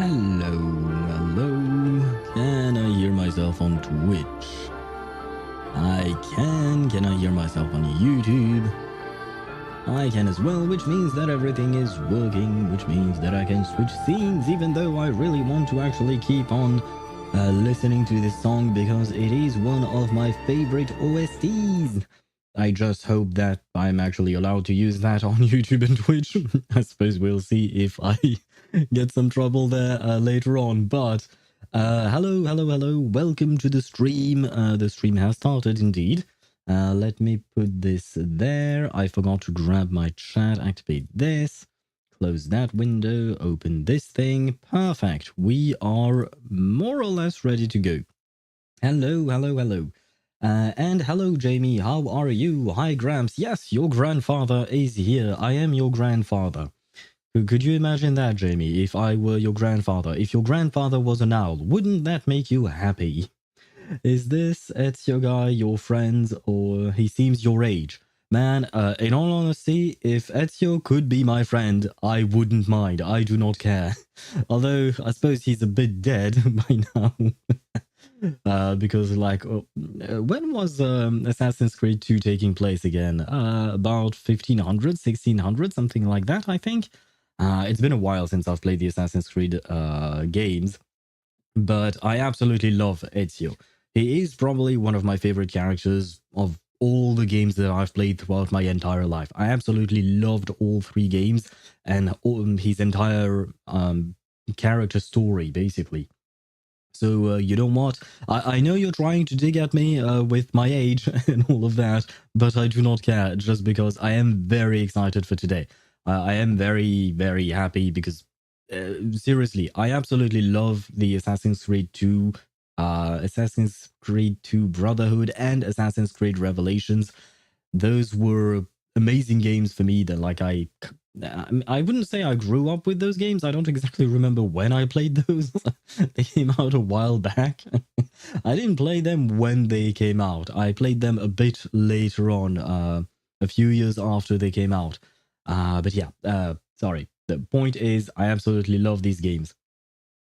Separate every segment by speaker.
Speaker 1: Hello, hello. Can I hear myself on Twitch? I can. Can I hear myself on YouTube? I can as well, which means that everything is working, which means that I can switch scenes, even though I really want to actually keep on listening to this song because it is one of my favorite OSTs. I just hope that I'm actually allowed to use that on YouTube and Twitch. I suppose we'll see if I get some trouble there later on. But hello, hello, hello. Welcome to the stream. The stream has started indeed. Let me put this there. I forgot to grab my chat, activate this, close that window, open this thing. Perfect. We are more or less ready to go. Hello, hello, hello. And hello, Jamie. How are you? Hi, Gramps. Yes, your grandfather is here. I am your grandfather. Could you imagine that, Jamie, if I were your grandfather? If your grandfather was an owl, wouldn't that make you happy? Is this Ezio guy your friend, or he seems your age? Man, in all honesty, if Ezio could be my friend, I wouldn't mind. I do not care. Although, I suppose he's a bit dead by now. Because, like, when was Assassin's Creed 2 taking place again? About 1500, 1600, something like that, I think. It's been a while since I've played the Assassin's Creed games, but I absolutely love Ezio. He is probably one of my favorite characters of all the games that I've played throughout my entire life. I absolutely loved all three games and his entire character story, basically. So, you know what? I know you're trying to dig at me with my age and all of that, but I do not care, just because I am very excited for today. I am very, very happy because, seriously, I absolutely love the Assassin's Creed 2, Assassin's Creed 2 Brotherhood, and Assassin's Creed Revelations. Those were amazing games for me that, like, I wouldn't say I grew up with those games. I don't exactly remember when I played those. They came out a while back. I didn't play them when they came out. I played them a bit later on, a few years after they came out. But yeah, sorry. The point is, I absolutely love these games.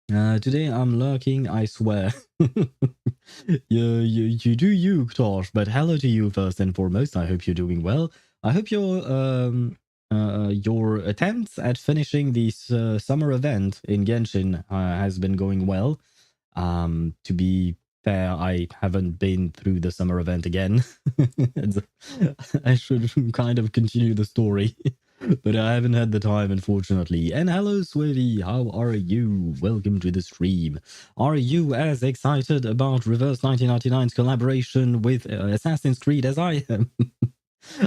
Speaker 1: Today I'm lurking, I swear. You do you, Tosh, but hello to you first and foremost. I hope you're doing well. I hope your attempts at finishing this summer event in Genshin has been going well. To be fair, I haven't been through the summer event again. I should kind of continue the story. But I haven't had the time, unfortunately. And hello, Swifty, how are you? Welcome to the stream. Are you as excited about Reverse 1999's collaboration with Assassin's Creed as I am?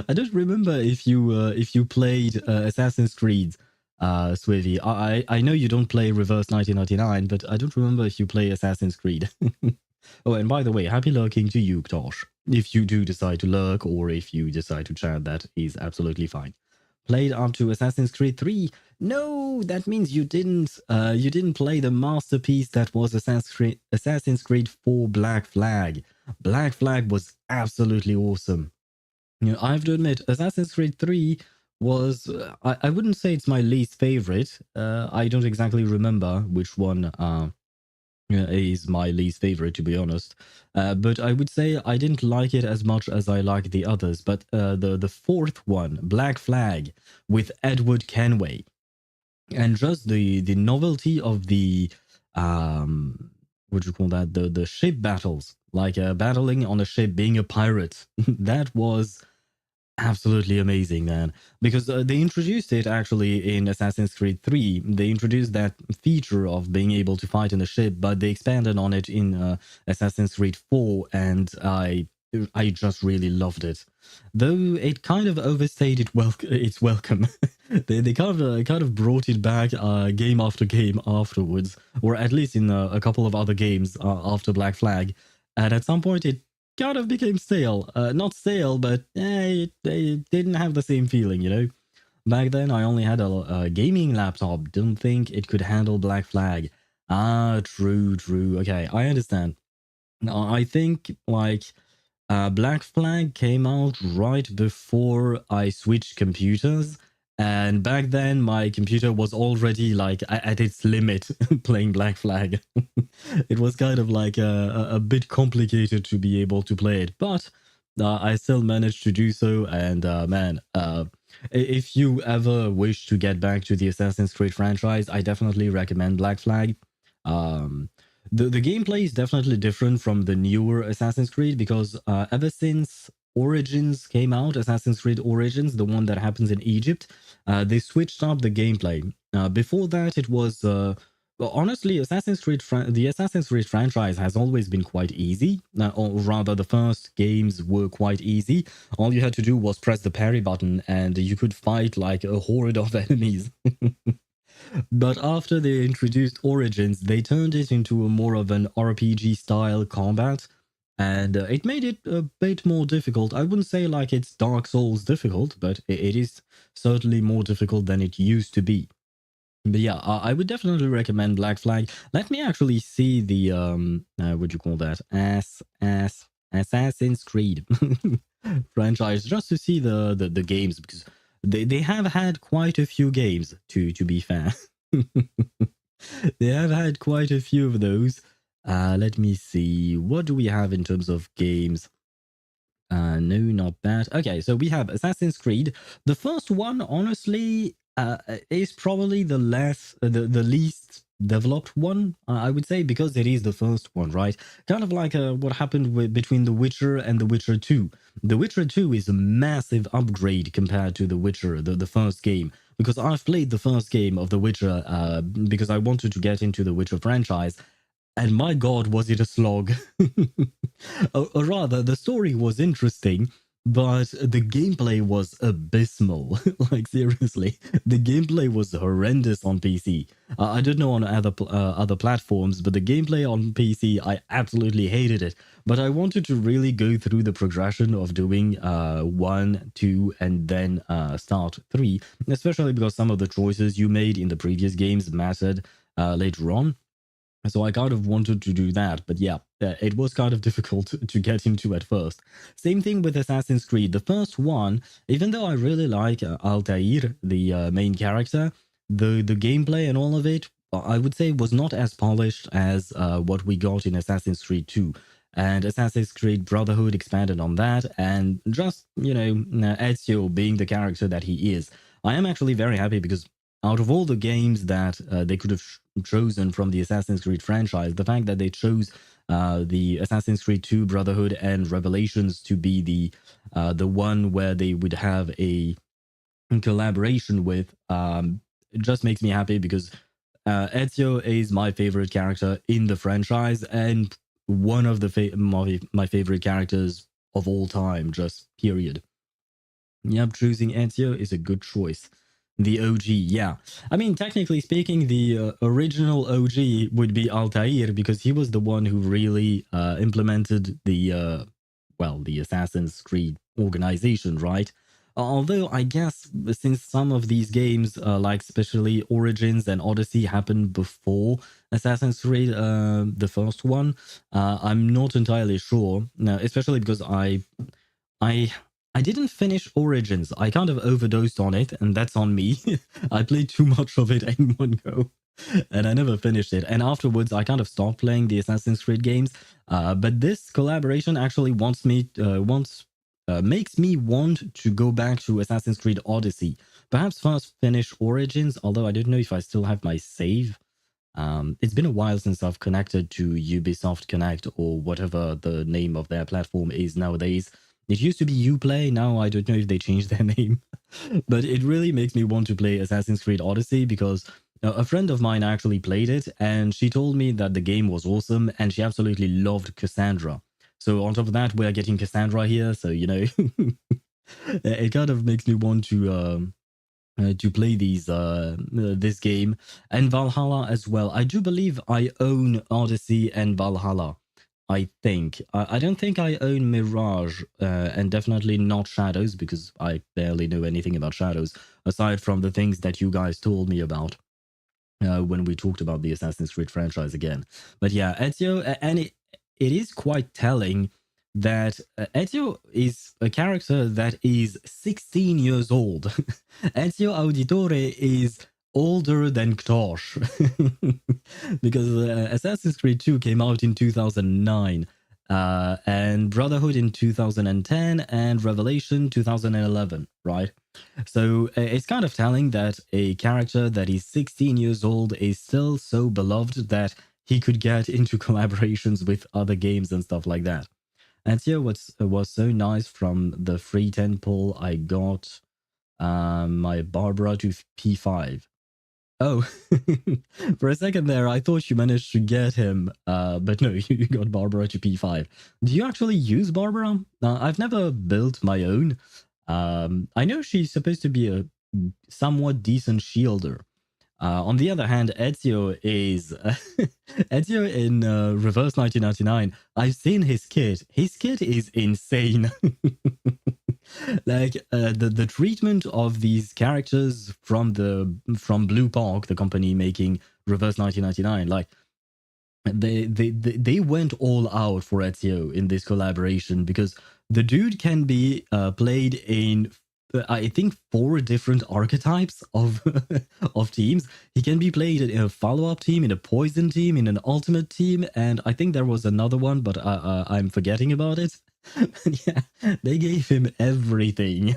Speaker 1: I don't remember if you played Assassin's Creed, Swifty. I know you don't play Reverse 1999, but I don't remember if you play Assassin's Creed. Oh, and by the way, happy lurking to you, Tosh. If you do decide to lurk, or if you decide to chat, that is absolutely fine. Played up to Assassin's Creed 3. No, that means you didn't play the masterpiece that was Assassin's Creed 4 Black Flag. Black Flag was absolutely awesome. You know, I have to admit, Assassin's Creed 3 was, I wouldn't say it's my least favorite. I don't exactly remember which one is my least favorite, to be honest. But I would say I didn't like it as much as I liked the others. But the fourth one, Black Flag, with Edward Kenway, and just the novelty of the what do you call that? The ship battles, like battling on a ship, being a pirate. That was absolutely amazing, man. Because they introduced it actually in Assassin's Creed 3. They introduced that feature of being able to fight in a ship, but they expanded on it in Assassin's Creed 4, and I just really loved it. Though it kind of overstayed its welcome. They kind of brought it back game after game afterwards, or at least in a couple of other games after Black Flag. And at some point, it kind of became stale. Not stale, but it didn't have the same feeling, you know? Back then, I only had a gaming laptop. Didn't think it could handle Black Flag. Ah, true, true. Okay, I understand. Now, I think, like, Black Flag came out right before I switched computers, And back then, my computer was already like at its limit playing Black Flag. It was kind of like a bit complicated to be able to play it, but I still managed to do so. And man, if you ever wish to get back to the Assassin's Creed franchise, I definitely recommend Black Flag. Um, the gameplay is definitely different from the newer Assassin's Creed because ever since Origins came out, Assassin's Creed Origins, the one that happens in Egypt, they switched up the gameplay. Before that, it was well, honestly, the Assassin's Creed franchise has always been quite easy, or rather, the first games were quite easy. All you had to do was press the parry button, and you could fight like a horde of enemies. But after they introduced Origins, they turned it into a more of an RPG style combat, and it made it a bit more difficult. I wouldn't say like it's Dark Souls difficult, but it is certainly more difficult than it used to be. But yeah, I would definitely recommend Black Flag. Let me actually see the what do you call that? Assassin's Creed franchise, just to see the games, because they have had quite a few games, to be fair. They have had quite a few of those. Let me see. What do we have in terms of games? No, not that. Okay, so we have Assassin's Creed. The first one, honestly, is probably the least developed one, I would say, because it is the first one, right? Kind of like what happened between The Witcher and The Witcher 2. The Witcher 2 is a massive upgrade compared to The Witcher, the first game. Because I've played the first game of The Witcher because I wanted to get into the Witcher franchise, and my god, was it a slog. Or rather, the story was interesting, but the gameplay was abysmal. Like, seriously, the gameplay was horrendous on PC. I don't know on other platforms, but the gameplay on PC, I absolutely hated it. But I wanted to really go through the progression of doing 1, 2, and then start 3, especially because some of the choices you made in the previous games mattered later on. So I kind of wanted to do that, but yeah, it was kind of difficult to get into at first. Same thing with Assassin's Creed. The first one, even though I really like Altair, the main character, the gameplay and all of it, I would say was not as polished as what we got in Assassin's Creed 2. And Assassin's Creed Brotherhood expanded on that, and just, Ezio being the character that he is. I am actually very happy because out of all the games that they could have chosen from the Assassin's Creed franchise, the fact that they chose the Assassin's Creed 2 Brotherhood and Revelations to be the one where they would have a collaboration with just makes me happy because Ezio is my favorite character in the franchise and one of my favorite characters of all time, just period. Yep, choosing Ezio is a good choice. The OG, yeah. I mean, technically speaking, the original OG would be Altair because he was the one who really implemented the Assassin's Creed organization, right? Although I guess since some of these games, like especially Origins and Odyssey, happened before Assassin's Creed, the first one, I'm not entirely sure. Especially because I I didn't finish Origins. I kind of overdosed on it, and that's on me. I played too much of it in one go, and I never finished it. And afterwards, I kind of stopped playing the Assassin's Creed games. But this collaboration actually makes me want to go back to Assassin's Creed Odyssey. Perhaps first finish Origins, although I don't know if I still have my save. It's been a while since I've connected to Ubisoft Connect or whatever the name of their platform is nowadays. It used to be Uplay, now I don't know if they changed their name. But it really makes me want to play Assassin's Creed Odyssey because a friend of mine actually played it and she told me that the game was awesome and she absolutely loved Kassandra. So on top of that, we're getting Kassandra here, so it kind of makes me want to play this game and Valhalla as well. I do believe I own Odyssey and Valhalla. I think I don't think I own Mirage and definitely not Shadows because I barely know anything about Shadows aside from the things that you guys told me about when we talked about the Assassin's Creed franchise again. But yeah, Ezio, and it is quite telling that Ezio is a character that is 16 years old. Ezio Auditore is older than Ktosh. Because Assassin's Creed 2 came out in 2009, and Brotherhood in 2010, and Revelation 2011, right? So it's kind of telling that a character that is 16 years old is still so beloved that he could get into collaborations with other games and stuff like that. And here was so nice from the free 10 pull, I got my Barbara to P5. Oh, for a second there, I thought you managed to get him, but no, you got Barbara to P5. Do you actually use Barbara? I've never built my own. I know she's supposed to be a somewhat decent shielder. On the other hand, Ezio is Ezio in Reverse 1999. I've seen his kit. His kit is insane. Like the treatment of these characters from Bluepoch, the company making Reverse 1999, like they went all out for Ezio in this collaboration, because the dude can be played in I think 4 different archetypes of of teams. He can be played in a follow-up team, in a poison team, in an ultimate team, and I think there was another one, but I'm forgetting about it. Yeah, they gave him everything.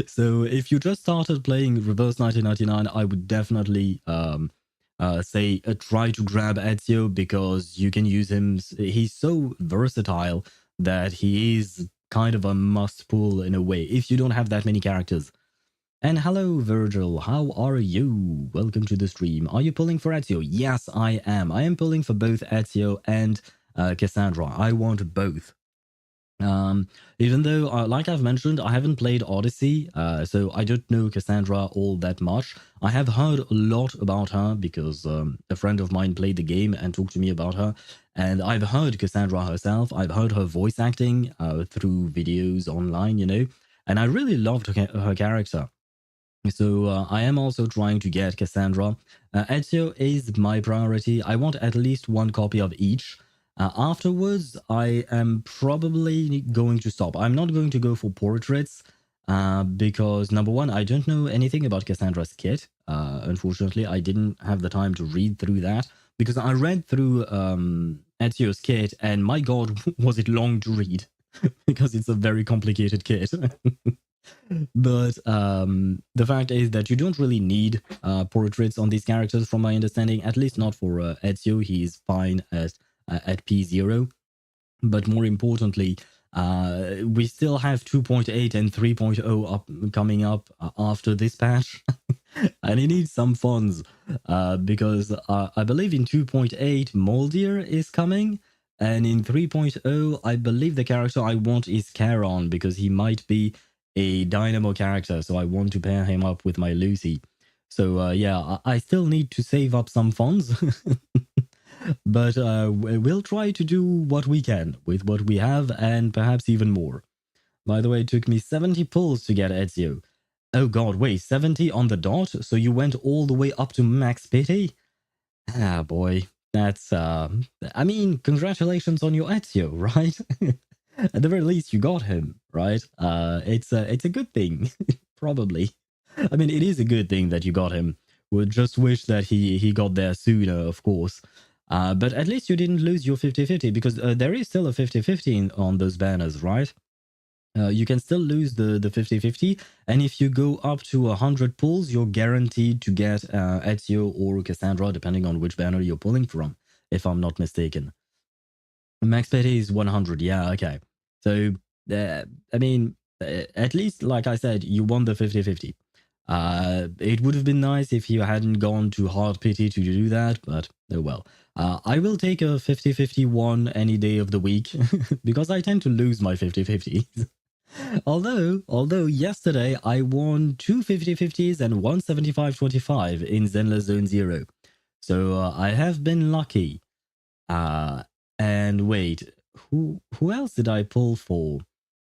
Speaker 1: So if you just started playing Reverse 1999, I would definitely say try to grab Ezio, because you can use him. He's so versatile that he is kind of a must pull in a way if you don't have that many characters. And hello, Virgil, how are you? Welcome to the stream. Are you pulling for Ezio? Yes, I am. I am pulling for both Ezio and Kassandra. I want both. Even though, like I've mentioned, I haven't played Odyssey, so I don't know Kassandra all that much. I have heard a lot about her because a friend of mine played the game and talked to me about her. And I've heard Kassandra herself. I've heard her voice acting through videos online, you know, and I really loved her character. So I am also trying to get Kassandra. Ezio is my priority. I want at least 1 copy of each. Afterwards, I am probably going to stop. I'm not going to go for portraits because, number one, I don't know anything about Kassandra's kit. Unfortunately, I didn't have the time to read through that, because I read through Ezio's kit, and my god, was it long to read, because it's a very complicated kit. But the fact is that you don't really need portraits on these characters, from my understanding, at least not for Ezio. He's fine at P0. But more importantly, we still have 2.8 and 3.0 up, coming up after this patch. And it needs some funds because I believe in 2.8 Moldir is coming. And in 3.0, I believe the character I want is Charon, because he might be a Dynamo character, so I want to pair him up with my Lucy. So yeah, I still need to save up some funds, but we'll try to do what we can with what we have, and perhaps even more. By the way, it took me 70 pulls to get Ezio. Oh god, wait, 70 on the dot? So you went all the way up to max pity? Ah, boy, that's, I mean, congratulations on your Ezio, right? At the very least, you got him, right? It's a good thing, probably. I mean, it is a good thing that you got him. Would just wish that he got there sooner, of course. But at least you didn't lose your 50-50, because there is still a 50-50 on those banners, right? You can still lose the 50-50, and if you go up to 100 pulls, you're guaranteed to get Ezio or Kassandra, depending on which banner you're pulling from, if I'm not mistaken. Max pity is 100, yeah, okay. So, I mean, at least, like I said, you won the 50-50. It would have been nice if you hadn't gone to hard pity to do that, but oh well. I will take a 50-51 any day of the week, because I tend to lose my 50-50s. Although yesterday I won 2 50-50s and 1 75-25 in Zenless Zone 0. So I have been lucky. And wait, who else did I pull for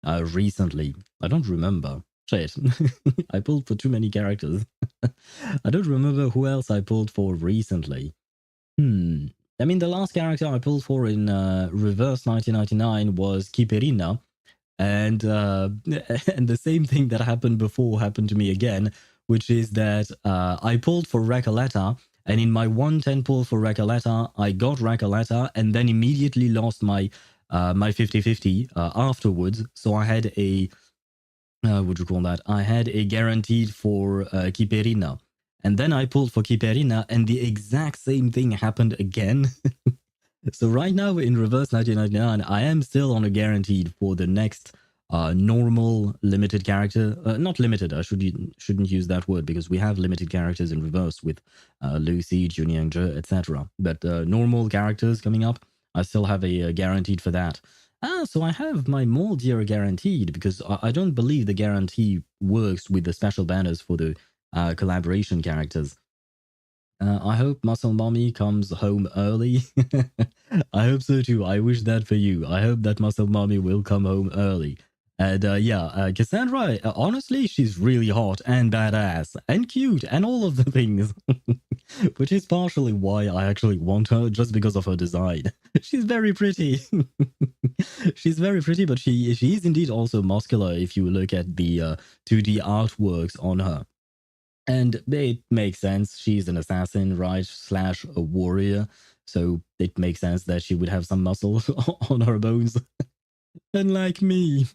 Speaker 1: recently? I don't remember. Shit. I pulled for too many characters. I don't remember who else I pulled for recently. I mean, the last character I pulled for in Reverse 1999 was Kiperina, and and the same thing that happened before happened to me again, which is that I pulled for Recoleta, and in my 110 pull for Recoleta, I got Recoleta, and then immediately lost my my 50/50 afterwards. So I had a what do you call that? I had a guaranteed for Kiperina. And then I pulled for Kiperina, and the exact same thing happened again. So right now in Reverse 1999, I am still on a guaranteed for the next normal limited character. Not limited, I shouldn't use that word, because we have limited characters in Reverse with Lucy, Junyangja, etc. But normal characters coming up, I still have a guaranteed for that. So I have my Moldier guaranteed, because I don't believe the guarantee works with the special banners for the collaboration characters. I hope Muscle Mommy comes home early. I hope so too. I wish that for you. I hope that Muscle Mommy will come home early. And Kassandra, honestly, she's really hot and badass and cute and all of the things. Which is partially why I actually want her, just because of her design. She's very pretty. She's very pretty, but she is indeed also muscular if you look at the 2D artworks on her. And it makes sense. She's an assassin, right? Slash a warrior. So it makes sense that she would have some muscle on her bones. Unlike me.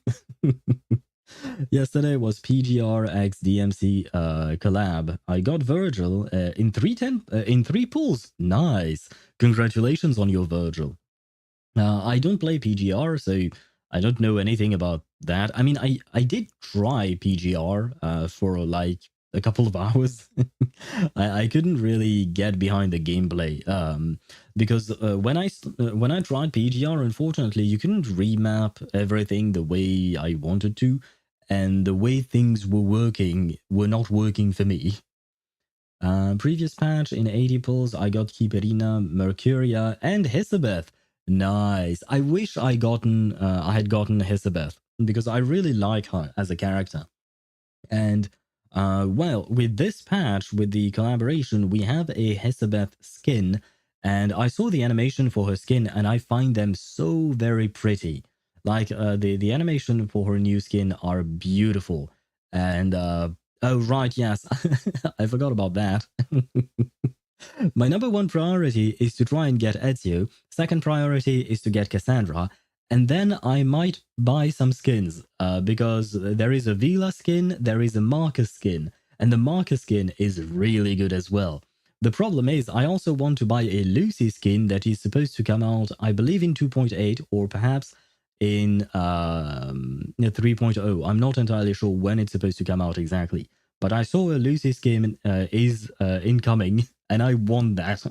Speaker 1: Yesterday was PGR x DMC collab. I got Virgil in 310 in 3 pulls. Nice. Congratulations on your Virgil. I don't play PGR, so I don't know anything about that. I mean, I did try PGR for like a couple of hours. I couldn't really get behind the gameplay because when I tried PGR, unfortunately, you couldn't remap everything the way I wanted to, and the way things were not working for me. Previous patch in 80 pulls, I got Kiperina, Mercuria, and Hissabeth. Nice. I wish I had gotten Hissabeth, because I really like her as a character. And well, with this patch, with the collaboration, we have a Hissabeth skin, and I saw the animation for her skin, and I find them so very pretty. Like the animation for her new skin are beautiful. And oh right, yes, I forgot about that. My number one priority is to try and get Ezio. Second priority is to get Kassandra. And then I might buy some skins, because there is a Vila skin, there is a Marcus skin, and the Marcus skin is really good as well. The problem is, I also want to buy a Lucy skin that is supposed to come out, I believe, in 2.8 or perhaps in 3.0. I'm not entirely sure when it's supposed to come out exactly. But I saw a Lucy skin is incoming, and I want that.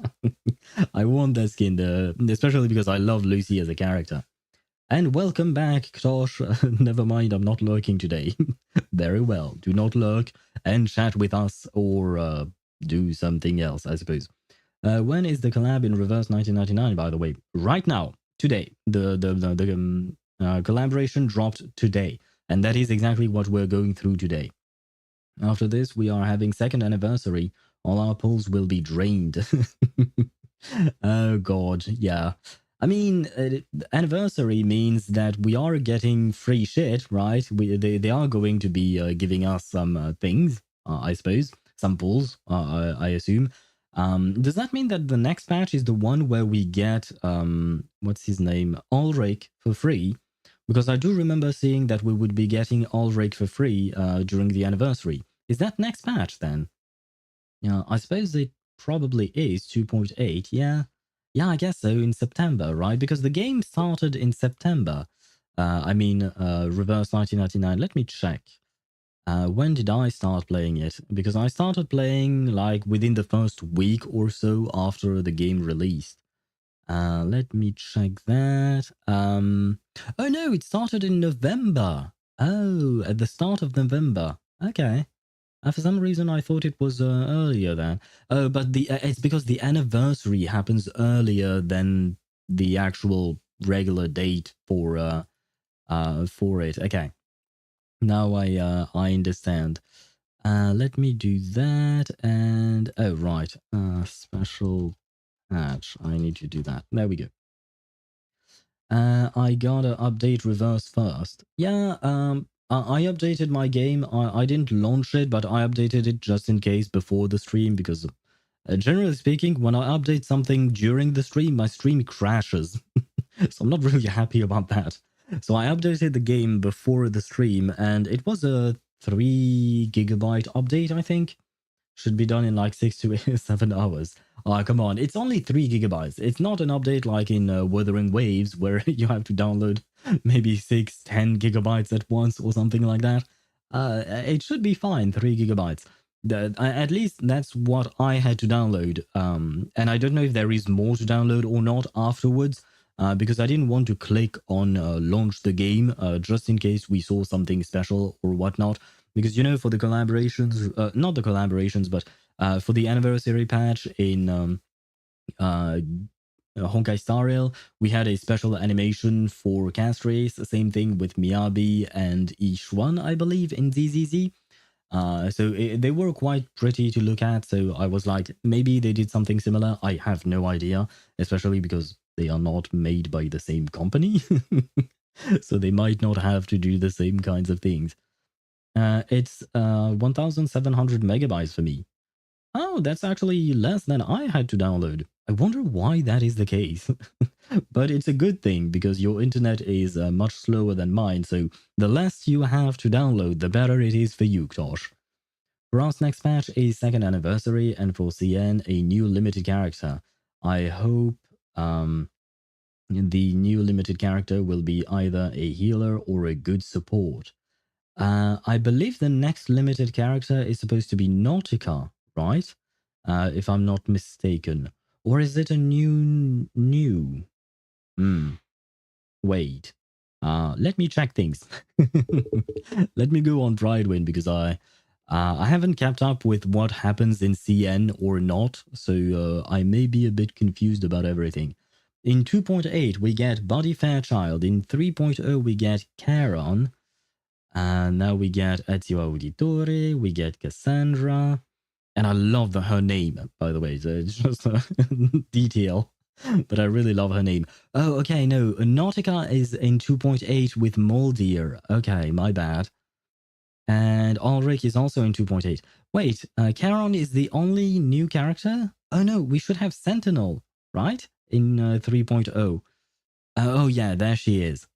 Speaker 1: I want that skin, especially because I love Lucy as a character. And welcome back, Ktosh. Never mind, I'm not lurking today. Very well, do not lurk and chat with us, or do something else, I suppose. When is the collab in Reverse 1999, by the way? Right now, today. The collaboration dropped today. And that is exactly what we're going through today. After this, we are having 2nd anniversary. All our pulls will be drained. Oh god, yeah. I mean, anniversary means that we are getting free shit, right? They are going to be giving us some things, I suppose. Some pulls, I assume. Does that mean that the next patch is the one where we get, what's his name? Ulrich for free? Because I do remember seeing that we would be getting Ulrich for free during the anniversary. Is that next patch then? Yeah, I suppose it probably is 2.8, yeah. Yeah, I guess so, in September, right? Because the game started in September. Reverse 1999. Let me check. When did I start playing it? Because I started playing like within the first week or so after the game released. Let me check that. Oh no, it started in November. Oh, at the start of November. Okay. For some reason, I thought it was earlier then. Oh, but it's because the anniversary happens earlier than the actual regular date for it. Okay. Now I understand. Let me do that, and oh right, special patch. I need to do that. There we go. I gotta update reverse first. Yeah, I updated my game. I didn't launch it, but I updated it just in case before the stream because generally speaking, when I update something during the stream, my stream crashes. So I'm not really happy about that. So I updated the game before the stream, and it was a 3 gigabyte update, I think. Should be done in like 6 to 7 hours. Oh, come on. It's only 3 gigabytes. It's not an update like in Wuthering Waves where you have to download maybe 6, 10 gigabytes at once or something like that. It should be fine, 3 gigabytes. At least that's what I had to download. And I don't know if there is more to download or not afterwards. Because I didn't want to click on launch the game just in case we saw something special or whatnot. Because, you know, for the collaborations, not the collaborations, but for the anniversary patch in Honkai Star Rail, we had a special animation for cast race. Same thing with Miyabi and Ishuan, I believe, in ZZZ. They were quite pretty to look at. So I was like, maybe they did something similar. I have no idea, especially because they are not made by the same company. So they might not have to do the same kinds of things. It's 1,700 megabytes for me. Oh, that's actually less than I had to download. I wonder why that is the case. But it's a good thing because your internet is much slower than mine, so the less you have to download, the better it is for you, Tosh. For us, next patch is 2nd anniversary, and for CN, a new limited character. I hope the new limited character will be either a healer or a good support. I believe the next limited character is supposed to be Nautica, right? If I'm not mistaken. Or is it a new? Wait. Let me check things. Let me go on Bridewind because I haven't kept up with what happens in CN or not, so I may be a bit confused about everything. In 2.8, we get Buddy Fairchild. In 3.0, we get Charon. And now we get Ezio Auditore, we get Kassandra. And I love her name, by the way. So it's just a detail, but I really love her name. Oh, okay, no. Nautica is in 2.8 with Moldir. Okay, my bad. And Ulrich is also in 2.8. Wait, Charon is the only new character? Oh no, we should have Sentinel, right? In 3.0. Oh yeah, there she is.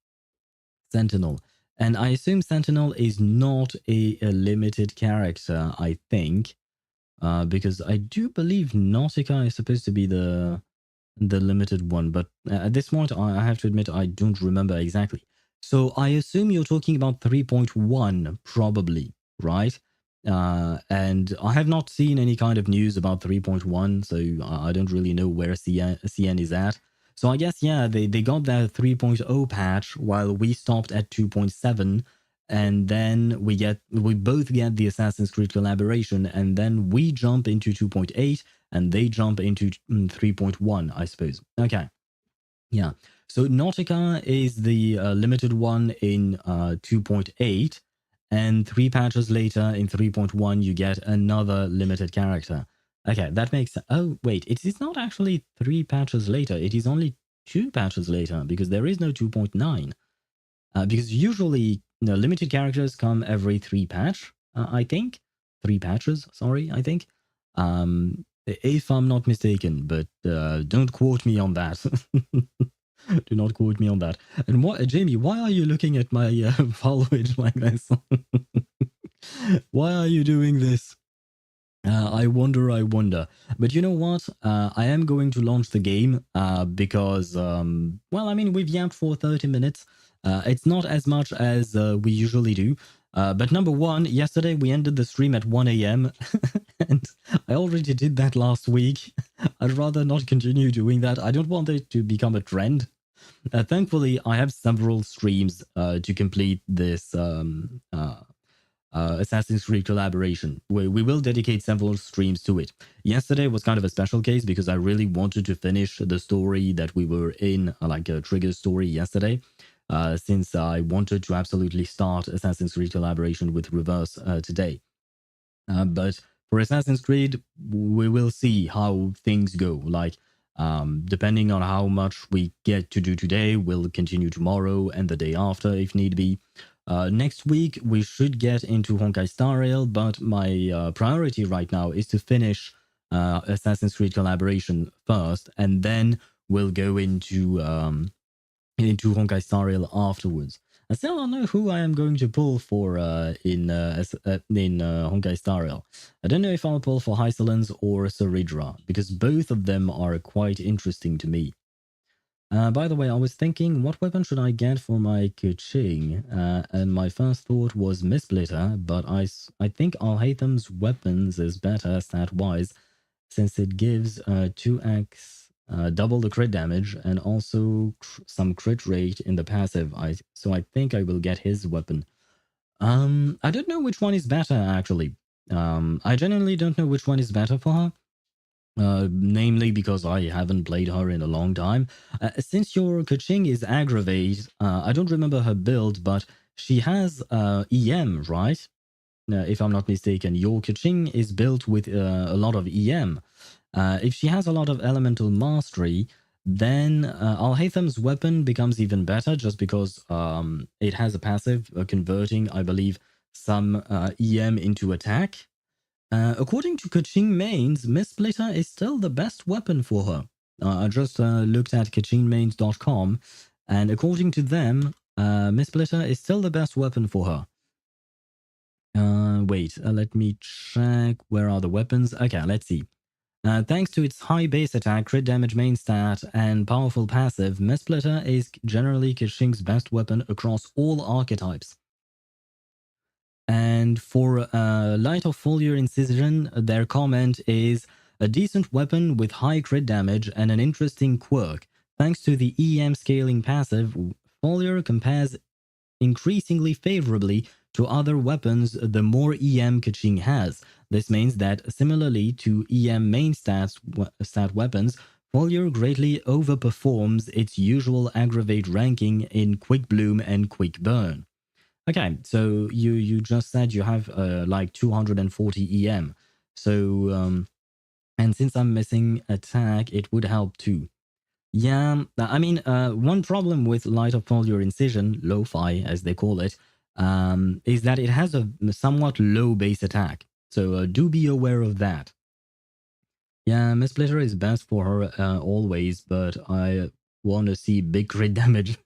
Speaker 1: Sentinel. And I assume Sentinel is not a limited character, I think. Because I do believe Nautica is supposed to be the limited one. But at this point, I have to admit, I don't remember exactly. So I assume you're talking about 3.1, probably, right? And I have not seen any kind of news about 3.1, so I don't really know where CN is at. So I guess, yeah, they got their 3.0 patch while we stopped at 2.7. And then we both get the Assassin's Creed collaboration, and then we jump into 2.8 and they jump into 3.1, I suppose. Okay. Yeah. So Nautica is the limited one in 2.8, and 3 patches later in 3.1 you get another limited character. Okay, that makes sense. Oh, wait, it is not actually 3 patches later. It is only 2 patches later because there is no 2.9. Because usually limited characters come every 3 patch, I think. 3 patches, sorry, I think. If I'm not mistaken, but don't quote me on that. Do not quote me on that. And what, Jamie, why are you looking at my followage like this? Why are you doing this? I wonder. But you know what? I am going to launch the game because, well, I mean, we've yapped for 30 minutes. It's not as much as we usually do. But number one, yesterday we ended the stream at 1 a.m. and I already did that last week. I'd rather not continue doing that. I don't want it to become a trend. Thankfully, I have several streams to complete this Assassin's Creed collaboration. We will dedicate several streams to it. Yesterday was kind of a special case because I really wanted to finish the story that we were in, like a trigger story yesterday, since I wanted to absolutely start Assassin's Creed collaboration with Reverse today. But for Assassin's Creed, we will see how things go. Like, Depending on how much we get to do today, we'll continue tomorrow and the day after if need be. Next week, we should get into Honkai Star Rail, but my priority right now is to finish Assassin's Creed Collaboration first, and then we'll go into Honkai Star Rail afterwards. I still don't know who I am going to pull for in Honkai Star Rail. I don't know if I'll pull for Hysolence or Ceridra, because both of them are quite interesting to me. By the way, I was thinking, what weapon should I get for my Keqing? And my first thought was Missplitter, but I think Alhaitham's weapons is better stat-wise, since it gives 2x double the crit damage and also some crit rate in the passive. So I think I will get his weapon. I don't know which one is better, actually. I genuinely don't know which one is better for her. Namely because I haven't played her in a long time. Since your Keqing is Aggravate, I don't remember her build, but she has EM, right? If I'm not mistaken, your Keqing is built with a lot of EM. If she has a lot of elemental mastery, then Alhaitham's weapon becomes even better just because it has a passive converting, I believe, some EM into attack. According to Keqing mains, Missplitter is still the best weapon for her. I just looked at KeqingMains.com, and according to them, Missplitter is still the best weapon for her. Wait, let me check. Where are the weapons? Okay, let's see. Thanks to its high base attack, crit damage main stat, and powerful passive, Missplitter is generally Keqing's best weapon across all archetypes. And for Light of Foliar Incision, their comment is a decent weapon with high crit damage and an interesting quirk. Thanks to the EM scaling passive, Foliar compares increasingly favorably to other weapons the more EM Keqing has. This means that similarly to EM main stat weapons, Foliar greatly overperforms its usual aggravate ranking in Quick Bloom and Quick Burn. Okay, so you just said you have like 240 EM. So, and since I'm missing attack, it would help too. Yeah, I mean, one problem with Light of Foliar Incision, Lo-Fi as they call it, is that it has a somewhat low base attack. So do be aware of that. Yeah, Missplitter is best for her always, but I want to see big crit damage.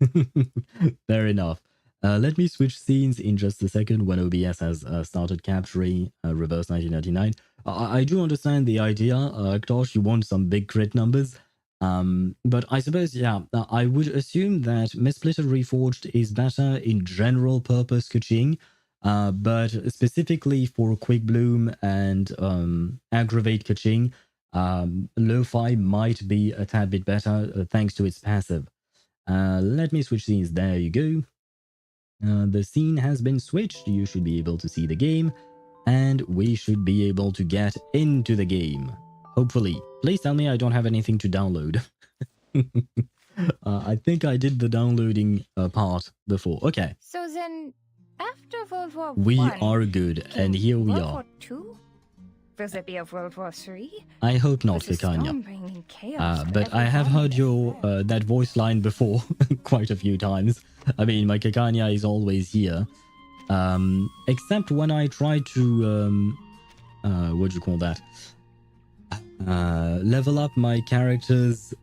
Speaker 1: Fair enough. Let me switch scenes in just a second when OBS has started capturing Reverse 1999. I do understand the idea, Ktosh, you want some big crit numbers. But I suppose, yeah, I would assume that Missplitter Reforged is better in general purpose Keqing, but specifically for Quick Bloom and Aggravate Keqing, Lo-Fi might be a tad bit better thanks to its passive. Let me switch scenes. There you go. The scene has been switched. You should be able to see the game, and we should be able to get into the game. Hopefully. Please tell me I don't have anything to download. I think I did the downloading part before. Okay.
Speaker 2: So then, after World War
Speaker 1: We
Speaker 2: I,
Speaker 1: are good, and here we
Speaker 2: World
Speaker 1: are.
Speaker 2: War II? Will there be a World War III?
Speaker 1: I hope not,
Speaker 2: With a
Speaker 1: Kakanya.
Speaker 2: storm bringing chaos for
Speaker 1: But I have
Speaker 2: everyone
Speaker 1: heard your that voice line before quite a few times. I mean, my Kakanya is always here. Except when I try to, what do you call that? Level up my character's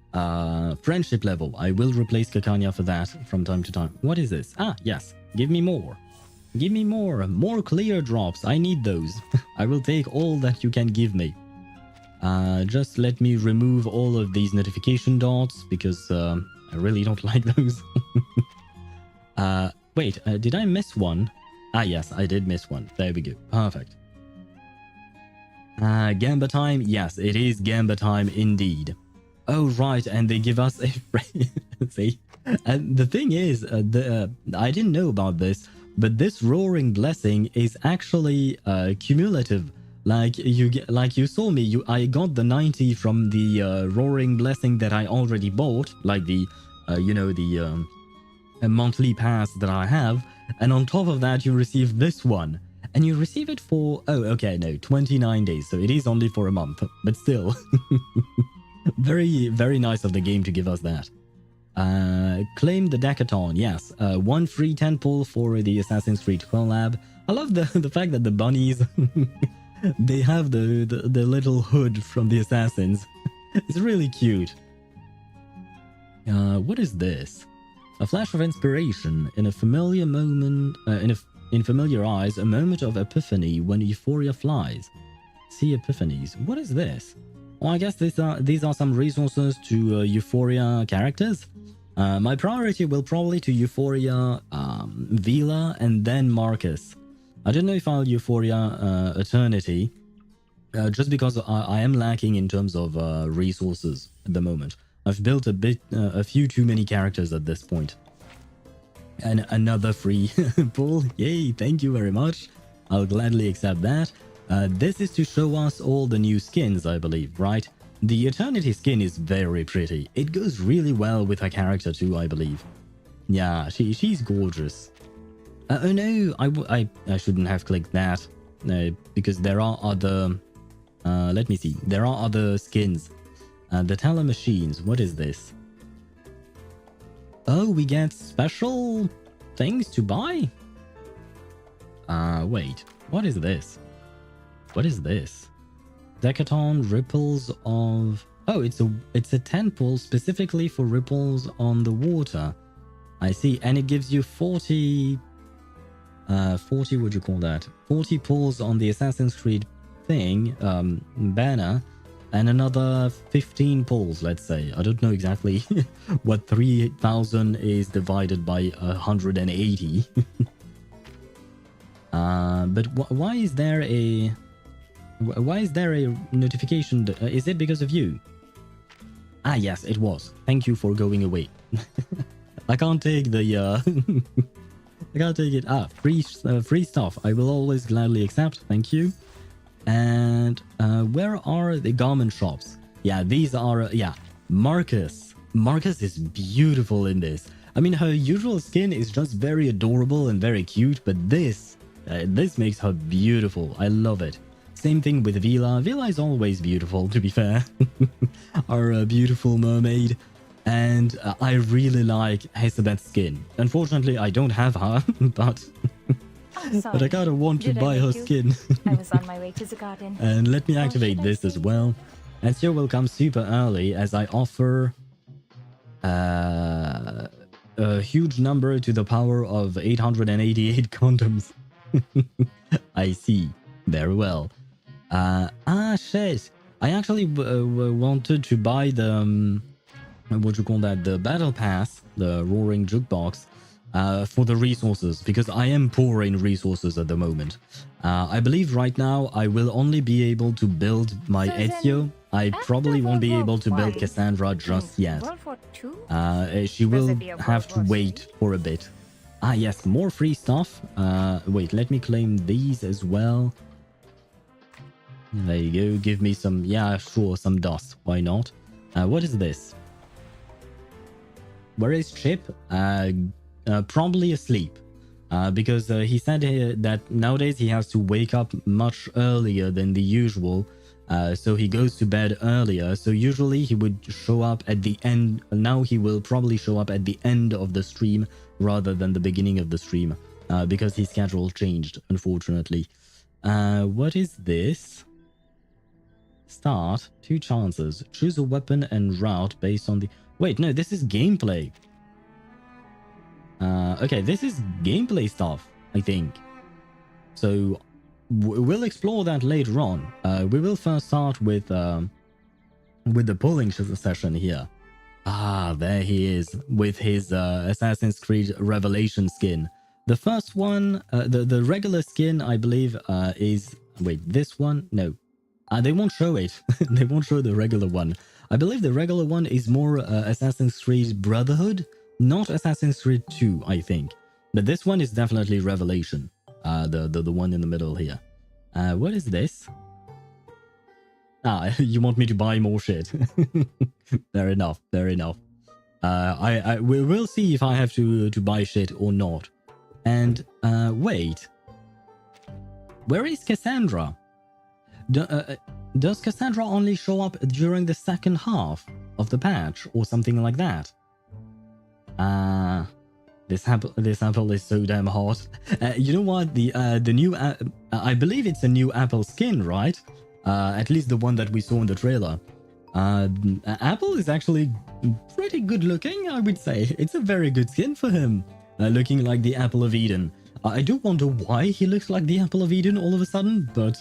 Speaker 1: friendship level. I will replace Kakanya for that from time to time. What is this? Ah, yes. Give me more. Give me more. More clear drops. I need those. I will take all that you can give me. Just let me remove all of these notification dots because I really don't like those. Wait, did I miss one? Ah, yes, I did miss one. There we go. Perfect. Gamba time? Yes, it is Gamba time indeed. Oh, right, and they give us a see. And the thing is, I didn't know about this, but this Roaring Blessing is actually cumulative. Like you saw me, I got the 90 from the Roaring Blessing that I already bought, like the a monthly pass that I have, and on top of that you receive this one. And you receive it for, 29 days, so it is only for a month, but still. Very, very nice of the game to give us that. Claim the Decathlon. Yes. One free 10 pull for the Assassin's Creed collab. I love the fact that the bunnies, they have the little hood from the Assassins. It's really cute. What is this? A flash of inspiration in a familiar moment, in familiar eyes, a moment of epiphany when euphoria flies. See epiphanies. What is this? Well, I guess these are some resources to Euphoria characters. My priority will probably to Euphoria, Vila, and then Marcus. I don't know if I'll Euphoria Eternity, just because I am lacking in terms of resources at the moment. I've built a few too many characters at this point. And another free pull. Yay, thank you very much. I'll gladly accept that. This is to show us all the new skins, I believe, right? The Eternity skin is very pretty. It goes really well with her character too, I believe. Yeah, she's gorgeous. Oh no, I shouldn't have clicked that. Because there are other... let me see. There are other skins. The Teller Machines, what is this? Oh, we get special things to buy? Wait, what is this? What is this? Decathlon ripples of... Oh, it's a 10 pull specifically for ripples on the water. I see, and it gives you 40... 40, what do you call that? 40 pulls on the Assassin's Creed thing, banner, and another 15 pulls, let's say. I don't know exactly what 3,000 is divided by 180. But why is there a... Why is there a notification? Is it because of you? Ah, yes, it was. Thank you for going away. I can't take the... I can't take it. Ah, free stuff. I will always gladly accept. Thank you. And where are the garment shops? Yeah, these are... yeah, Marcus. Marcus is beautiful in this. I mean, her usual skin is just very adorable and very cute, but this makes her beautiful. I love it. Same thing with Vila. Vila is always beautiful, to be fair. Our beautiful mermaid. And I really like Hesabeth's skin. Unfortunately, I don't have her, but... but I kind of want to buy her skin.
Speaker 2: I was on my way to the garden.
Speaker 1: And let me activate this as well. Ezio will come super early as I offer a huge number to the power of 888 condoms. I see. Very well. Shit. I actually wanted to buy the... what you call that? The battle pass, the roaring jukebox, for the resources, because I am poor in resources at the moment. I believe right now I will only be able to build my Ezio. I probably won't be able to build Kassandra just yet. She will have to wait for a bit. Ah, yes, more free stuff. Wait, let me claim these as well. There you go. Give me some, yeah, sure, some dust. Why not? What is this? Where is Chip? Probably asleep. Because he said that nowadays he has to wake up much earlier than the usual. So he goes to bed earlier. So usually he would show up at the end. Now he will probably show up at the end of the stream rather than the beginning of the stream. Because his schedule changed, unfortunately. What is this? Start. 2 chances. Choose a weapon and route based on the... Wait, no, this is gameplay. Okay, this is gameplay stuff, I think. So, we'll explore that later on. We will first start with the pulling session here. Ah, there he is, with his Assassin's Creed Revelation skin. The first one, the regular skin, I believe, is... Wait, this one? No. They won't show it. They won't show the regular one. I believe the regular one is more Assassin's Creed Brotherhood, not Assassin's Creed 2, I think. But this one is definitely Revelation, the one in the middle here. What is this? Ah, you want me to buy more shit? Fair enough, fair enough. We will see if I have to buy shit or not. And wait, where is Kassandra? Does Kassandra only show up during the second half of the patch or something like that? This apple is so damn hot. You know what? The new I believe it's a new apple skin, right? At least the one that we saw in the trailer. Apple is actually pretty good looking, I would say. It's a very good skin for him, looking like the apple of Eden. I do wonder why he looks like the apple of Eden all of a sudden, but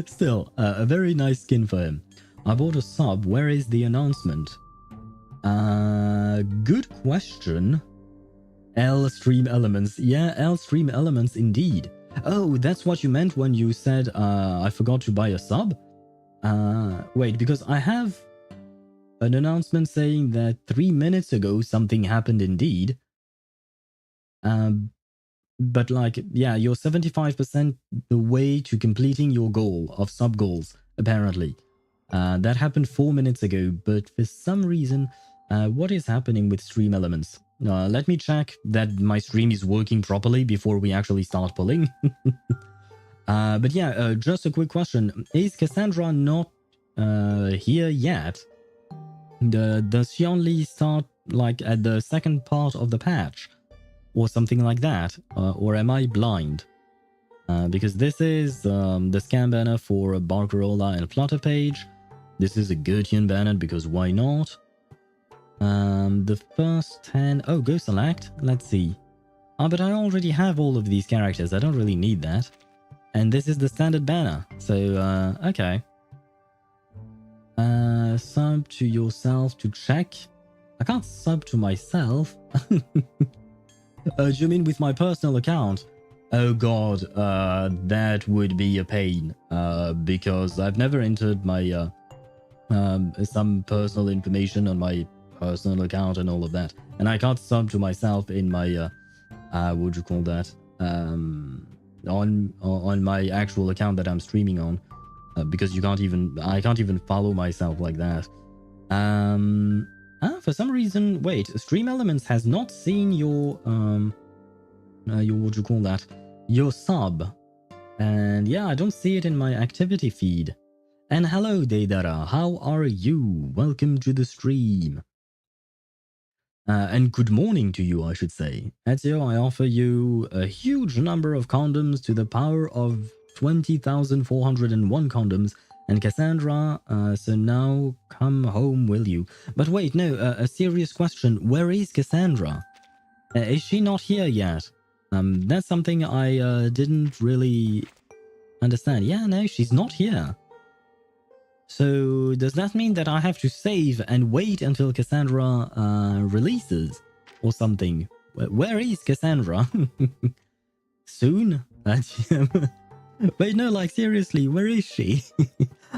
Speaker 1: still, a very nice skin for him. I bought a sub. Where is the announcement? Good question. L stream elements. Yeah, L stream elements indeed. Oh, that's what you meant when you said I forgot to buy a sub? Wait, because I have an announcement saying that 3 minutes ago something happened indeed. But like, yeah, you're 75% the way to completing your goal of sub goals, apparently. That happened 4 minutes ago, but for some reason, what is happening with stream elements? Let me check that my stream is working properly before we actually start pulling. But yeah, just a quick question. Is Kassandra not here yet? Does she only start like at the second part of the patch? Or something like that? Or am I blind? Because this is the scan banner for Barcarola and Flutter page. This is a Gertian banner because why not? The first 10... Oh, go select. Let's see. But I already have all of these characters. I don't really need that. And this is the standard banner. So, okay. Sub to yourself to check. I can't sub to myself. Do you mean with my personal account? Oh god, that would be a pain. Because I've never entered my some personal information on my personal account and all of that. And I can't sub to myself in my what would you call that? On my actual account that I'm streaming on. Because I can't even follow myself like that. For some reason, wait, Stream Elements has not seen your what do you call that? Your sub. And yeah, I don't see it in my activity feed. And hello, Deidara, how are you? Welcome to the stream. And good morning to you, I should say. Ezio, I offer you a huge number of condoms to the power of 20,401 condoms. And Kassandra, so now come home, will you? But wait, no, a serious question. Where is Kassandra? Is she not here yet? That's something I didn't really understand. Yeah, no, she's not here. So does that mean that I have to save and wait until Kassandra releases or something? Where is Kassandra? Soon? Wait, no, like seriously, where is she?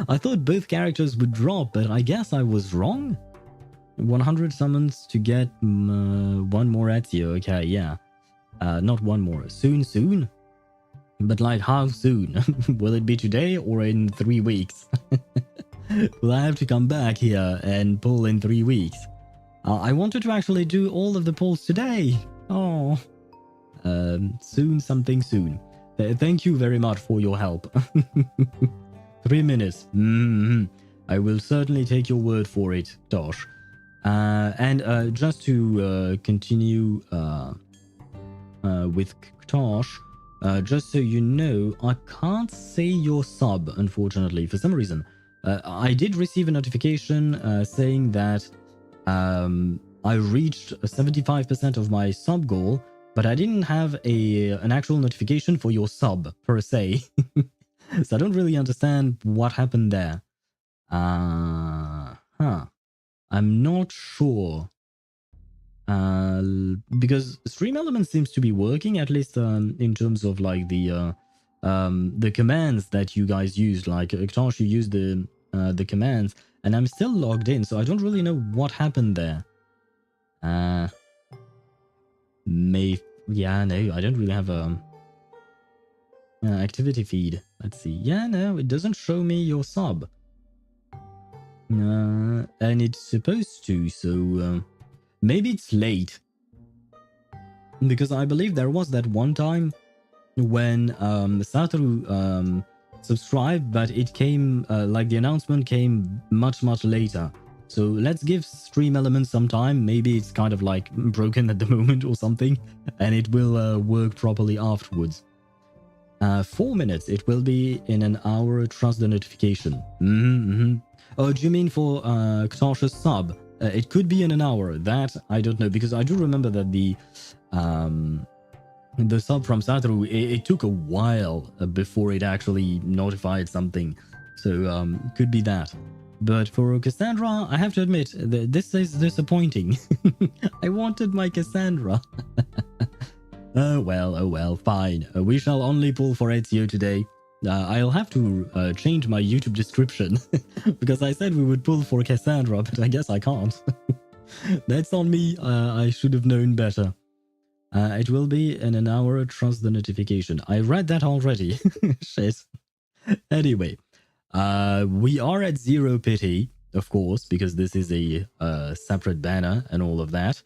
Speaker 1: I thought both characters would drop, but I guess I was wrong. 100 summons to get one more Ezio. Okay, yeah. Not one more. Soon? But like how soon? Will it be today or in 3 weeks? Will I have to come back here and pull in 3 weeks? I wanted to actually do all of the pulls today. Oh. Something soon. Thank you very much for your help. 3 minutes. I will certainly take your word for it, Tosh. And just to continue with Tosh, just so you know, I can't say your sub, unfortunately, for some reason. I did receive a notification saying that I reached 75% of my sub goal, but I didn't have an actual notification for your sub, per se. So I don't really understand what happened there. I'm not sure. Because Stream Elements seems to be working, at least in terms of like the commands that you guys used. Like Tosh, you used the commands, and I'm still logged in, so I don't really know what happened there. Yeah, no, I don't really have a activity feed. Let's see. Yeah, no, it doesn't show me your sub. And it's supposed to, so maybe it's late. Because I believe there was that one time when Satoru subscribed, but it came, like the announcement came much later. So let's give Stream Elements some time. Maybe it's kind of like broken at the moment or something, and it will work properly afterwards. 4 minutes. It will be in an hour. Trust the notification. Oh, do you mean for Ktosh's sub? It could be in an hour. That I don't know, because I do remember that the sub from Satoru, it took a while before it actually notified something. So could be that. But for Kassandra, I have to admit that this is disappointing. I wanted my Kassandra. Oh well, fine. We shall only pull for Ezio today. I'll have to change my YouTube description because I said we would pull for Kassandra, but I guess I can't. That's on me. I should have known better. It will be in an hour. Trust the notification. I read that already. Shit. Anyway, we are at 0 pity, of course, because this is a separate banner and all of that.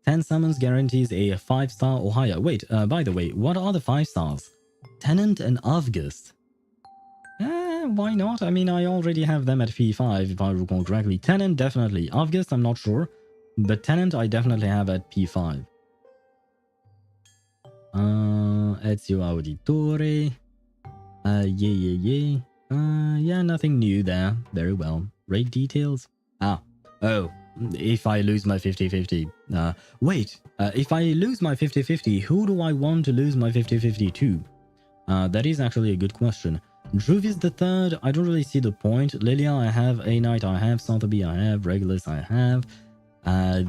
Speaker 1: 10 summons guarantees a 5-star or higher. Wait, by the way, what are the 5 stars? Tenant and Avgust. Why not? I mean, I already have them at P5, if I recall correctly. Tenant, definitely. Avgust, I'm not sure. But Tenant, I definitely have at P5. Ezio Auditore. Yeah, nothing new there. Very well. Rate details. Oh, if I lose my 50-50. Wait, if I lose my 50-50, who do I want to lose my 50-50 to? That is actually a good question. Druvis the third, I don't really see the point. Lilia I have, A Knight I have, Sotheby I have, Regulus I have.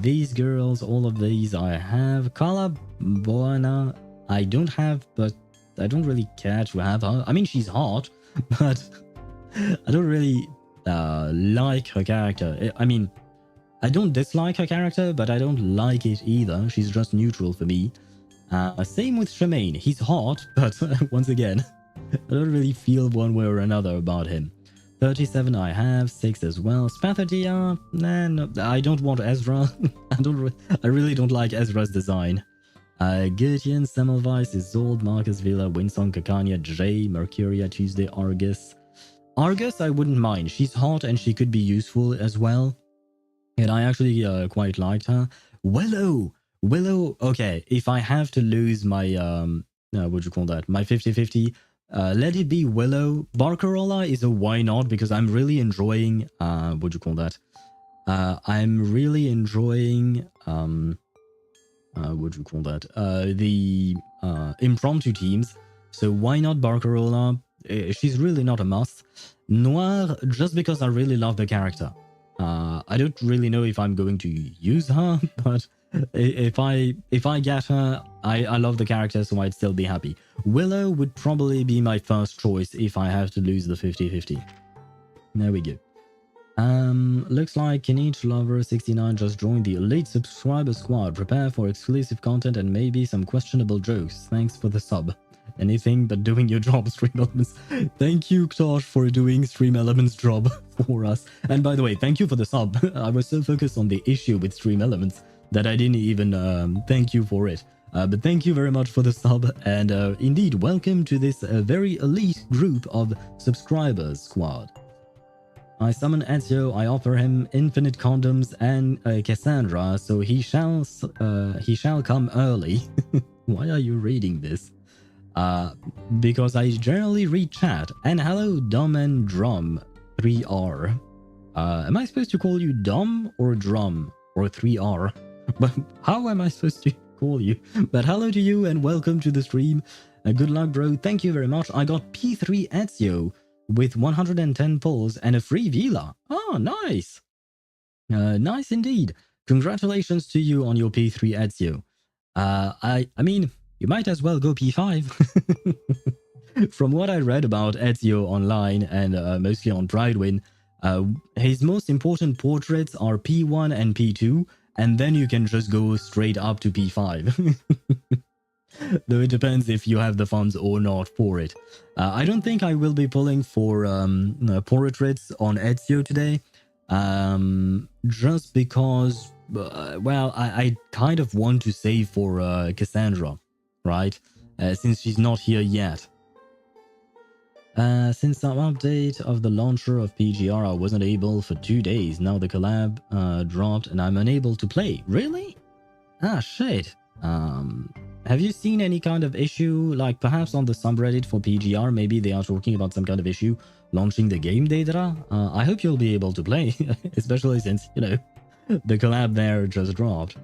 Speaker 1: These girls, all of these I have. Kala Boana I don't have, but I don't really care to have her. I mean, she's hot, but I don't really like her character. I mean, I don't dislike her character, but I don't like it either. She's just neutral for me. Same with Shemaine. He's hot, but once again, I don't really feel one way or another about him. 37 I have, 6 as well. Spathadia, nah, no, I don't want Ezra. I really don't like Ezra's design. Gutian, Semmelweis, Isolde, Marcus Villa, Winsong, Kakanya, Jay, Mercuria, Tuesday, Argus. Argus I wouldn't mind. She's hot and she could be useful as well. And I actually quite liked her. Willow, okay, if I have to lose my, what do you call that? My 50-50, let it be Willow. Barcarola is a why not, because I'm really enjoying, what do you call that? I'm really enjoying, what do you call that? The impromptu teams. So why not Barcarola? She's really not a must. Noir, just because I really love the character. I don't really know if I'm going to use her, but if I get her, I love the character, so I'd still be happy. Willow would probably be my first choice if I have to lose the 50-50. There we go. Looks like Kinich Lover 69 just joined the elite subscriber squad. Prepare for exclusive content and maybe some questionable jokes. Thanks for the sub. Anything but doing your job, Stream Elements. Thank you, Ktosh, for doing Stream Elements' job for us. And by the way, thank you for the sub. I was so focused on the issue with Stream Elements that I didn't even thank you for it. But thank you very much for the sub. And indeed, welcome to this very elite group of subscribers squad. I summon Ezio, I offer him infinite condoms and Kassandra, so he shall come early. Why are you reading this? Because I generally read chat. And hello, Dom and Drum 3R. Am I supposed to call you Dom or Drum or 3R? But how am I supposed to call you? But hello to you and welcome to the stream. Good luck, bro. Thank you very much. I got P3 Ezio with 110 pulls and a free Vila. Oh, nice. Nice indeed. Congratulations to you on your P3 Ezio. I mean, you might as well go P5. From what I read about Ezio online and mostly on Pridewin, his most important portraits are P1 and P2, and then you can just go straight up to P5. Though it depends if you have the funds or not for it. I don't think I will be pulling for portraits on Ezio today, just because, well, I kind of want to save for Kassandra, right? Since she's not here yet. Since some update of the launcher of PGR, I wasn't able for 2 days. Now the collab dropped and I'm unable to play. Really? Ah, shit. Have you seen any kind of issue, like perhaps on the subreddit for PGR? Maybe they are talking about some kind of issue launching the game data? I hope you'll be able to play, especially since, you know, the collab there just dropped.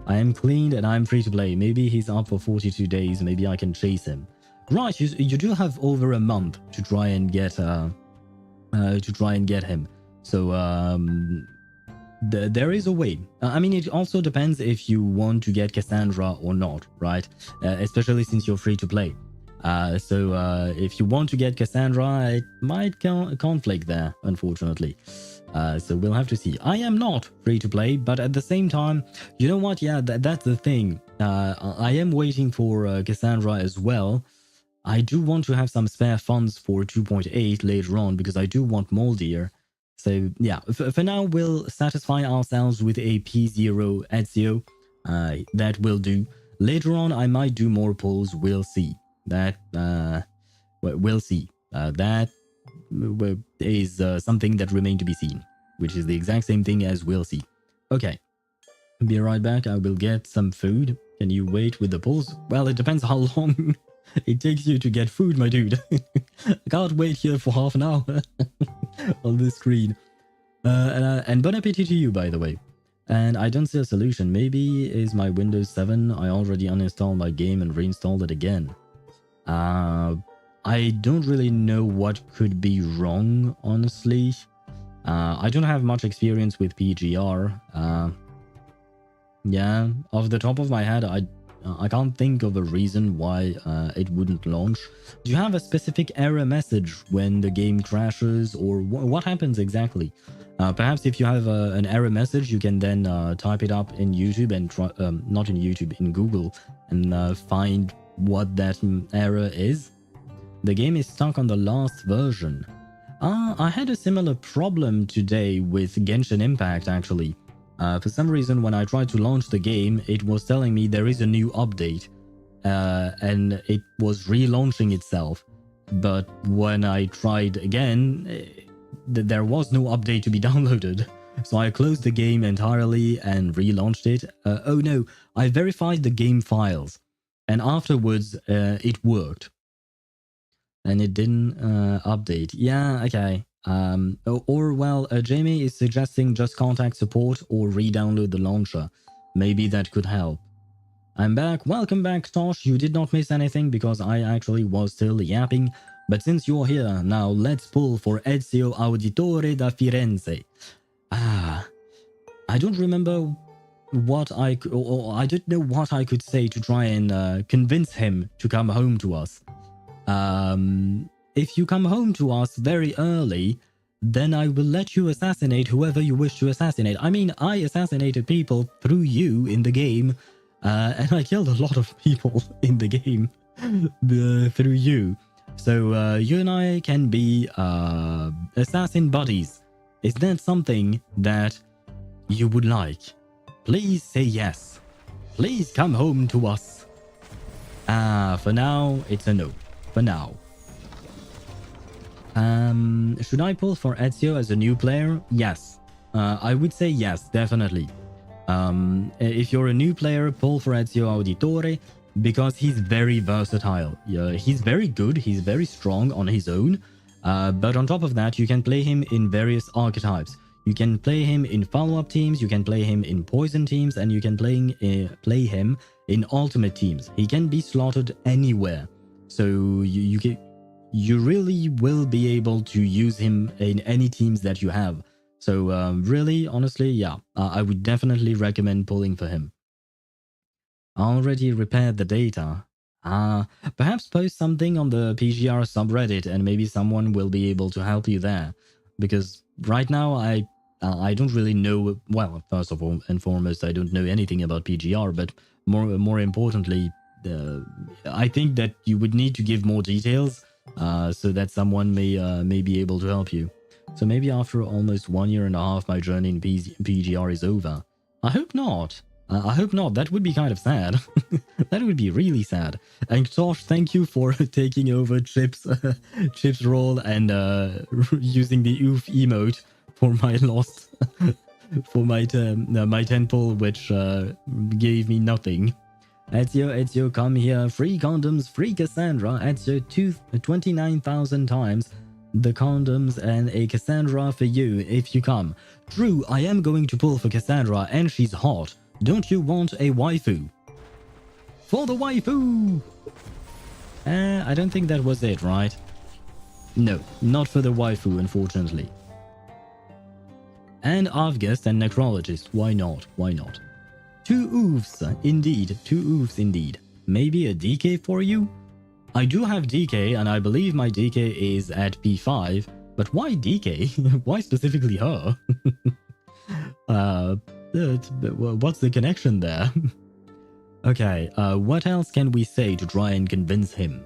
Speaker 1: I am cleaned and I'm free to play. Maybe he's up for 42 days. Maybe I can chase him. Right, you do have over a month to try and get him. So there is a way. I mean, it also depends if you want to get Kassandra or not, right? Especially since you're free to play. So if you want to get Kassandra, it might conflict there, unfortunately. So we'll have to see. I am not free to play, but at the same time, you know what? Yeah, that's the thing. I am waiting for Kassandra as well. I do want to have some spare funds for 2.8 later on because I do want Moldier. So yeah, for now we'll satisfy ourselves with a P0 Ezio. That will do. Later on I might do more pulls. We'll see. We'll see. That is something that remains to be seen, which is the exact same thing as we'll see. Okay, be right back. I will get some food. Can you wait with the pulls? Well, it depends how long it takes you to get food, my dude. I can't wait here for half an hour on the screen. And bon appetit to you, by the way. And I don't see a solution. Maybe is my Windows 7. I already uninstalled my game and reinstalled it again. I don't really know what could be wrong, honestly. I don't have much experience with PGR. Yeah, off the top of my head, I can't think of a reason why it wouldn't launch. Do you have a specific error message when the game crashes, or what happens exactly? Perhaps if you have an error message, you can then type it up in YouTube and try, not in YouTube, in Google, and find what that error is. The game is stuck on the last version. I had a similar problem today with Genshin Impact, actually. For some reason, when I tried to launch the game, it was telling me there is a new update, and it was relaunching itself. But when I tried again, there was no update to be downloaded. So I closed the game entirely and relaunched it. Oh no, I verified the game files, and afterwards it worked. And it didn't update. Yeah, okay. Well, Jamie is suggesting just contact support or re-download the launcher. Maybe that could help. I'm back. Welcome back, Tosh. You did not miss anything because I actually was still yapping. But since you're here, now let's pull for Ezio Auditore da Firenze. I don't remember what I don't know what I could say to try and convince him to come home to us. If you come home to us very early, then I will let you assassinate whoever you wish to assassinate. I mean, I assassinated people through you in the game, and I killed a lot of people in the game through you. So you and I can be assassin buddies. Is that something that you would like? Please say yes. Please come home to us. For now, it's a no. For now. Should I pull for Ezio as a new player? Yes. I would say yes, definitely. If you're a new player, pull for Ezio Auditore because he's very versatile. He's very good, he's very strong on his own, but on top of that, you can play him in various archetypes. You can play him in follow-up teams, you can play him in poison teams, and you can play him in ultimate teams. He can be slotted anywhere. So you really will be able to use him in any teams that you have. So really, honestly, yeah, I would definitely recommend pulling for him. I already repaired the data. Perhaps post something on the PGR subreddit and maybe someone will be able to help you there. Because right now, I don't really know, well, first of all and foremost, I don't know anything about PGR, but more importantly, I think that you would need to give more details so that someone may be able to help you. So maybe after almost 1.5 years, my journey in PGR is over. I hope not. I hope not. That would be kind of sad. That would be really sad. And Tosh, thank you for taking over Chip's role and using the oof emote for my lost for my temple, which gave me nothing. Ezio, come here. Free condoms, free Kassandra. Ezio, 29,000 times the condoms and a Kassandra for you if you come. True, I am going to pull for Kassandra and she's hot. Don't you want a waifu? For the waifu! I don't think that was it, right? No, not for the waifu, unfortunately. And Avgust and Necrologist, why not? Why not? 2 oofs, indeed, 2 oofs indeed. Maybe a DK for you? I do have DK, and I believe my DK is at P5, but why DK? Why specifically her? What's the connection there? Okay, what else can we say to try and convince him?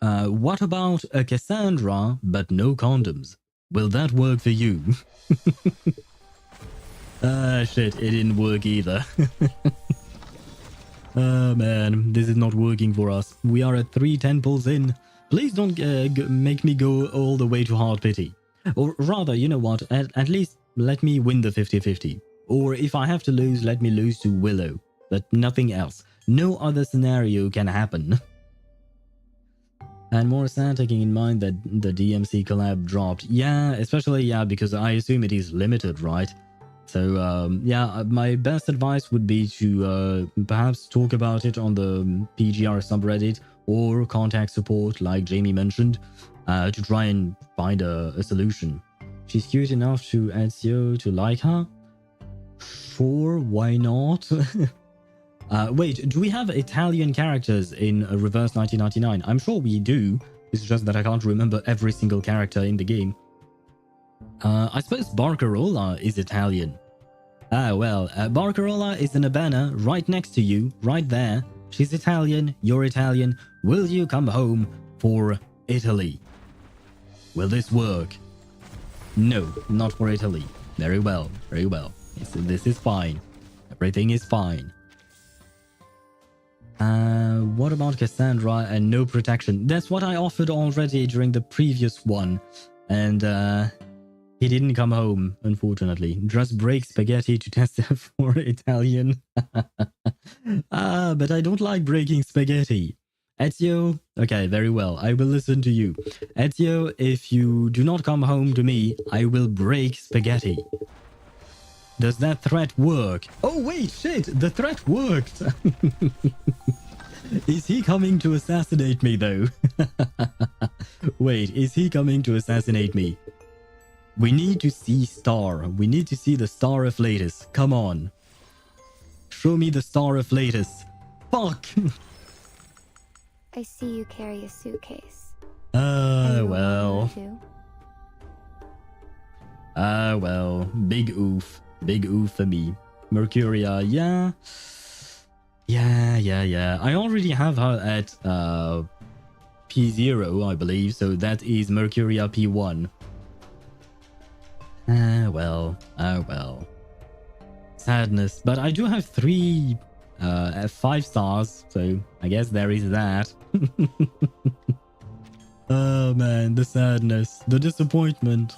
Speaker 1: What about a Kassandra, but no condoms? Will that work for you? Shit, it didn't work either. Oh man, this is not working for us. We are at 3 temples in. Please don't make me go all the way to Hard Pity. Or rather, you know what, at least let me win the 50-50. Or if I have to lose, let me lose to Willow. But nothing else. No other scenario can happen. And more sad taking in mind that the DMC collab dropped. Yeah, especially, because I assume it is limited, right? So, my best advice would be to perhaps talk about it on the PGR subreddit or contact support, like Jamie mentioned, to try and find a solution. She's cute enough to Ezio to like her? Sure, why not? Wait, do we have Italian characters in Reverse 1999? I'm sure we do. It's just that I can't remember every single character in the game. I suppose Barcarola is Italian. Barcarola is in a banner right next to you, right there. She's Italian, you're Italian. Will you come home for Italy? Will this work? No, not for Italy. Very well, very well. This is fine. Everything is fine. What about Kassandra and no protection? That's what I offered already during the previous one. And, he didn't come home, unfortunately. Just break spaghetti to test it for Italian. But I don't like breaking spaghetti. Ezio, okay, very well. I will listen to you. Ezio, if you do not come home to me, I will break spaghetti. Does that threat work? Oh, wait, shit, the threat worked. Is he coming to assassinate me, though? Wait, is he coming to assassinate me? We need to see Star. We need to see the Star of Latus. Come on. Show me the Star of Latus. Fuck!
Speaker 2: I see you carry a suitcase.
Speaker 1: Well. Well. Big oof. Big oof for me. Mercuria, yeah. Yeah. I already have her at P0, I believe. So that is Mercuria P1. Well. Sadness. But I do have 3 5 stars, so I guess there is that. Oh man, the sadness, the disappointment.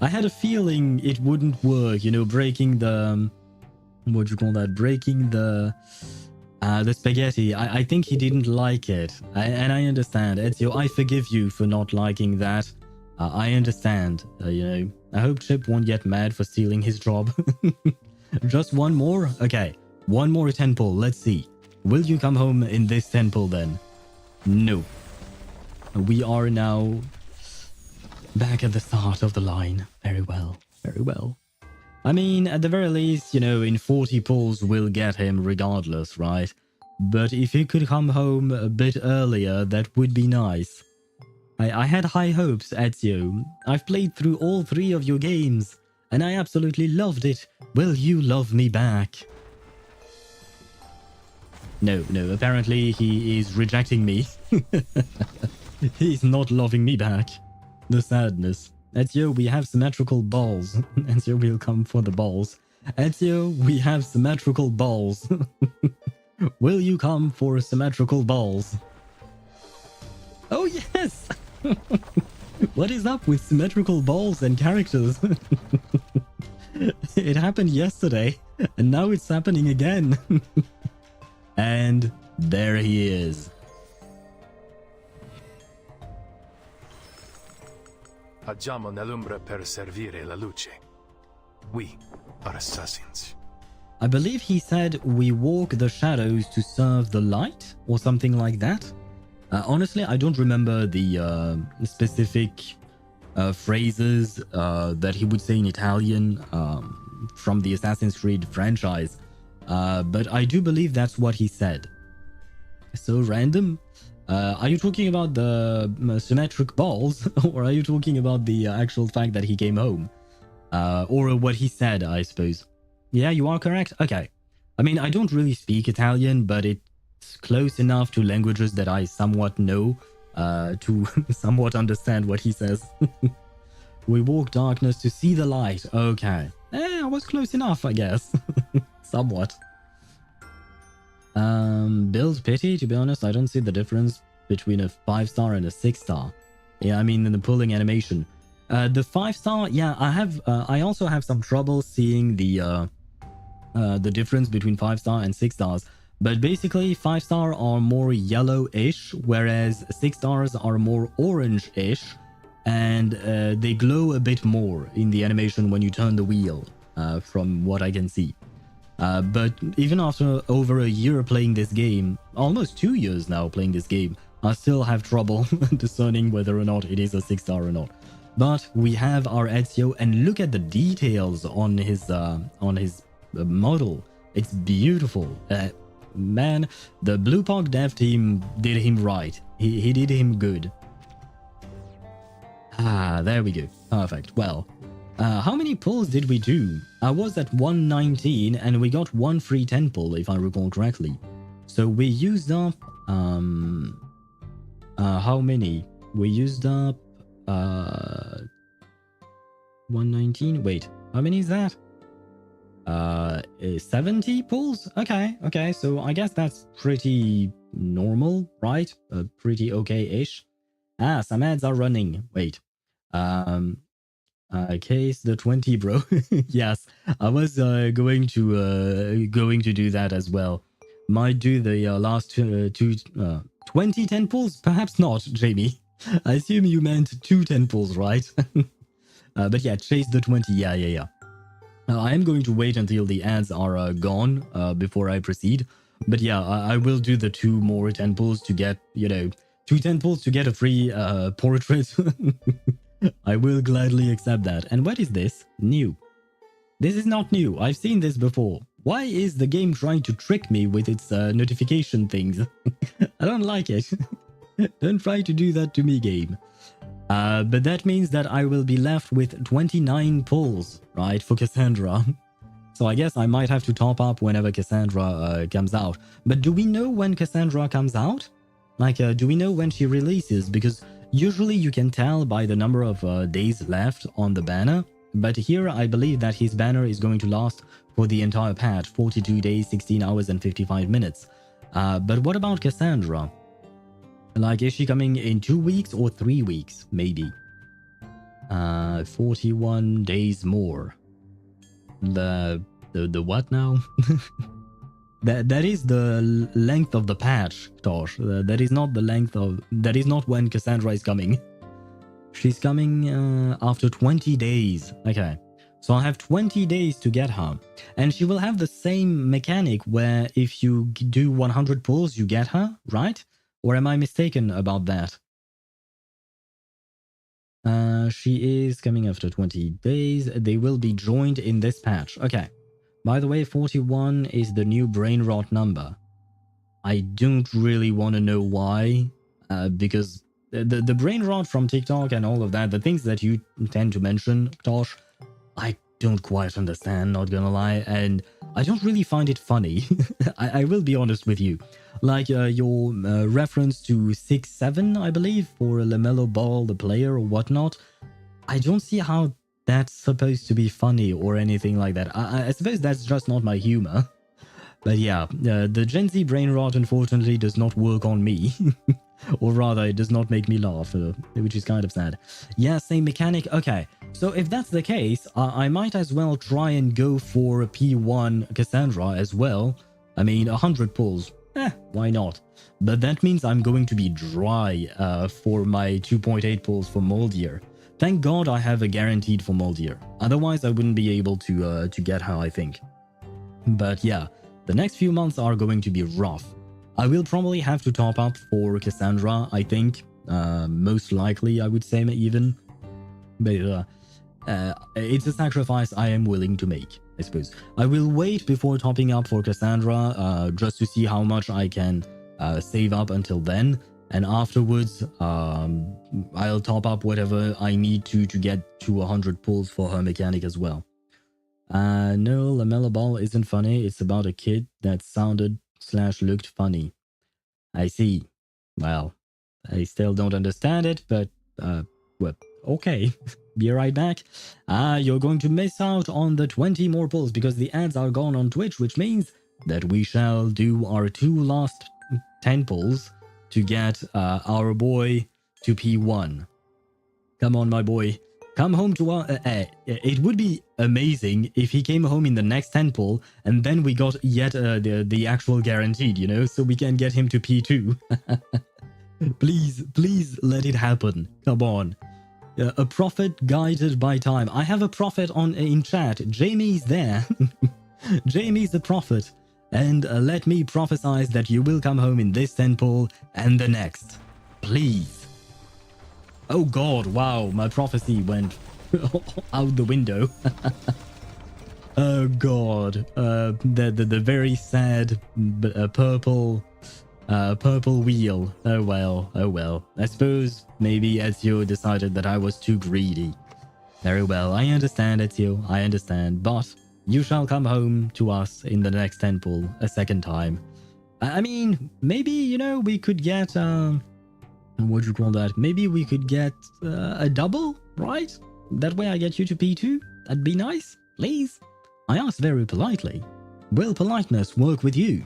Speaker 1: I had a feeling it wouldn't work, you know, breaking the... what do you call that? Breaking the spaghetti. I think he didn't like it. And I understand. Ezio, I forgive you for not liking that. I understand, you know. I hope Chip won't get mad for stealing his job. Just one more? Okay. One more temple. Let's see. Will you come home in this temple then? No. We are now back at the start of the line. Very well. Very well. I mean, at the very least, you know, in 40 pulls we'll get him regardless, right? But if he could come home a bit earlier, that would be nice. I had high hopes, Ezio. I've played through all 3 of your games, and I absolutely loved it. Will you love me back? No, apparently he is rejecting me. He's not loving me back. The sadness. Ezio, we have symmetrical balls. Ezio will come for the balls. Ezio, we have symmetrical balls. Will you come for symmetrical balls? Oh yes! What is up with symmetrical balls and characters? It happened yesterday, and now it's happening again. And there he is.
Speaker 3: Agiamo nell'ombra per servire la luce. We are assassins.
Speaker 1: I believe he said we walk the shadows to serve the light, or something like that. Honestly, I don't remember the specific phrases that he would say in Italian from the Assassin's Creed franchise, but I do believe that's what he said. So random. Are you talking about the symmetric balls, or are you talking about the actual fact that he came home? Or what he said, I suppose. Yeah, you are correct. Okay. I mean, I don't really speak Italian, but it's close enough to languages that I somewhat know to somewhat understand what he says. We walk darkness to see the light. Okay. I was close enough, I guess. Somewhat. Build pity, to be honest, I don't see the difference between a 5-star and a 6-star. Yeah, I mean in the pulling animation. The 5-star, yeah, I also have some trouble seeing the difference between 5-star and 6 stars. But basically 5-star are more yellow-ish, whereas 6 stars are more orange-ish, and they glow a bit more in the animation when you turn the wheel, from what I can see. But even after over a year playing this game, almost 2 years now playing this game, I still have trouble discerning whether or not it is a 6-star or not. But we have our Ezio, and look at the details on his model. It's beautiful. Man, the Bluepoch dev team did him right. He did him good. There we go. Perfect. Well, how many pulls did we do? I was at 119 and we got one free 10 pull, if I recall correctly. So we used up how many? We used up 119. Wait, how many is that? 70 pulls? Okay, so I guess that's pretty normal, right? Pretty okay-ish. Some ads are running. Wait. Case the 20, bro. Yes, I was going to do that as well. Might do the last 20 10 pulls? Perhaps not, Jamie. I assume you meant 2 10 pulls, right? But yeah, chase the 20. Yeah. I am going to wait until the ads are gone before I proceed. But yeah, I will do the 2 more 10 pulls to get, 2 10 pulls to get a free portrait. I will gladly accept that. And what is this? New. This is not new. I've seen this before. Why is the game trying to trick me with its notification things? I don't like it. Don't try to do that to me, game. But that means that I will be left with 29 pulls, right, for Kassandra. So I guess I might have to top up whenever Kassandra comes out. But do we know when Kassandra comes out? Like, do we know when she releases? Because usually you can tell by the number of days left on the banner. But here I believe that his banner is going to last for the entire patch, 42 days, 16 hours and 55 minutes. But what about Kassandra? Like, is she coming in 2 weeks or 3 weeks? Maybe. 41 days more. The what now? That is the length of the patch, Tosh. That is not the length of... That is not when Kassandra is coming. She's coming after 20 days. Okay. So I have 20 days to get her. And she will have the same mechanic where if you do 100 pulls, you get her, right? Or am I mistaken about that? She is coming after 20 days. They will be joined in this patch. Okay. By the way, 41 is the new brain rot number. I don't really want to know why. Because the brain rot from TikTok and all of that, the things that you tend to mention, Tosh, I don't quite understand, not gonna lie. And I don't really find it funny. I will be honest with you. Like your reference to 6-7, I believe, for LaMelo Ball, the player or whatnot. I don't see how that's supposed to be funny or anything like that. I suppose that's just not my humor. But yeah, the Gen Z brain rot unfortunately does not work on me. Or rather, it does not make me laugh, which is kind of sad. Yeah, same mechanic. Okay, so if that's the case, I might as well try and go for a P1 Kassandra as well. I mean, 100 pulls. Why not? But that means I'm going to be dry for my 2.8 pulls for Moldier. Thank God I have a guaranteed for Moldier. Otherwise, I wouldn't be able to get her, I think. But yeah, the next few months are going to be rough. I will probably have to top up for Kassandra, I think. Most likely, I would say even. But it's a sacrifice I am willing to make, I suppose. I will wait before topping up for Kassandra, just to see how much I can save up until then. And afterwards, I'll top up whatever I need to get to 100 pulls for her mechanic as well. No, Lamella Ball isn't funny. It's about a kid that sounded/looked funny. I see. Well, I still don't understand it, but, well, okay. Be right back. You're going to miss out on the 20 more pulls because the ads are gone on Twitch, which means that we shall do our 2 last 10 pulls to get our boy to P1. Come on, my boy. Come home to our... it would be amazing if he came home in the next 10 pull and then we got yet the actual guaranteed, you know, so we can get him to P2. Please let it happen. Come on. A prophet guided by time. I have a prophet in chat. Jamie's there. Jamie's the prophet. And let me prophesize that you will come home in this 10 pull and the next. Please. Oh god, wow, my prophecy went out the window. Oh god, the very sad purple wheel. Oh well. I suppose maybe Ezio decided that I was too greedy. Very well, I understand, Ezio, I understand, but you shall come home to us in the next 10 pull a second time. I mean, maybe, you know, we could get... what do you call that? Maybe we could get a double, right? That way I get you to P2. That'd be nice. Please. I asked very politely. Will politeness work with you?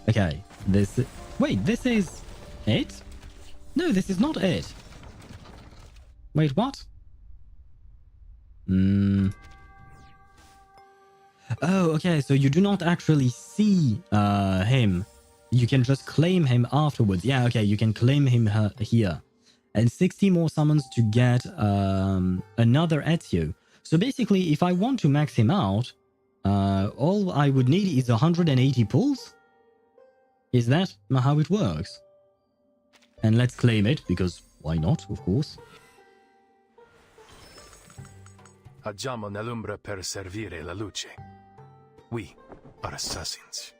Speaker 1: Okay, this... Wait, this is... it? No, this is not it. Wait, what? Oh, okay, so you do not actually see him. You can just claim him afterwards. Yeah, okay, you can claim him here. And 60 more summons to get another Ezio. So basically, if I want to max him out, all I would need is 180 pulls? Is that how it works? And let's claim it, because why not, of course.
Speaker 3: Agiamo nell'ombra per servire la luce. We are assassins.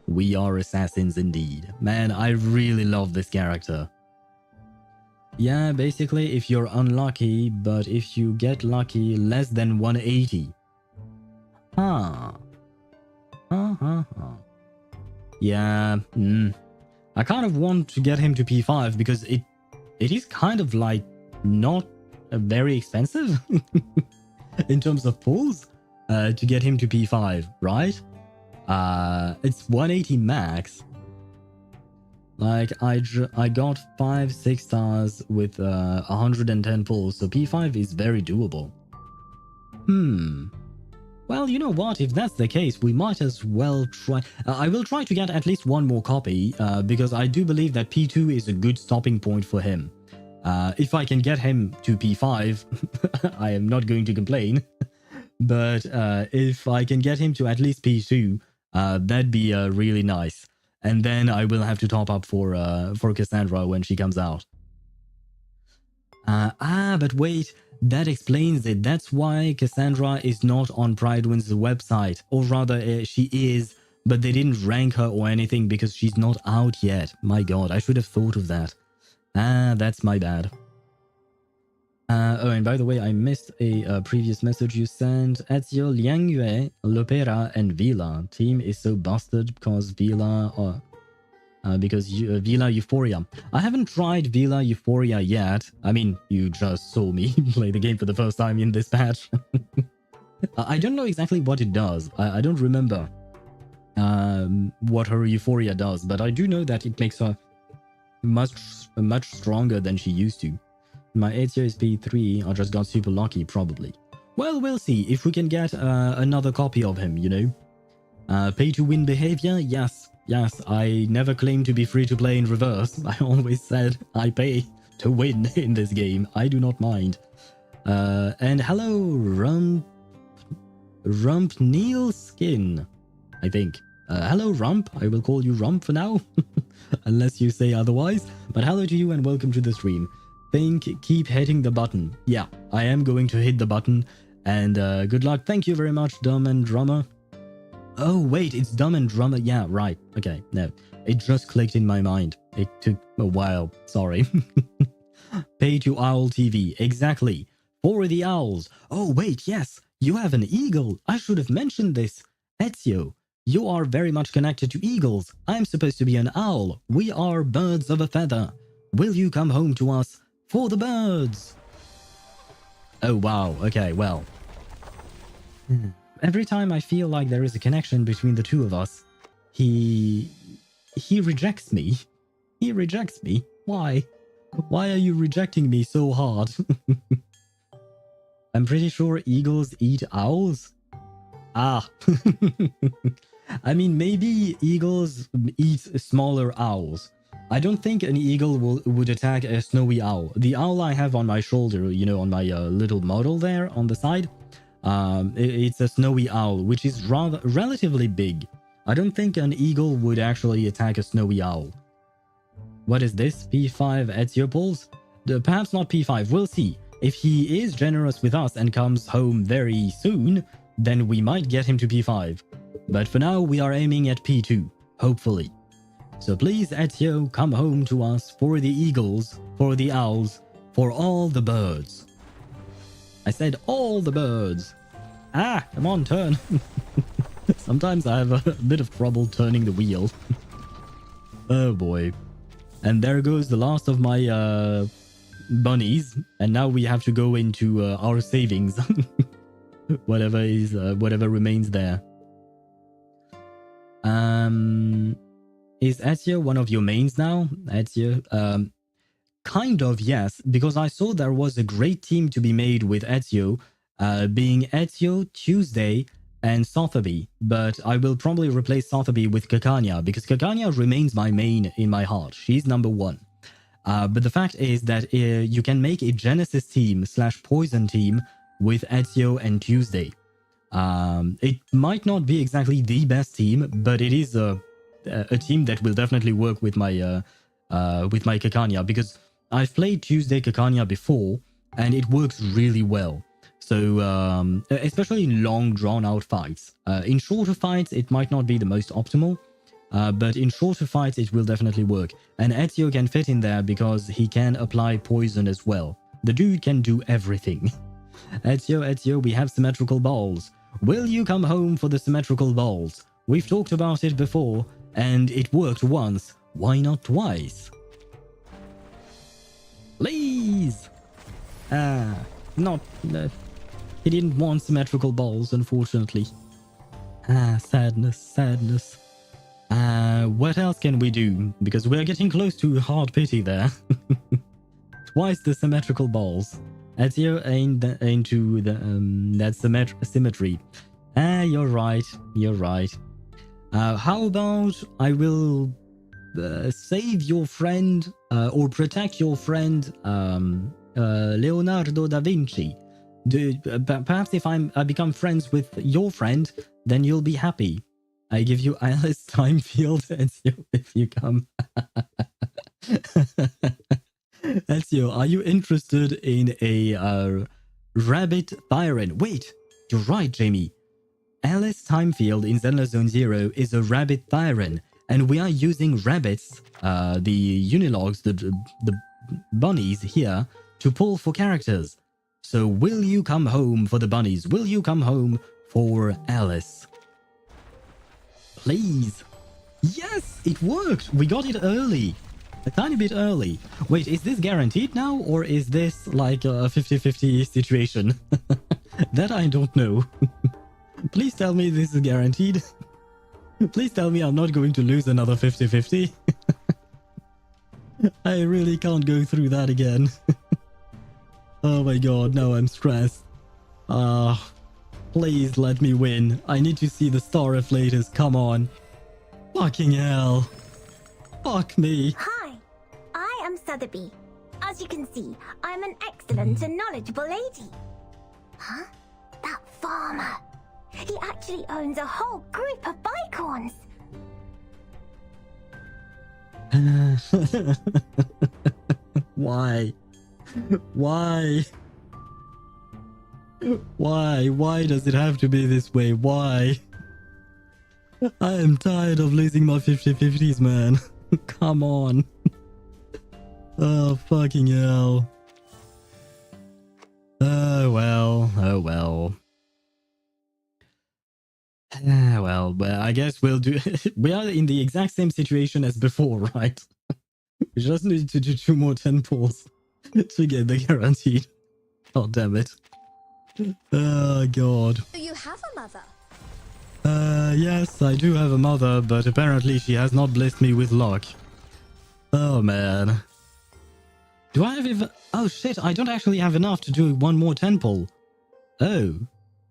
Speaker 1: We are assassins indeed. Man, I really love this character. Yeah, basically, if you're unlucky, but if you get lucky, less than 180. Yeah, I kind of want to get him to P5 because it is kind of like not very expensive in terms of pulls to get him to P5, right? It's 180 max. Like, I got 5-6 stars with 110 pulls, so P5 is very doable. Well, you know what? If that's the case, we might as well try... I will try to get at least one more copy, because I do believe that P2 is a good stopping point for him. If I can get him to P5, I am not going to complain. But if I can get him to at least P2, that'd be really nice. And then I will have to top up for Kassandra when she comes out. But wait, that explains it. That's why Kassandra is not on Pridewind's website. Or rather, she is, but they didn't rank her or anything because she's not out yet. My god, I should have thought of that. That's my bad. Oh, and by the way, I missed a previous message you sent. Ezio, Liangyue, Lopera, and Vila. Team is so busted because Vila... because Villa Euphoria. I haven't tried Villa Euphoria yet. I mean, you just saw me play the game for the first time in this patch. I don't know exactly what it does. I don't remember what her Euphoria does, but I do know that it makes her much stronger than she used to. My Ezio is P3. I just got super lucky, probably. Well, we'll see if we can get another copy of him, you know. Pay-to-win behavior? Yes. Yes, I never claimed to be free to play in reverse. I always said I pay to win in this game. I do not mind. And hello, Rump Neil Skin, I think. Hello, Rump. I will call you Rump for now, unless you say otherwise. But hello to you and welcome to the stream. Keep hitting the button. Yeah, I am going to hit the button. And good luck. Thank you very much, Dumb and Drummer. Oh, wait, it's Dumb and Drummer. Yeah, right. Okay, no. It just clicked in my mind. It took a while. Sorry. Pay to Owl TV. Exactly. For the owls. Oh, wait, yes. You have an eagle. I should have mentioned this. Ezio, you are very much connected to eagles. I'm supposed to be an owl. We are birds of a feather. Will you come home to us for the birds? Oh, wow. Okay, well. Every time I feel like there is a connection between the two of us, he rejects me. He rejects me. Why? Why are you rejecting me so hard? I'm pretty sure eagles eat owls. Ah. I mean, maybe eagles eat smaller owls. I don't think an eagle would attack a snowy owl. The owl I have on my shoulder, you know, on my little model there on the side, it's a snowy owl, which is relatively big. I don't think an eagle would actually attack a snowy owl. What is this? P5 Ezio pulls? Perhaps not P5, we'll see. If he is generous with us and comes home very soon, then we might get him to P5. But for now, we are aiming at P2, hopefully. So please, Ezio, come home to us for the eagles, for the owls, for all the birds. I said all the birds. Ah, come on, turn. Sometimes I have a bit of trouble turning the wheel. Oh boy. And there goes the last of my bunnies. And now we have to go into our savings. whatever remains there. Is Ezio one of your mains now? Ezio? Kind of, yes, because I saw there was a great team to be made with Ezio, being Ezio, Tuesday, and Sotheby, but I will probably replace Sotheby with Kakanya, because Kakanya remains my main in my heart. She's number one. But the fact is that you can make a Genesis team / Poison team with Ezio and Tuesday. It might not be exactly the best team, but it is a team that will definitely work with my Kakanya, because I've played Tuesday Kakanya before, and it works really well. So, especially in long, drawn-out fights. In shorter fights, it might not be the most optimal, but in shorter fights, it will definitely work. And Ezio can fit in there because he can apply poison as well. The dude can do everything. Ezio, we have symmetrical balls. Will you come home for the symmetrical balls? We've talked about it before, and it worked once. Why not twice? Please! He didn't want symmetrical balls, unfortunately. Sadness. What else can we do? Because we're getting close to hard pity there. Twice the symmetrical balls. Ezio ain't into that symmetry. You're right. How about I will save your friend or protect your friend Leonardo da Vinci. Perhaps if I become friends with your friend, then you'll be happy. I give you Alice Timefield, Ezio, if you come. Ezio, are you interested in a rabbit Byron? Wait, you're right, Jamie. Alice Timefield in Zenless Zone Zero is a rabbit Byron, and we are using rabbits, the unilogs, the bunnies here, to pull for characters. So will you come home for the bunnies? Will you come home for Alice? Please. Yes, it worked. We got it early. A tiny bit early. Wait, is this guaranteed now? Or is this like a 50-50 situation? That I don't know. Please tell me this is guaranteed. Please tell me I'm not going to lose another 50-50. I really can't go through that again. Oh my god, now I'm stressed. Please let me win. I need to see the star reflators. Come on. Fucking hell. Fuck me.
Speaker 4: Hi, I am Sotheby. As you can see, I'm an excellent and knowledgeable lady. Huh? That farmer. He actually owns a whole group of bicorns.
Speaker 1: Why? Why? Why? Why does it have to be this way? Why? I am tired of losing my 50-50s, man. Come on. Oh, fucking hell. Oh, well. Oh, well. Well, I guess we'll do... We are in the exact same situation as before, right? We just need to do 2 more 10 pulls to get the guaranteed. God damn it. Oh, God.
Speaker 4: Do you have a mother?
Speaker 1: Yes, I do have a mother, but apparently she has not blessed me with luck. Oh, man. Do I have even... Oh, shit, I don't actually have enough to do 1 more 10 pull. Oh.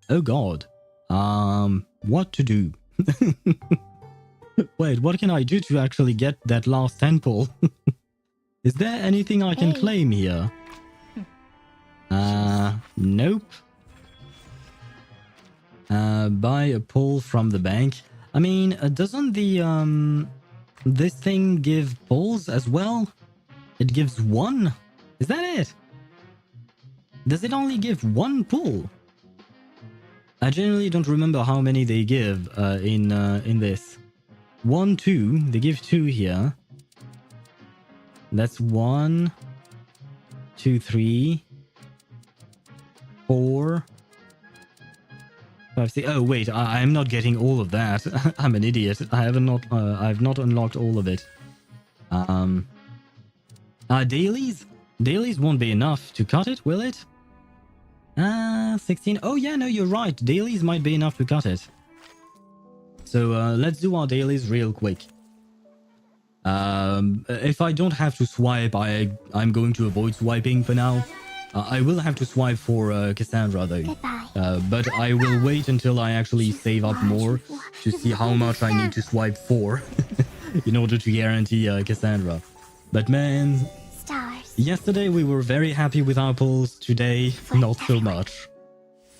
Speaker 1: Oh, God. What to do? Wait, what can I do to actually get that last 10 pull? Is there anything I can claim here? Nope. Buy a pull from the bank. I mean, doesn't the, this thing give pulls as well? It gives 1? Is that it? Does it only give 1 pull? I generally don't remember how many they give in this. 1, 2. They give 2 here. That's 1, 2, 3, 4, 5, 6. Oh wait, I'm not getting all of that. I'm an idiot. I've not unlocked all of it. Dailies? Dailies won't be enough to cut it, will it? 16. Oh yeah, no, you're right. Dailies might be enough to cut it. So let's do our dailies real quick. If I don't have to swipe, I'm going to avoid swiping for now. I will have to swipe for Kassandra though. But I will wait until I actually save up more to see how much I need to swipe for in order to guarantee Kassandra. But man, yesterday we were very happy with our pulls. Today, not so much.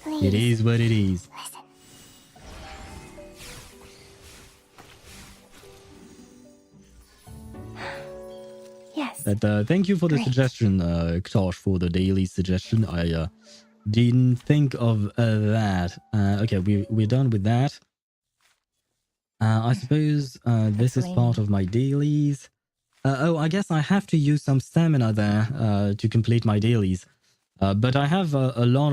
Speaker 1: It is what it is.
Speaker 4: Yes.
Speaker 1: But thank you for the suggestion, Ktosh, for the daily suggestion. I didn't think of that. Okay, we're done with that. I suppose this is part of my dailies. Oh, I guess I have to use some stamina there to complete my dailies. But I have a lot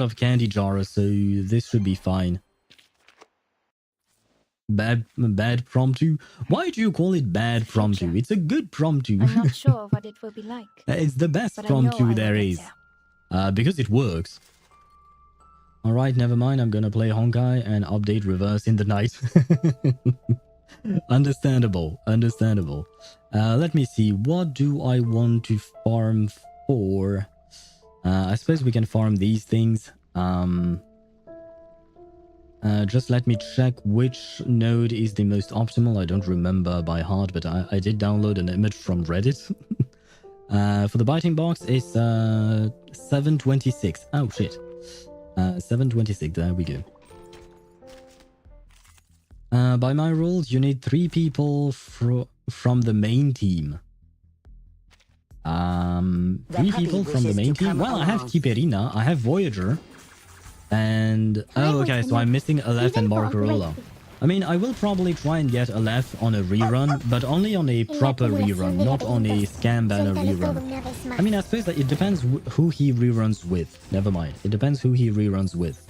Speaker 1: of candy jars, so this should be fine. Bad promptu? Why do you call it bad promptu? It's a good promptu.
Speaker 2: I'm not sure what it will be like.
Speaker 1: It's the best promptu there is. Because it works. Alright, never mind. I'm gonna play Honkai and update reverse in the night. Understandable. Understandable. Let me see. What do I want to farm for? I suppose we can farm these things. Just let me check which node is the most optimal. I don't remember by heart, but I did download an image from Reddit. For the biting box, it's 726. Oh, shit. 726. There we go. By my rules, you need 3 people from the main team. 3 people from the main team? Well, I have Kiperina. I have Voyager. And oh, okay, so I'm missing Aleph and Barcarola. I mean, I will probably try and get Aleph on a rerun, but only on a proper rerun, not on a scam banner rerun. I mean, I suppose that it depends who he reruns with. Never mind. It depends who he reruns with.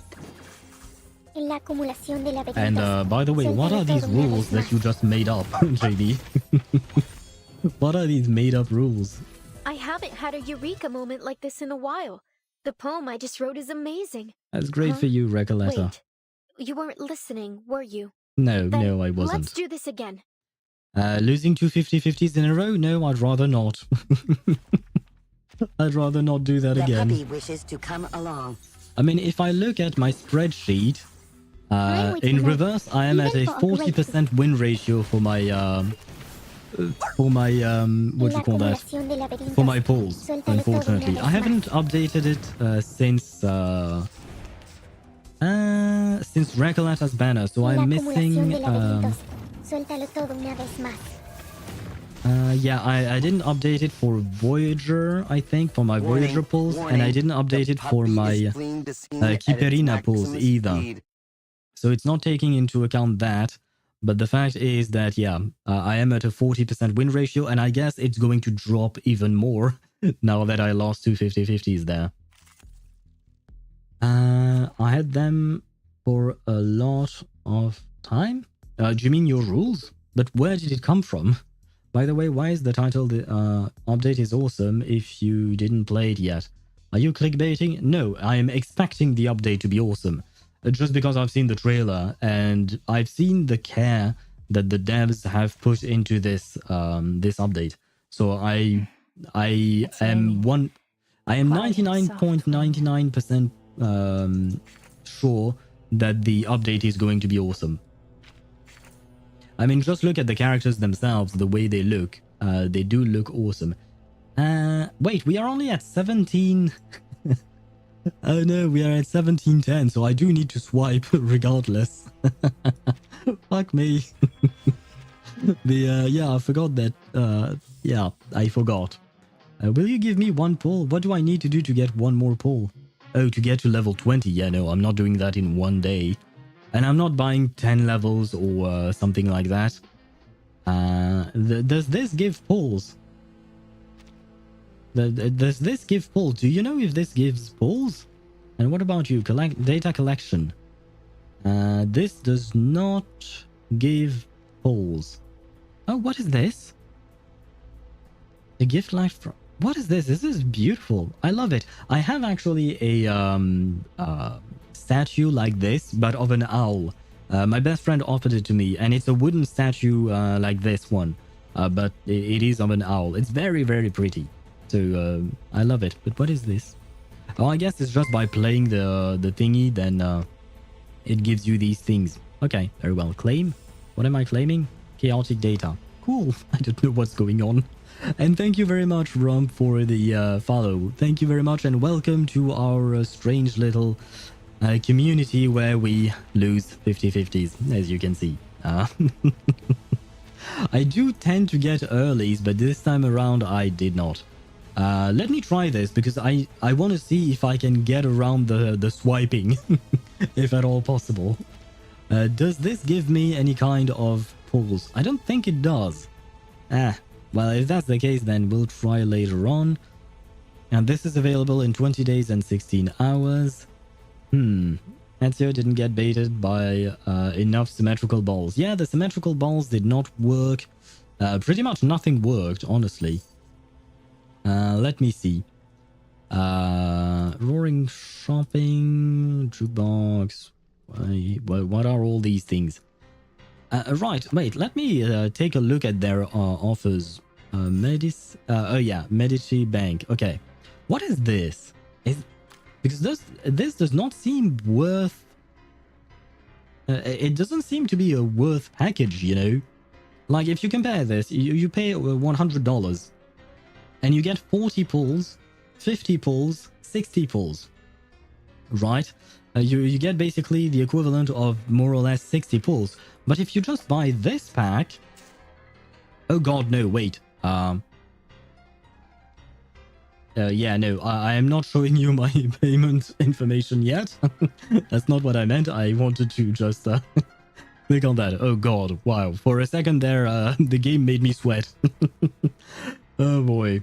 Speaker 1: And by the way, what are these rules that you just made up, JB? What are these made-up rules?
Speaker 5: I haven't had a eureka moment like this in a while. The poem I just wrote is amazing.
Speaker 1: That's great for you, Recoletta.
Speaker 5: Wait, you weren't listening, were you?
Speaker 1: No,
Speaker 5: Then
Speaker 1: no, I wasn't.
Speaker 5: Let's do this again.
Speaker 1: Losing two 50-50s in a row? No, I'd rather not. I'd rather not do that again.
Speaker 6: The puppy wishes to come along.
Speaker 1: I mean, if I look at my spreadsheet, in reverse, I am at a 40% win ratio for my, what do you call that? For my polls, unfortunately. I haven't updated it, since Recoletta's banner, so I'm missing, yeah, I didn't update it for Voyager, I think, for my Voyager pulls, and I didn't update it for my Kiperina pulls either. So it's not taking into account that, but the fact is that, yeah, I am at a 40% win ratio, and I guess it's going to drop even more now that I lost two 50-50s there. I had them for a lot of time. Do you mean your rules? But where did it come from? By the way, why is the title the update is awesome if you didn't play it yet? Are you clickbaiting? No, I am expecting the update to be awesome. Just because I've seen the trailer and I've seen the care that the devs have put into this this update. So I am 99.99% sure that the update is going to be awesome. I mean, just look at the characters themselves, the way they look. They do look awesome. Wait, we are only at 17... Oh no, we are at 1710, so I do need to swipe regardless. Fuck me. Yeah, I forgot that. Yeah, I forgot. Will you give me one pull? What do I need to do to get one more pull? Oh, to get to level 20. Yeah, no, I'm not doing that in one day. And I'm not buying 10 levels or something like that. Does this give pulls? Does this give pulls? Do you know if this gives pulls? And what about you? Data collection. This does not give pulls. Oh, what is this? The gift life from... What is this? This is beautiful. I love it. I have actually a statue like this, but of an owl. My best friend offered it to me, and it's a wooden statue like this one. But it is of an owl. It's very, very pretty. So I love it. But what is this? Oh, I guess it's just by playing the thingy, then it gives you these things. Okay, very well. Claim. What am I claiming? Chaotic data. Cool. I don't know what's going on. And thank you very much, Rump, for the follow. Thank you very much, and welcome to our strange little community where we lose 50-50s, as you can see. I do tend to get earlies, but this time around I did not. Let me try this, because I want to see if I can get around the swiping, if at all possible. Does this give me any kind of pulls? I don't think it does. Well, if that's the case, then we'll try later on. And this is available in 20 days and 16 hours. Ezio didn't get baited by enough symmetrical balls. Yeah, the symmetrical balls did not work. Pretty much nothing worked, honestly. Let me see. Roaring shopping, jukebox. What are all these things? Right, wait, let me take a look at their offers. Oh yeah, Medici Bank. Okay, what is this? Because this does not seem worth... it doesn't seem to be a worth package, you know? Like, if you compare this, you pay $100 and you get 40 pulls, 50 pulls, 60 pulls, right? You get basically the equivalent of more or less 60 pulls. But if you just buy this pack... Oh god, no, wait. Yeah, no, I am not showing you my payment information yet. That's not what I meant. I wanted to just click on that. Oh god, wow. For a second there, the game made me sweat. Oh boy.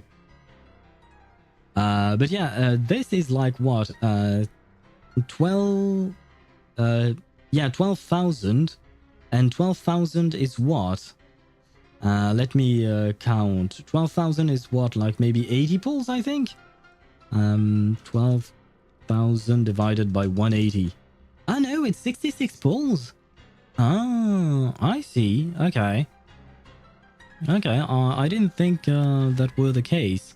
Speaker 1: But yeah, this is like what? 12... Yeah, 12,000. And 12,000 is what? Let me count. 12,000 is what? Like maybe 80 pulls, I think? 12,000 divided by 180. Oh no, it's 66 pulls. Oh, I see. Okay. Okay, I didn't think that were the case.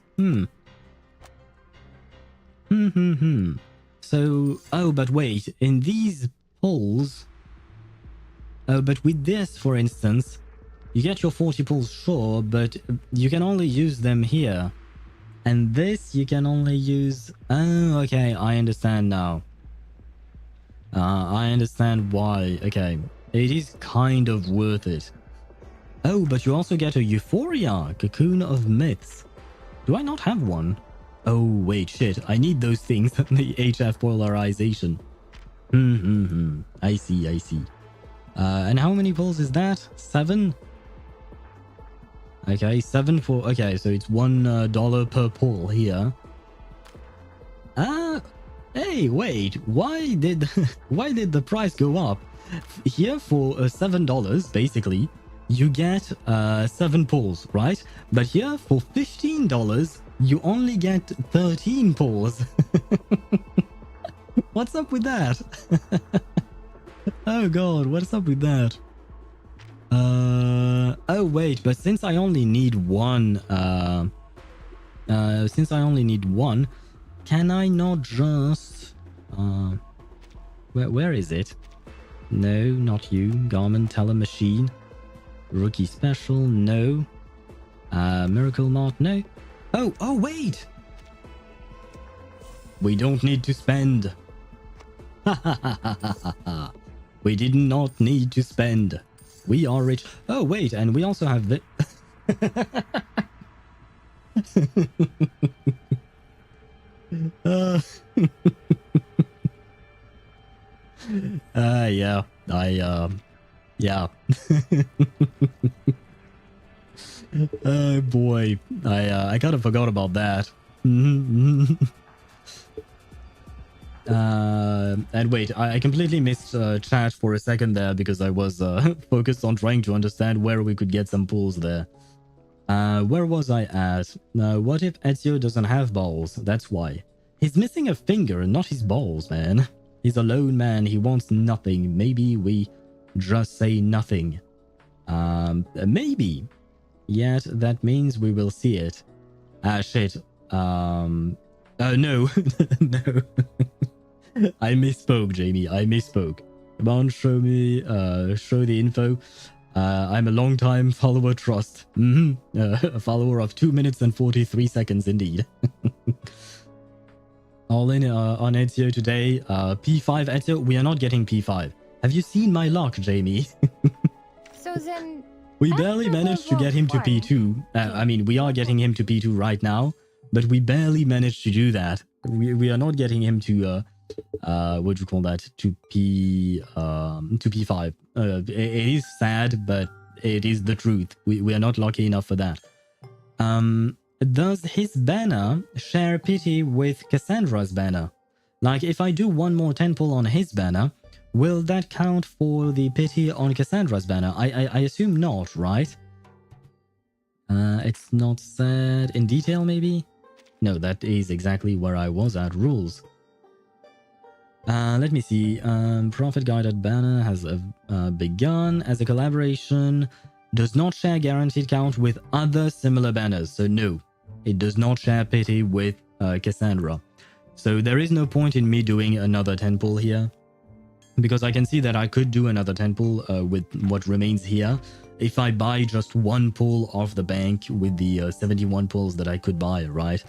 Speaker 1: So, oh, but wait, in these pulls... Oh, but with this, for instance, you get your 40 pulls, sure, but you can only use them here. And this, you can only use... Oh, okay, I understand now. I understand why. Okay, it is kind of worth it. Oh, but you also get a Euphoria, Cocoon of Myths. Do I not have one? Oh, wait, shit. I need those things. The HF polarization. I see, I see. And how many pulls is that? 7? Okay, 7 for... Okay, so it's $1 per pull here. Hey, wait. Why did the price go up? Here for $7, basically, you get 7 pulls, right? But here for $15, you only get 13 pulls. What's up with that? Oh god, what's up with that? Oh wait, but since I only need one, can I not just, where is it? No, not you. Garment Teller Machine. Rookie Special, no. Miracle Mart, no. Oh, wait! We don't need to spend. We did not need to spend. We are rich. Oh, wait, and we also have the... yeah, yeah. Oh boy, I kind of forgot about that. And wait, I completely missed chat for a second there because I was focused on trying to understand where we could get some pulls there. Where was I at? What if Ezio doesn't have balls? That's why. He's missing a finger, not his balls, man. He's a lone man, he wants nothing. Maybe we just say nothing. Maybe. Yet that means we will see it. Shit. No. No. I misspoke, Jamie. I misspoke. Come on, show me, show the info. I'm a long-time follower, trust. A follower of 2 minutes and 43 seconds, indeed. All in on Ezio today. P5 Ezio, we are not getting P5. Have you seen my luck, Jamie?
Speaker 2: So then...
Speaker 1: We barely managed to get him to P2. I mean, we are getting him to P2 right now, but we barely managed to do that. We are not getting him to, what do you call that? To P5. It is sad, but it is the truth. We are not lucky enough for that. Does his banner share pity with Kassandra's banner? Like, if I do one more 10 pull on his banner, will that count for the pity on Kassandra's banner? I assume not, right? It's not said in detail, maybe? No, that is exactly where I was at. Rules. Let me see. Profit Guided Banner has begun as a collaboration. Does not share guaranteed count with other similar banners. So no, it does not share pity with Kassandra. So there is no point in me doing another 10 pull here. Because I can see that I could do another 10 pull with what remains here. If I buy just one pull off the bank with the 71 pulls that I could buy, right?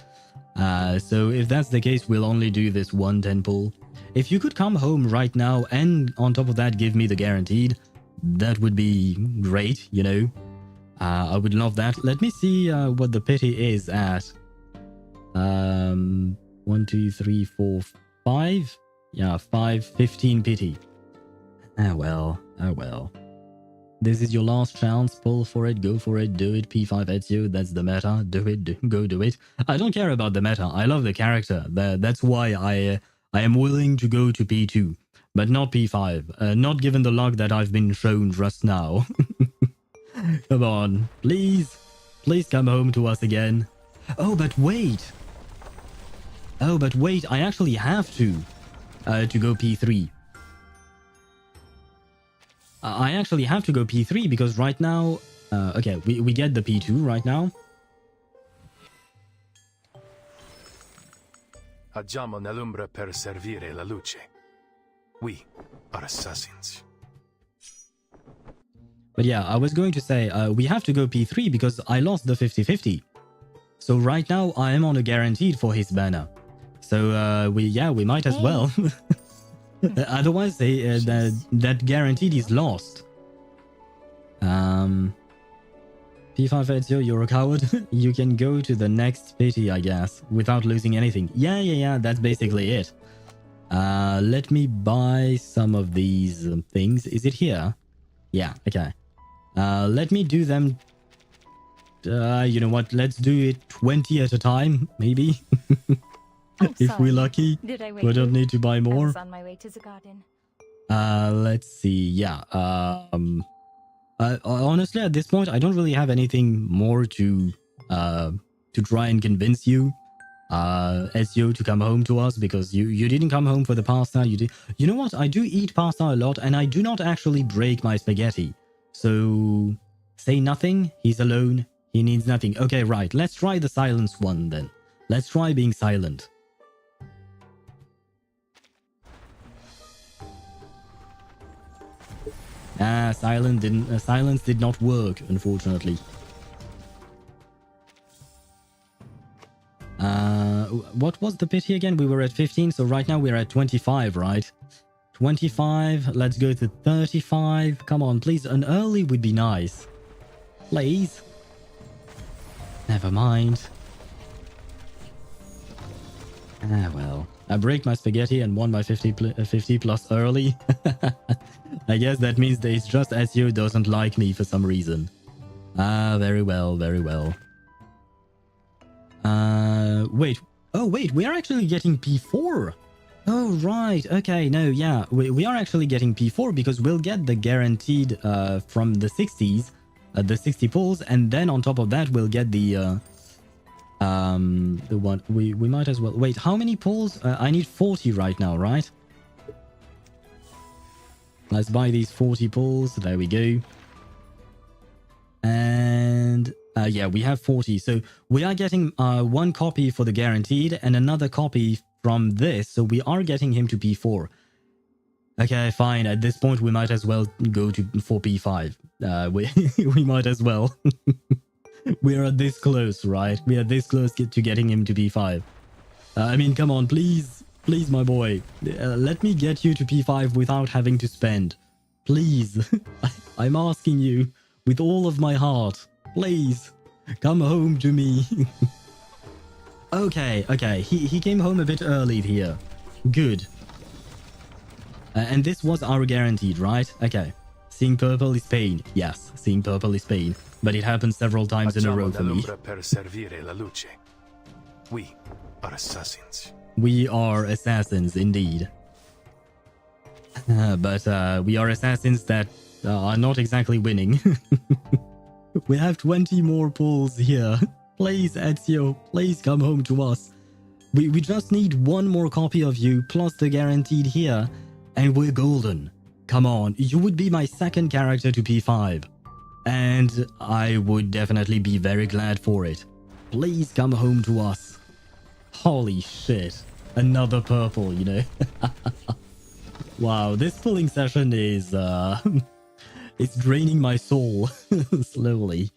Speaker 1: So if that's the case, we'll only do this one 10 pull. If you could come home right now and on top of that give me the guaranteed, that would be great, you know. I would love that. Let me see what the pity is at. 1, 2, 3, 4, 5. Yeah, 5, 15 pity. Ah well, oh well. This is your last chance. Pull for it, go for it, do it. P5 Ezio, that's the meta. Do it, go do it. I don't care about the meta. I love the character. That's why I am willing to go to P2. but not P5. Not given the luck that I've been shown just now. Come on, please. Please come home to us again. Oh, but wait. I actually have to go P3. I actually have to go P3 because right now... okay, we get the P2 right now.
Speaker 3: Agiamo nell'ombra per servire la luce. We are assassins.
Speaker 1: But yeah, I was going to say, we have to go P3 because I lost the 50-50. So right now, I am on a guaranteed for his banner. So, we might as well. Otherwise, that guaranteed is lost. P5 Ezio, you're a coward. You can go to the next pity, I guess, without losing anything. Yeah, that's basically it. Let me buy some of these things. Is it here? Yeah, okay. Let me do them. You know what? Let's do it 20 at a time, maybe. If we're lucky.
Speaker 7: Did I wake
Speaker 1: We don't
Speaker 7: you?
Speaker 1: need to buy
Speaker 7: I
Speaker 1: more.
Speaker 7: was on my way to the garden.
Speaker 1: Let's see. Yeah. Honestly, at this point, I don't really have anything more to try and convince you, Ezio, to come home to us, because you didn't come home for the pasta. You did. You know what? I do eat pasta a lot, and I do not actually break my spaghetti. So say nothing. He's alone. He needs nothing. Okay, right. Let's try the silence one then. Let's try being silent. Silence did not work, unfortunately. What was the pity again? We were at 15, so right now we're at 25, right? 25, let's go to 35. Come on, please, an early would be nice. Please. Never mind. Well. I break my spaghetti and won my 50 plus early. I guess that means that it's just Ezio doesn't like me for some reason. Very well, very well. Wait. Oh, wait, we are actually getting P4. Oh, right. Okay, no, yeah. We are actually getting P4 because we'll get the guaranteed from the 60s, the 60 pulls, and then on top of that, we'll get the one we might as well wait. How many pulls? I need 40 right now, right? Let's buy these 40 pulls. There we go. And yeah, we have 40. So we are getting one copy for the guaranteed and another copy from this. So we are getting him to P4. Okay, fine. At this point, we might as well go for P5. We might as well. We are this close, right? We are this close to getting him to P5. I mean, come on, please. Please, my boy. Let me get you to P5 without having to spend. Please. I'm asking you with all of my heart. Please. Come home to me. Okay. He came home a bit early here. Good. And this was our guaranteed, right? Okay. Seeing purple is pain. Yes, seeing purple is pain. But it happened several times in a row for me.
Speaker 3: Per servire la luce. We are assassins.
Speaker 1: We are assassins, indeed. But we are assassins that are not exactly winning. We have 20 more pulls here. Please, Ezio, please come home to us. We just need one more copy of you, plus the guaranteed here, and we're golden. Come on, you would be my second character to P5. And I would definitely be very glad for it. Please come home to us. Holy shit. Another purple, you know. Wow, this pulling session is it's draining my soul slowly.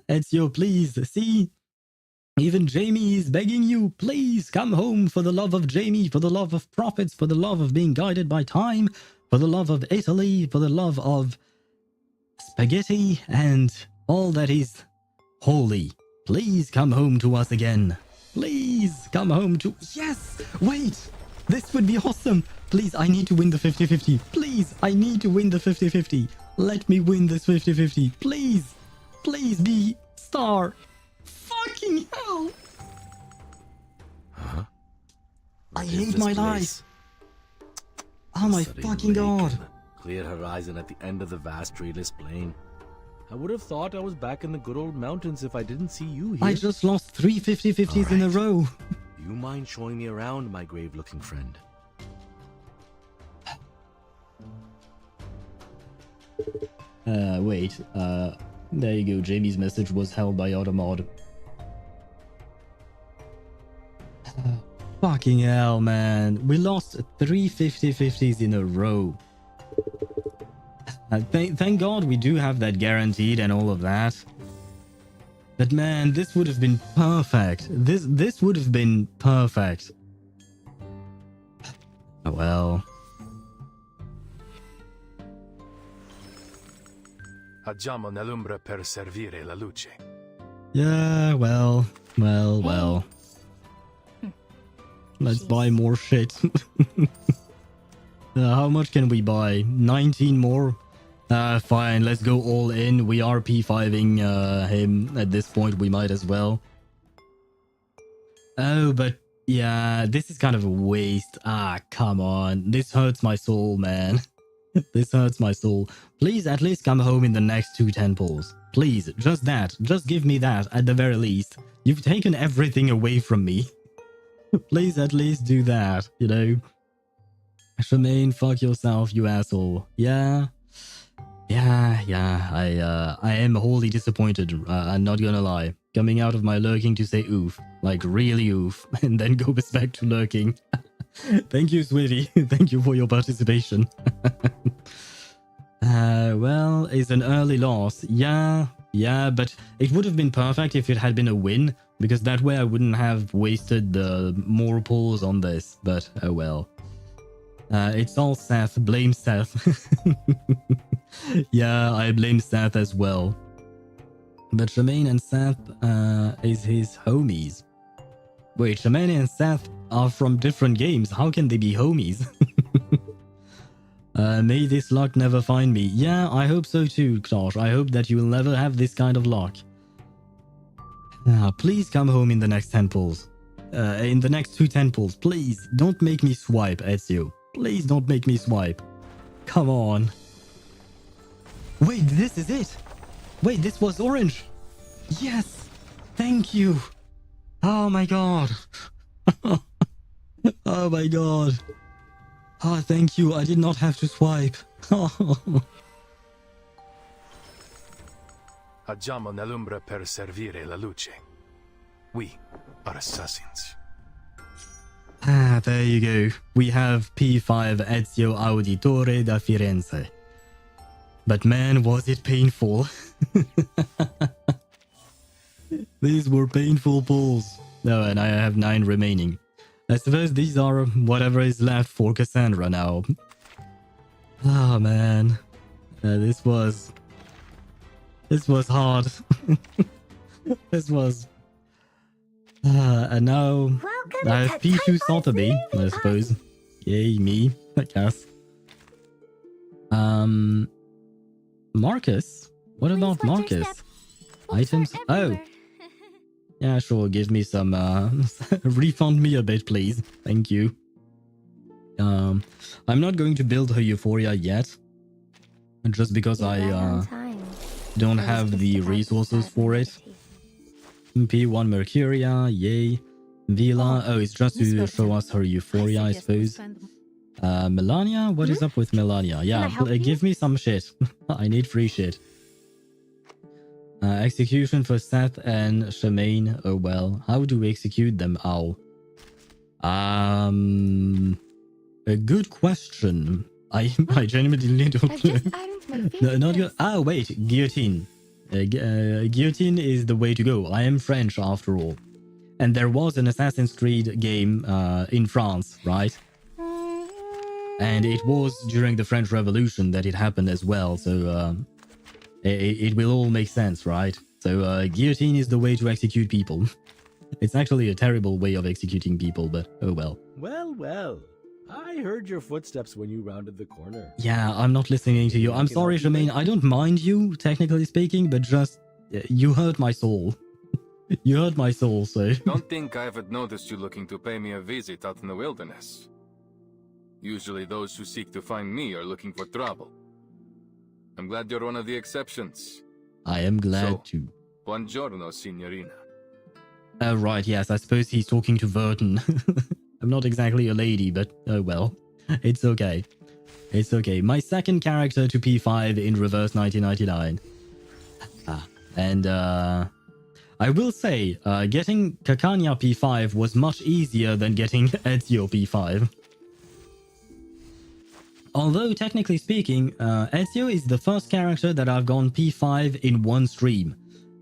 Speaker 1: Ezio, please, see? Even Jamie is begging you, please come home for the love of Jamie, for the love of prophets, for the love of being guided by time, for the love of Italy, for the love of spaghetti, and all that is holy. Please come home to us again. Please come home to... Yes! Wait! This would be awesome! Please, I need to win the 50-50. Please, I need to win the 50-50. Let me win this 50-50. Please! Please be star. Fucking hell!
Speaker 3: Huh?
Speaker 1: I hate my life. Oh my
Speaker 7: Serene
Speaker 1: fucking
Speaker 7: lake
Speaker 1: god.
Speaker 7: and a clear horizon at the end of the vast treeless plain. I would have thought I was back in the good old mountains if I didn't see you here.
Speaker 1: I just lost 3 50-50s in a
Speaker 7: Alright.
Speaker 1: row.
Speaker 7: Do you mind showing me around, my grave-looking friend?
Speaker 1: Wait. There you go. Jamie's message was held by Automod. Fucking hell, man. We lost 3 50-50s in a row. Thank God we do have that guaranteed and all of that. But man, this would have been perfect. This would have been perfect. Oh well.
Speaker 3: Agiamo nell'ombra per servire la luce.
Speaker 1: Yeah, well. Let's buy more shit. How much can we buy? 19 more? Fine, let's go all in. We are P5ing him at this point. We might as well. Oh, but yeah, this is kind of a waste. Ah, come on. This hurts my soul, man. This hurts my soul. Please at least come home in the next 2 temples. Please, just that. Just give me that at the very least. You've taken everything away from me. Please at least do that, you know? Shemaine, fuck yourself, you asshole. Yeah. I am wholly disappointed. I'm not gonna lie. Coming out of my lurking to say oof. Like really oof. And then go back to lurking. Thank you, sweetie. Thank you for your participation. Well, it's an early loss. Yeah, but it would have been perfect if it had been a win, because that way I wouldn't have wasted the more pulls on this, but oh well. It's all Seth. Blame Seth. Yeah, I blame Seth as well. But Shemaine and Seth is his homies. Wait, Shemaine and Seth are from different games. How can they be homies? May this luck never find me. Yeah, I hope so too, Ktosh. I hope that you will never have this kind of luck. Please come home in the next 10 pulls. In the next 2 10 pulls. Please, don't make me swipe, Ezio. Please don't make me swipe. Come on. Wait, this is it. Wait, this was orange. Yes. Thank you. Oh my god. Oh my god. Oh, thank you. I did not have to swipe.
Speaker 3: Agiamo nell'ombra per servire la luce. We are assassins.
Speaker 1: Ah, there you go. We have P5 Ezio Auditore da Firenze. But man, was it painful. These were painful pulls. No, and I have 9 remaining. I suppose these are whatever is left for Kassandra now. Oh man. This was hard. This was... and now I have P2 Sotheby, I suppose. Yay, me, I guess. Marcus? What about Marcus? Items? Oh. Yeah, sure, give me some, refund me a bit, please. Thank you. I'm not going to build her Euphoria yet. Just because I, don't have the resources for it. P1 Mercuria, yay. Vila, oh, it's just to show us her Euphoria, I suppose. Melania? What is up with Melania? Yeah, give me some shit. I need free shit. Execution for Seth and Shemaine. Oh well. How do we execute them? Ow. A good question. I genuinely don't know. No, not good. Ah, wait. Guillotine. Guillotine is the way to go. I am French after all. And there was an Assassin's Creed game in France, right? And it was during the French Revolution that it happened as well, so it will all make sense, right? So guillotine is the way to execute people. It's actually a terrible way of executing people, but oh well.
Speaker 7: Well. I heard your footsteps when you rounded the corner.
Speaker 1: Yeah, I'm not listening to you. I'm sorry, Shemaine. I don't mind you, technically speaking, but just... you hurt my soul. You hurt my soul, so...
Speaker 3: Don't think I haven't noticed you looking to pay me a visit out in the wilderness.
Speaker 8: Usually those who seek to find me are looking for trouble. I'm glad you're one of the exceptions.
Speaker 1: I am glad to.
Speaker 8: Buongiorno, signorina.
Speaker 1: Right, yes, I suppose he's talking to Vertin. I'm not exactly a lady, but oh well. It's okay. It's okay. My second character to P5 in reverse 1999. And I will say, getting Kassandra P5 was much easier than getting Ezio P5. Although, technically speaking, Ezio is the first character that I've gone P5 in one stream.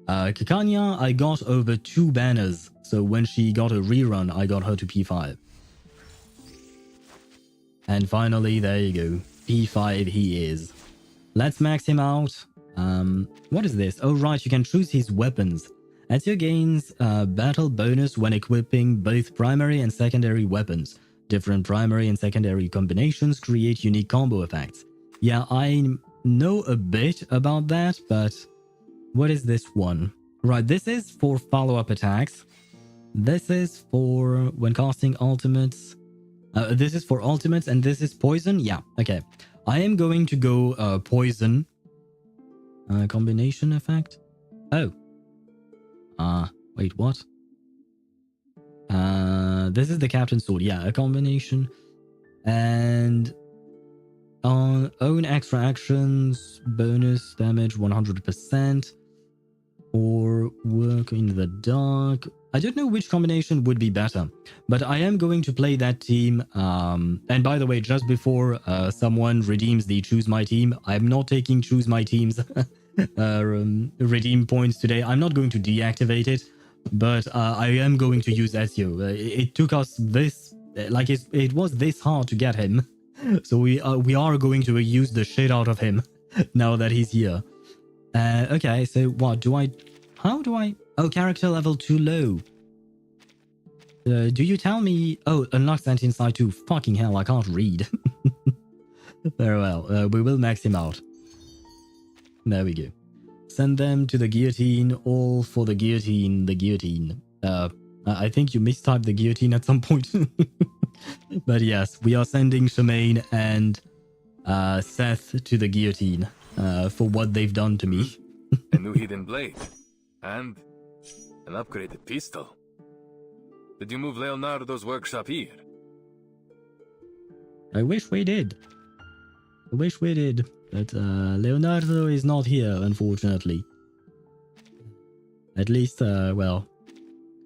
Speaker 1: Kassandra, I got over 2 banners, so when she got a rerun, I got her to P5. And finally, there you go. P5 he is. Let's max him out. What is this? Oh right, you can choose his weapons. Ezio gains battle bonus when equipping both primary and secondary weapons. Different primary and secondary combinations create unique combo effects. Yeah, I know a bit about that, but what is this one? Right, this is for follow-up attacks. This is for when casting ultimates. This is for ultimates, and this is poison. Yeah, okay. I am going to go poison. Combination effect. Oh. Wait, what? This is the captain's sword. Yeah, a combination. And on own extra actions, bonus damage 100%. Or work in the dark. I don't know which combination would be better, but I am going to play that team. And by the way, just before someone redeems the choose my team, I'm not taking choose my team's redeem points today. I'm not going to deactivate it, but I am going to use Ezio. It took us this, like it was this hard to get him. So we are going to use the shit out of him now that he's here. Okay, so what do I... How do I... Oh, character level too low. Do you tell me... Oh, unlock sentient side 2. Fucking hell, I can't read. Very well. We will max him out. There we go. Send them to the guillotine. All for the guillotine. The guillotine. I think you mistyped the guillotine at some point. But yes, we are sending Shemaine and Seth to the guillotine. For what they've done to me.
Speaker 8: A new hidden blade. And an upgraded pistol. Did you move Leonardo's workshop here?
Speaker 1: I wish we did. I wish we did. But Leonardo is not here, unfortunately. At least, well...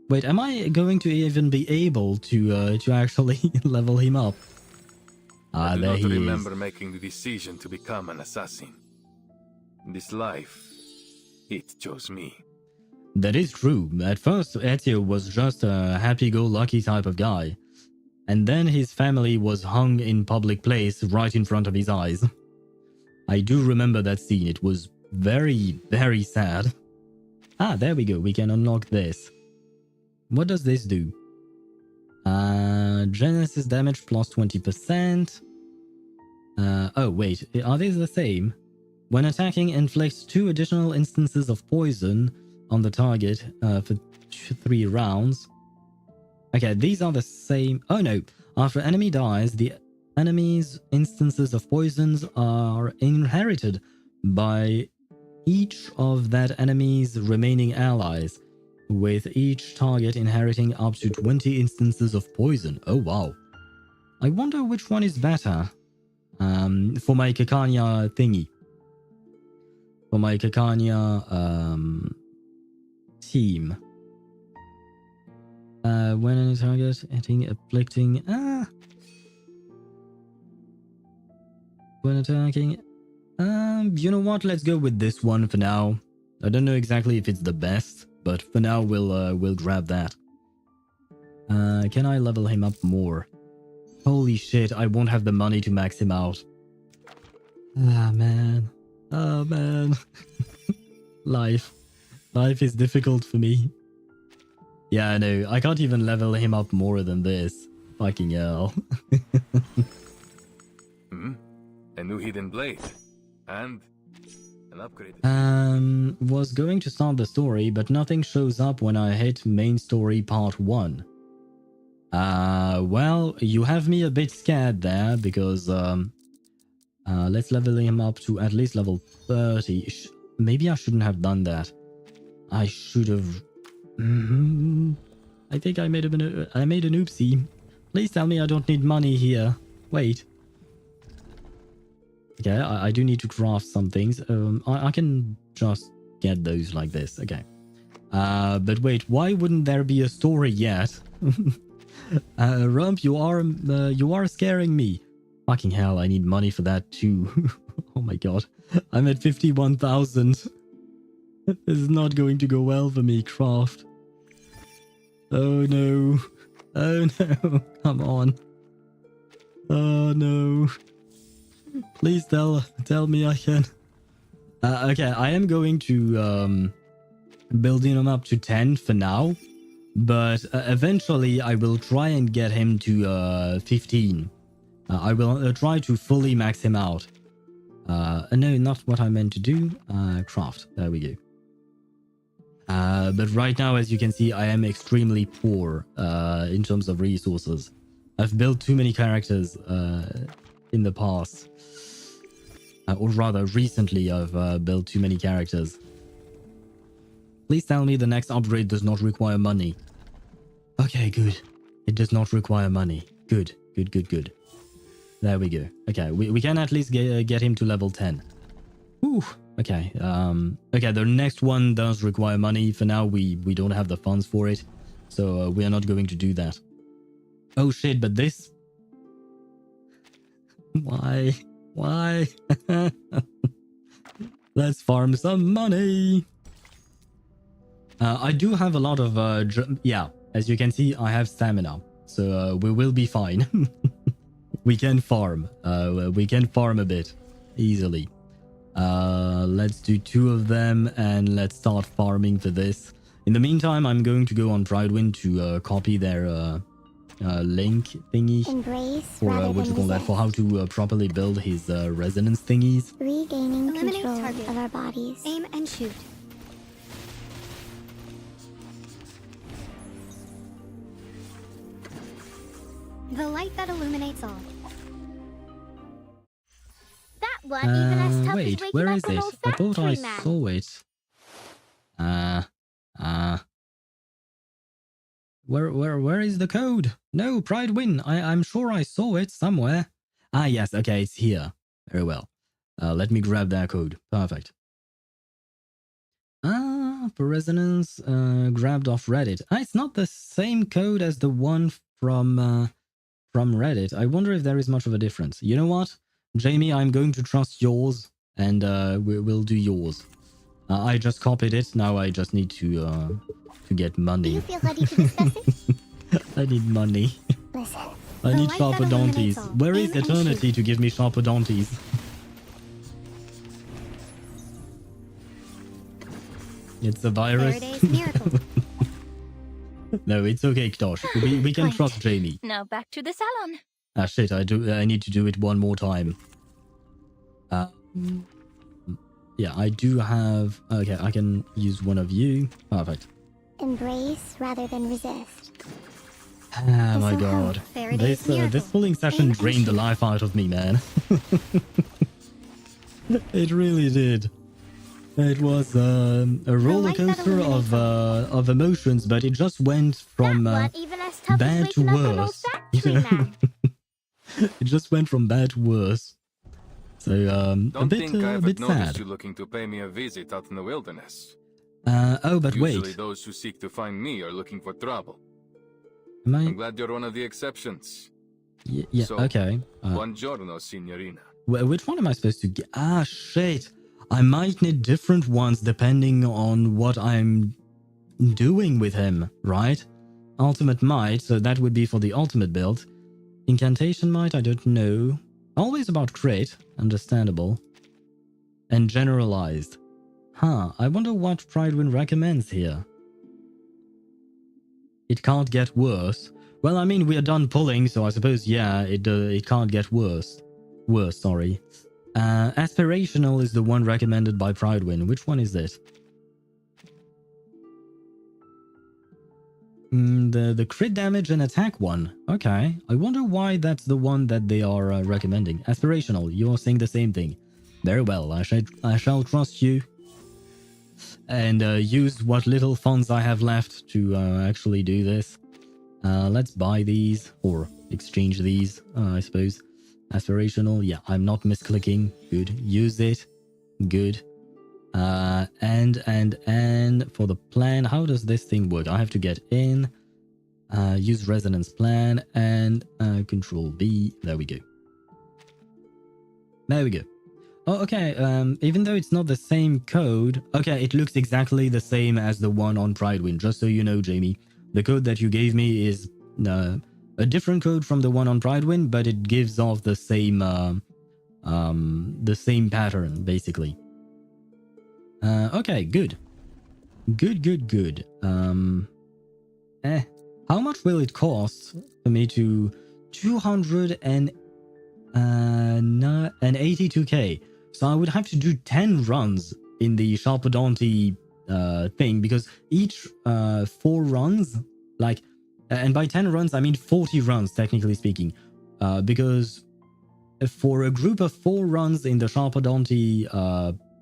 Speaker 1: Wait, am I going to even be able to actually level him up?
Speaker 8: I do
Speaker 1: there
Speaker 8: not
Speaker 1: he
Speaker 8: remember
Speaker 1: is.
Speaker 8: making the decision to become an assassin. This life, it chose me.
Speaker 1: That is true. At first, Ezio was just a happy-go-lucky type of guy. And then his family was hung in public place right in front of his eyes. I do remember that scene. It was very, very sad. Ah, there we go. We can unlock this. What does this do? Genesis damage plus 20%. Oh, wait. Are these the same? When attacking, inflicts 2 additional instances of poison on the target for 3 rounds. Okay, these are the same. Oh no, after enemy dies, the enemy's instances of poisons are inherited by each of that enemy's remaining allies, with each target inheriting up to 20 instances of poison. Oh wow. I wonder which one is better for my Kassandra thingy. For my Kassandra team. When any target hitting, afflicting... When attacking... you know what? Let's go with this one for now. I don't know exactly if it's the best, but for now we'll grab that. Can I level him up more? Holy shit, I won't have the money to max him out. Ah, man. Oh, man. Life is difficult for me. Yeah, I know. I can't even level him up more than this. Fucking hell.
Speaker 8: A new hidden blade. And an upgrade.
Speaker 1: Was going to start the story, but nothing shows up when I hit main story part 1. Well, you have me a bit scared there because let's level him up to at least level 30. Maybe I shouldn't have done that. I should have. I think I made an oopsie. Please tell me I don't need money here. Wait. Okay, I do need to craft some things. I can just get those like this. Okay. But wait, why wouldn't there be a story yet? Rump, you are scaring me. Fucking hell, I need money for that too. Oh my god. I'm at 51,000. This is not going to go well for me, craft. Oh no. Oh no. Come on. Oh no. Please tell me I can. Okay, I am going to building him up to 10 for now, but eventually I will try and get him to 15. I will try to fully max him out. No, not what I meant to do. Craft. There we go. But right now, as you can see, I am extremely poor in terms of resources. I've built too many characters in the past. Or rather, recently I've built too many characters. Please tell me the next upgrade does not require money. Okay, good. It does not require money. Good, good, good, good. There we go. Okay, we can at least get him to level 10. Whew. Okay, okay, the next one does require money. For now, we don't have the funds for it. So we are not going to do that. Oh shit, but this... Why? Why? Let's farm some money. I do have a lot of... yeah, as you can see, I have stamina. So we will be fine. We can farm. We can farm a bit. Easily. Let's do 2 of them and let's start farming for this. In the meantime, I'm going to go on Pridewind to copy their link thingy.
Speaker 2: Embrace
Speaker 1: For what you call that? For how to properly build his resonance thingies.
Speaker 2: Regaining
Speaker 5: Eliminate
Speaker 2: control
Speaker 5: target.
Speaker 2: of our bodies.
Speaker 5: Aim and shoot. The light that illuminates all.
Speaker 4: That weren't even as tough
Speaker 1: Wait,
Speaker 4: as
Speaker 1: where
Speaker 4: waking
Speaker 1: is
Speaker 4: up an
Speaker 1: it?
Speaker 4: old
Speaker 1: I thought I
Speaker 4: factory man.
Speaker 1: saw it. Where is the code? No, Pridewind. I'm sure I saw it somewhere. Ah, yes. Okay, it's here. Very well. Let me grab that code. Perfect. For resonance, grabbed off Reddit. It's not the same code as the one from Reddit. I wonder if there is much of a difference. You know what, Jamie? I'm going to trust yours, and we'll do yours. I just copied it. Now I just need to get
Speaker 4: Do
Speaker 1: money.
Speaker 4: you feel ready to discuss it?
Speaker 1: I need money.
Speaker 4: Listen.
Speaker 1: I
Speaker 5: The
Speaker 1: need
Speaker 5: light
Speaker 1: sharp
Speaker 5: that illuminates
Speaker 1: odontes.
Speaker 5: all.
Speaker 1: Where
Speaker 5: Aim
Speaker 1: is
Speaker 5: and
Speaker 1: Eternity
Speaker 5: shoot.
Speaker 1: to give me sharp odontes? It's a virus.
Speaker 5: Faraday's miracle.
Speaker 1: No, it's okay, Ktosh. We can
Speaker 5: Point.
Speaker 1: trust Jamie.
Speaker 4: Now back to the salon.
Speaker 1: Ah shit, I need to do it one more time. Yeah, I do have... Okay, I can use one of you. Perfect.
Speaker 2: Embrace rather than resist.
Speaker 1: Oh my god.
Speaker 5: Faraday's
Speaker 1: This
Speaker 5: miracle.
Speaker 1: pulling session
Speaker 5: Aim and
Speaker 1: drained the
Speaker 5: shoot.
Speaker 1: life out of me, man. It really did. It was a roller
Speaker 5: light that
Speaker 1: coaster
Speaker 5: illuminates
Speaker 1: of emotions, but it just went from
Speaker 4: That weren't even as tough
Speaker 1: bad
Speaker 4: as
Speaker 1: to
Speaker 4: waking up an old
Speaker 1: worse.
Speaker 4: factory
Speaker 1: You know?
Speaker 4: man.
Speaker 1: It just went from bad to worse. So a
Speaker 8: Don't
Speaker 1: bit
Speaker 8: think I haven't noticed
Speaker 1: sad.
Speaker 8: you looking to pay me a visit out in the wilderness.
Speaker 1: Oh, but
Speaker 8: Usually
Speaker 1: wait.
Speaker 8: those who seek to find me are looking for trouble.
Speaker 1: Am
Speaker 8: I'm
Speaker 1: I?
Speaker 8: glad you're one of the exceptions.
Speaker 1: Yeah.
Speaker 8: So,
Speaker 1: Okay.
Speaker 8: Buongiorno, signorina.
Speaker 1: Which one am I supposed to get? Ah, shit. I might need different ones depending on what I'm doing with him, right? Ultimate Might, so that would be for the ultimate build. Incantation Might, I don't know. Always about crit, understandable. And generalized. Huh, I wonder what Pridewind recommends here. It can't get worse. Well, I mean, we are done pulling, so I suppose, yeah, it can't get worse. Worse, sorry. Aspirational is the one recommended by Pridewind. Which one is this? The crit damage and attack one. Okay. I wonder why that's the one that they are recommending. Aspirational. You're saying the same thing. Very well. I shall trust you. And use what little funds I have left to actually do this. Let's buy these. Or exchange these, I suppose. Aspirational. Yeah, I'm not misclicking. Good. Use it. Good. And for the plan, how does this thing work? I have to get in, use resonance plan, and control B. There we go. There we go. Oh, okay. Even though it's not the same code, okay, it looks exactly the same as the one on Pridewind. Just so you know, Jamie, the code that you gave me is a different code from the one on Pridewind, but it gives off the same pattern, basically. Okay, good. Good. How much will it cost for me to 282k? So I would have to do 10 runs in the Sharpodonty thing, because each 4 runs, like, and by 10 runs I mean 40 runs technically speaking, because for a group of 4 runs in the Sharpodonty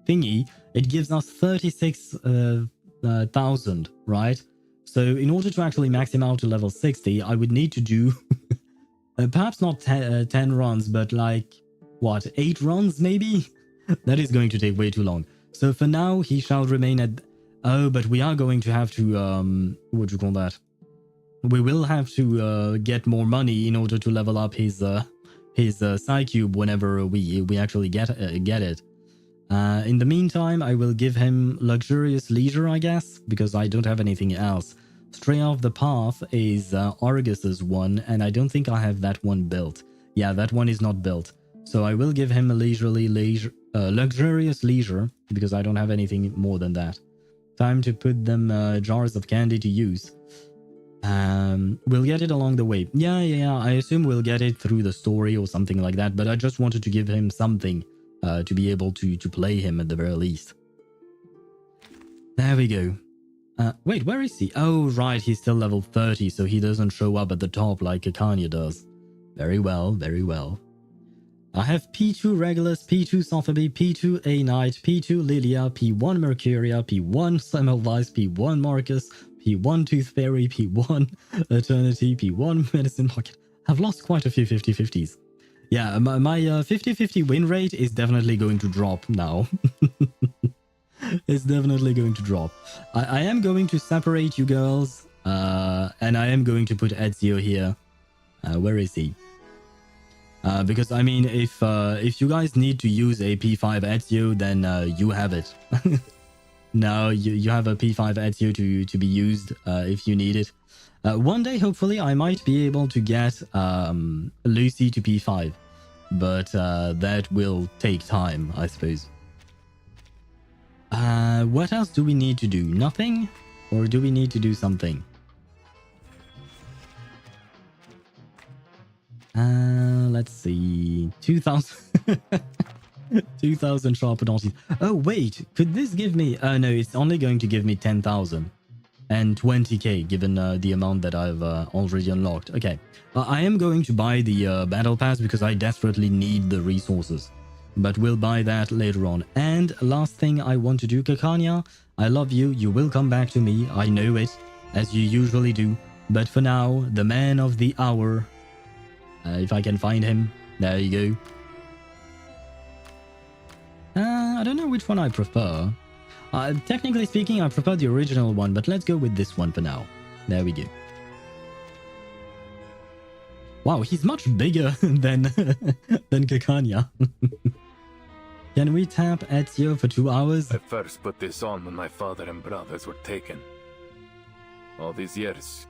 Speaker 1: thingy, it gives us 36,000, right? So in order to actually max him out to level 60, I would need to do perhaps not 10 runs, but like, what, 8 runs maybe? That is going to take way too long. So for now, he shall remain at... Oh, but we are going to have to, what do you call that? We will have to get more money in order to level up his Psi Cube whenever we actually get it. In the meantime, I will give him Luxurious Leisure, I guess, because I don't have anything else. Stray Off the Path is Argus's one, and I don't think I have that one built. Yeah, that one is not built. So I will give him a Luxurious Leisure, because I don't have anything more than that. Time to put them jars of candy to use. We'll get it along the way. Yeah, I assume we'll get it through the story or something like that, but I just wanted to give him something to be able to play him at the very least. There we go. Wait, where is he? Oh, right, he's still level 30, so he doesn't show up at the top like Akanya does. Very well. I have P2 Regulus, P2 Sotheby, P2 A Knight, P2 Lilia, P1 Mercuria, P1 Semmelweis, P1 Marcus, P1 Tooth Fairy, P1 Eternity, P1 Medicine Pocket. I've lost quite a few 50-50s. Yeah, my 50-50 win rate is definitely going to drop now. It's definitely going to drop. I am going to separate you girls, and I am going to put Ezio here. Where is he? Because, I mean, if you guys need to use a P5 Ezio, then you have it. Now you have a P5 Ezio to be used if you need it. One day, hopefully, I might be able to get Lucy to P5. But that will take time, I suppose. What else do we need to do? Nothing? Or do we need to do something? Let's see. 2,000... 2,000 Sharpodonties. Oh, wait. Could this give me... no, it's only going to give me 10,000. And 20k, given the amount that I've already unlocked. Okay. I am going to buy the Battle Pass because I desperately need the resources. But we'll buy that later on. And last thing I want to do, Kakanya, I love you. You will come back to me. I know it, as you usually do. But for now, the man of the hour... if I can find him. There you go. I don't know which one I prefer. Technically speaking, I prefer the original one, but let's go with this one for now. There we go. Wow, he's much bigger than Kakanya. Can we tap Ezio for 2 hours?
Speaker 8: I first put this on when my father and brothers were taken. All these years,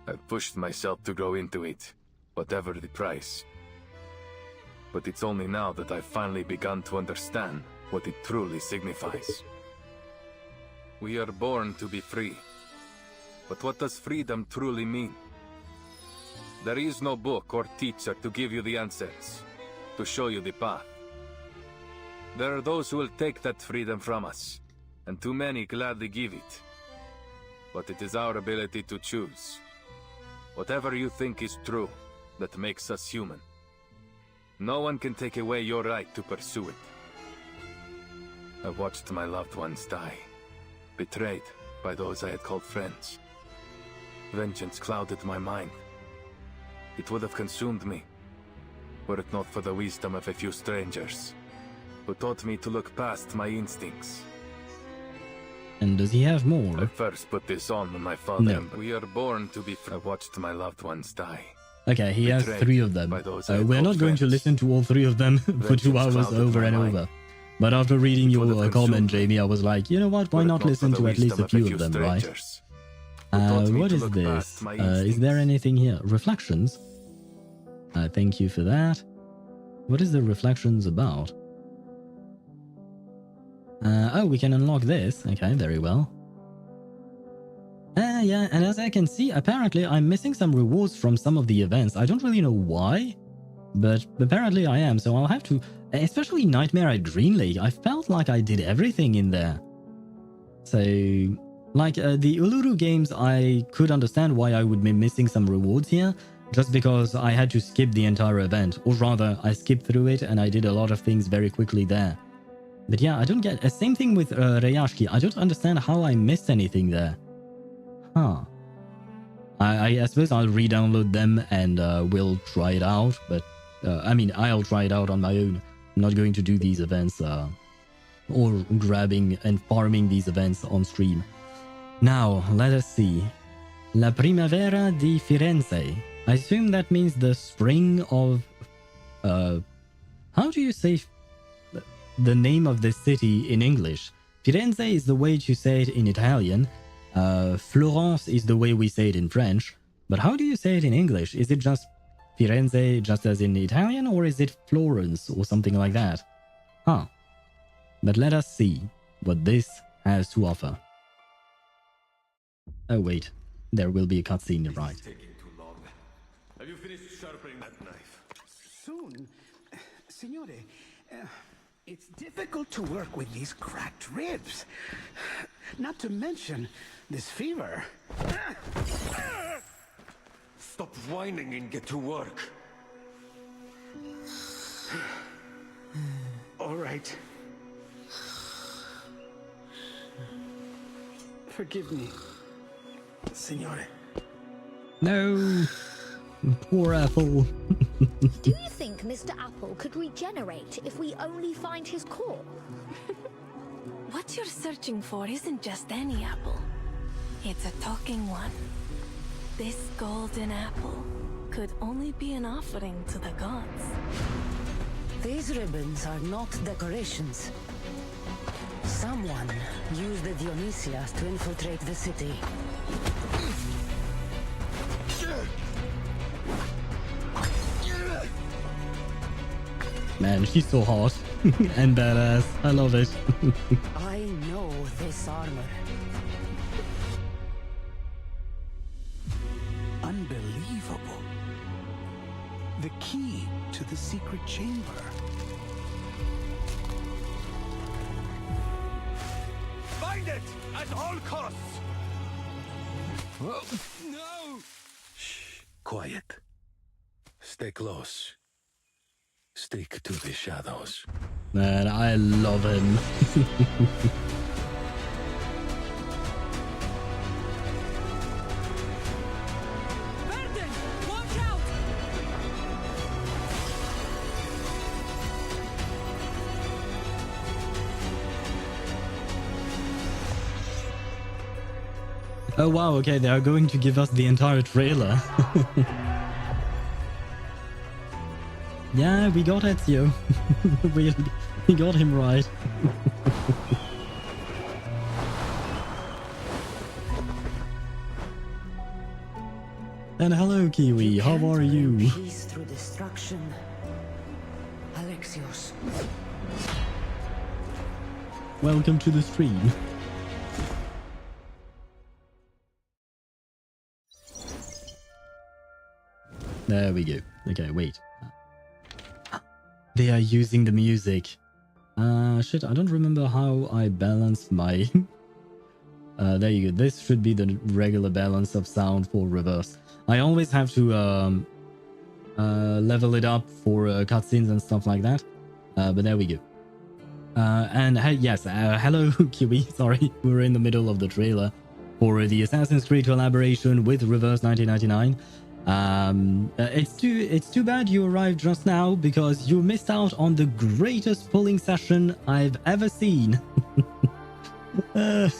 Speaker 8: I've pushed myself to grow into it, whatever the price. But it's only now that I've finally begun to understand what it truly signifies. We are born to be free. But what does freedom truly mean? There is no book or teacher to give you the answers, to show you the path. There are those who will take that freedom from us, and too many gladly give it. but it is our ability to choose. Whatever you think is true, that makes us human. No one can take away your right to pursue it. I watched my loved ones die, betrayed by those I had called friends. Vengeance clouded my mind. It would have consumed me, were it not for the wisdom of a few strangers, who taught me to look past my instincts.
Speaker 1: And does he have more?
Speaker 8: I first put this on when my father...
Speaker 1: No.
Speaker 8: We are born to be... I watched my loved ones die.
Speaker 1: Okay, he has
Speaker 8: Betrayed
Speaker 1: 3 of them.
Speaker 8: by those I had
Speaker 1: We're not
Speaker 8: called
Speaker 1: going to
Speaker 8: friends.
Speaker 1: listen to all 3 of them for 2 hours
Speaker 8: clouded
Speaker 1: over
Speaker 8: my
Speaker 1: and
Speaker 8: mind.
Speaker 1: over. But after reading
Speaker 8: It would
Speaker 1: your
Speaker 8: have
Speaker 1: comment,
Speaker 8: consumed
Speaker 1: Jamie, I was like, you know what? Why
Speaker 8: Were it
Speaker 1: not
Speaker 8: for
Speaker 1: listen
Speaker 8: the
Speaker 1: to at least
Speaker 8: wisdom
Speaker 1: a few of them, right?
Speaker 8: strangers, who taught me
Speaker 1: What
Speaker 8: to
Speaker 1: is
Speaker 8: look
Speaker 1: this?
Speaker 8: past my
Speaker 1: Is there
Speaker 8: instincts.
Speaker 1: anything here? Reflections? Thank you for that. What is the reflections about? Oh, we can unlock this. Okay, very well. Yeah, and as I can see, apparently I'm missing some rewards from some of the events. I don't really know why, but apparently I am, so I'll have to... Especially Nightmare at Green Lake, I felt like I did everything in there. So, like, the Uluru games, I could understand why I would be missing some rewards here, just because I had to skip the entire event, or rather, I skipped through it and I did a lot of things very quickly there. But yeah, I don't get... same thing with Rayashki, I don't understand how I missed anything there. Huh. I suppose I'll re-download them and we'll try it out, but... I mean, I'll try it out on my own. I'm not going to do these events, or grabbing and farming these events on stream. Now, let us see. La Primavera di Firenze. I assume that means the spring of... how do you say the name of this city in English? Firenze is the way to say it in Italian. Florence is the way we say it in French. But how do you say it in English? Is it just Firenze, just as in Italian, or is it Florence or something like that? Huh. But let us see what this has to offer. Oh wait, there will be a cutscene, right?
Speaker 9: Taking too long. Have you finished sharpening that knife?
Speaker 10: Soon. Signore, it's difficult to work with these cracked ribs. Not to mention this fever.
Speaker 9: Stop whining and get to work.
Speaker 10: All right. Forgive me, Signore.
Speaker 1: No! Poor Apple.
Speaker 11: Do you think Mr. Apple could regenerate if we only find his core?
Speaker 12: What you're searching for isn't just any apple. It's a talking one. This golden apple could only be an offering to the gods.
Speaker 6: These ribbons are not decorations. Someone used the Dionysias to infiltrate the city.
Speaker 1: Man, she's so hot and badass. I love it.
Speaker 6: I know this armor.
Speaker 10: Unbelievable. The key to the secret chamber.
Speaker 9: Find it at all costs! Oh, no! Shh, quiet. Stay close. Stick to the shadows.
Speaker 1: Man, I love him.
Speaker 12: Vertin! Watch out!
Speaker 1: Oh wow, okay, they are going to give us the entire trailer. Yeah, we got Ezio. we got him right. And hello, Kiwi. How are you?
Speaker 6: Peace through destruction. Alexios.
Speaker 1: Welcome to the stream. There we go. Okay, wait. They are using the music. Shit, I don't remember how I balanced my There you go. This should be the regular balance of sound for reverse. I always have to level it up for cutscenes and stuff like that. But there we go. And yes, hello QB. Sorry, we were in the middle of the trailer for the Assassin's Creed collaboration with Reverse 1999. It's too bad you arrived just now because you missed out on the greatest pulling session I've ever seen. No,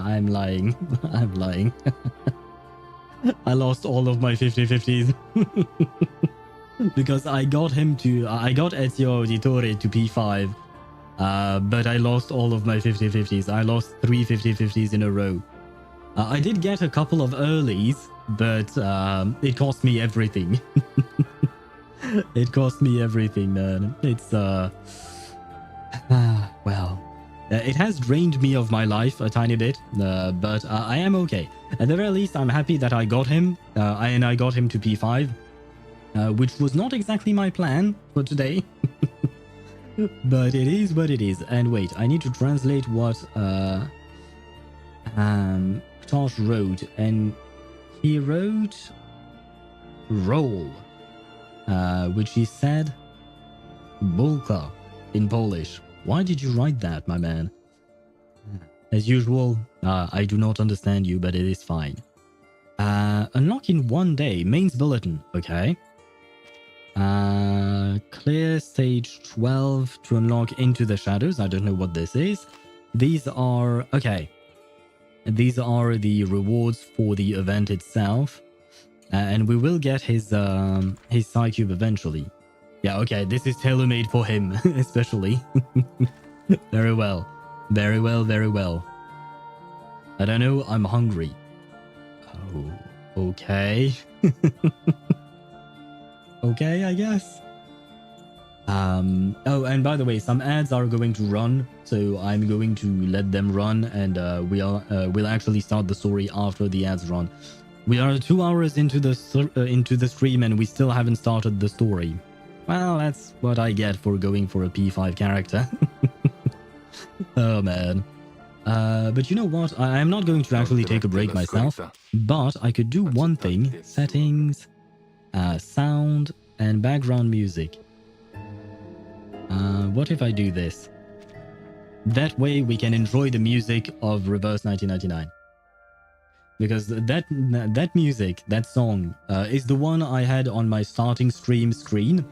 Speaker 1: I'm lying. I'm lying. I lost all of my 50-50s. Because I got Ezio Auditore to P5, but I lost all of my 50-50s. I lost 3 50-50s in a row. I did get a couple of earlies, but it cost me everything. It cost me everything, man. It's, well, it has drained me of my life a tiny bit, but I am okay. At the very least, I'm happy that I got him, and I got him to P5. Which was not exactly my plan for today. But it is what it is. And wait, I need to translate what Tosh wrote. And he wrote roll, which he said bulka in Polish. Why did you write that, my man? As usual, I do not understand you, but it is fine. Unlock in 1 day. Mains bulletin. Okay. Clear stage 12 to unlock Into the Shadows. I don't know what this is. These are... Okay. These are the rewards for the event itself. And we will get his side cube eventually. Yeah, okay. This is tailor-made for him, especially. Very well. Very well, very well. I don't know. I'm hungry. Oh, okay. Okay, I guess. Oh, and by the way, some ads are going to run, so I'm going to let them run, and we'll actually start the story after the ads run. We are 2 hours into the stream, and we still haven't started the story. Well, that's what I get for going for a P5 character. Oh man. But you know what? I'm not going to actually take a break myself, but I could do one thing. Settings, sound, and background music. What if I do this? That way we can enjoy the music of Reverse 1999. Because that music, that song, is the one I had on my starting stream screen.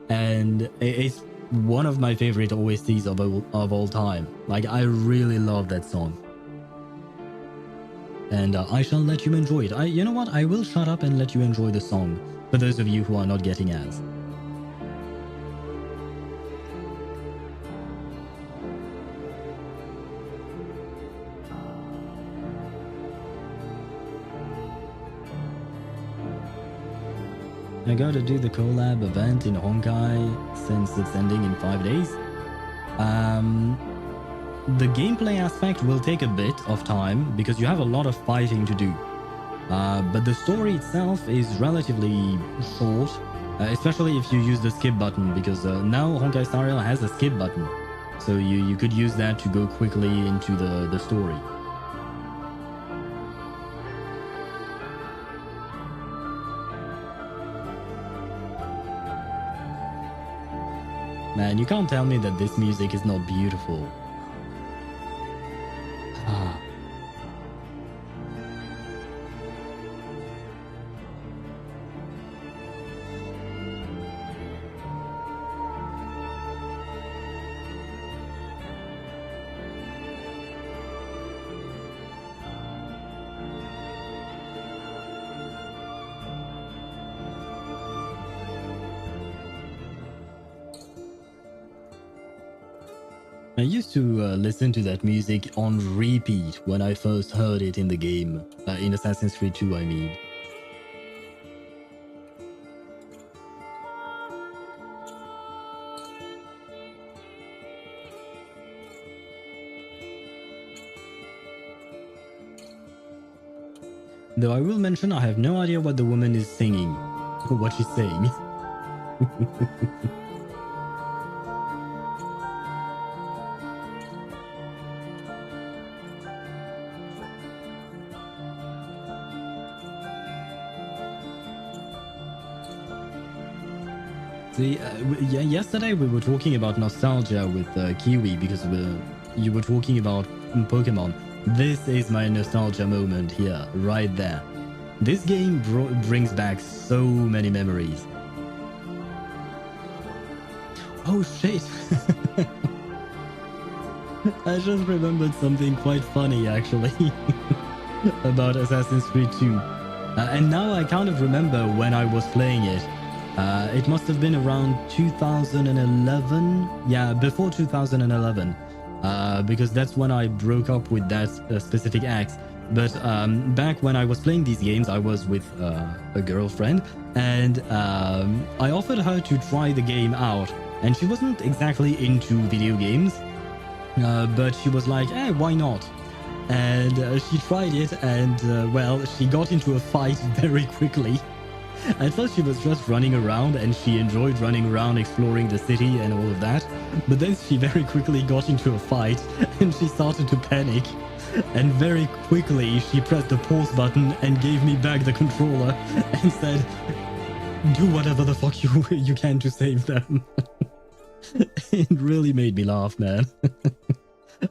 Speaker 1: And it's one of my favorite OSTs of all time. Like, I really love that song. And I shall let you enjoy it. You know what? I will shut up and let you enjoy the song. For those of you who are not getting ads. I gotta do the collab event in Honkai since it's ending in 5 days. The gameplay aspect will take a bit of time because you have a lot of fighting to do. But the story itself is relatively short, especially if you use the skip button, because now Honkai Star Rail has a skip button. So you could use that to go quickly into the story. Man, you can't tell me that this music is not beautiful. Ah. I used to listen to that music on repeat when I first heard it in the game. In Assassin's Creed 2, I mean. Though I will mention I have no idea what the woman is singing. Or what she's saying. See, yesterday we were talking about nostalgia with Kiwi because you were talking about Pokemon. This is my nostalgia moment here, right there. This game brings back so many memories. Oh shit! I just remembered something quite funny actually about Assassin's Creed 2. And now I kind of remember when I was playing it. It must have been around 2011. Yeah, before 2011. Because that's when I broke up with that specific ex. But back when I was playing these games, I was with a girlfriend. And I offered her to try the game out. And she wasn't exactly into video games. But she was like, eh, why not? And she tried it and, well, she got into a fight very quickly. At first she was just running around and she enjoyed running around exploring the city and all of that. But then she very quickly got into a fight and she started to panic. And very quickly she pressed the pause button and gave me back the controller and said, do whatever the fuck you can to save them. It really made me laugh, man.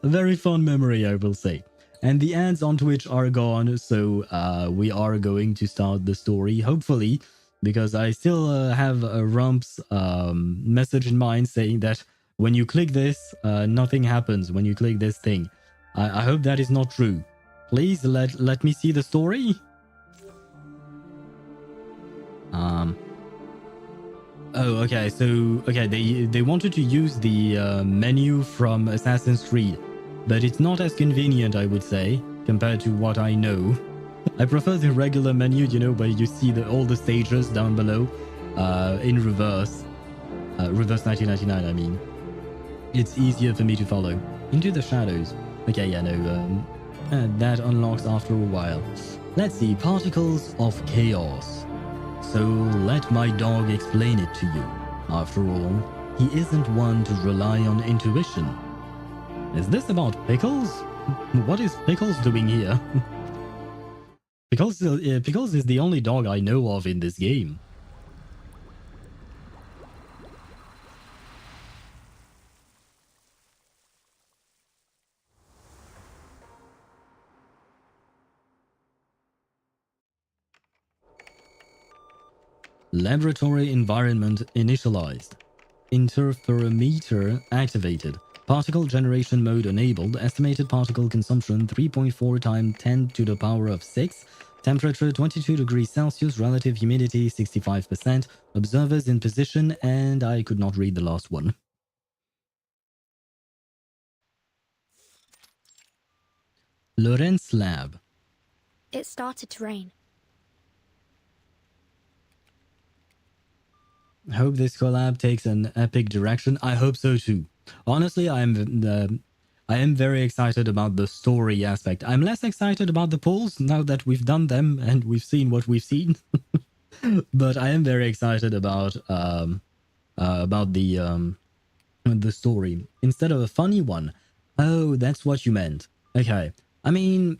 Speaker 1: A very fun memory, I will say. And the ads on Twitch are gone, so we are going to start the story, hopefully, because I still have a Rump's message in mind saying that when you click this, nothing happens when you click this thing. I hope that is not true. Please let me see the story. Oh, okay, so, okay, they wanted to use the menu from Assassin's Creed, but it's not as convenient, I would say, compared to what I know. I prefer the regular menu, you know, where you see all the stages down below, in reverse. Reverse 1999, I mean. It's easier for me to follow. Into the shadows. Okay, yeah, no, that unlocks after a while. Let's see, Particles of Chaos. So let my dog explain it to you. After all, he isn't one to rely on intuition. Is this about Pickles? What is Pickles doing here? Pickles is the only dog I know of in this game. Laboratory environment initialized. Interferometer activated. Particle generation mode enabled. Estimated particle consumption 3.4 times 10 to the power of 6. Temperature 22 degrees Celsius. Relative humidity 65%. Observers in position, and I could not read the last one. Lorenz Lab.
Speaker 5: It started to rain.
Speaker 1: Hope this collab takes an epic direction. I hope so too. Honestly, I am very excited about the story aspect. I'm less excited about the polls now that we've done them and we've seen what we've seen. But I am very excited about the story instead of a funny one. Oh, that's what you meant. Okay. I mean,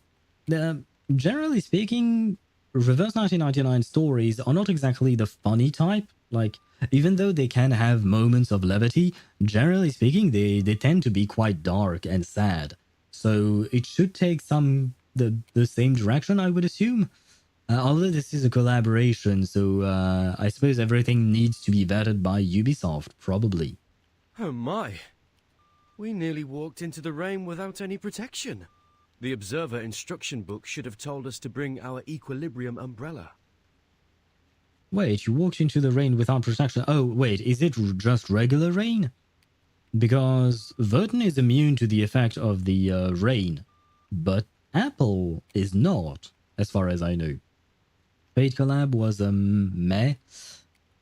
Speaker 1: generally speaking, Reverse 1999 stories are not exactly the funny type. Like, even though they can have moments of levity, generally speaking, they tend to be quite dark and sad. So it should take the same direction, I would assume. Although this is a collaboration, so I suppose everything needs to be vetted by Ubisoft, probably.
Speaker 13: Oh my. We nearly walked into the rain without any protection. The Observer instruction book should have told us to bring our Equilibrium umbrella.
Speaker 1: Wait, you walked into the rain without protection. Oh, wait, is it just regular rain? Because Vertin is immune to the effect of the rain, but Apple is not, as far as I know. Fate collab was meh.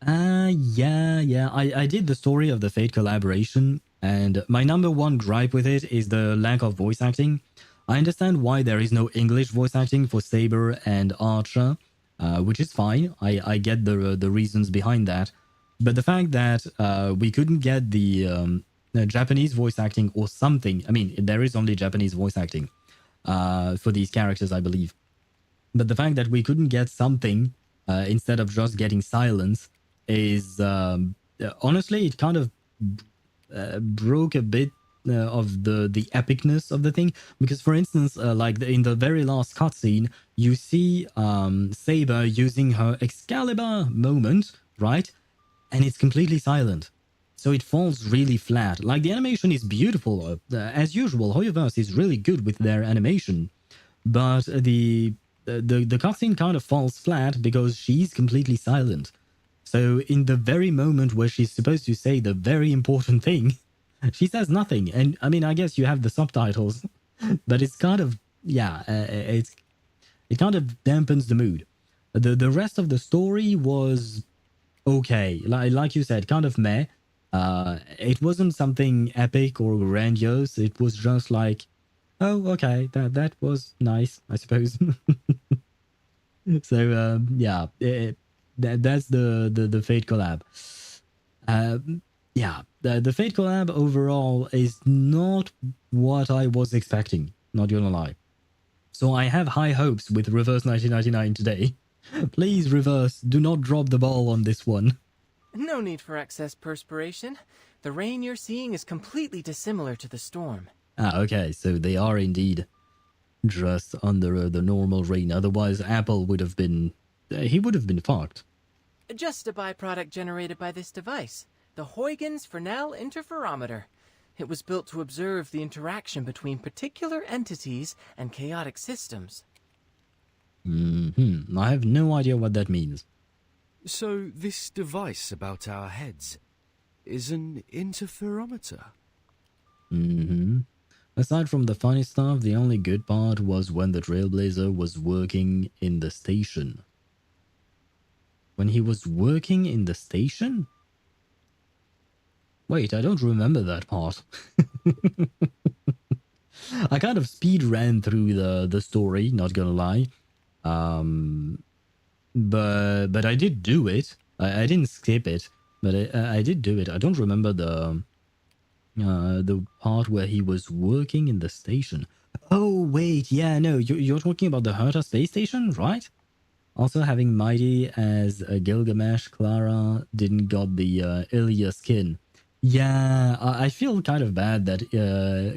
Speaker 1: Yeah, I did the story of the Fate collaboration, and my number one gripe with it is the lack of voice acting. I understand why there is no English voice acting for Saber and Archer, which is fine. I get the reasons behind that. But the fact that we couldn't get the Japanese voice acting or something. I mean, there is only Japanese voice acting for these characters, I believe. But the fact that we couldn't get something instead of just getting silence is honestly, it kind of broke a bit of the epicness of the thing, because for instance, like in the very last cutscene, you see Saber using her Excalibur moment, right? And it's completely silent, so it falls really flat. Like, the animation is beautiful as usual. Hoyoverse is really good with their animation, but the cutscene kind of falls flat because she's completely silent. So in the very moment where she's supposed to say the very important thing, she says nothing. And I mean, I guess you have the subtitles, but it's kind of, yeah, it kind of dampens the mood. The rest of the story was okay. Like you said, kind of meh. It wasn't something epic or grandiose. It was just like, oh, okay, that was nice, I suppose. So yeah, that's the Fate collab. Yeah, the Fate collab overall is not what I was expecting, not gonna lie. So I have high hopes with Reverse 1999 today. Please, Reverse, do not drop the ball on this one.
Speaker 14: No need for excess perspiration. The rain you're seeing is completely dissimilar to the storm.
Speaker 1: Ah, okay, so they are indeed just under the normal rain. Otherwise, Apple would have been... he would have been fucked.
Speaker 14: Just a byproduct generated by this device, the Huygens Fresnel Interferometer. It was built to observe the interaction between particular entities and chaotic systems.
Speaker 1: I have no idea what that means.
Speaker 13: So this device about our heads is an interferometer?
Speaker 1: Aside from the funny stuff, the only good part was when the Trailblazer was working in the station. When he was working in the station? Wait, I don't remember that part. I kind of speed ran through the story, not gonna lie. But I did do it. I didn't skip it, but I did do it. I don't remember the part where he was working in the station. Oh wait, yeah, no, you're talking about the Herta space station, right? Also, having Mighty as Gilgamesh, Clara didn't got the Ilya skin. Yeah, I feel kind of bad that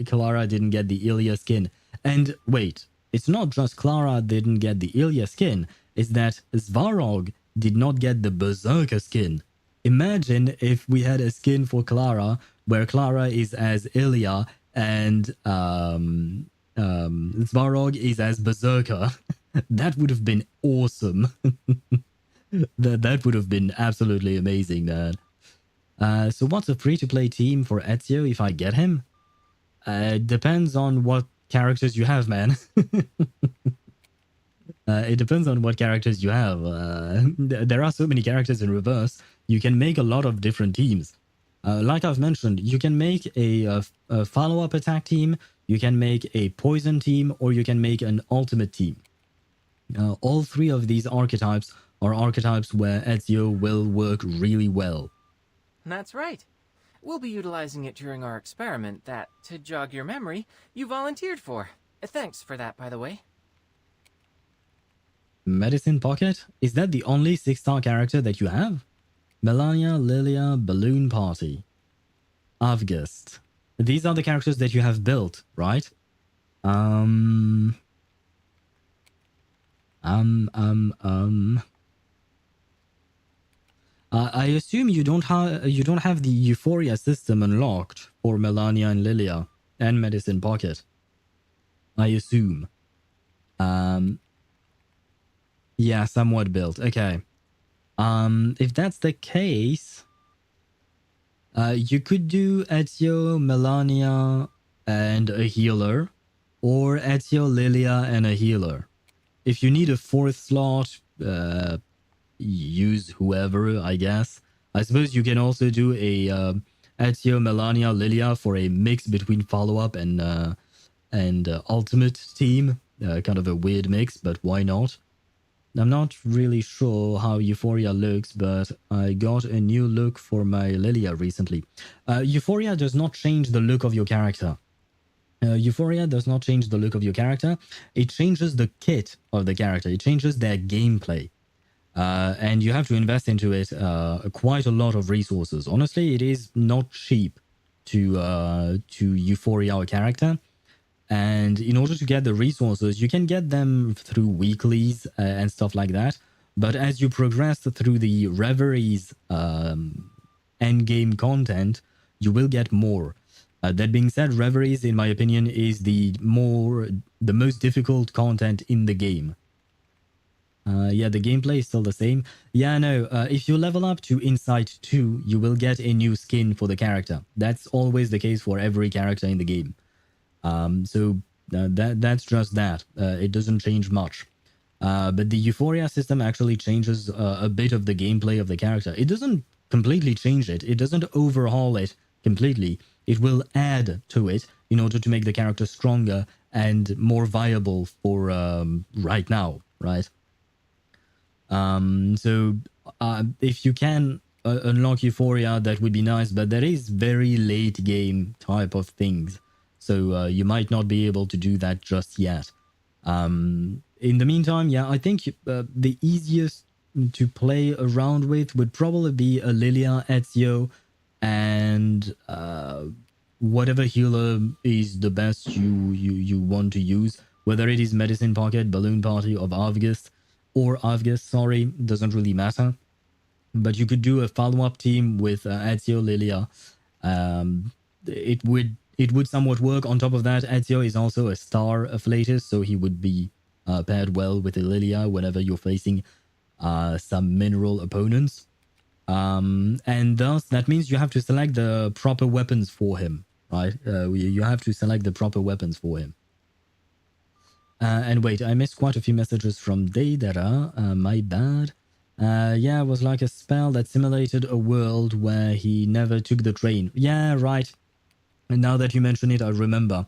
Speaker 1: Clara didn't get the Ilya skin. And wait, it's not just Clara didn't get the Ilya skin, it's that Svarog did not get the Berserker skin. Imagine if we had a skin for Clara where Clara is as Ilya and Svarog is as Berserker. That would have been awesome. that would have been absolutely amazing, man. So what's a free-to-play team for Ezio if I get him? Depends on what characters you have, man. It depends on what characters you have. There are so many characters in Reverse. You can make a lot of different teams. Like I've mentioned, you can make a follow-up attack team, you can make a poison team, or you can make an ultimate team. All three of these archetypes are archetypes where Ezio will work really well.
Speaker 14: That's right. We'll be utilizing it during our experiment that, to jog your memory, you volunteered for. Thanks for that, by the way.
Speaker 1: Medicine Pocket? Is that the only 6-star character that you have? Melania, Lilia, Balloon Party. Avgust. These are the characters that you have built, right? I assume you don't have the Euphoria system unlocked for Melania and Lilia and Medicine Pocket. I assume. Yeah, somewhat built. Okay. If that's the case, you could do Ezio, Melania, and a healer, or Ezio, Lilia, and a healer. If you need a 4th slot, use whoever, I guess. I suppose you can also do a Ezio, Melania, Lilia for a mix between follow-up and ultimate team. Kind of a weird mix, but why not? I'm not really sure how Euphoria looks, but I got a new look for my Lilia recently. Euphoria does not change the look of your character. Euphoria does not change the look of your character. It changes the kit of the character. It changes their gameplay. and you have to invest into it quite a lot of resources. Honestly, it is not cheap to Euphoria a character. And in order to get the resources, you can get them through weeklies and stuff like that. But as you progress through the Reveries endgame content, you will get more. That being said, Reveries, in my opinion, is the most difficult content in the game. Yeah, the gameplay is still the same. Yeah, no, if you level up to Insight 2, you will get a new skin for the character. That's always the case for every character in the game. So that's just that. It doesn't change much. But the Euphoria system actually changes a bit of the gameplay of the character. It doesn't completely change it. It doesn't overhaul it completely. It will add to it in order to make the character stronger and more viable for right now, right? So if you can unlock Euphoria, that would be nice, but there is very late game type of things. So you might not be able to do that just yet. In the meantime, yeah, I think the easiest to play around with would probably be a Lilia, Ezio, and whatever healer is the best you want to use. Whether it is Medicine Pocket, Balloon Party, or Avgus, sorry, doesn't really matter. But you could do a follow-up team with Ezio, Lilia. It would somewhat work. On top of that, Ezio is also a star affiliator, so he would be paired well with Lilia whenever you're facing some mineral opponents. And thus, that means you have to select the proper weapons for him, right? You have to select the proper weapons for him. And wait, I missed quite a few messages from Deidara. My bad. Yeah, it was like a spell that simulated a world where he never took the train. Yeah, right. And now that you mention it, I remember.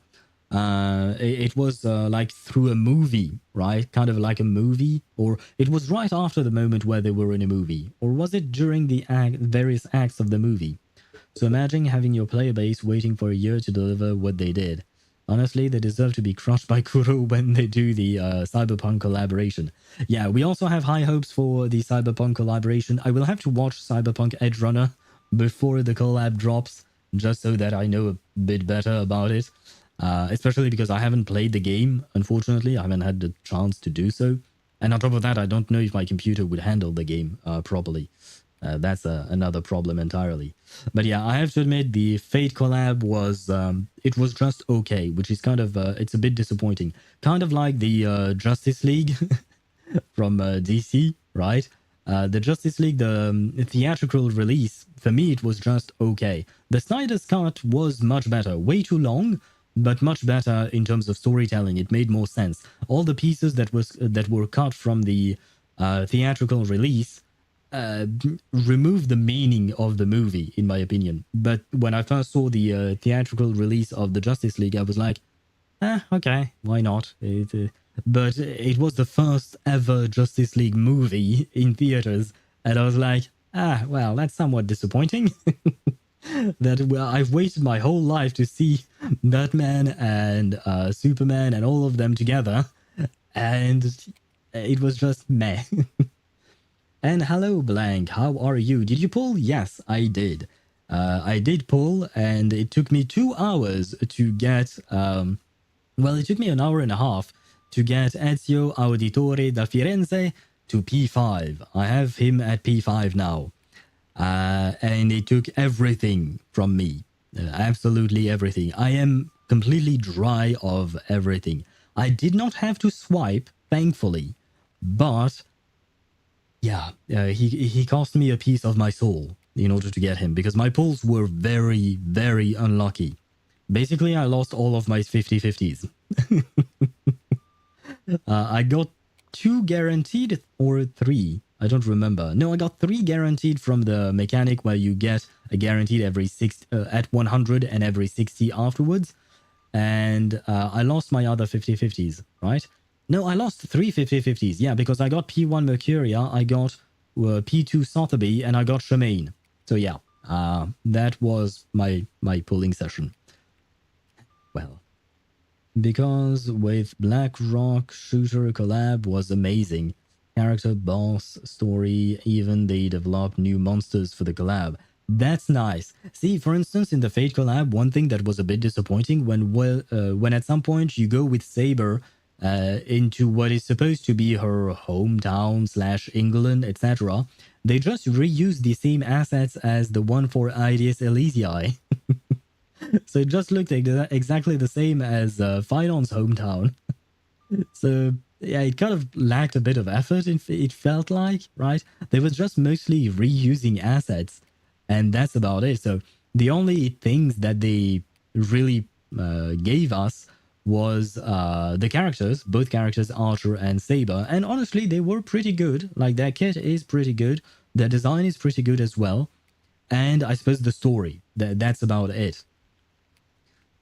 Speaker 1: It was like through a movie, right? Kind of like a movie. Or it was right after the moment where they were in a movie. Or was it during the various acts of the movie? So imagine having your player base waiting for a year to deliver what they did. Honestly, they deserve to be crushed by Kuro when they do the Cyberpunk collaboration. Yeah, we also have high hopes for the Cyberpunk collaboration. I will have to watch Cyberpunk Edge Runner before the collab drops, just so that I know a bit better about it. Especially because I haven't played the game, unfortunately. I haven't had the chance to do so. And on top of that, I don't know if my computer would handle the game properly. That's another problem entirely. But yeah, I have to admit the Fate collab was, it was just okay, which is kind of, it's a bit disappointing. Kind of like the Justice League from DC, right? The Justice League, the theatrical release, for me, it was just okay. The Snyder's Cut was much better. Way too long, but much better in terms of storytelling. It made more sense. All the pieces that were cut from the theatrical release remove the meaning of the movie, in my opinion. But when I first saw the theatrical release of the Justice League, I was like, okay, why not? But it was the first ever Justice League movie in theaters, and I was like, well, that's somewhat disappointing. I've waited my whole life to see Batman and Superman and all of them together, and it was just meh. And hello, Blank, how are you? Did you pull? Yes, I did. I did pull, and it took me 2 hours to get... well, it took me an hour and a half to get Ezio Auditore da Firenze to P5. I have him at P5 now. And it took everything from me. Absolutely everything. I am completely dry of everything. I did not have to swipe, thankfully. But... yeah, he cost me a piece of my soul in order to get him, because my pulls were very, very unlucky. Basically, I lost all of my 50-50s. I got 2 guaranteed, or 3. I don't remember. No, I got 3 guaranteed from the mechanic where you get a guaranteed every 6 at 100 and every 60 afterwards. And I lost my other 50-50s, right? No, I lost 3 50-50s. Yeah, because I got P1 Mercuria, I got P2 Sotheby, and I got Shemaine. So yeah, that was my pulling session. Well, because with Black Rock Shooter collab was amazing. character, boss, story, even they developed new monsters for the collab. That's nice. See, for instance, in the Fate collab, one thing that was a bit disappointing when at some point you go with Saber into what is supposed to be her hometown / England, etc. They just reuse the same assets as the one for Ideas Elysiae. So it just looked exactly the same as Finon's hometown. So yeah, it kind of lacked a bit of effort, it felt like, right? They were just mostly reusing assets, and that's about it. So the only things that they really gave us was the characters, both characters, Archer and Saber. And honestly, they were pretty good. Like, their kit is pretty good. Their design is pretty good as well. And I suppose the story, that's about it.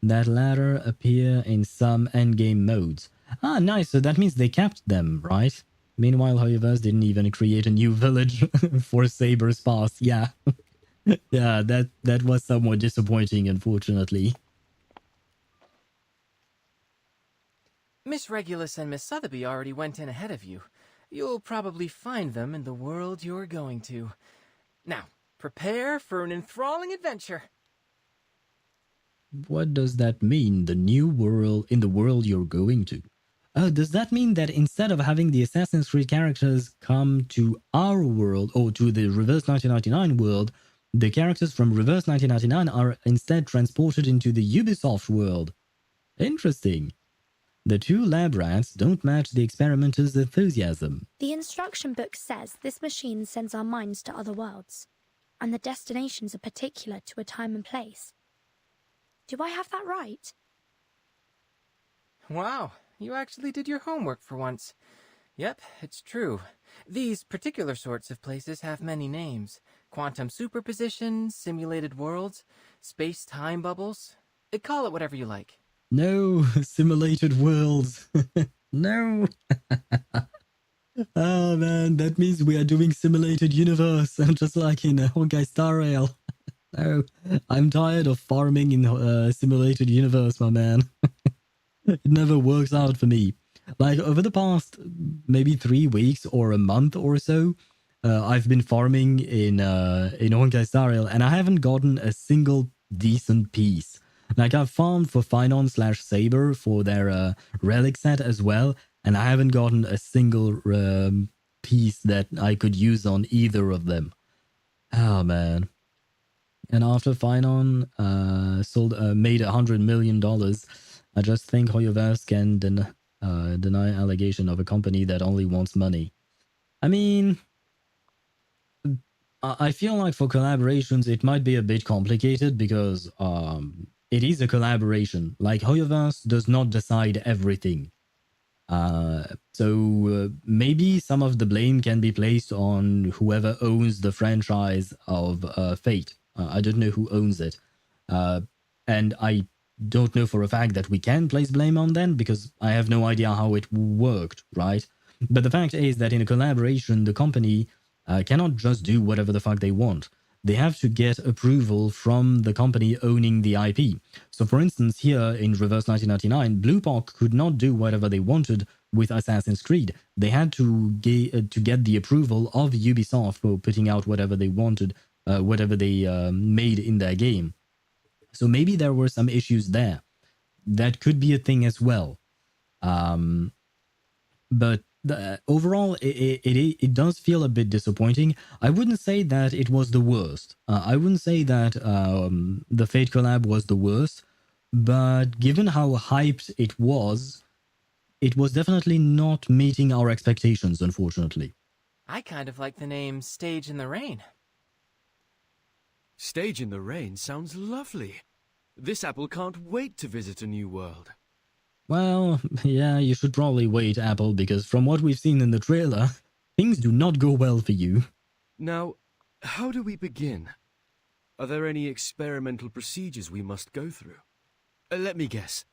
Speaker 1: That latter appear in some endgame modes. Ah, nice. So that means they kept them, right? Meanwhile, Hoyoverse didn't even create a new village for Saber's past. Yeah. Yeah, that was somewhat disappointing, unfortunately.
Speaker 14: Miss Regulus and Miss Sotheby already went in ahead of you. You'll probably find them in the world you're going to. Now, prepare for an enthralling adventure.
Speaker 1: What does that mean, the new world in the world you're going to? Does that mean that instead of having the Assassin's Creed characters come to our world, or to the Reverse 1999 world, the characters from Reverse 1999 are instead transported into the Ubisoft world? Interesting. The two lab rats don't match the experimenter's enthusiasm.
Speaker 15: The instruction book says this machine sends our minds to other worlds, and the destinations are particular to a time and place. Do I have that right?
Speaker 14: Wow, you actually did your homework for once. Yep, it's true. These particular sorts of places have many names. Quantum superposition, simulated worlds, space-time bubbles. Call it whatever you like.
Speaker 1: No, simulated worlds. No. Oh man, that means we are doing simulated universe, just like in Honkai Star Rail. No, I'm tired of farming in simulated universe, my man. It never works out for me. Like, over the past maybe 3 weeks or a month or so, I've been farming in Honkai Star Rail, and I haven't gotten a single decent piece. Like, I've farmed for Finon / Saber for their relic set as well, and I haven't gotten a single piece that I could use on either of them. Oh, man. And after Finon made $100 million, I just think Hoyoverse can deny allegation of a company that only wants money. I mean, I feel like for collaborations, it might be a bit complicated because it is a collaboration. Like, Hoyoverse does not decide everything. So maybe some of the blame can be placed on whoever owns the franchise of Fate. I don't know who owns it. And I don't know for a fact that we can place blame on them because I have no idea how it worked, right? But the fact is that in a collaboration, the company cannot just do whatever the fuck they want. They have to get approval from the company owning the IP. So for instance, here in Reverse 1999, Bluepoch could not do whatever they wanted with Assassin's Creed. They had to get the approval of Ubisoft for putting out whatever they wanted, whatever they made in their game. So maybe there were some issues there. That could be a thing as well. But overall, it does feel a bit disappointing. I wouldn't say that it was the worst. I wouldn't say that the Fate collab was the worst. But given how hyped it was definitely not meeting our expectations, unfortunately.
Speaker 14: I kind of like the name Stage in the Rain.
Speaker 13: Stage in the Rain sounds lovely. This apple can't wait to visit a new world.
Speaker 1: Well, yeah, you should probably wait, Apple, because from what we've seen in the trailer, things do not go well for you.
Speaker 13: Now, how do we begin? Are there any experimental procedures we must go through? Let me guess.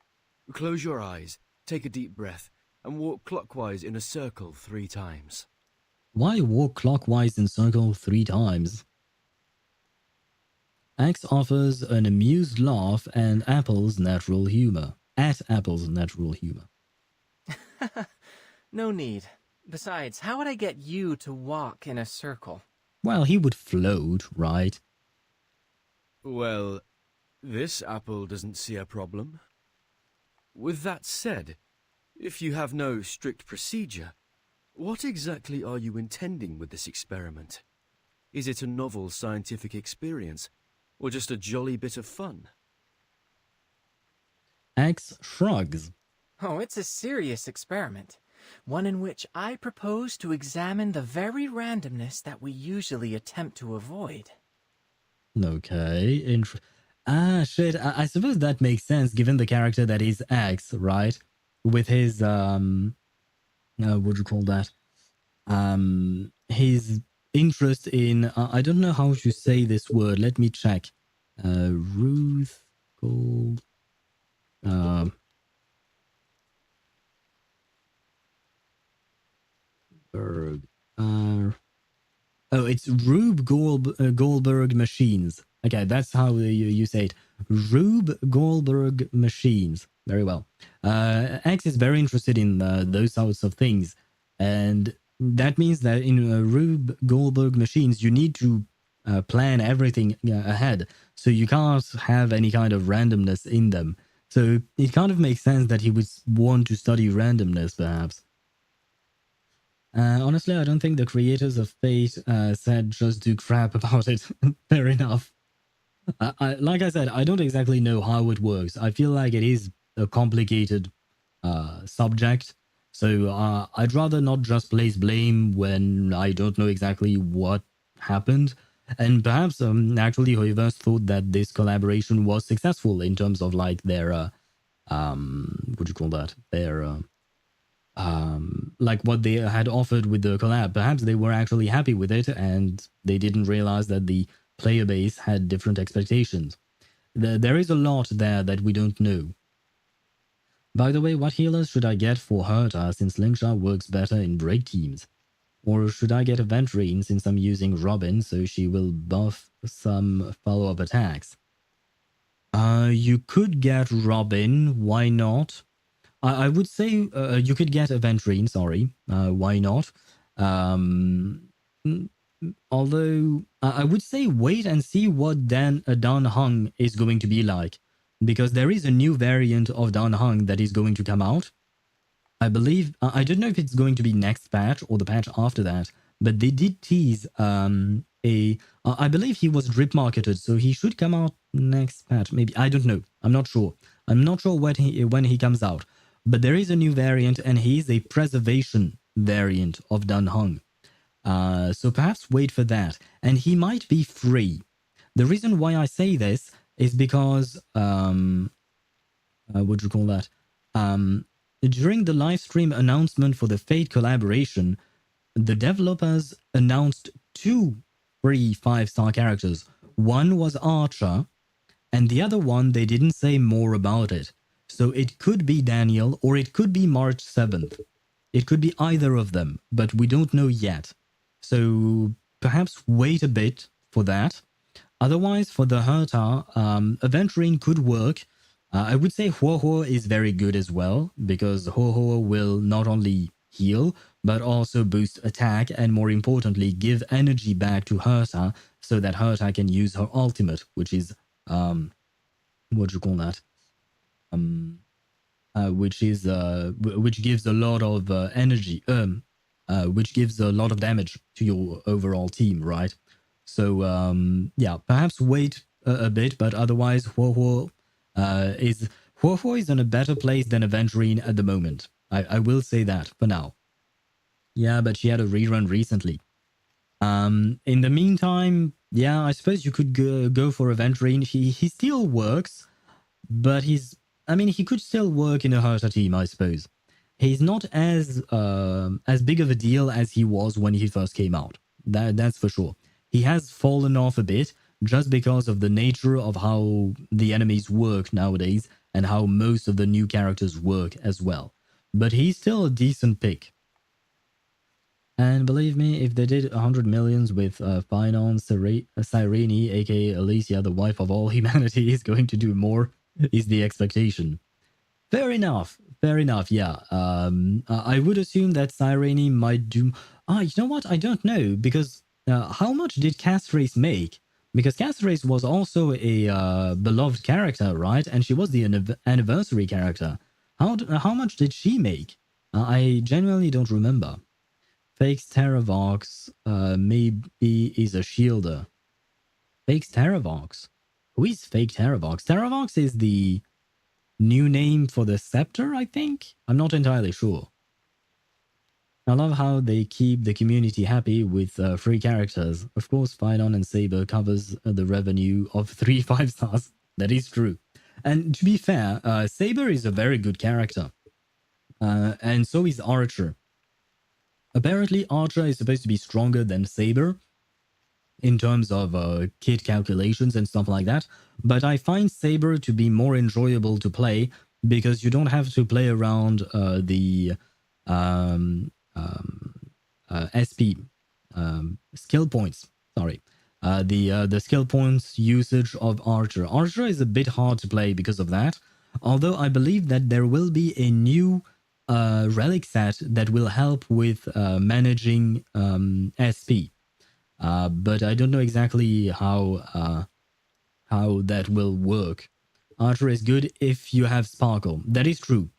Speaker 13: Close your eyes, take a deep breath, and walk clockwise in a circle 3 times.
Speaker 1: Why walk clockwise in circle 3 times? X offers an amused laugh and Apple's natural humor. At Apple's natural humor.
Speaker 14: No need. Besides, how would I get you to walk in a circle?
Speaker 1: Well, he would float, right?
Speaker 13: Well, this apple doesn't see a problem. With that said, if you have no strict procedure, what exactly are you intending with this experiment? Is it a novel scientific experience, or just a jolly bit of fun?
Speaker 1: X shrugs.
Speaker 14: Oh, it's a serious experiment. One in which I propose to examine the very randomness that we usually attempt to avoid.
Speaker 1: Okay, shit, I suppose that makes sense given the character that is X, right? With his, what do you call that? His interest in, I don't know how to say this word, let me check. Ruth Gold, Berg, oh, it's Rube Goldberg Machines. Okay, that's how you say it. Rube Goldberg Machines. Very well. X is very interested in those sorts of things. And that means that in Rube Goldberg Machines, you need to plan everything ahead. So you can't have any kind of randomness in them. So it kind of makes sense that he would want to study randomness, perhaps. Honestly, I don't think the creators of Fate said just do crap about it. Fair enough. Like I said, I don't exactly know how it works. I feel like it is a complicated subject. So I'd rather not just place blame when I don't know exactly what happened. And perhaps actually whoever thought that this collaboration was successful in terms of like their, what do you call that? Their... like what they had offered with the collab. Perhaps they were actually happy with it and they didn't realize that the player base had different expectations. There is a lot there that we don't know. By the way, what healers should I get for Herta since Linkshot works better in break teams? Or should I get a Ventrine since I'm using Robin so she will buff some follow-up attacks? You could get Robin, why not? I would say you could get a Ventrine, sorry. Why not? Although, I would say wait and see what Dan Hung is going to be like. Because there is a new variant of Dan Hung that is going to come out. I believe, I don't know if it's going to be next patch or the patch after that. But they did tease I believe he was drip marketed, so he should come out next patch. Maybe, I don't know. I'm not sure. I'm not sure when he comes out. But there is a new variant, and he is a preservation variant of Dan Hung. So perhaps wait for that. And he might be free. The reason why I say this is because, what do you call that? During the live stream announcement for the Fate collaboration, the developers announced 2 free 5-star characters. One was Archer, and the other one they didn't say more about it. So it could be Daniel or it could be March 7th. It could be either of them, but we don't know yet. So perhaps wait a bit for that. Otherwise, for the Herta, Aventurine could work. I would say Ho-Ho is very good as well, because Ho-Ho will not only heal, but also boost attack and more importantly, give energy back to Herta so that Herta can use her ultimate, which is, what do you call that? Which gives a lot of energy, which gives a lot of damage to your overall team, right? So yeah, perhaps wait a bit, but otherwise, Ho-Ho is in a better place than Aventurine at the moment. I will say that for now. Yeah, but she had a rerun recently. In the meantime, yeah, I suppose you could go for Aventurine. He still works, but he could still work in a Herta team, I suppose. He's not as big of a deal as he was when he first came out. That's for sure. He has fallen off a bit just because of the nature of how the enemies work nowadays and how most of the new characters work as well. But he's still a decent pick. And believe me, if they did 100 millions with Finon Cyrene, aka Alicia, the wife of all humanity, is going to do more, is the expectation. Fair enough. fair enough, yeah. I would assume that Cyrene might do... you know what? I don't know, because how much did Castrace make? Because Castrace was also a beloved character, right? And she was the anniversary character. How much did she make? I genuinely don't remember. Fakes Terravox maybe is a shielder. Fakes Terravox? Who is Fake Terravox? Terravox is the new name for the scepter, I think? I'm not entirely sure. I love how they keep the community happy with free characters. Of course, Phyton and Saber covers the revenue of 3 5-stars. That is true. And to be fair, Saber is a very good character. And so is Archer. Apparently, Archer is supposed to be stronger than Saber in terms of kit calculations and stuff like that. But I find Saber to be more enjoyable to play because you don't have to play around the SP skill points. Sorry, the skill points usage of Archer. Archer is a bit hard to play because of that. Although I believe that there will be a new relic set that will help with managing SP. But I don't know exactly how that will work. Archer is good if you have Sparkle. That is true.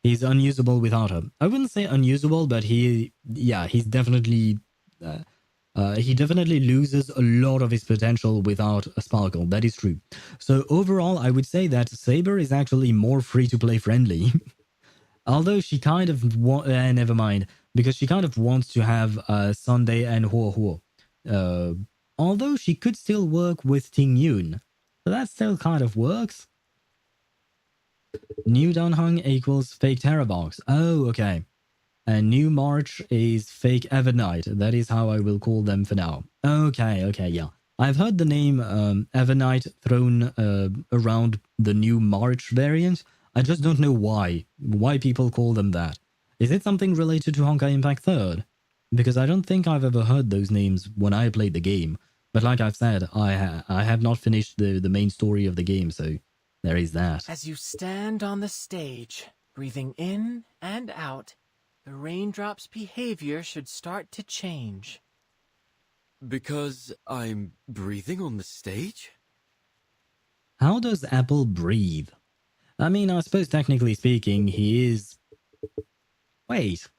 Speaker 1: He's unusable without her. I wouldn't say unusable, but he's definitely he definitely loses a lot of his potential without a Sparkle. That is true. So overall, I would say that Saber is actually more free-to-play friendly. Although she kind of never mind, because she kind of wants to have Sunday and Huo Huo. Although she could still work with Ting Yun. So that still kind of works. New Dunhung equals fake Terravox. Oh, okay. And New March is fake Evernight. That is how I will call them for now. Okay, yeah. I've heard the name Evernight thrown around the New March variant. I just don't know why people call them that. Is it something related to Honkai Impact 3rd? Because I don't think I've ever heard those names when I played the game. But like I've said, I have not finished the main story of the game, so there is that.
Speaker 14: As you stand on the stage, breathing in and out, the raindrop's behavior should start to change.
Speaker 13: Because I'm breathing on the stage?
Speaker 1: How does Apple breathe? I mean, I suppose technically speaking, he is... Wait.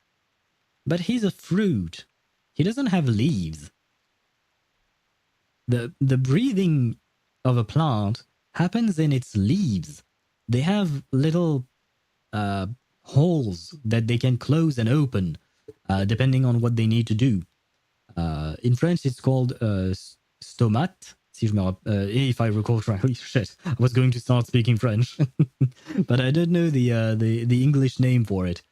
Speaker 1: But he's a fruit. He doesn't have leaves. The breathing of a plant happens in its leaves. They have little holes that they can close and open, depending on what they need to do. In French, it's called stomate. If I recall correctly, shit, I was going to start speaking French, but I don't know the English name for it.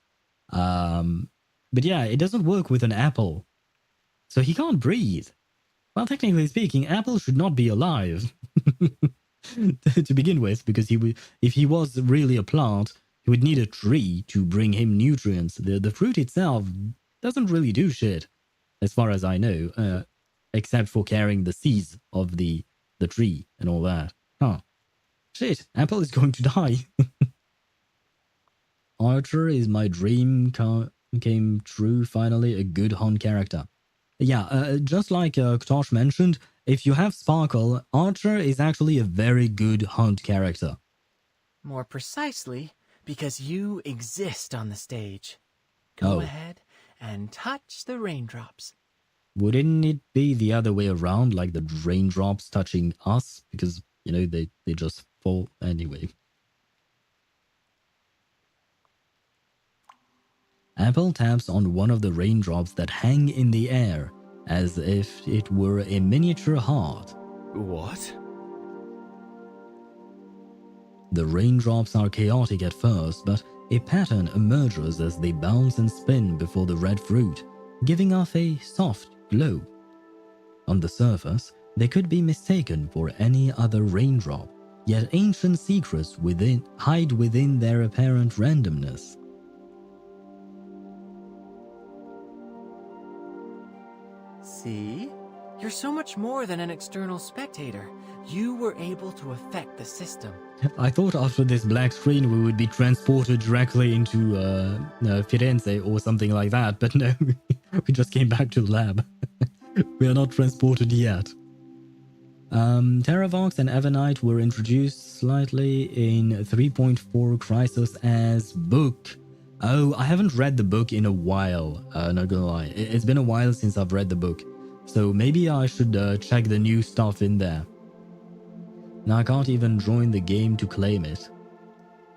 Speaker 1: But yeah, it doesn't work with an apple, so he can't breathe. Well, technically speaking, Apple should not be alive to begin with, because if he was really a plant, he would need a tree to bring him nutrients. The fruit itself doesn't really do shit, as far as I know, except for carrying the seeds of the tree and all that. Huh. Shit, Apple is going to die. Archer is my dream came true, finally, a good hunt character. Yeah, just like Ktosh mentioned, if you have Sparkle, Archer is actually a very good hunt character.
Speaker 14: More precisely, because you exist on the stage. Go ahead and touch the raindrops.
Speaker 1: Wouldn't it be the other way around, like the raindrops touching us? Because, you know, they just fall anyway. Apple taps on one of the raindrops that hang in the air, as if it were a miniature heart.
Speaker 13: What?
Speaker 1: The raindrops are chaotic at first, but a pattern emerges as they bounce and spin before the red fruit, giving off a soft glow. On the surface, they could be mistaken for any other raindrop, yet ancient secrets hide within their apparent randomness.
Speaker 14: See? You're so much more than an external spectator. You were able to affect the system.
Speaker 1: I thought after this black screen we would be transported directly into Firenze or something like that, but no, we just came back to the lab. We are not transported yet. Terravox and Evernight were introduced slightly in 3.4 Crisis as book. Oh, I haven't read the book in a while, not gonna lie. It's been a while since I've read the book, so maybe I should check the new stuff in there. Now I can't even join the game to claim it.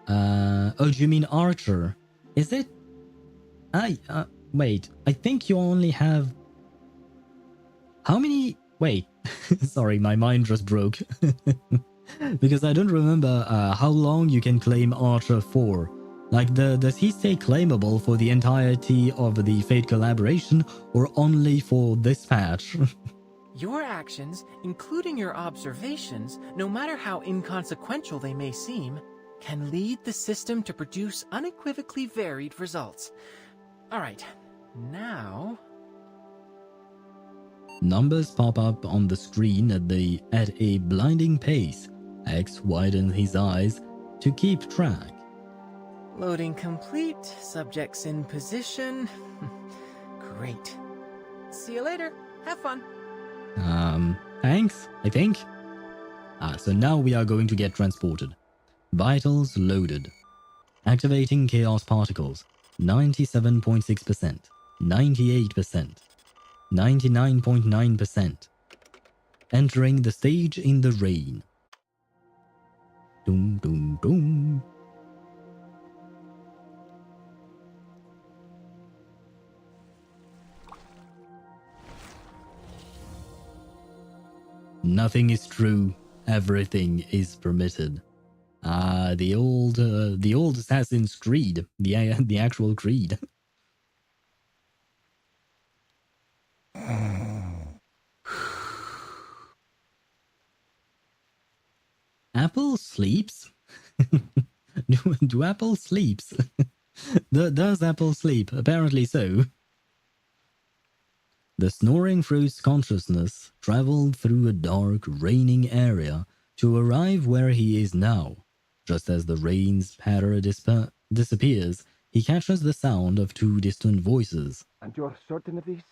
Speaker 1: Oh, do you mean Archer? Is it? Wait, I think you only have... How many... Wait, sorry, my mind just broke. Because I don't remember how long you can claim Archer for. Like, does he stay claimable for the entirety of the Fate collaboration, or only for this patch?
Speaker 14: Your actions, including your observations, no matter how inconsequential they may seem, can lead the system to produce unequivocally varied results. Alright, now...
Speaker 1: Numbers pop up on the screen at a blinding pace. X widens his eyes to keep track.
Speaker 14: Loading complete, subjects in position. Great. See you later. Have fun.
Speaker 1: Thanks, I think. So now we are going to get transported. Vitals loaded. Activating chaos particles. 97.6%. 98%. 99.9%. Entering the stage in the rain. Doom, doom, doom. Nothing is true, everything is permitted. The old Assassin's Creed, the actual creed. Apple sleeps? do Apple sleeps? Does Apple sleep? Apparently so. The snoring fruit's consciousness traveled through a dark, raining area to arrive where he is now. Just as the rain's patter disappears, he catches the sound of two distant voices.
Speaker 10: And you're certain of this?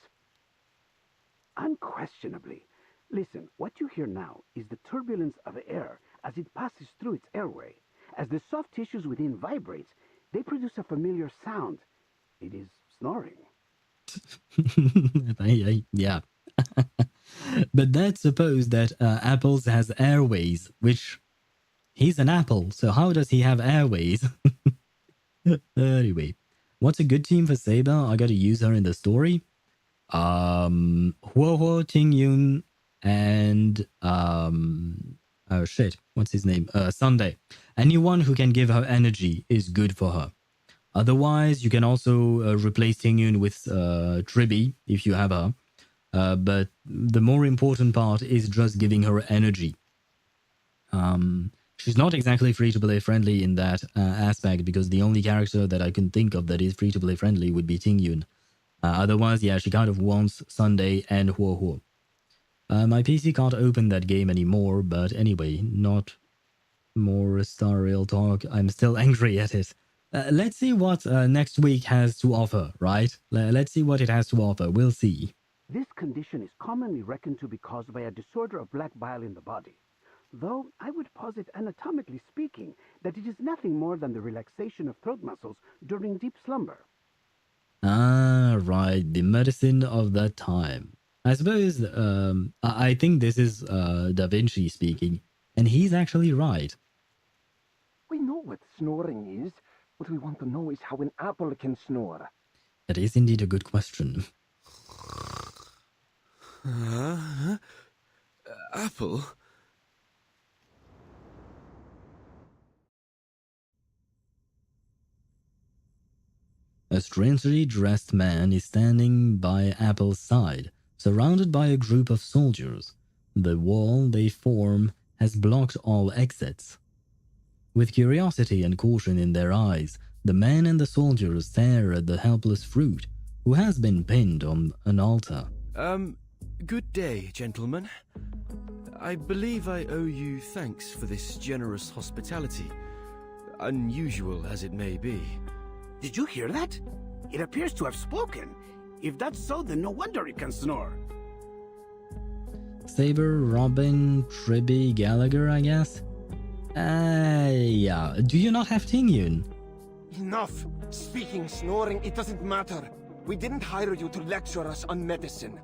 Speaker 10: Unquestionably. Listen, what you hear now is the turbulence of air as it passes through its airway. As the soft tissues within vibrates, they produce a familiar sound. It is snoring.
Speaker 1: Yeah. But let's suppose that Apples has airways, which he's an apple, so how does he have airways? Anyway, what's a good team for Saber? I gotta use her in the story. Huo Huo, Ting Yun, and oh shit, what's his name? Sunday. Anyone who can give her energy is good for her. Otherwise, you can also replace Ting Yun with Tribby if you have her. But the more important part is just giving her energy. She's not exactly free-to-play friendly in that aspect, because the only character that I can think of that is free-to-play friendly would be Ting Yun. Otherwise, yeah, she kind of wants Sunday and Huo Huo. My PC can't open that game anymore, but anyway, not more Star Rail talk. I'm still angry at it. Let's see what next week has to offer, right? Let's see what it has to offer. We'll see.
Speaker 10: This condition is commonly reckoned to be caused by a disorder of black bile in the body. Though I would posit, anatomically speaking, that it is nothing more than the relaxation of throat muscles during deep slumber.
Speaker 1: Ah, right. The medicine of that time. I suppose, I think this is Da Vinci speaking, and he's actually right.
Speaker 16: We know what snoring is. What we want to know is how an apple can snore.
Speaker 1: That is indeed a good question.
Speaker 13: Apple?
Speaker 1: A strangely dressed man is standing by Apple's side, surrounded by a group of soldiers. The wall they form has blocked all exits. With curiosity and caution in their eyes, the man and the soldiers stare at the helpless fruit, who has been pinned on an altar.
Speaker 13: Good day, gentlemen. I believe I owe you thanks for this generous hospitality, unusual as it may be.
Speaker 10: Did you hear that? It appears to have spoken. If that's so, then no wonder it can snore.
Speaker 1: Saber, Robin, Tribby, Gallagher, I guess? Yeah. Do you not have Tingyun?
Speaker 16: Enough! Speaking, snoring, it doesn't matter. We didn't hire you to lecture us on medicine.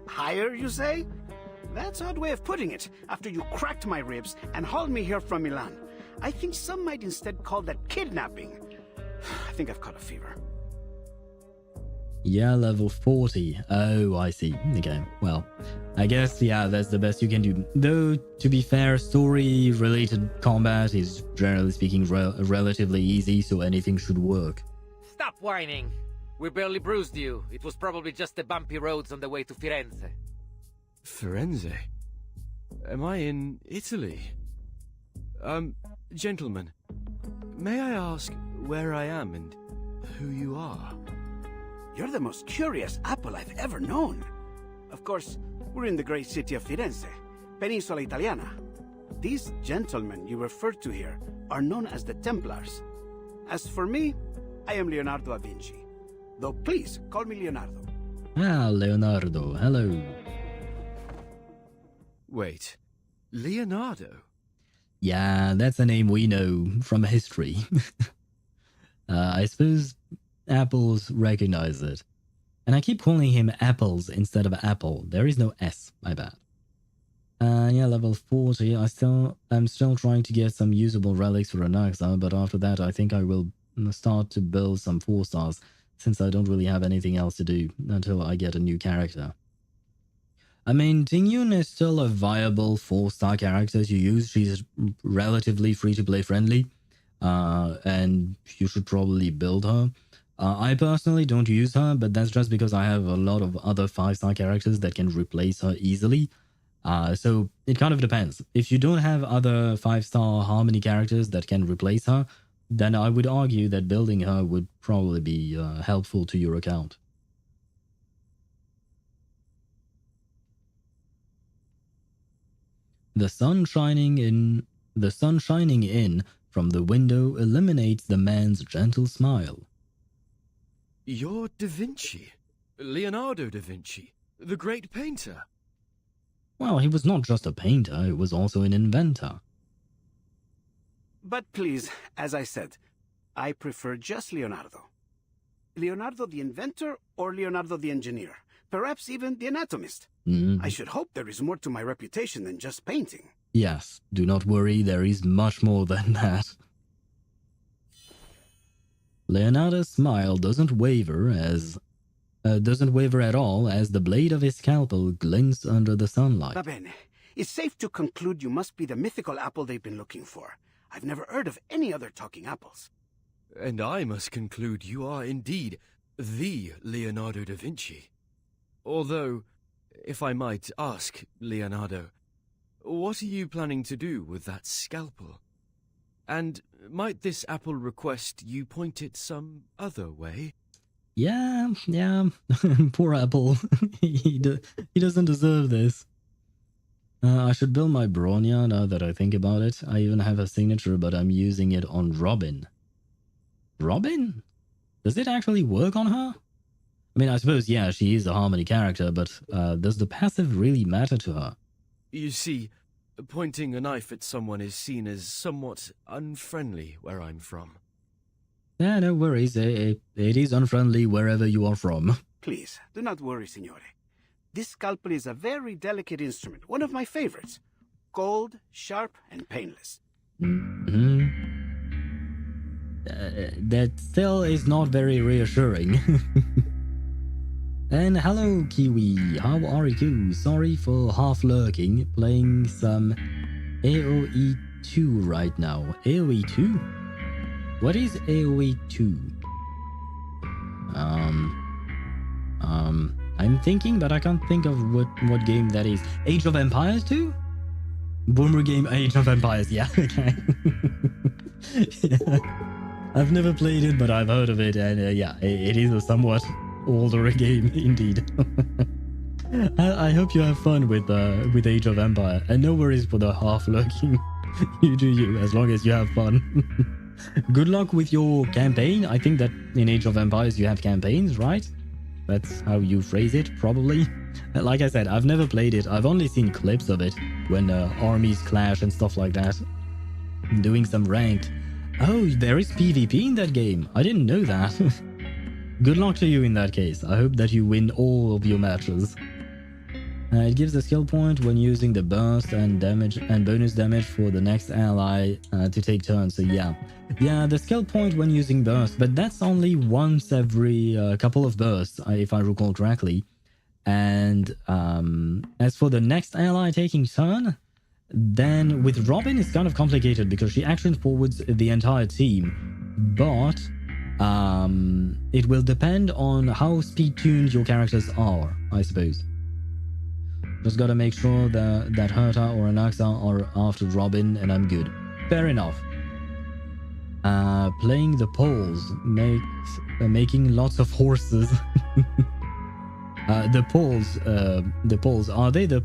Speaker 10: Hire, you say? That's an odd way of putting it, after you cracked my ribs and hauled me here from Milan. I think some might instead call that kidnapping. I think I've caught a fever.
Speaker 1: Yeah, level 40. Oh, I see. Okay, well, I guess, yeah, that's the best you can do. Though, to be fair, story-related combat is, generally speaking, relatively easy, so anything should work.
Speaker 17: Stop whining. We barely bruised you. It was probably just the bumpy roads on the way to Firenze.
Speaker 13: Firenze? Am I in Italy? Gentlemen, may I ask where I am and who you are?
Speaker 10: You're the most curious apple I've ever known. Of course, we're in the great city of Firenze, Peninsula Italiana. These gentlemen you referred to here are known as the Templars. As for me, I am Leonardo da Vinci. Though please, call me Leonardo.
Speaker 1: Ah, Leonardo, hello.
Speaker 13: Wait, Leonardo?
Speaker 1: Yeah, that's a name we know from history. I suppose apples recognize it. And I keep calling him Apples instead of Apple. There is no S, my bad. Yeah, level 40. I'm still trying to get some usable relics for Anaxa, but after that I think I will start to build some 4 stars, since I don't really have anything else to do until I get a new character. I mean, Tingyun is still a viable 4-star character to use. She's relatively free-to-play friendly, and you should probably build her. I personally don't use her, but that's just because I have a lot of other 5-star characters that can replace her easily. So it kind of depends. If you don't have other 5-star Harmony characters that can replace her, then I would argue that building her would probably be helpful to your account. The sun shining in from the window illuminates the man's gentle smile.
Speaker 13: You're Da Vinci. Leonardo da Vinci, the great painter.
Speaker 1: Well, he was not just a painter, he was also an inventor.
Speaker 10: But please, as I said, I prefer just Leonardo. Leonardo the inventor or Leonardo the engineer? Perhaps even the anatomist. I should hope there is more to my reputation than just painting.
Speaker 1: Yes, do not worry, there is much more than that. Leonardo's smile doesn't waver at all as the blade of his scalpel glints under the sunlight.
Speaker 10: Va bene. It's safe to conclude you must be the mythical apple they've been looking for. I've never heard of any other talking apples.
Speaker 13: And I must conclude you are indeed the Leonardo da Vinci. Although, if I might ask, Leonardo, what are you planning to do with that scalpel? And might this apple request you point it some other way?
Speaker 1: Yeah. Poor Apple. He doesn't deserve this. I should build my Bronya now that I think about it. I even have a signature, but I'm using it on Robin. Robin? Does it actually work on her? I mean, I suppose, yeah, she is a Harmony character, but does the passive really matter to her?
Speaker 13: You see, pointing a knife at someone is seen as somewhat unfriendly where I'm from.
Speaker 1: Yeah, no worries. It is unfriendly wherever you are from.
Speaker 10: Please, do not worry, signore. This scalpel is a very delicate instrument, one of my favorites. Cold, sharp, and painless.
Speaker 1: That still is not very reassuring. And hello, Kiwi. How are you? Sorry for half lurking, playing some AoE 2 right now. AoE 2? What is AoE 2? I'm thinking, but I can't think of what game that is. Age of Empires 2? Boomer game Age of Empires, yeah, okay. Yeah. I've never played it, but I've heard of it, and yeah, it is a somewhat older game indeed. I hope you have fun with Age of Empire, and no worries for the half-lurking. You do you, as long as you have fun. Good luck with your campaign. I think that in Age of Empires you have campaigns, right? That's how you phrase it, probably. Like I said, I've never played it. I've only seen clips of it when armies clash and stuff like that. Doing some ranked. Oh, there is PvP in that game. I didn't know that. Good luck to you in that case. I hope that you win all of your matches. It gives a skill point when using the burst and damage and bonus damage for the next ally to take turns. So yeah, the skill point when using burst, but that's only once every couple of bursts, if I recall correctly. And as for the next ally taking turn, then with Robin it's kind of complicated because she action forwards the entire team, but it will depend on how speed tuned your characters are, I suppose. Just gotta make sure that Herta or Anaxa are after Robin and I'm good. Fair enough. Playing the poles makes making lots of horses. The poles, are they the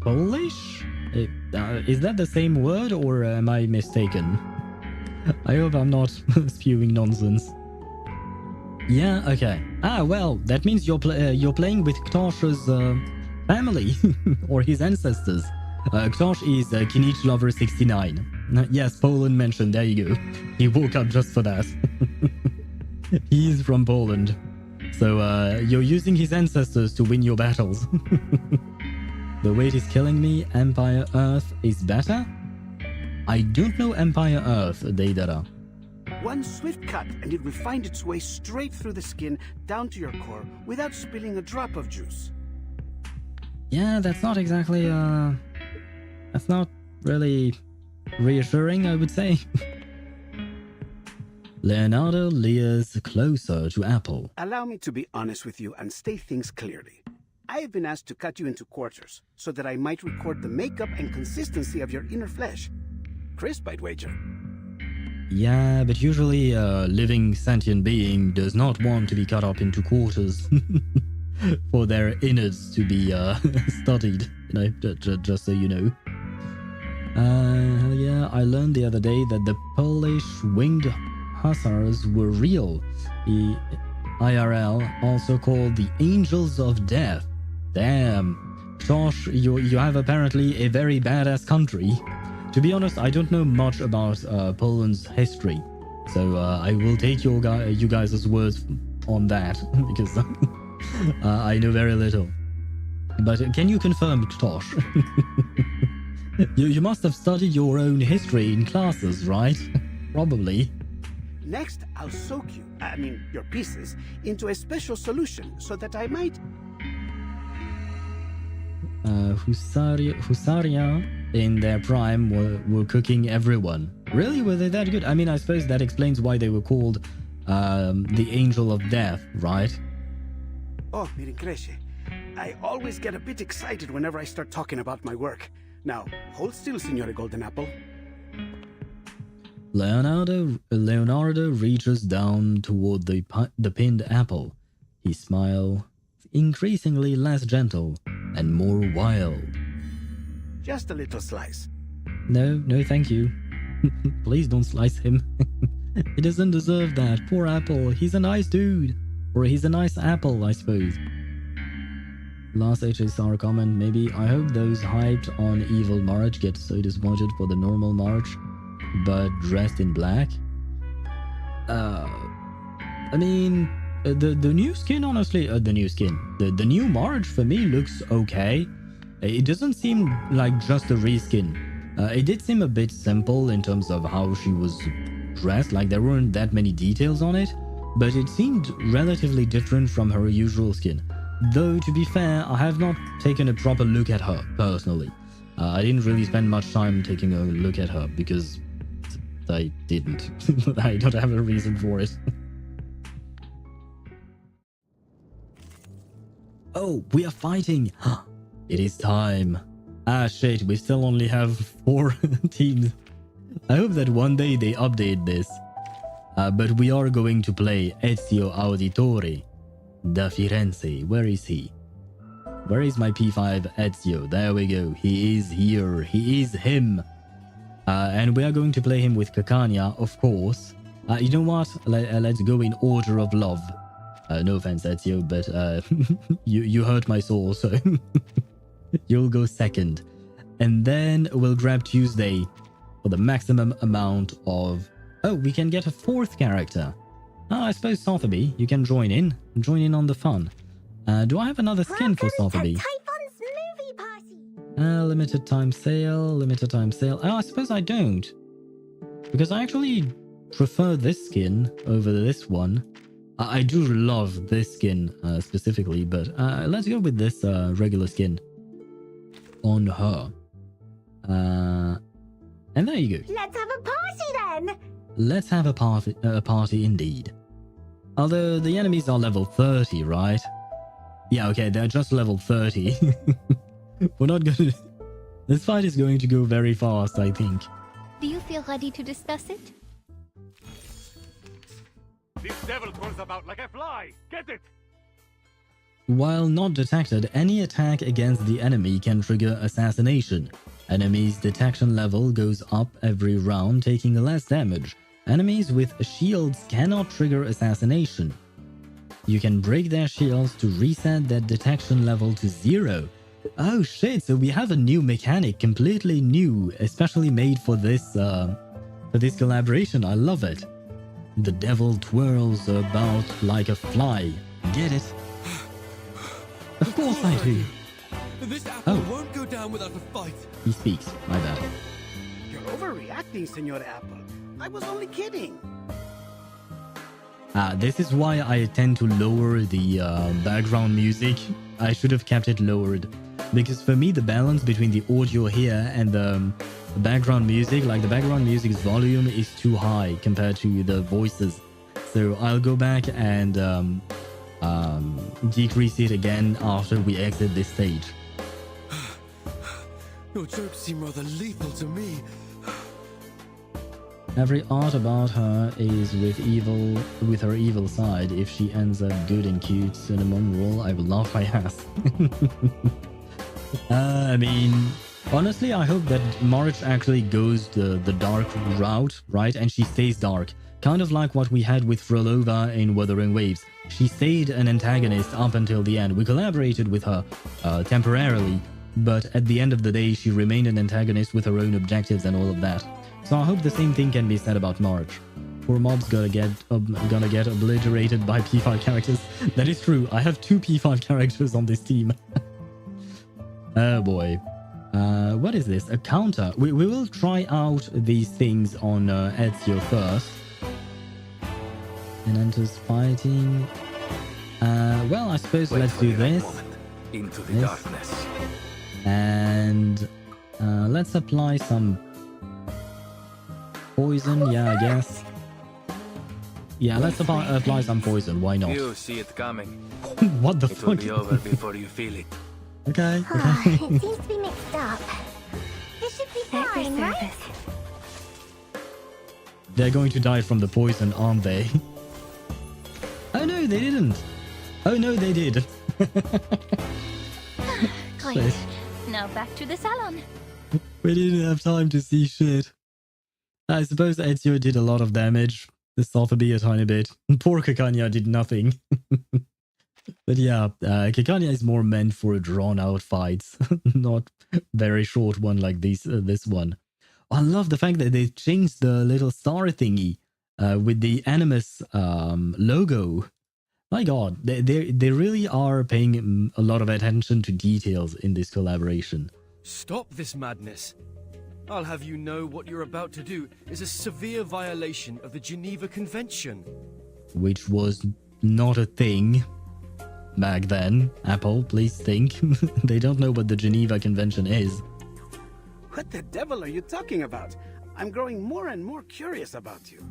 Speaker 1: Polish? Is that the same word or am I mistaken? I hope I'm not spewing nonsense. Yeah, okay. Well, that means you're playing with Ktosh's family or his ancestors. Ktosh is Kinich Lover 69. Yes, Poland mentioned. There you go. He woke up just for that. He's from Poland. So you're using his ancestors to win your battles. The weight is killing me. Empire Earth is better? I don't know Empire Earth, Deidara.
Speaker 10: One swift cut and it will find its way straight through the skin down to your core without spilling a drop of juice.
Speaker 1: Yeah, that's not exactly, that's not really reassuring, I would say. Leonardo leers closer to Apple.
Speaker 10: Allow me to be honest with you and state things clearly. I have been asked to cut you into quarters so that I might record the makeup and consistency of your inner flesh. Crisp, I'd wager.
Speaker 1: Yeah, but usually a living sentient being does not want to be cut up into quarters. For their innards to be studied, you know, just so you know. Yeah, I learned the other day that the Polish winged hussars were real. The IRL, also called the Angels of Death. Damn. Josh, you have apparently a very badass country. To be honest, I don't know much about Poland's history, so I will take you guys' words on that, because I know very little. But can you confirm, Tosh? you must have studied your own history in classes, right? Probably.
Speaker 10: Next, I'll soak you, your pieces, into a special solution so that I might...
Speaker 1: Husaria in their prime were cooking everyone. Really? Were they that good? I mean, I suppose that explains why they were called the Angel of Death, right?
Speaker 10: Oh, mi rincresce. I always get a bit excited whenever I start talking about my work. Now, hold still, Signore Golden Apple.
Speaker 1: Leonardo reaches down toward the pinned apple. His smile increasingly less gentle and more wild.
Speaker 10: Just a little slice.
Speaker 1: No, thank you. Please don't slice him. He doesn't deserve that. Poor apple. He's a nice dude. Or he's a nice apple, I suppose. Last HSR comment, maybe. I hope those hyped on Evil March get so disappointed for the normal March, but dressed in black. I mean, the new skin, honestly, the new March for me looks okay. It doesn't seem like just a reskin. It did seem a bit simple in terms of how she was dressed, like there weren't that many details on it, but it seemed relatively different from her usual skin. Though, to be fair, I have not taken a proper look at her, personally. I didn't really spend much time taking a look at her, because I didn't. I don't have a reason for it. Oh, we are fighting! It is time. Ah shit, we still only have 4 teams. I hope that one day they update this. But we are going to play Ezio Auditore da Firenze. Where is he? Where is my P5 Ezio? There we go. He is here. He is him. And we are going to play him with Kakanya, of course. You know what? Let's go in order of love. No offense, Ezio, but you hurt my soul, so you'll go second. And then we'll grab Tuesday for the maximum amount of... Oh, we can get a fourth character. I suppose Sotheby, you can join in. Join in on the fun. Do I have another skin for Sotheby? Limited time sale, limited time sale. Oh, I suppose I don't. Because I actually prefer this skin over this one. I do love this skin specifically, but let's go with this regular skin on her. And there you go.
Speaker 4: Let's have a party then!
Speaker 1: Let's have a party indeed. Although the enemies are level 30, right? Yeah, okay, they're just level 30. We're not gonna... This fight is going to go very fast, I think.
Speaker 2: Do you feel ready to discuss it?
Speaker 9: This devil crawls about like a fly! Get it!
Speaker 1: While not detected, any attack against the enemy can trigger assassination. Enemies' detection level goes up every round, taking less damage. Enemies with shields cannot trigger assassination. You can break their shields to reset their detection level to 0. Oh shit, so we have a new mechanic, completely new, especially made for this collaboration. I love it. The devil twirls about like a fly. Get it? Of course I do.
Speaker 13: This apple won't go down without a fight.
Speaker 1: He speaks. My bad.
Speaker 10: You're overreacting, Senor Apple. I was only kidding.
Speaker 1: This is why I tend to lower the background music. I should have kept it lowered. Because for me, the balance between the audio here and the background music, like the background music's volume is too high compared to the voices. So I'll go back and decrease it again after we exit this stage.
Speaker 13: Your jokes seem rather lethal to me.
Speaker 1: Every art about her is with her evil side. If she ends up good and cute cinnamon roll, I will laugh my ass. I mean, honestly, I hope that March actually goes the dark route, right? And she stays dark. Kind of like what we had with Frolova in Wuthering Waves. She stayed an antagonist up until the end. We collaborated with her temporarily, but at the end of the day, she remained an antagonist with her own objectives and all of that. So I hope the same thing can be said about March. Poor mob's gonna get obliterated by P5 characters. That is true. I have 2 P5 characters on this team. Oh boy. What is this? A counter. We will try out these things on Ezio first. And enters fighting. Well, I suppose let's do this.
Speaker 8: Into the darkness.
Speaker 1: And let's apply some poison. Yeah, I guess. Yeah, let's apply some poison. Why not?
Speaker 8: You see it coming.
Speaker 1: What the fuck?
Speaker 8: It will be over before you feel it.
Speaker 1: Okay.
Speaker 4: It seems to be mixed up. This should be fine, right?
Speaker 1: They're going to die from the poison, aren't they? Oh no, they didn't. Oh no, they did.
Speaker 2: Great. Now back to the salon.
Speaker 1: We didn't have time to see shit. I suppose Ezio did a lot of damage. The Sotheby a tiny bit. Poor Kakanya did nothing. But yeah, Kakanya is more meant for drawn-out fights, not very short one like this one. I love the fact that they changed the little star thingy with the Animus logo. My god, they really are paying a lot of attention to details in this collaboration.
Speaker 13: Stop this madness. I'll have you know what you're about to do is a severe violation of the Geneva Convention.
Speaker 1: Which was not a thing back then. Apple, please think. They don't know what the Geneva Convention is.
Speaker 10: What the devil are you talking about? I'm growing more and more curious about you.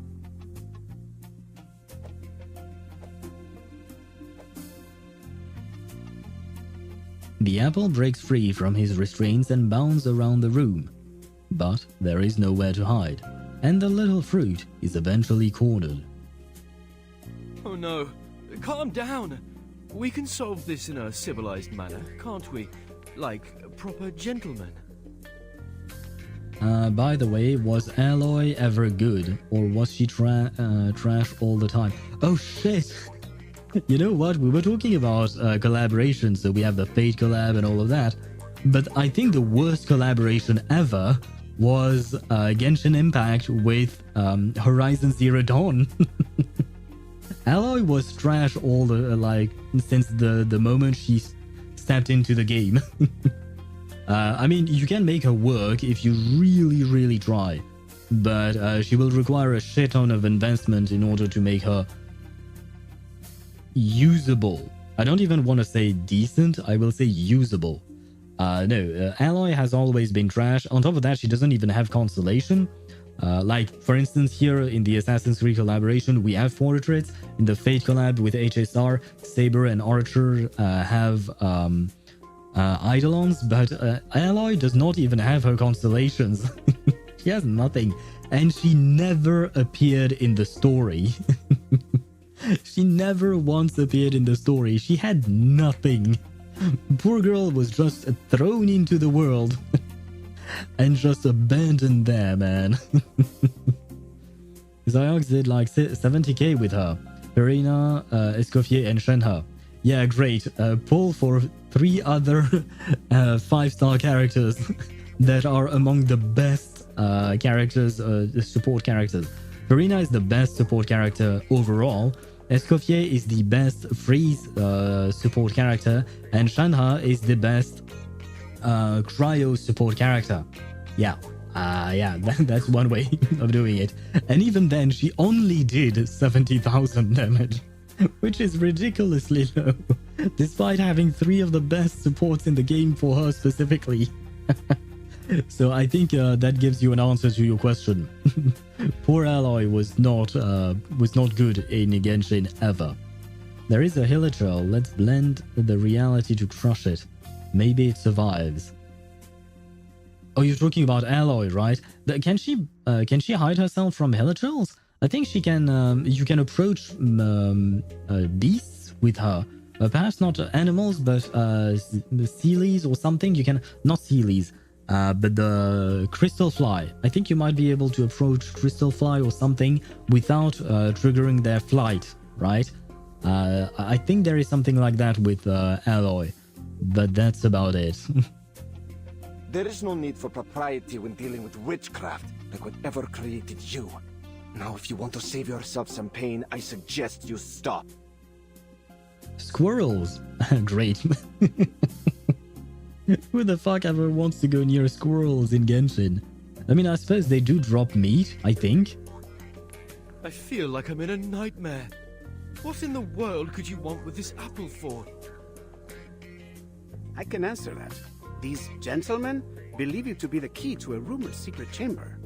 Speaker 1: The apple breaks free from his restraints and bounds around the room. But there is nowhere to hide, and the little fruit is eventually cornered.
Speaker 13: Oh no, calm down. We can solve this in a civilized manner, can't we? Like proper gentlemen.
Speaker 1: By the way, was Aloy ever good? Or was she trash all the time? Oh shit! You know what? We were talking about collaborations, so we have the Fate collab and all of that. But I think the worst collaboration ever was Genshin Impact with Horizon Zero Dawn. Aloy was trash all the since the moment she stepped into the game. I mean, you can make her work if you really try, but she will require a shit ton of investment in order to make her usable. I don't even want to say decent, I will say usable. No, Aloy has always been trash. On top of that, she doesn't even have constellation. Like, for instance, here in the Assassin's Creed collaboration, we have portraits. In the Fate collab with HSR, Saber and Archer have Eidolons, but Aloy does not even have her constellations. She has nothing. And she never appeared in the story. She never once appeared in the story. She had nothing. Poor girl was just thrown into the world and just abandoned there, man. Ziox did like 70k with her. Verina, Escoffier, and Shenhe. Yeah, great. Pull for 3 other 5-star characters that are among the best characters, support characters. Verina is the best support character overall. Escoffier is the best freeze support character, and Shenhe is the best cryo support character. Yeah, that's one way of doing it. And even then, she only did 70,000 damage, which is ridiculously low, despite having 3 of the best supports in the game for her specifically. So I think that gives you an answer to your question. Poor Aloy was not good in Genshin ever. There is a hilichurl. Let's blend the reality to crush it. Maybe it survives. Oh, you're talking about Aloy, right? Can she hide herself from hilichurls? I think she can. You can approach beasts with her. Perhaps not animals, but Sealies or something. You can not Sealies. But the crystal fly, I think you might be able to approach crystal fly or something without triggering their flight, right? I think there is something like that with Aloy, but that's about it.
Speaker 16: There is no need for propriety when dealing with witchcraft, like whatever created you. Now, if you want to save yourself some pain, I suggest you stop.
Speaker 1: Squirrels, great. Who the fuck ever wants to go near squirrels in Genshin? I mean, I suppose they do drop meat, I think.
Speaker 13: I feel like I'm in a nightmare. What in the world could you want with this apple for?
Speaker 10: I can answer that. These gentlemen believe you to be the key to a rumored secret chamber.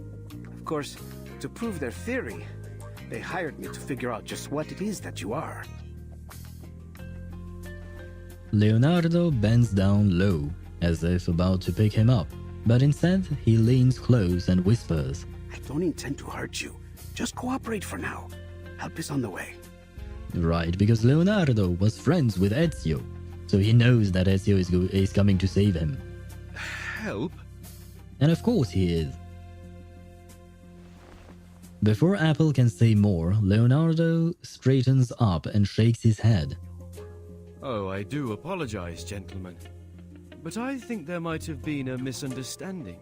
Speaker 10: Of course, to prove their theory, they hired me to figure out just what it is that you are.
Speaker 1: Leonardo bends down low, as if about to pick him up, but instead he leans close and whispers,
Speaker 10: I don't intend to hurt you. Just cooperate for now. Help is on the way.
Speaker 1: Right, because Leonardo was friends with Ezio, so he knows that Ezio is coming to save him.
Speaker 13: Help?
Speaker 1: And of course he is. Before Apple can say more, Leonardo straightens up and shakes his head.
Speaker 13: Oh, I do apologize, gentlemen. But I think there might have been a misunderstanding.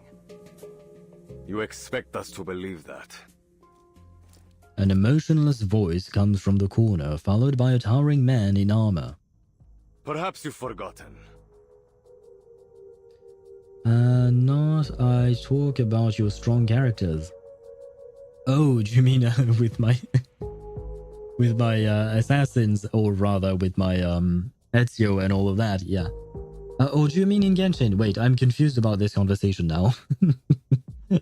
Speaker 8: You expect us to believe that?
Speaker 1: An emotionless voice comes from the corner, followed by a towering man in armor.
Speaker 8: Perhaps you've forgotten.
Speaker 1: Not I talk about your strong characters. Oh, do you mean with my assassins, or rather with my Ezio and all of that? Yeah. Or do you mean in Genshin? Wait, I'm confused about this conversation now.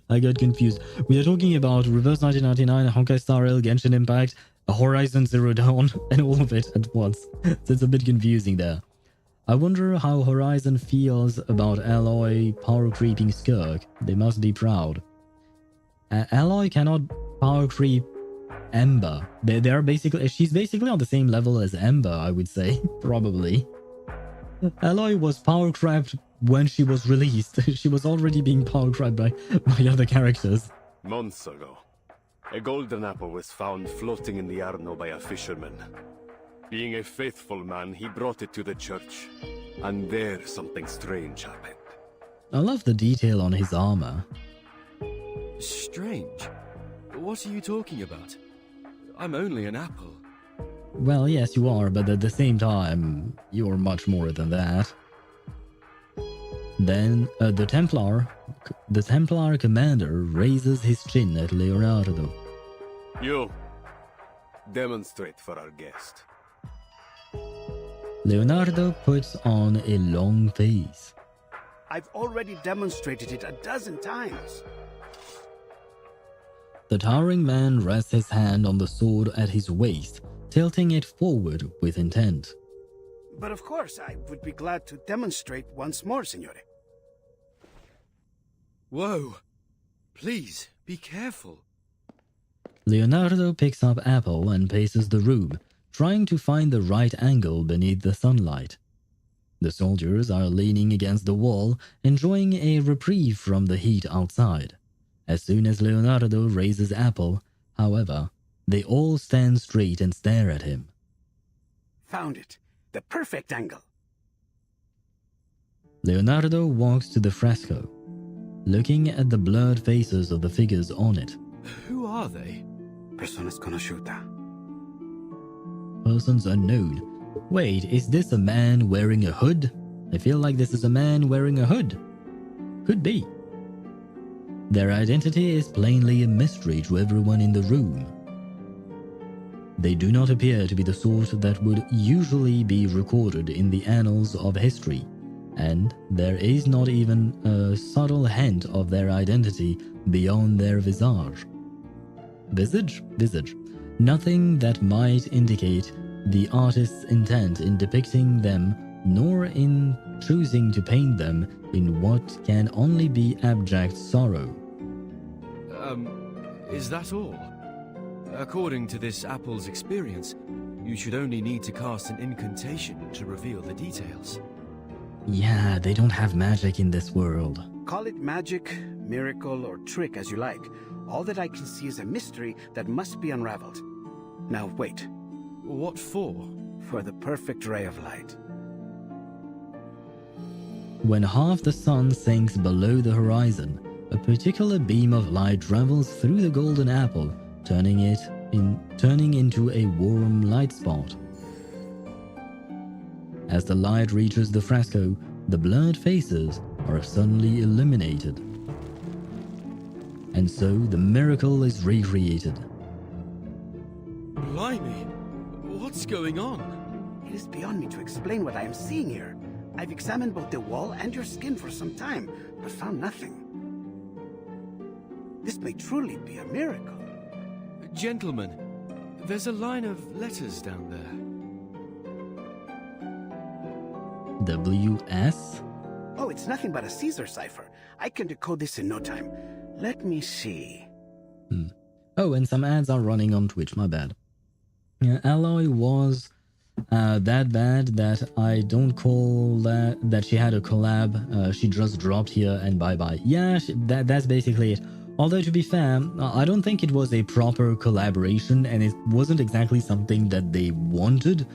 Speaker 1: I got confused. We are talking about Reverse 1999, Honkai Star Rail, Genshin Impact, Horizon Zero Dawn, and all of it at once. So it's a bit confusing there. I wonder how Horizon feels about Aloy power creeping Skirk. They must be proud. Aloy cannot power creep Ember. They are basically, she's basically on the same level as Ember, I would say, probably. Aloy was power crabbed when she was released. She was already being power crabbed by other characters.
Speaker 9: Months ago, a golden apple was found floating in the Arno by a fisherman. Being a faithful man, he brought it to the church. And there something strange happened.
Speaker 1: I love the detail on his armor.
Speaker 13: Strange? What are you talking about? I'm only an apple.
Speaker 1: Well, yes, you are, but at the same time, you're much more than that. Then, the Templar commander raises his chin at Leonardo.
Speaker 9: You, demonstrate for our guest.
Speaker 1: Leonardo puts on a long face.
Speaker 10: I've already demonstrated it a dozen times.
Speaker 1: The towering man rests his hand on the sword at his waist, tilting it forward with intent.
Speaker 10: But of course, I would be glad to demonstrate once more, Signore.
Speaker 13: Whoa! Please, be careful.
Speaker 1: Leonardo picks up Apple and paces the room, trying to find the right angle beneath the sunlight. The soldiers are leaning against the wall, enjoying a reprieve from the heat outside. As soon as Leonardo raises Apple, however, they all stand straight and stare at him.
Speaker 10: Found it. The perfect angle.
Speaker 1: Leonardo walks to the fresco, looking at the blurred faces of the figures on it.
Speaker 13: Who are they?
Speaker 10: Persona sconosciuta.
Speaker 1: Persons unknown. Wait, is this a man wearing a hood? I feel like this is a man wearing a hood. Could be. Their identity is plainly a mystery to everyone in the room. They do not appear to be the sort that would usually be recorded in the annals of history, and there is not even a subtle hint of their identity beyond their visage. Visage. Nothing that might indicate the artist's intent in depicting them, nor in choosing to paint them in what can only be abject sorrow.
Speaker 13: Is that all? According to this apple's experience, you should only need to cast an incantation to reveal the details.
Speaker 1: Yeah, they don't have magic in this world.
Speaker 10: Call it magic, miracle, or trick as you like. All that I can see is a mystery that must be unraveled. Now wait.
Speaker 13: What for?
Speaker 10: For the perfect ray of light.
Speaker 1: When half the sun sinks below the horizon, a particular beam of light travels through the golden apple, turning into a warm light spot. As the light reaches the fresco, the blurred faces are suddenly illuminated. And so the miracle is recreated.
Speaker 13: Blimey! What's going on?
Speaker 10: It is beyond me to explain what I am seeing here. I've examined both the wall and your skin for some time, but found nothing. This may truly be a miracle.
Speaker 13: Gentlemen, there's a line of letters down there.
Speaker 1: WS?
Speaker 10: Oh, it's nothing but a Caesar cipher. I can decode this in no time. Let me see.
Speaker 1: Oh, and some ads are running on Twitch, my bad. Aloy was that bad that I don't call that she had a collab. She just dropped here and bye-bye. Yeah, that's basically it. Although, to be fair, I don't think it was a proper collaboration, and it wasn't exactly something that they wanted.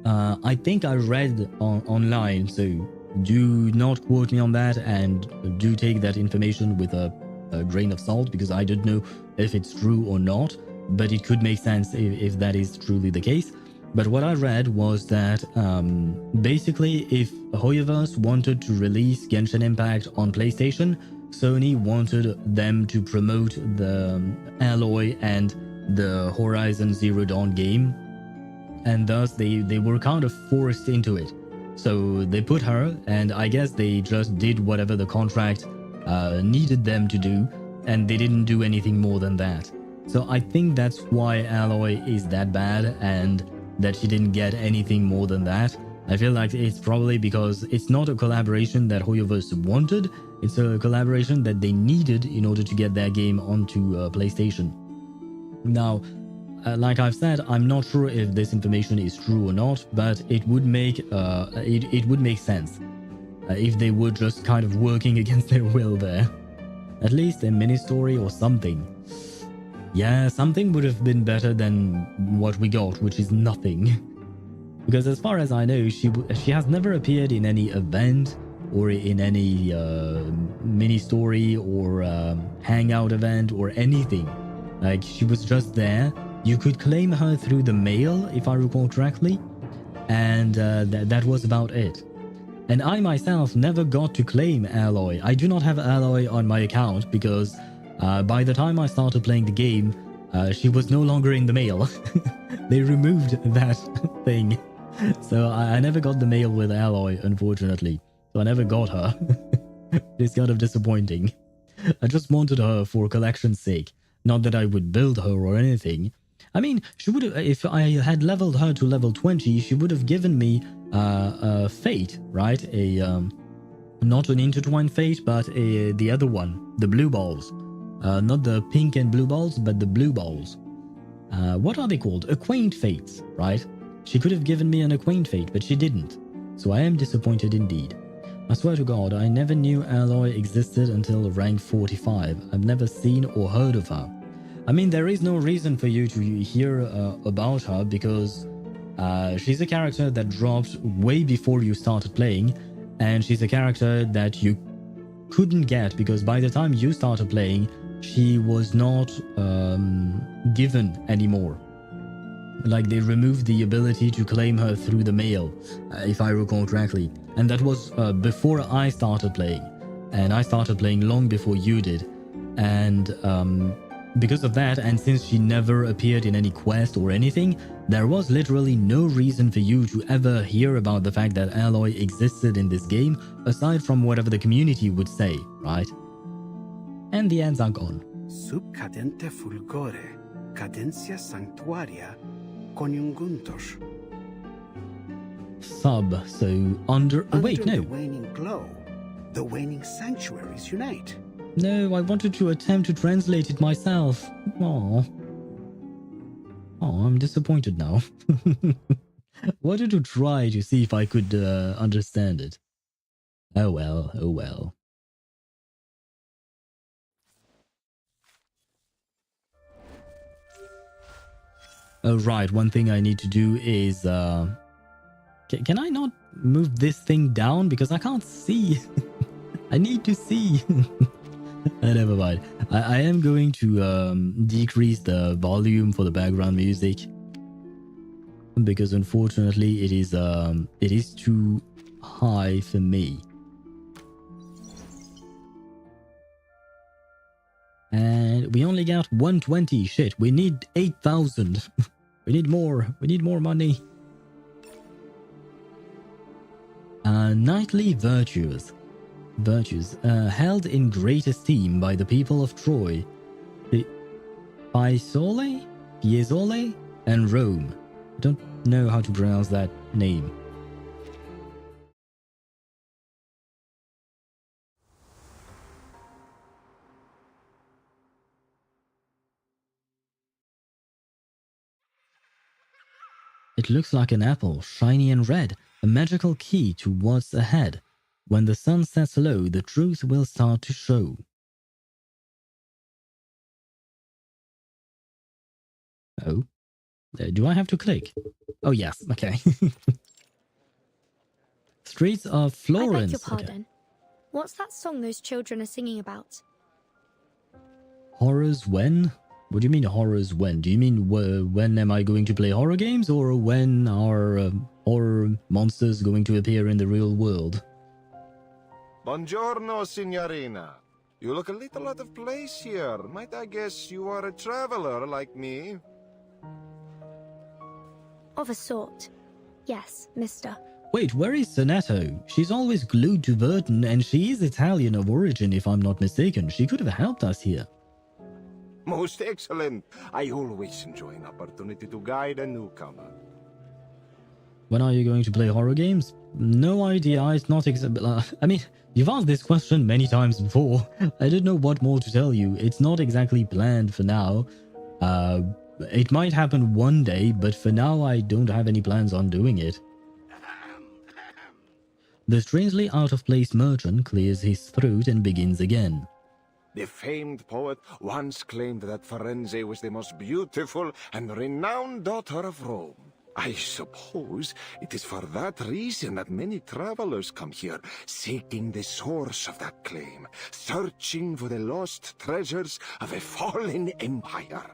Speaker 1: I think I read online, so do not quote me on that, and do take that information with a grain of salt, because I don't know if it's true or not, but it could make sense if that is truly the case. But what I read was that basically if Hoyoverse wanted to release Genshin Impact on PlayStation, Sony wanted them to promote the Aloy and the Horizon Zero Dawn game, and thus they were kind of forced into it. So they put her, and I guess they just did whatever the contract needed them to do, and they didn't do anything more than that. So I think that's why Aloy is that bad, and that she didn't get anything more than that. I feel like it's probably because it's not a collaboration that Hoyoverse wanted, it's a collaboration that they needed in order to get their game onto PlayStation. Now, like I've said, I'm not sure if this information is true or not, but it would make sense if they were just kind of working against their will there. At least a mini story or something. Yeah, something would have been better than what we got, which is nothing. Because as far as I know, she has never appeared in any event or in any mini story or hangout event or anything. Like, she was just there. You could claim her through the mail, if I recall correctly, and that was about it. And I myself never got to claim Aloy. I do not have Aloy on my account because by the time I started playing the game, she was no longer in the mail. They removed that thing. So I never got the mail with Aloy, unfortunately. So I never got her. It's kind of disappointing. I just wanted her for collection's sake. Not that I would build her or anything. I mean, she would have, if I had leveled her to level 20, she would have given me a fate, right? Not an intertwined fate, but the other one, the blue balls. Not the pink and blue balls, but the blue balls. What are they called? Acquaint fates, right? She could have given me an acquaint fate, but she didn't. So I am disappointed indeed. I swear to God, I never knew Aloy existed until rank 45. I've never seen or heard of her. I mean, there is no reason for you to hear about her because she's a character that dropped way before you started playing, and she's a character that you couldn't get because by the time you started playing, she was not given anymore. Like, they removed the ability to claim her through the mail, if I recall correctly. And that was before I started playing. And I started playing long before you did. And because of that, and since she never appeared in any quest or anything, there was literally no reason for you to ever hear about the fact that Aloy existed in this game, aside from whatever the community would say, right? And the ends are gone.
Speaker 10: Subcadente fulgore, cadencia sanctuaria, coniunguntos.
Speaker 1: Sub, so under... Oh, wait, no.
Speaker 10: Under the waning glow, the waning sanctuaries unite.
Speaker 1: No, I wanted to attempt to translate it myself. Oh, I'm disappointed now. Wanted to try to see if I could understand it. Oh well, oh well. Oh right, one thing I need to do is... Can I not move this thing down? Because I can't see. I need to see. Never mind. I am going to decrease the volume for the background music because unfortunately it is too high for me. And we only got 120. Shit, we need 8,000. We need more. We need more money. Knightly virtues. Held in great esteem by the people of Troy, Fiesole, and Rome. I don't know how to pronounce that name. It looks like an apple, shiny and red, a magical key to what's ahead. When the sun sets low, the truth will start to show. Oh. Do I have to click? Oh, yes. Okay. Streets of Florence.
Speaker 15: I beg your pardon.
Speaker 1: Okay.
Speaker 15: What's that song those children are singing about?
Speaker 1: Horrors when? What do you mean horrors when? Do you mean when am I going to play horror games, or when are horror monsters going to appear in the real world?
Speaker 18: Buongiorno, signorina. You look a little out of place here. Might I guess you are a traveler like me?
Speaker 15: Of a sort. Yes, mister.
Speaker 1: Wait, where is Sonetto? She's always glued to Vertin, and she is Italian of origin, if I'm not mistaken. She could have helped us here.
Speaker 18: Most excellent. I always enjoy an opportunity to guide a newcomer.
Speaker 1: When are you going to play horror games? No idea. It's not I mean, you've asked this question many times before. I don't know what more to tell you. It's not exactly planned for now. It might happen one day, but for now I don't have any plans on doing it. The strangely out-of-place merchant clears his throat and begins again.
Speaker 16: The famed poet once claimed that Firenze was the most beautiful and renowned daughter of Rome. I suppose it is for that reason that many travelers come here, seeking the source of that claim, searching for the lost treasures of a fallen empire.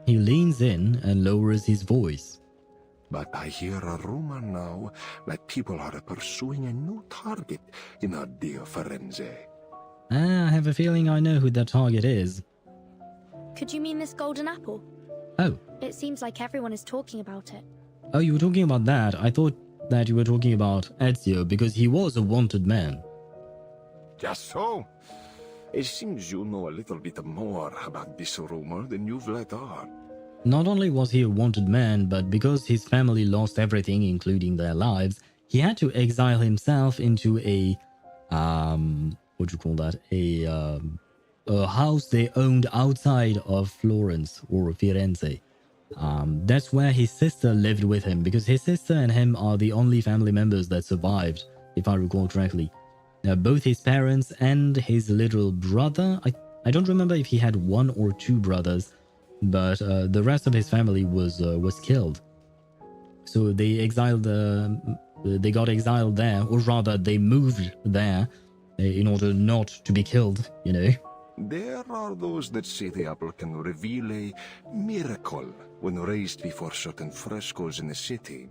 Speaker 1: He leans in and lowers his voice.
Speaker 16: But I hear a rumor now that people are pursuing a new target in our dear Firenze.
Speaker 1: I have a feeling I know who that target is.
Speaker 15: Could you mean this golden apple?
Speaker 1: Oh.
Speaker 15: It seems like everyone is talking about it.
Speaker 1: Oh, you were talking about that. I thought that you were talking about Ezio, because he was a wanted man.
Speaker 16: Just so. It seems you know a little bit more about this rumor than you've let on.
Speaker 1: Not only was he a wanted man, but because his family lost everything, including their lives, he had to exile himself into a, what do you call that? A house they owned outside of Florence or Firenze. That's where his sister lived with him, because his sister and him are the only family members that survived, if I recall correctly. Both his parents and his little brother, I don't remember if he had one or two brothers, but the rest of his family was killed. So they got exiled there, or rather they moved there in order not to be killed, you know.
Speaker 16: There are those that say the apple can reveal a miracle when raised before certain frescoes in the city.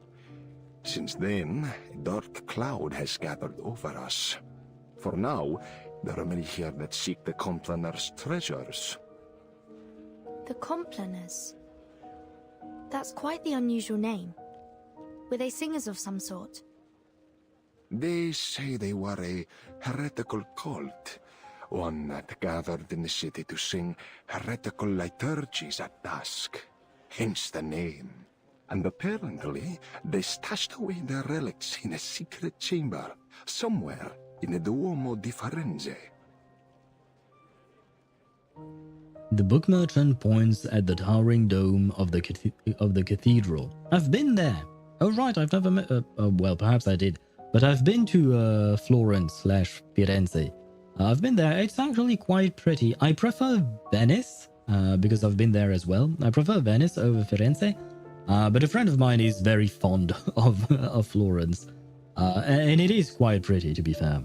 Speaker 16: Since then, a dark cloud has gathered over us. For now, there are many here that seek the Complaner's treasures.
Speaker 15: The Complaners? That's quite the unusual name. Were they singers of some sort?
Speaker 16: They say they were a heretical cult, one that gathered in the city to sing heretical liturgies at dusk, hence the name. And apparently, they stashed away their relics in a secret chamber, somewhere in the Duomo di Firenze.
Speaker 1: The book merchant points at the towering dome of the cathedral. I've been there. Oh right, I've never met... well, perhaps I did. But I've been to Florence/Firenze. I've been there. It's actually quite pretty. I prefer Venice, because I've been there as well. I prefer Venice over Firenze. But a friend of mine is very fond of Florence. And it is quite pretty, to be fair.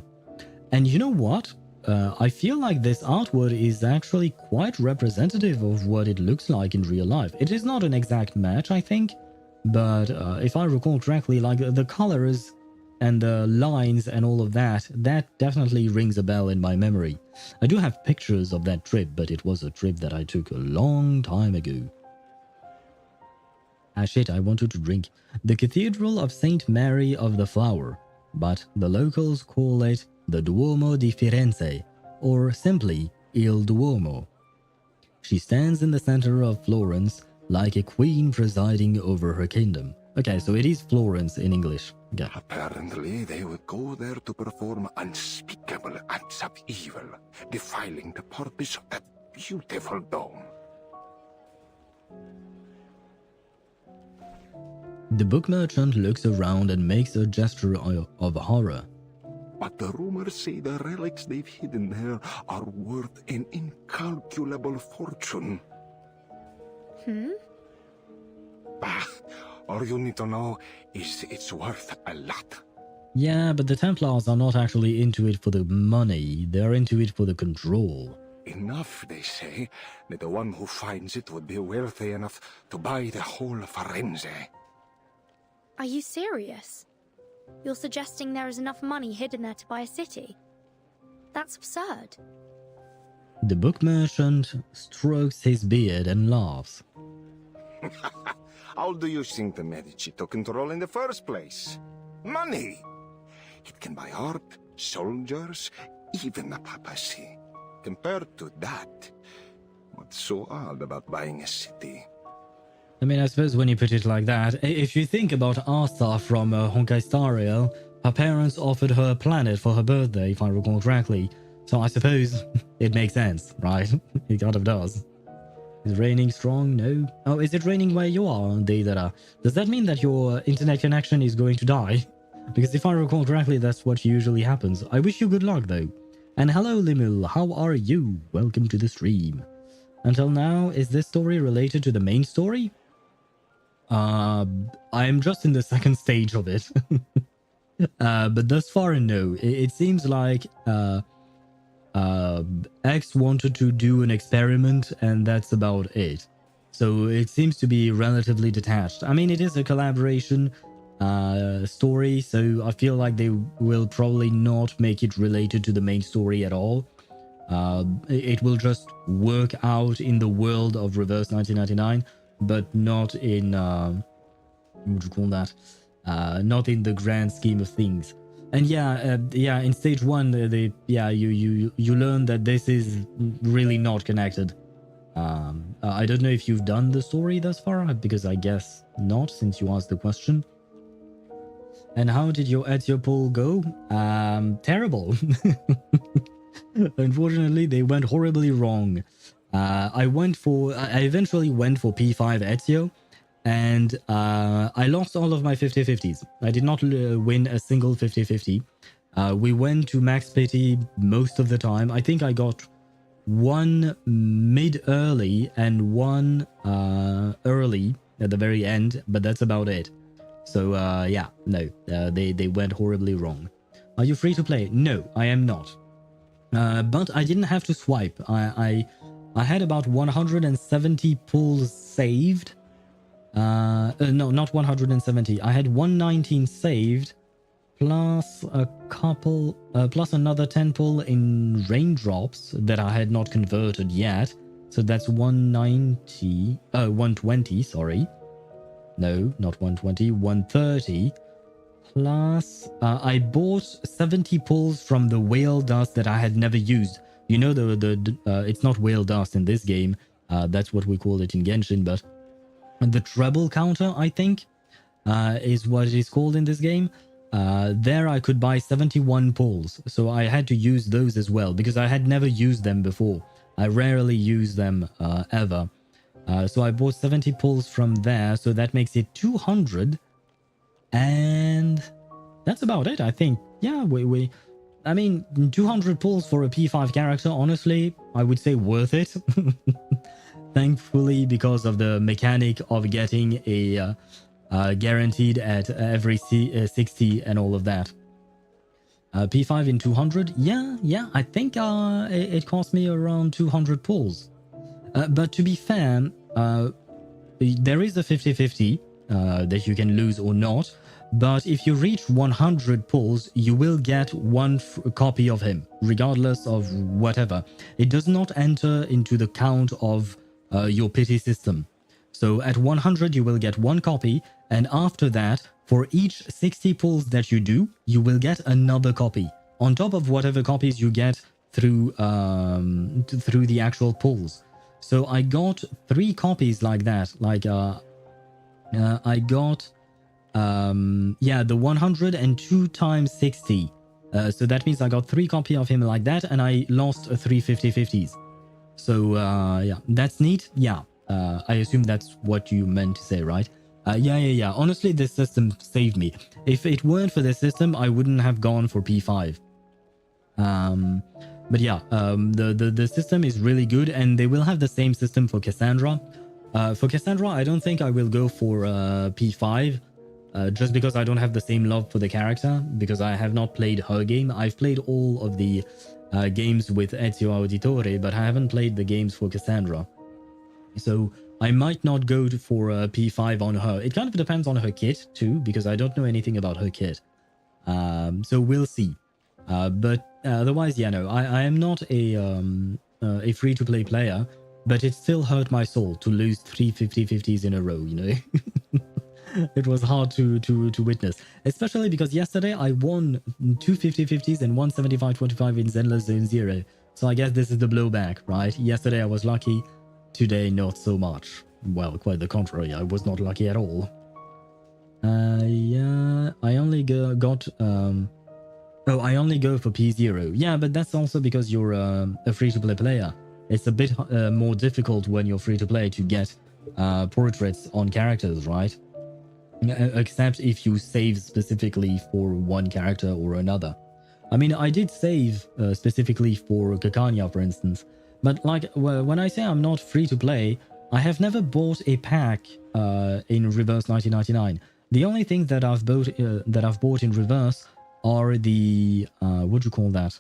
Speaker 1: And you know what? I feel like this artwork is actually quite representative of what it looks like in real life. It is not an exact match, I think, but if I recall correctly, like the colors and the lines and all of that, that definitely rings a bell in my memory. I do have pictures of that trip, but it was a trip that I took a long time ago. Ah shit, I wanted to drink. The Cathedral of Saint Mary of the Flower, but the locals call it the Duomo di Firenze, or simply Il Duomo. She stands in the center of Florence like a queen presiding over her kingdom. Okay, so it is Florence in English. Okay.
Speaker 16: Apparently, they would go there to perform unspeakable acts of evil, defiling the purpose of that beautiful dome.
Speaker 1: The book merchant looks around and makes a gesture of horror.
Speaker 16: But the rumors say the relics they've hidden there are worth an incalculable fortune. Bah, all you need to know is it's worth a lot.
Speaker 1: Yeah, but the Templars are not actually into it for the money, they're into it for the control.
Speaker 16: Enough, they say, that the one who finds it would be wealthy enough to buy the whole Firenze.
Speaker 15: Are you serious? You're suggesting there is enough money hidden there to buy a city? That's absurd.
Speaker 1: The book merchant strokes his beard and laughs.
Speaker 16: How do you think the Medici took control in the first place? Money! It can buy art, soldiers, even the papacy. Compared to that, what's so odd about buying a city?
Speaker 1: I mean, I suppose when you put it like that, if you think about Arthur from Honkai Star Rail, her parents offered her a planet for her birthday, if I recall correctly. So I suppose it makes sense, right? It kind of does. Is raining strong? No. Oh, is it raining where you are, Deidara? Does that mean that your internet connection is going to die? Because if I recall correctly, that's what usually happens. I wish you good luck, though. And hello, Limul. How are you? Welcome to the stream. Until now, is this story related to the main story? I'm just in the second stage of it. But thus far, no. It seems like X wanted to do an experiment, and that's about it. So it seems to be relatively detached. I mean, it is a collaboration story, so I feel like they will probably not make it related to the main story at all. It will just work out in the world of Reverse 1999, but not in what would you call that? Not in the grand scheme of things. And yeah, in stage 1, you learn that this is really not connected. I don't know if you've done the story thus far, because I guess not, since you asked the question. And how did your Ezio pull go? Terrible. Unfortunately, they went horribly wrong. I eventually went for P5 Ezio, and I lost all of my 50-50s. I did not win a single 50-50. We went to max pity most of the time. I think I got one mid-early and one early at the very end, but that's about it. So yeah, no, they went horribly wrong. Are you free to play? No, I am not. But I didn't have to swipe. I had about 170 pulls saved. No, not 170. I had 119 saved, plus a couple, plus another 10 pull in raindrops that I had not converted yet. So that's 120, sorry. No, not 120, 130. Plus, I bought 70 pulls from the whale dust that I had never used. You know, it's not whale dust in this game. That's what we call it in Genshin, but the treble counter, I think, is what it is called in this game. There I could buy 71 pulls, so I had to use those as well, because I had never used them before. I rarely use them ever. So I bought 70 pulls from there, so that makes it 200. And that's about it, I think. Yeah, I mean, 200 pulls for a P5 character, honestly, I would say worth it. Thankfully, because of the mechanic of getting a guaranteed at every 60 and all of that. P5 in 200? Yeah, I think it cost me around 200 pulls. But to be fair, there is a 50-50 that you can lose or not. But if you reach 100 pulls, you will get one copy of him, regardless of whatever. It does not enter into the count of your pity system. So at 100, you will get one copy. And after that, for each 60 pulls that you do, you will get another copy on top of whatever copies you get through the actual pulls. So I got 3 copies like that. Like I got the 102 times 60. So that means I got 3 copies of him like that, and I lost 3 50-50s. So yeah, that's neat. Yeah, I assume that's what you meant to say, right? Yeah. Honestly, this system saved me. If it weren't for this system, I wouldn't have gone for P5. But yeah, the system is really good, and they will have the same system for Kassandra. For Kassandra, I don't think I will go for P5, just because I don't have the same love for the character, because I have not played her game. I've played all of the games with Ezio Auditore, but I haven't played the games for Kassandra. So I might not go for P5 on her. It kind of depends on her kit too, because I don't know anything about her kit. So we'll see. But otherwise, yeah, no, I am not a free-to-play player, but it still hurt my soul to lose 3 50-50s in a row, you know? It was hard to witness, especially because yesterday I won 2 50-50s and 1 75-25 in Zenless Zone 0. So I guess this is the blowback, right? Yesterday I was lucky, today not so much. Well, quite the contrary, I was not lucky at all. Yeah, I only got Oh, I only go for P0. Yeah, but that's also because you're a free-to-play player. It's a bit more difficult when you're free-to-play to get portraits on characters, right? Except if you save specifically for one character or another. I mean, I did save specifically for Kakanya, for instance. But like, when I say I'm not free-to-play, I have never bought a pack in Reverse 1999. The only thing that I've bought in Reverse are the what do you call that?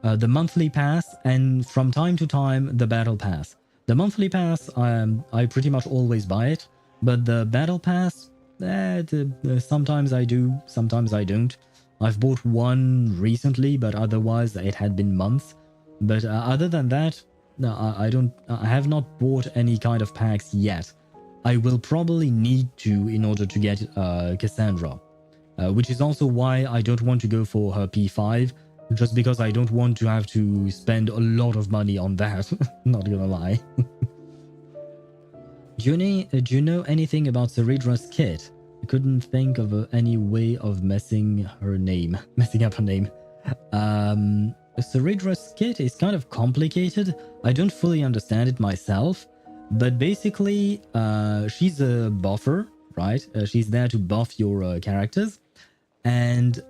Speaker 1: The monthly pass, and from time to time the battle pass. The monthly pass, I pretty much always buy it, but the battle pass, sometimes I do, sometimes I don't. I've bought one recently, but otherwise it had been months. But other than that, no, I have not bought any kind of packs yet. I will probably need to in order to get Kassandra, which is also why I don't want to go for her P5, just because I don't want to have to spend a lot of money on that, not gonna lie. Do you know anything about Seridra's kit? I couldn't think of any way of messing up her name. Seridra's kit is kind of complicated. I don't fully understand it myself, but basically she's a buffer, right? She's there to buff your characters, and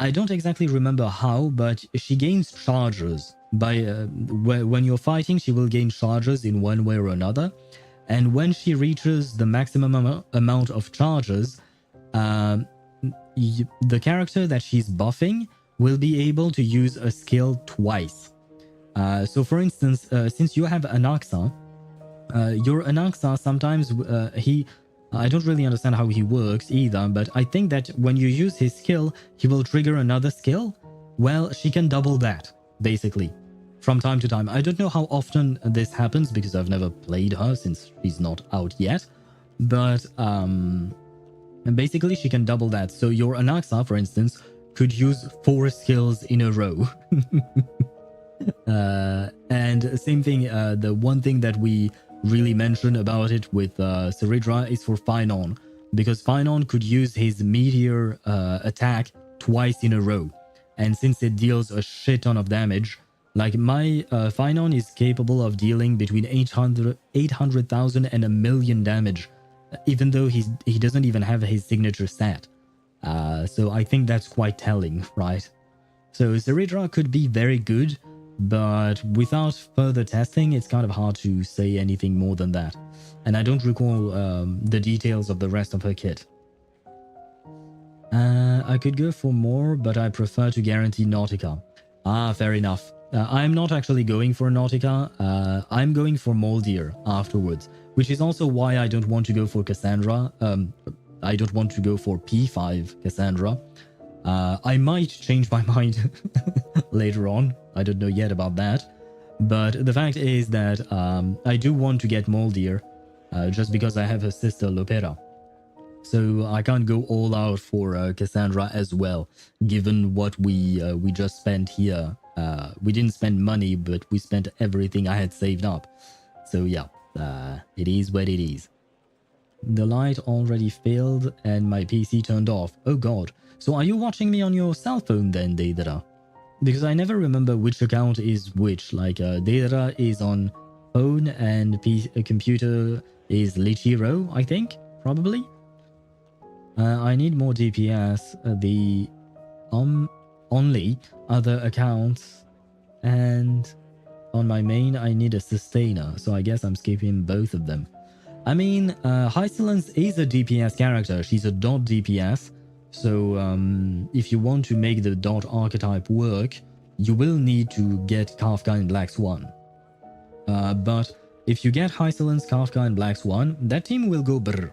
Speaker 1: I don't exactly remember how, but she gains charges. By when you're fighting, she will gain charges in one way or another, and when she reaches the maximum amount of charges, the character that she's buffing will be able to use a skill twice. So for instance, since you have Anaxa, your Anaxa sometimes I don't really understand how he works either, but I think that when you use his skill, he will trigger another skill. Well, she can double that, basically, from time to time. I don't know how often this happens because I've never played her since she's not out yet, but basically she can double that. So your Anaxa, for instance, could use 4 skills in a row. And same thing, the one thing that we really mention about it with Seridra is for Phynon, because Phynon could use his meteor attack twice in a row, and since it deals a shit ton of damage, like my Phynon is capable of dealing between 800,000 and 1 million damage, even though he doesn't even have his signature stat. So I think that's quite telling, right? So Seridra could be very good, but without further testing, it's kind of hard to say anything more than that. And I don't recall the details of the rest of her kit. I could go for more, but I prefer to guarantee Nautica. Ah, fair enough. I'm not actually going for Nautica. I'm going for Moldier afterwards, which is also why I don't want to go for Kassandra. I don't want to go for P5 Kassandra. I might change my mind later on. I don't know yet about that. But the fact is that I do want to get Moldier just because I have her sister Lopera. So I can't go all out for Kassandra as well, given what we just spent here. We didn't spend money, but we spent everything I had saved up. So yeah, it is what it is. The light already failed and my PC turned off. Oh god. So are you watching me on your cell phone then, Deidara? Because I never remember which account is which. Like, Deidara is on phone and computer is Lichiro, I think, probably. I need more DPS. The only other accounts, and on my main I need a sustainer, so I guess I'm skipping both of them. I mean, Hysolence is a DPS character. She's a dot DPS. So if you want to make the dot archetype work, you will need to get Kafka and Black Swan. But if you get Hysolence, Kafka and Black Swan, that team will go brr.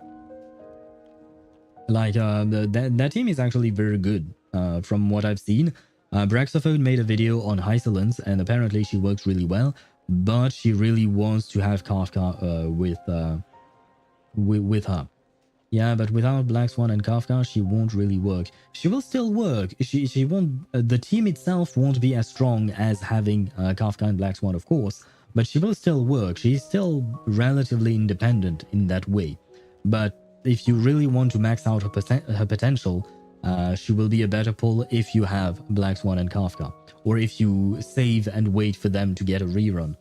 Speaker 1: Like, that team is actually very good from what I've seen. Braxophone made a video on Hysolence and apparently she works really well, but she really wants to have Kafka with her. Yeah, but without Black Swan and Kafka, she won't really work. She will still work. She won't. The team itself won't be as strong as having Kafka and Black Swan, of course, but she will still work. She's still relatively independent in that way. But if you really want to max out her potential, she will be a better pull if you have Black Swan and Kafka, or if you save and wait for them to get a rerun.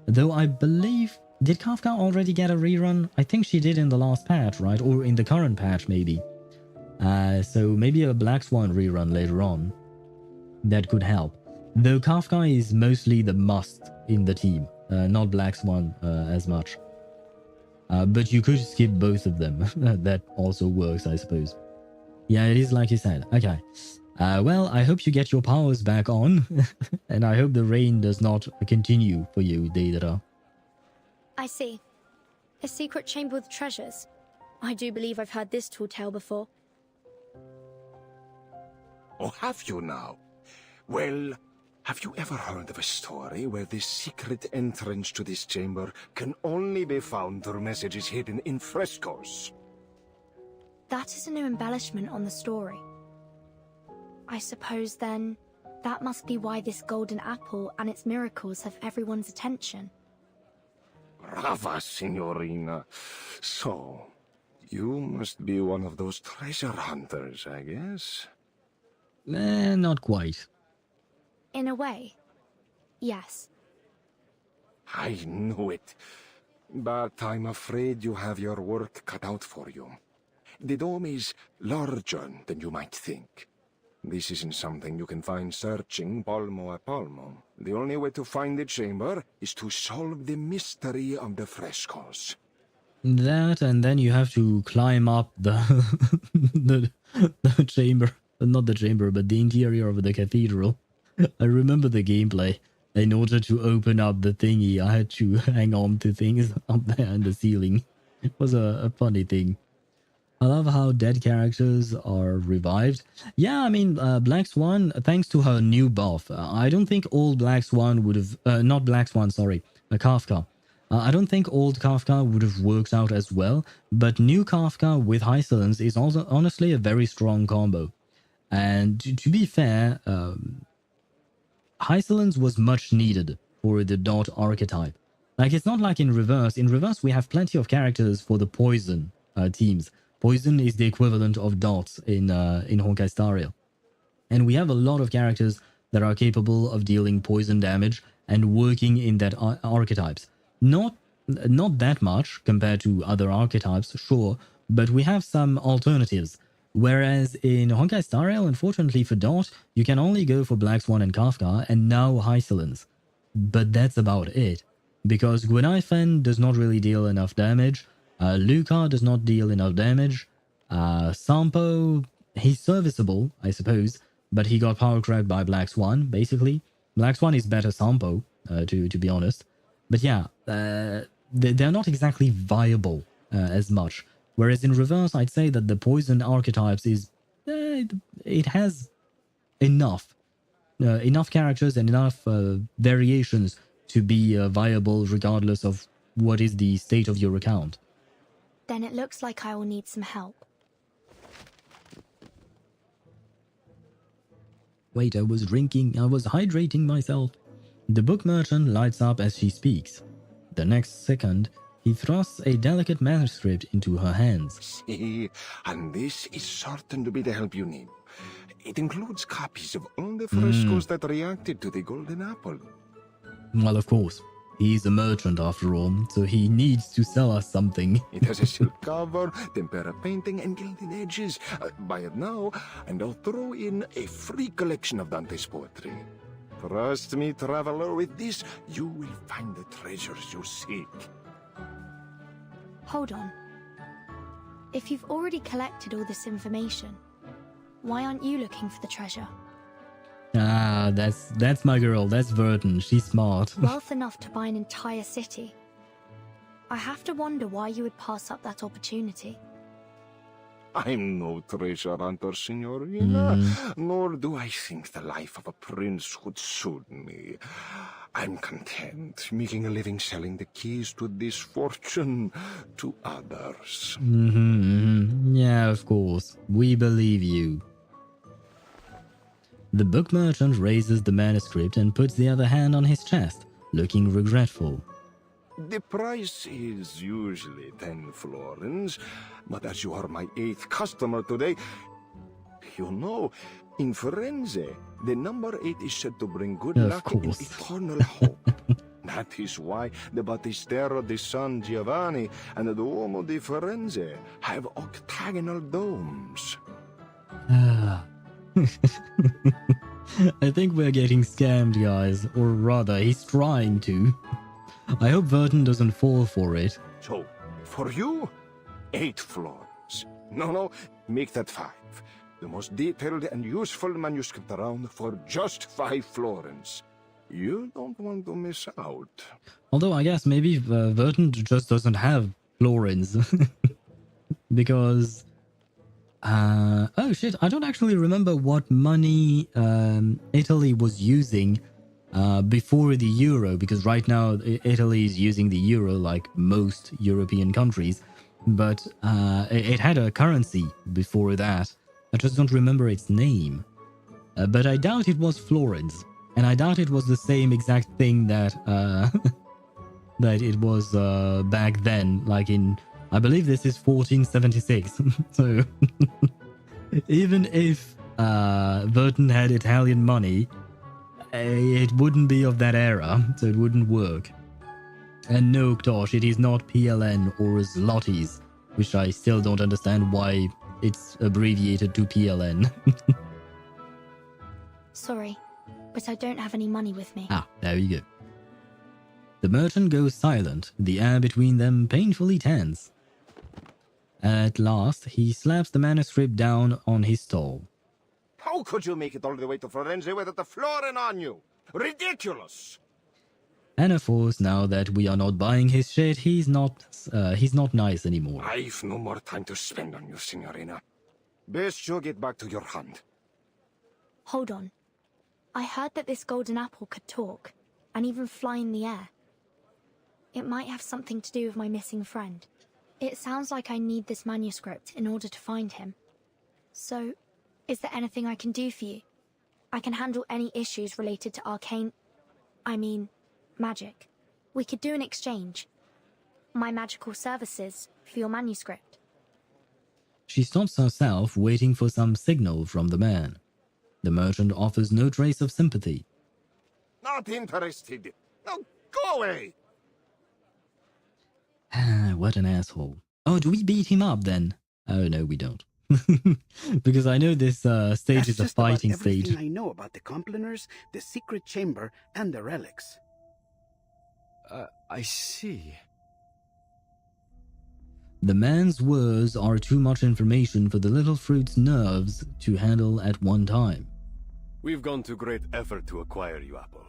Speaker 1: Though I believe, did Kafka already get a rerun? I think she did in the last patch, right? Or in the current patch, maybe. So maybe a Black Swan rerun later on. That could help. Though Kafka is mostly the must in the team, not Black Swan as much. But you could skip both of them. That also works, I suppose. Yeah, it is like you said. Okay. Well, I hope you get your powers back on. And I hope the rain does not continue for you, Deidara.
Speaker 15: I see. A secret chamber with treasures. I do believe I've heard this tall tale before.
Speaker 16: Oh, have you now? Well, have you ever heard of a story where the secret entrance to this chamber can only be found through messages hidden in frescoes?
Speaker 15: That is a new embellishment on the story. I suppose, then, that must be why this golden apple and its miracles have everyone's attention.
Speaker 16: Brava, Signorina. So, you must be one of those treasure hunters, I guess?
Speaker 1: Not quite.
Speaker 15: In a way, yes.
Speaker 16: I knew it. But I'm afraid you have your work cut out for you. The dome is larger than you might think. This isn't something you can find searching palmo a palmo. The only way to find the chamber is to solve the mystery of the frescoes.
Speaker 1: That, and then you have to climb up the the chamber. Not the chamber, but the interior of the cathedral. I remember the gameplay. In order to open up the thingy, I had to hang on to things up there in the ceiling. It was a funny thing. I love how dead characters are revived. Yeah, I mean, Black Swan, thanks to her new buff, I don't think old Black Swan would have... not Black Swan, sorry, Kafka. I don't think old Kafka would have worked out as well, but new Kafka with High Silence is also honestly a very strong combo. And to be fair, High Silence was much needed for the Dot archetype. Like, it's not like in Reverse. In Reverse, we have plenty of characters for the Poison teams. Poison is the equivalent of Dots in Honkai Star Rail. And we have a lot of characters that are capable of dealing poison damage and working in that archetypes. Not that much compared to other archetypes, sure, but we have some alternatives. Whereas in Honkai Star Rail, unfortunately for Dot, you can only go for Black Swan and Kafka and now High Silence. But that's about it. Because Gwenaifen does not really deal enough damage. Luca does not deal enough damage. Sampo, he's serviceable, I suppose, but he got power cracked by Black Swan, basically. Black Swan is better Sampo, to be honest. But yeah, they're not exactly viable as much. Whereas in Reverse, I'd say that the Poison archetypes is... it has enough characters and enough variations to be viable regardless of what is the state of your account.
Speaker 15: Then it looks like I will need some help.
Speaker 1: Wait, I was hydrating myself. The book merchant lights up as she speaks. The next second, he thrusts a delicate manuscript into her hands.
Speaker 16: See, and this is certain to be the help you need. It includes copies of all the frescoes that reacted to the golden apple.
Speaker 1: Well, of course. He's a merchant after all, so he needs to sell us something.
Speaker 16: It has a silk cover, tempera painting, and gilded edges. Buy it now, and I'll throw in a free collection of Dante's poetry. Trust me, traveler, with this, you will find the treasures you seek.
Speaker 15: Hold on. If you've already collected all this information, why aren't you looking for the treasure?
Speaker 1: Ah, that's my girl. That's Vertin. She's smart.
Speaker 15: Wealth enough to buy an entire city. I have to wonder why you would pass up that opportunity.
Speaker 16: I'm no treasure hunter, Signorina, nor do I think the life of a prince would suit me. I'm content making a living selling the keys to this fortune to others.
Speaker 1: Yeah, of course. We believe you. The book merchant raises the manuscript and puts the other hand on his chest, looking regretful.
Speaker 16: The price is usually 10 florins, but as you are my 8th customer today, you know, in Firenze, the number 8 is said to bring good
Speaker 1: Of
Speaker 16: luck and
Speaker 1: course.
Speaker 16: eternal hope. That is why the Battistero di San Giovanni and the Duomo di Firenze have octagonal domes.
Speaker 1: I think we're getting scammed, guys. Or rather, he's trying to. I hope Vertin doesn't fall for it.
Speaker 16: So, for you, 8 floors. No, make that 5. The most detailed and useful manuscript around for just 5 florins. You don't want to miss out.
Speaker 1: Although I guess maybe Vertin just doesn't have florins. Because... oh shit, I don't actually remember what money Italy was using before the euro, because right now Italy is using the euro like most European countries, but it had a currency before that. I just don't remember its name. But I doubt it was florins, and I doubt it was the same exact thing that that it was back then, like in... I believe this is 1476, so even if Vertin had Italian money, it wouldn't be of that era, so it wouldn't work. And no, Ktosh, it is not PLN or Zlotys, which I still don't understand why it's abbreviated to PLN.
Speaker 15: Sorry, but I don't have any money with me.
Speaker 1: Ah, there you go. The merchant goes silent, the air between them painfully tense. At last, he slaps the manuscript down on his stall.
Speaker 18: How could you make it all the way to Firenze without a florin on you? Ridiculous!
Speaker 1: And of course, now that we are not buying his shit, he's not nice anymore.
Speaker 16: I've no more time to spend on you, Signorina. Best you get back to your hunt.
Speaker 15: Hold on. I heard that this golden apple could talk, and even fly in the air. It might have something to do with my missing friend. It sounds like I need this manuscript in order to find him. So, is there anything I can do for you? I can handle any issues related to magic. We could do an exchange. My magical services for your manuscript.
Speaker 1: She stops herself, waiting for some signal from the man. The merchant offers no trace of sympathy.
Speaker 18: Not interested. No, go away!
Speaker 1: What an asshole. Oh, do we beat him up then? Oh, no, we don't. Because I know this stage is a fighting stage.
Speaker 10: That's just about everything I know about the Complaners, the secret chamber, and the relics.
Speaker 13: I see.
Speaker 1: The man's words are too much information for the little fruit's nerves to handle at one time.
Speaker 9: We've gone to great effort to acquire you, Apple.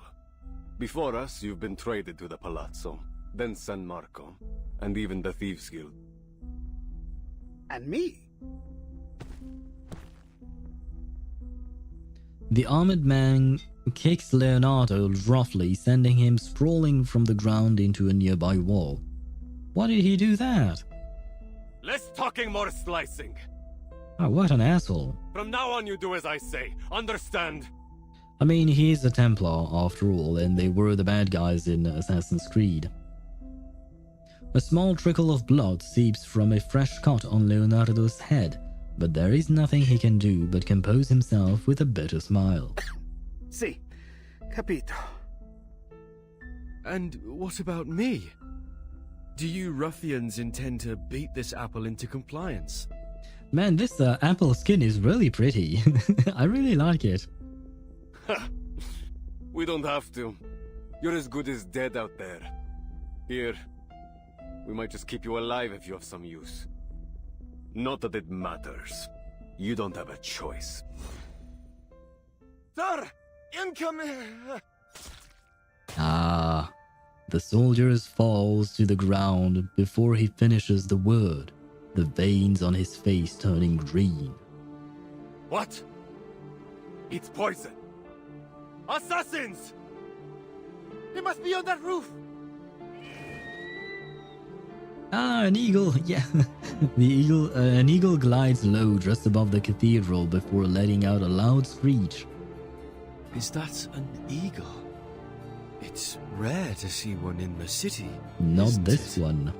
Speaker 9: Before us, you've been traded to the Palazzo, then San Marco, and even the Thieves' Guild.
Speaker 10: And me?
Speaker 1: The armored man kicks Leonardo roughly, sending him sprawling from the ground into a nearby wall. Why did he do that?
Speaker 9: Less talking, more slicing.
Speaker 1: Oh, what an asshole.
Speaker 9: From now on, you do as I say. Understand?
Speaker 1: I mean, he is a Templar after all, and they were the bad guys in Assassin's Creed. A small trickle of blood seeps from a fresh cut on Leonardo's head, but there is nothing he can do but compose himself with a bitter smile.
Speaker 10: Si, capito.
Speaker 13: And what about me? Do you ruffians intend to beat this apple into compliance?
Speaker 1: Man, this apple skin is really pretty. I really like it.
Speaker 9: We don't have to. You're as good as dead out there. Here, we might just keep you alive if you have some use. Not that it matters. You don't have a choice.
Speaker 18: Sir! Incoming!
Speaker 1: Ah, the soldier falls to the ground before he finishes the word, the veins on his face turning green.
Speaker 9: What? It's poison. Assassins!
Speaker 18: They must be on that roof!
Speaker 1: Ah, an eagle, yeah. An eagle glides low just above the cathedral before letting out a loud screech.
Speaker 13: Is that an eagle? It's rare to see one in the city.
Speaker 1: Not this one.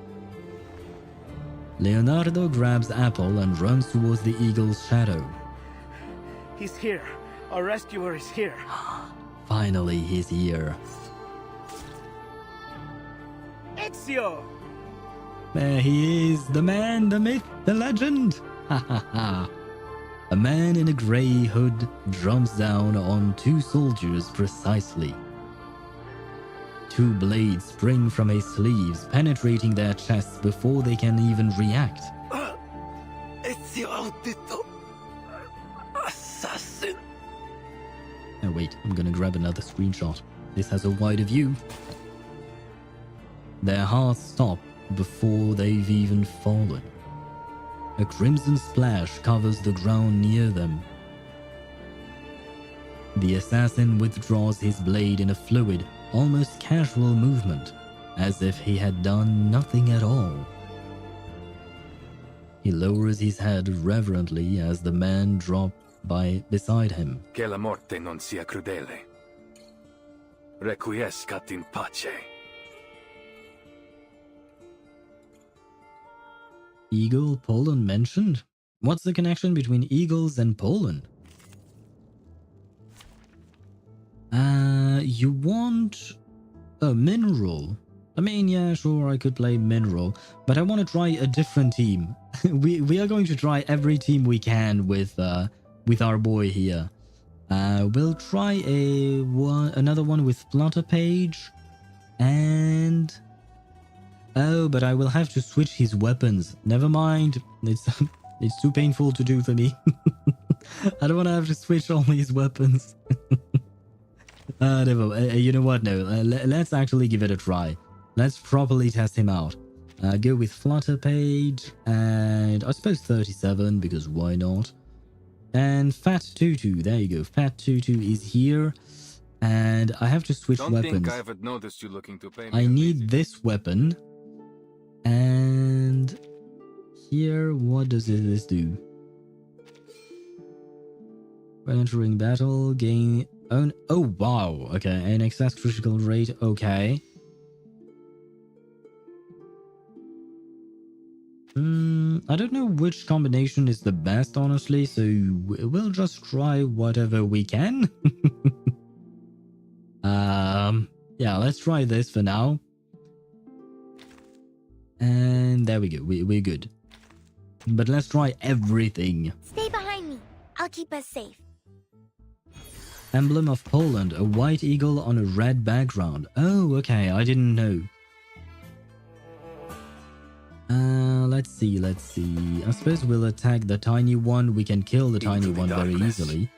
Speaker 1: Leonardo grabs Apple and runs towards the eagle's shadow.
Speaker 19: He's here. Our rescuer is here.
Speaker 1: Finally, he's here.
Speaker 19: Ezio!
Speaker 1: There he is, the man, the myth, the legend. Ha ha ha. A man in a grey hood jumps down on two soldiers precisely. Two blades spring from his sleeves, penetrating their chests before they can even react.
Speaker 19: Ezio Auditore, assassin.
Speaker 1: Oh wait, I'm gonna grab another screenshot. This has a wider view. Their hearts stop before they've even fallen. A crimson splash covers the ground near them. The assassin withdraws his blade in a fluid, almost casual movement, as if he had done nothing at all. He lowers his head reverently as the man drops beside him.
Speaker 3: Che la morte non sia crudele. Requiescat in pace.
Speaker 1: Eagle, Poland mentioned? What's the connection between eagles and Poland? You want a mineral? I mean, yeah, sure, I could play mineral, but I want to try a different team. we are going to try every team we can with our boy here. We'll try another one with Flutter Page, and oh, but I will have to switch his weapons. Never mind, it's too painful to do for me. I don't want to have to switch all his weapons. You know what? No, let's actually give it a try. Let's properly test him out. Go with Flutter Page, and I suppose 37, because why not? And Fat Tutu, there you go. Fat Tutu is here, and I have to switch weapons.
Speaker 3: Don't think I haven't noticed you looking to pay me.
Speaker 1: I need this weapon, and here, what does this do? When entering battle, gain own. Oh wow, okay, an excess critical rate. Okay. I don't know which combination is the best, honestly, so we'll just try whatever we can. Yeah, let's try this for now. And there we go, we're good. But let's try everything.
Speaker 4: Stay behind me. I'll keep us safe.
Speaker 1: Emblem of Poland, a white eagle on a red background. Oh, okay, I didn't know. Let's see. I suppose we'll attack the tiny one. We can kill the tiny one very easily.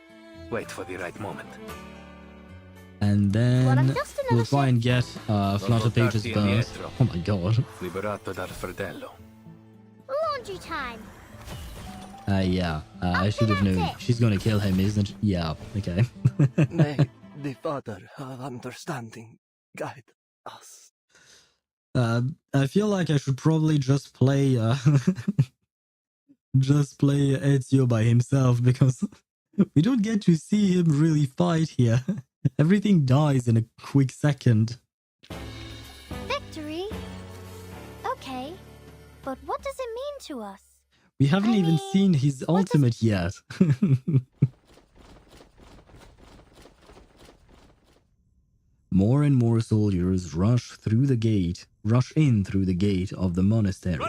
Speaker 3: Wait for the right moment.
Speaker 1: And then we'll try and get Flutter Page's burst. Oh my god.
Speaker 3: Liberato dal fratello.
Speaker 4: Laundry time.
Speaker 1: Yeah, I should have known. She's gonna kill him, isn't she? Yeah, okay.
Speaker 19: May the Father have understanding guide us.
Speaker 1: I feel like I should probably just play Ezio by himself, because we don't get to see him really fight here. Everything dies in a quick second.
Speaker 2: Victory? Okay, but what does it mean to us?
Speaker 1: We haven't even seen his ultimate yet. More and more soldiers rush in through the gate of the monastery.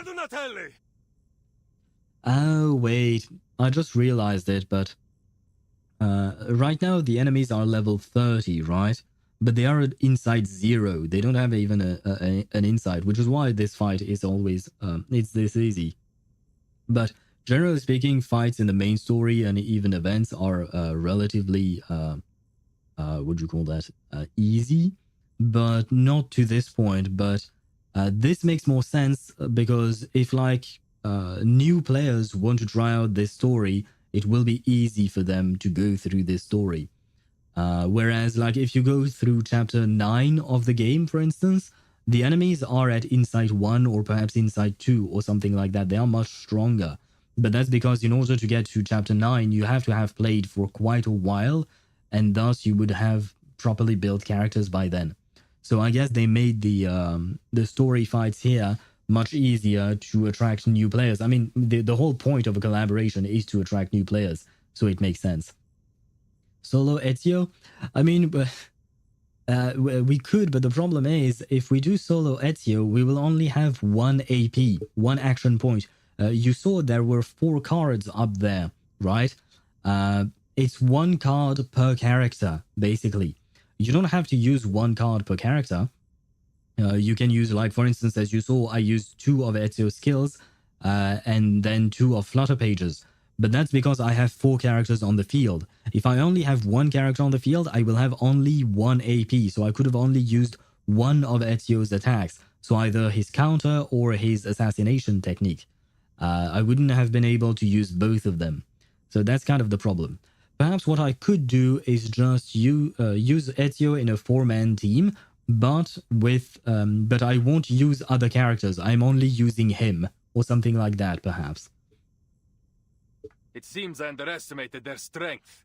Speaker 1: Oh, wait. I just realized it, but right now the enemies are level 30, right? But they are inside 0. They don't have even an inside, which is why this fight is always it's this easy. But generally speaking, fights in the main story and even events are relatively what do you call that? Easy, but not to this point. But this makes more sense because if new players want to try out this story, it will be easy for them to go through this story. Whereas if you go through chapter 9 of the game, for instance, the enemies are at Insight 1 or perhaps Insight 2 or something like that. They are much stronger. But that's because in order to get to chapter 9, you have to have played for quite a while, and thus you would have properly built characters by then. So I guess they made the story fights here much easier to attract new players. I mean, the whole point of a collaboration is to attract new players, so it makes sense. Solo Ezio? I mean, we could, but the problem is, if we do solo Ezio, we will only have 1 AP, 1 action point. You saw there were 4 cards up there, right? It's 1 card per character, basically. You don't have to use 1 card per character. You can use, like, for instance, as you saw, I used 2 of Ezio's skills, and then 2 of Flutter Pages. But that's because I have 4 characters on the field. If I only have 1 character on the field, I will have only 1 AP, so I could have only used 1 of Ezio's attacks. So either his counter or his assassination technique. I wouldn't have been able to use both of them. So that's kind of the problem. Perhaps what I could do is just use Ezio in a 4-man team, but I won't use other characters. I'm only using him, or something like that, perhaps.
Speaker 8: It seems I underestimated their strength.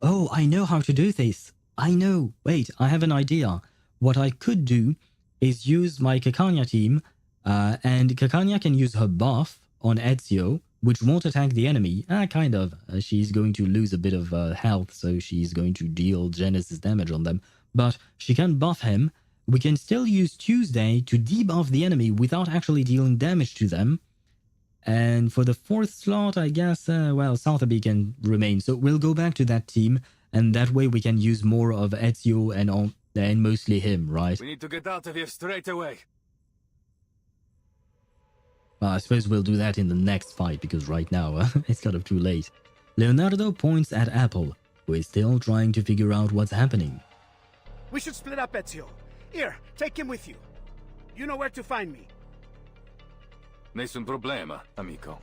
Speaker 1: Oh, I know how to do this. I know. Wait, I have an idea. What I could do is use my Kassandra team, and Kassandra can use her buff on Ezio, which won't attack the enemy. Kind of. She's going to lose a bit of health, so she's going to deal Genesis damage on them. But she can buff him. We can still use Tuesday to debuff the enemy without actually dealing damage to them. And for the 4th slot, I guess, well, Sotheby can remain. So we'll go back to that team, and that way we can use more of Ezio and mostly him, right?
Speaker 8: We need to get out of here straight away.
Speaker 1: Well, I suppose we'll do that in the next fight, because right now, it's kind of too late. Leonardo points at Apple, who is still trying to figure out what's happening.
Speaker 10: We should split up, Ezio. Here, take him with you. You know where to find me.
Speaker 8: Nessun problema, amico.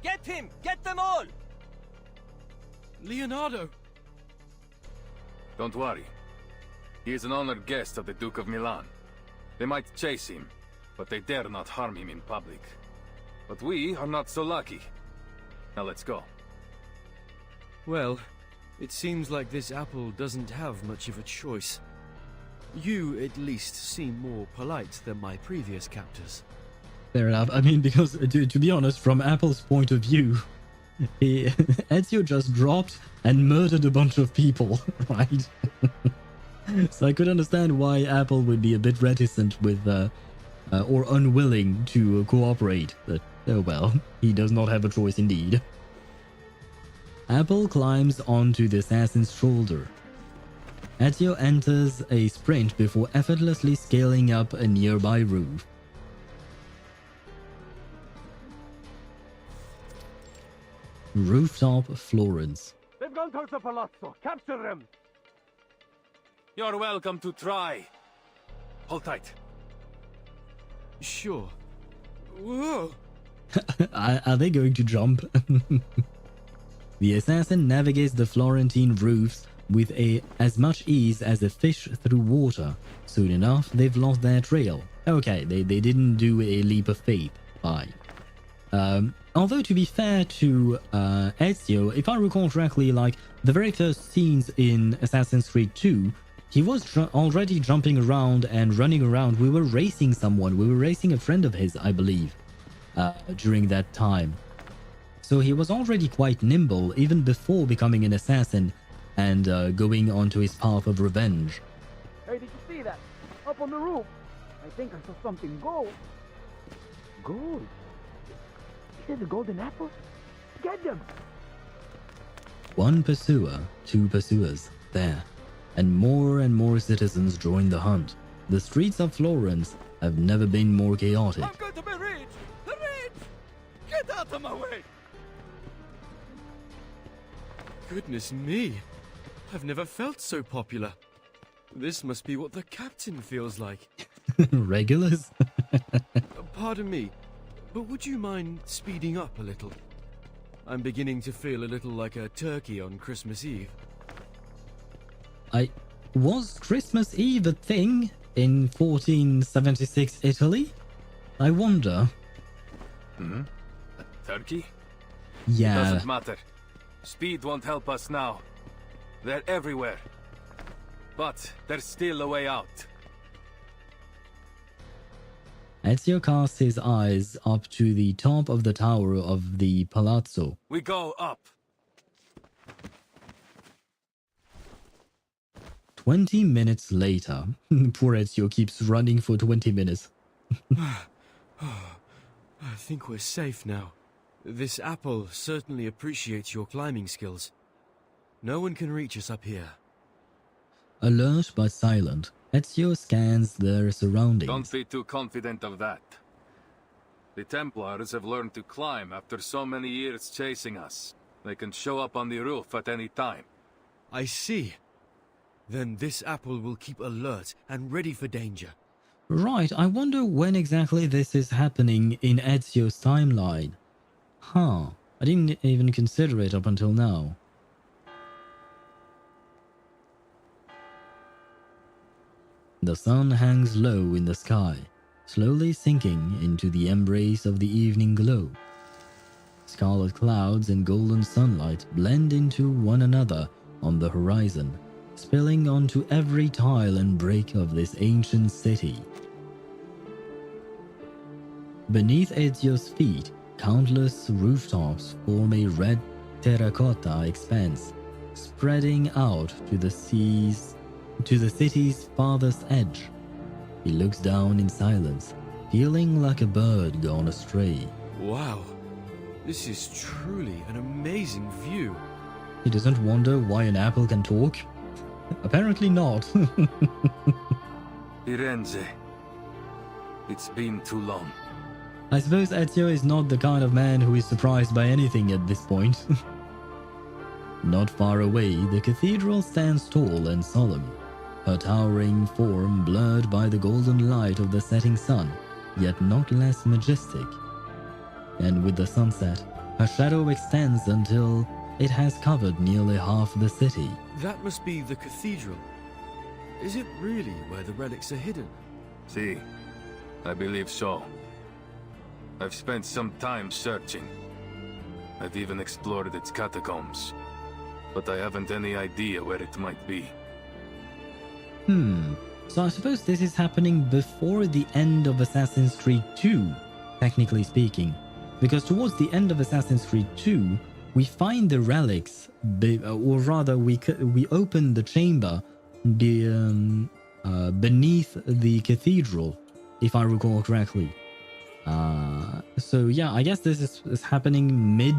Speaker 19: Get him! Get them all!
Speaker 13: Leonardo!
Speaker 8: Don't worry. He is an honored guest of the Duke of Milan. They might chase him, but they dare not harm him in public. But we are not so lucky. Now let's go.
Speaker 13: Well, it seems like this Apple doesn't have much of a choice. You, at least, seem more polite than my previous captors.
Speaker 1: Fair enough. I mean, because, to be honest, from Apple's point of view, Ezio just dropped and murdered a bunch of people, right? So I could understand why Apple would be a bit reticent with, or unwilling to cooperate. But, oh well, he does not have a choice indeed. Apple climbs onto the assassin's shoulder. Ezio enters a sprint before effortlessly scaling up a nearby roof. Rooftop Florence.
Speaker 10: They've gone towards the palazzo. Capture them!
Speaker 8: You're welcome to try. Hold tight.
Speaker 13: Sure. Whoa!
Speaker 1: Are they going to jump? The assassin navigates the Florentine roofs with as much ease as a fish through water. Soon enough, they've lost their trail. Okay, they didn't do a leap of faith. Fine. Although, to be fair to Ezio, if I recall correctly, like, the very first scenes in Assassin's Creed 2, he was already jumping around and running around. We were racing someone. We were racing a friend of his, I believe, during that time. So he was already quite nimble, even before becoming an assassin and going onto his path of revenge.
Speaker 10: Hey, did you see that? Up on the roof. I think I saw something gold. Gold? Is it the golden apples? Get them!
Speaker 1: 1 pursuer, 2 pursuers, there. And more citizens join the hunt. The streets of Florence have never been more chaotic.
Speaker 19: I'm going to be rich! The rich! Get out of my way!
Speaker 13: Goodness me! I've never felt so popular. This must be what the captain feels like.
Speaker 1: Regulars?
Speaker 13: Pardon me, but would you mind speeding up a little? I'm beginning to feel a little like a turkey on Christmas Eve.
Speaker 1: Was Christmas Eve a thing in 1476 Italy? I wonder.
Speaker 8: Hmm? A turkey?
Speaker 1: Yeah.
Speaker 8: It doesn't matter. Speed won't help us now. They're everywhere. But there's still a way out.
Speaker 1: Ezio casts his eyes up to the top of the tower of the palazzo.
Speaker 8: We go up.
Speaker 1: 20 minutes later. Poor Ezio keeps running for 20 minutes.
Speaker 13: I think we're safe now. This apple certainly appreciates your climbing skills. No one can reach us up here.
Speaker 1: Alert but silent, Ezio scans their surroundings.
Speaker 8: Don't be too confident of that. The Templars have learned to climb after so many years chasing us. They can show up on the roof at any time.
Speaker 13: I see. Then this apple will keep alert and ready for danger.
Speaker 1: Right, I wonder when exactly this is happening in Ezio's timeline. Huh, I didn't even consider it up until now. The sun hangs low in the sky, slowly sinking into the embrace of the evening glow. Scarlet clouds and golden sunlight blend into one another on the horizon, spilling onto every tile and break of this ancient city. Beneath Ezio's feet, countless rooftops form a red terracotta expanse, spreading out to the city's farthest edge. He looks down in silence, feeling like a bird gone astray.
Speaker 13: Wow, this is truly an amazing view.
Speaker 1: He doesn't wonder why an apple can talk? Apparently not.
Speaker 8: Firenze. It's been too long.
Speaker 1: I suppose Ezio is not the kind of man who is surprised by anything at this point. Not far away, the cathedral stands tall and solemn, her towering form blurred by the golden light of the setting sun, yet not less majestic. And with the sunset, her shadow extends until it has covered nearly half the city.
Speaker 13: That must be the cathedral. Is it really where the relics are hidden?
Speaker 8: See, I believe so. I've spent some time searching. I've even explored its catacombs, but I haven't any idea where it might be.
Speaker 1: So I suppose this is happening before the end of Assassin's Creed 2, technically speaking. Because towards the end of Assassin's Creed 2, we find the relics, or rather we open the chamber beneath the cathedral, if I recall correctly. So yeah, I guess this is happening mid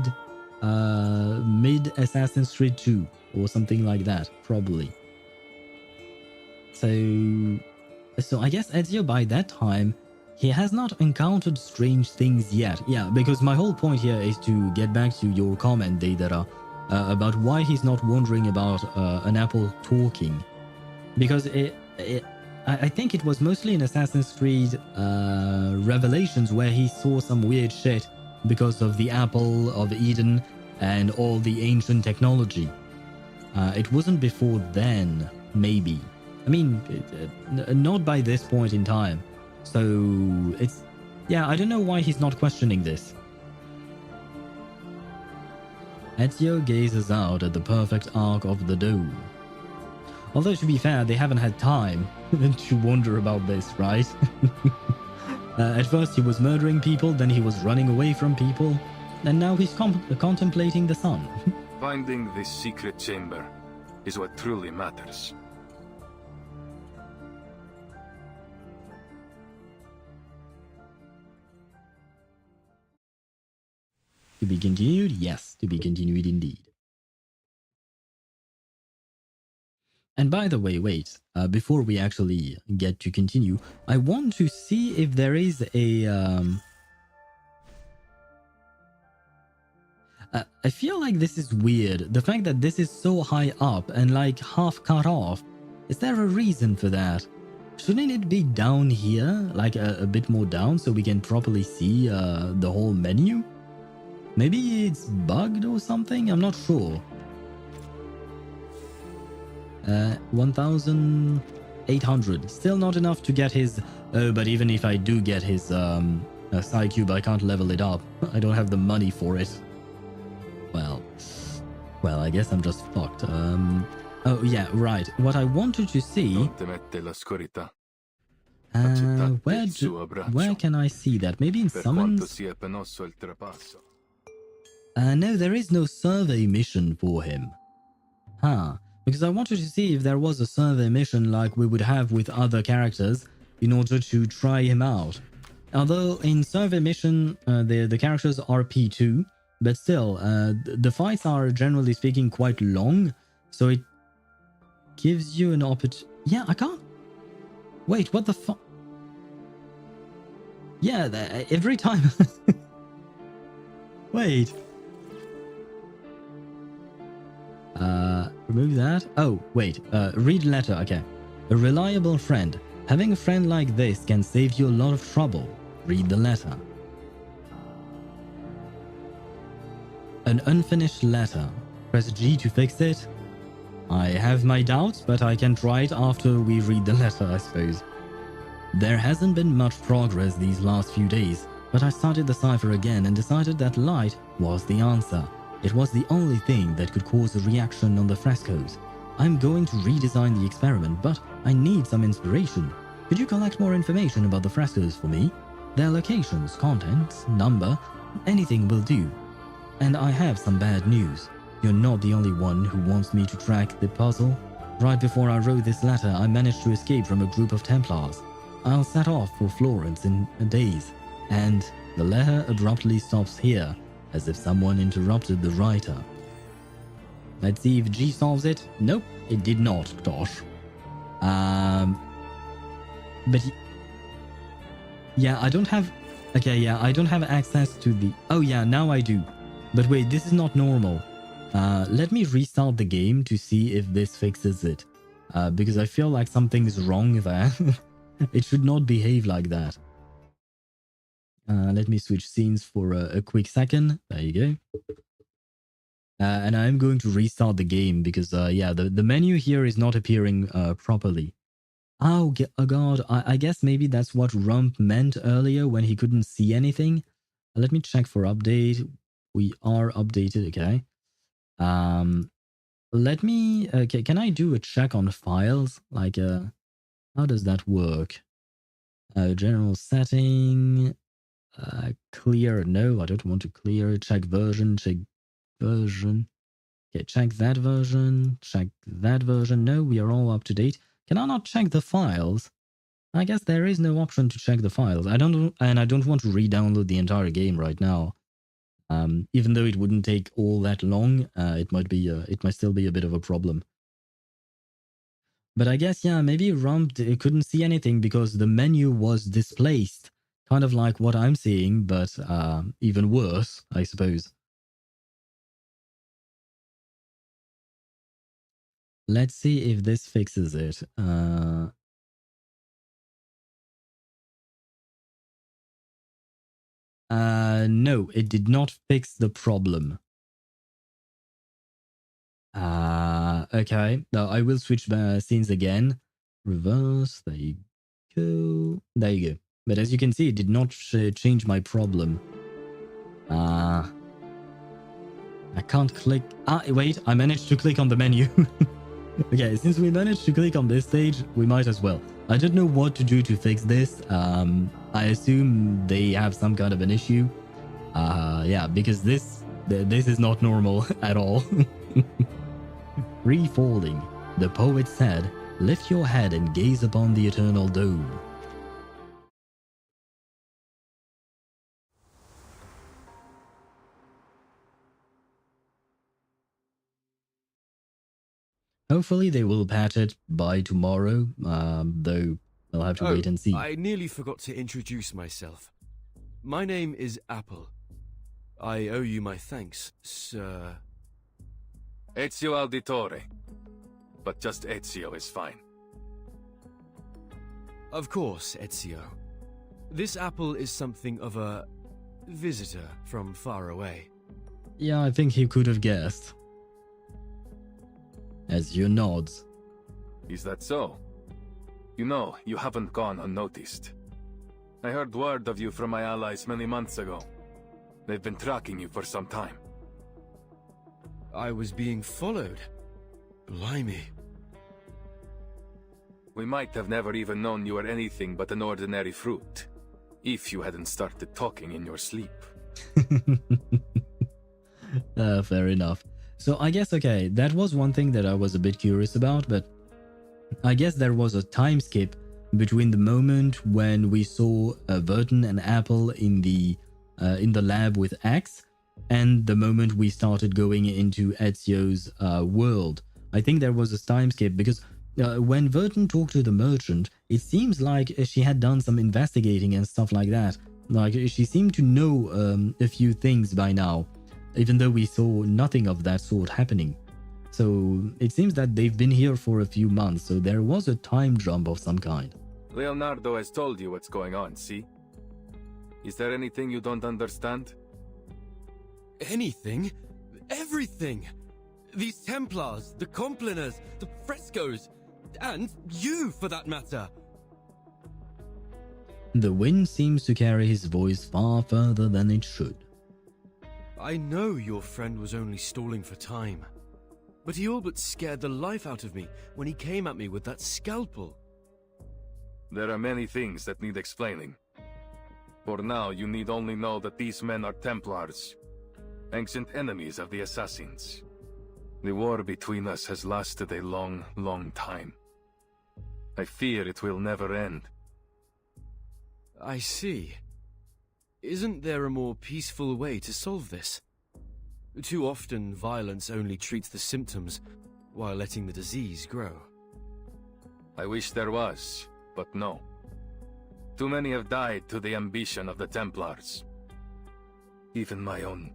Speaker 1: Assassin's Creed 2 or something like that, probably. So I guess Ezio by that time, he has not encountered strange things yet. Yeah, because my whole point here is to get back to your comment, Deidara, about why he's not wondering about an apple talking. Because I think it was mostly in Assassin's Creed Revelations where he saw some weird shit because of the Apple of Eden and all the ancient technology. It wasn't before then, maybe. I mean, not by this point in time. So it's... yeah, I don't know why he's not questioning this. Ezio gazes out at the perfect arc of the dome. Although, to be fair, they haven't had time to wonder about this, right? At first he was murdering people, then he was running away from people, and now he's contemplating the sun.
Speaker 8: Finding this secret chamber is what truly matters.
Speaker 1: To be continued? Yes, to be continued indeed. And by the way, wait, before we actually get to continue, I want to see if there is a... I feel like this is weird. The fact that this is so high up and like half cut off. Is there a reason for that? Shouldn't it be down here? Like a bit more down so we can properly see the whole menu? Maybe it's bugged or something? I'm not sure. 1,800. Still not enough to get his... Oh, but even if I do get his Psi Cube, I can't level it up. I don't have the money for it. Well, I guess I'm just fucked. Oh, yeah, right. What I wanted to see... where can I see that? Maybe in summons? No, there is no survey mission for him. Huh. because I wanted to see if there was a survey mission like we would have with other characters in order to try him out. Although in survey mission, the characters are P2, but still, the fights are generally speaking quite long, so it gives you an opportunity. Yeah, I can't. Wait, what the fuck? Yeah, every time. Wait. Remove that. Oh, wait. Read letter. Okay. A reliable friend. Having a friend like this can save you a lot of trouble. Read the letter. An unfinished letter. Press G to fix it. I have my doubts, but I can try it after we read the letter, I suppose. There hasn't been much progress these last few days, but I started the cipher again and decided that light was the answer. It was the only thing that could cause a reaction on the frescoes. I'm going to redesign the experiment, but I need some inspiration. Could you collect more information about the frescoes for me? Their locations, contents, number, anything will do. And I have some bad news. You're not the only one who wants me to track the puzzle. Right before I wrote this letter, I managed to escape from a group of Templars. I'll set off for Florence in days. And the letter abruptly stops here, as if someone interrupted the writer. Let's see if G solves it. Nope, it did not, Tosh. But yeah, I don't have... Okay, yeah, I don't have access to the... Oh yeah, now I do. But wait, this is not normal. Let me restart the game to see if this fixes it. Because I feel like something's wrong there. It should not behave like that. Let me switch scenes for a quick second. There you go. And I'm going to restart the game because, yeah, the menu here is not appearing properly. Oh, God, I guess maybe that's what Rump meant earlier when he couldn't see anything. Let me check for update. We are updated, okay. Let me... Okay, can I do a check on files? Like, how does that work? General setting... clear, no, I don't want to clear. Check version, check version. Okay, check that version, check that version. No, we are all up to date. Can I not check the files? I guess there is no option to check the files. I don't want to re-download the entire game right now. Even though it wouldn't take all that long, it might still be a bit of a problem. But I guess, yeah, maybe Rump couldn't see anything because the menu was displaced. Kind of like what I'm seeing, but even worse, I suppose. Let's see if this fixes it. No, it did not fix the problem. Okay. Now I will switch scenes again. Reverse. There you go. There you go. But as you can see, it did not change my problem. I can't click. Wait, I managed to click on the menu. Okay, since we managed to click on this stage, we might as well. I don't know what to do to fix this. I assume they have some kind of an issue. Yeah, because this is not normal at all. Refolding. The poet said, "Lift your head and gaze upon the eternal dome." Hopefully they will patch it by tomorrow, though I'll have to wait and see.
Speaker 13: I nearly forgot to introduce myself. My name is Apple. I owe you my thanks, sir.
Speaker 8: Ezio Auditore. But just Ezio is fine.
Speaker 13: Of course, Ezio. This Apple is something of a visitor from far away.
Speaker 1: Yeah, I think he could have guessed. Ezio nods.
Speaker 8: Is that so? You know, you haven't gone unnoticed. I heard word of you from my allies many months ago. They've been tracking you for some time.
Speaker 13: I was being followed. Blimey.
Speaker 8: We might have never even known you were anything but an ordinary fruit, if you hadn't started talking in your sleep.
Speaker 1: Fair enough. So I guess, okay, that was one thing that I was a bit curious about, but I guess there was a time skip between the moment when we saw Vertin and Apple in the lab with Axe and the moment we started going into Ezio's world. I think there was a time skip because when Vertin talked to the merchant, it seems like she had done some investigating and stuff like that. Like, she seemed to know a few things by now, even though we saw nothing of that sort happening. So it seems that they've been here for a few months, so there was a time jump of some kind.
Speaker 8: Leonardo has told you what's going on, see? Is there anything you don't understand?
Speaker 13: Anything? Everything! These Templars, the Compliners, the frescoes, and you, for that matter!
Speaker 1: The wind seems to carry his voice far further than it should.
Speaker 13: I know your friend was only stalling for time, but he all but scared the life out of me when he came at me with that scalpel.
Speaker 8: There are many things that need explaining. For now, you need only know that these men are Templars, ancient enemies of the Assassins. The war between us has lasted a long, long time. I fear it will never end.
Speaker 13: I see. Isn't there a more peaceful way to solve this? Too often, violence only treats the symptoms, while letting the disease grow.
Speaker 8: I wish there was, but no. Too many have died to the ambition of the Templars. Even my own.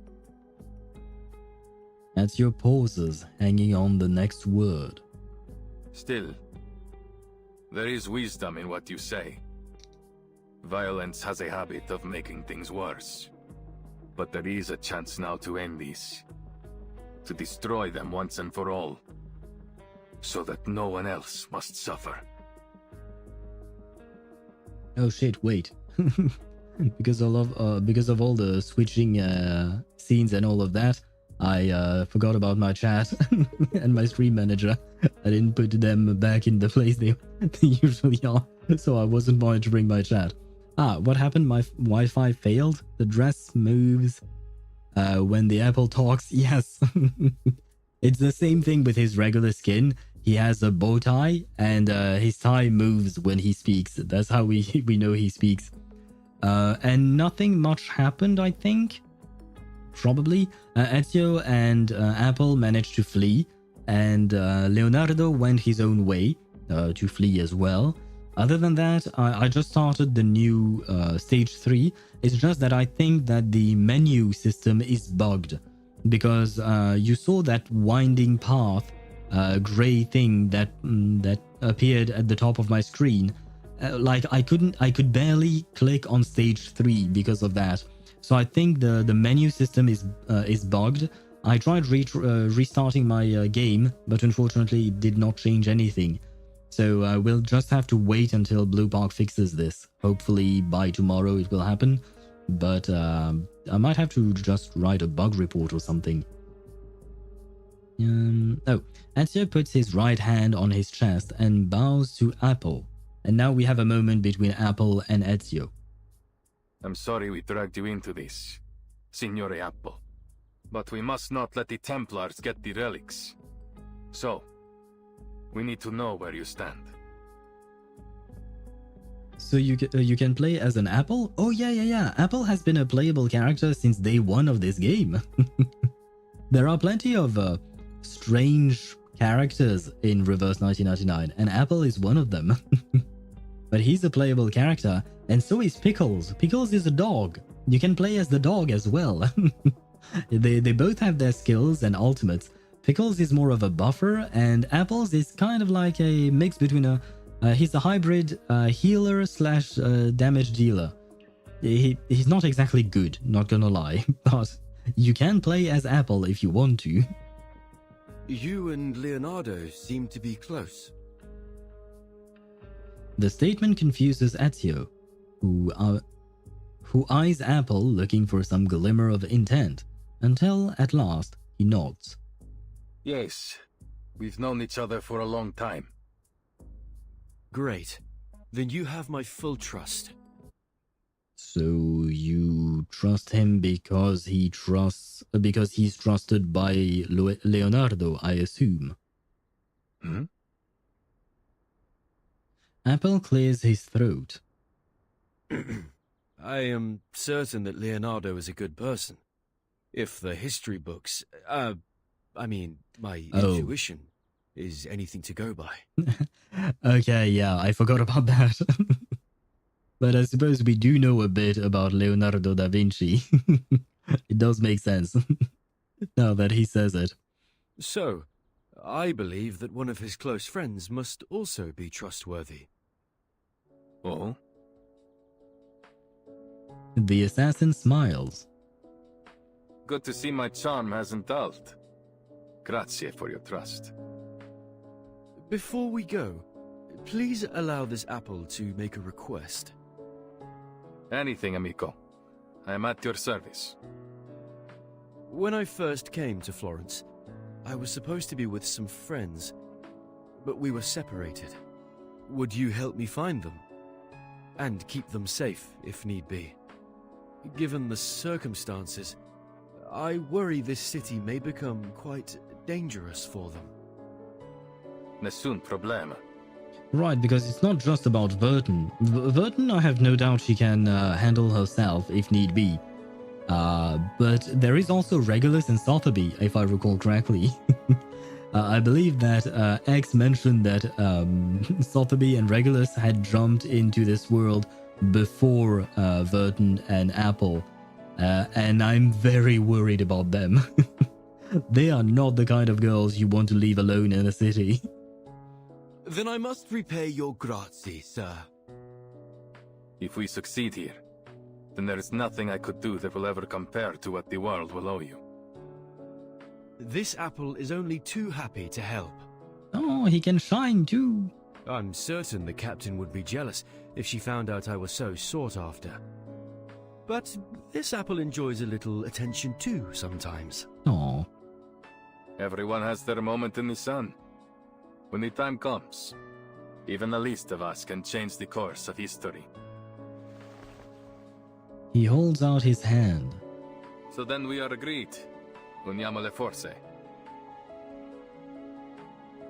Speaker 1: Ezio pauses, hanging on the next word.
Speaker 8: Still, there is wisdom in what you say. Violence has a habit of making things worse. But there is a chance now to end this. To destroy them once and for all. So that no one else must suffer.
Speaker 1: Oh shit, wait. because of all the switching scenes and all of that, I forgot about my chat and my stream manager. I didn't put them back in the place they usually are, so I wasn't monitoring my chat. What happened? My Wi-Fi failed? The dress moves when the apple talks? Yes. It's the same thing with his regular skin. He has a bow tie and his tie moves when he speaks. That's how we know he speaks. And nothing much happened, I think. Probably. Ezio and Apple managed to flee, and Leonardo went his own way to flee as well. Other than that, I just started the new stage 3. It's just that I think that the menu system is bugged, because you saw that winding path, gray thing that appeared at the top of my screen. Like I could barely click on stage 3 because of that. So I think the menu system is bugged. I tried restarting my game, but unfortunately it did not change anything. So we'll just have to wait until Bluepoch fixes this. Hopefully by tomorrow it will happen, but I might have to just write a bug report or something. Oh, Ezio puts his right hand on his chest and bows to Apple. And now we have a moment between Apple and Ezio.
Speaker 8: I'm sorry we dragged you into this, Signore Apple. But we must not let the Templars get the relics. So, we need to know where you stand.
Speaker 1: So you can play as an Apple? Oh yeah. Apple has been a playable character since day one of this game. There are plenty of strange characters in Reverse 1999, and Apple is one of them. But he's a playable character, and so is Pickles. Pickles is a dog. You can play as the dog as well. They both have their skills and ultimates. Pickles is more of a buffer, and Apples is kind of like a mix between he's a hybrid healer slash damage dealer. He's not exactly good, not gonna lie, but you can play as Apple if you want to.
Speaker 13: You and Leonardo seem to be close.
Speaker 1: The statement confuses Ezio, who eyes Apple looking for some glimmer of intent, until at last he nods.
Speaker 8: Yes, we've known each other for a long time.
Speaker 13: Great. Then you have my full trust.
Speaker 1: So you trust him because he's trusted by Leonardo, I assume.
Speaker 3: Hmm?
Speaker 1: Apple clears his throat.
Speaker 13: I am certain that Leonardo is a good person. If the history books, my intuition is anything to go by.
Speaker 1: Okay, yeah, I forgot about that. But I suppose we do know a bit about Leonardo da Vinci. It does make sense, now that he says it.
Speaker 13: So, I believe that one of his close friends must also be trustworthy.
Speaker 3: Oh?
Speaker 1: The assassin smiles.
Speaker 3: Good to see my charm hasn't dulled. Grazie for your trust.
Speaker 13: Before we go, please allow this apple to make a request.
Speaker 3: Anything, amico. I am at your service.
Speaker 13: When I first came to Florence, I was supposed to be with some friends, but we were separated. Would you help me find them? And keep them safe, if need be. Given the circumstances, I worry this city may become quite dangerous for them.
Speaker 3: Nessun problema.
Speaker 1: Right, because it's not just about Vertin. Vertin, I have no doubt she can handle herself if need be. But there is also Regulus and Sotheby, if I recall correctly. I believe that X mentioned that Sotheby and Regulus had jumped into this world before Vertin and Apple. And I'm very worried about them. They are not the kind of girls you want to leave alone in a city.
Speaker 13: Then I must repay your grazie, sir.
Speaker 3: If we succeed here, then there is nothing I could do that will ever compare to what the world will owe you.
Speaker 13: This apple is only too happy to help.
Speaker 1: Oh, he can shine too.
Speaker 13: I'm certain the captain would be jealous if she found out I was so sought after. But this apple enjoys a little attention too sometimes.
Speaker 1: Oh.
Speaker 3: Everyone has their moment in the sun. When the time comes, even the least of us can change the course of history.
Speaker 1: He holds out his hand.
Speaker 3: So then we are agreed. Uniamo le forze.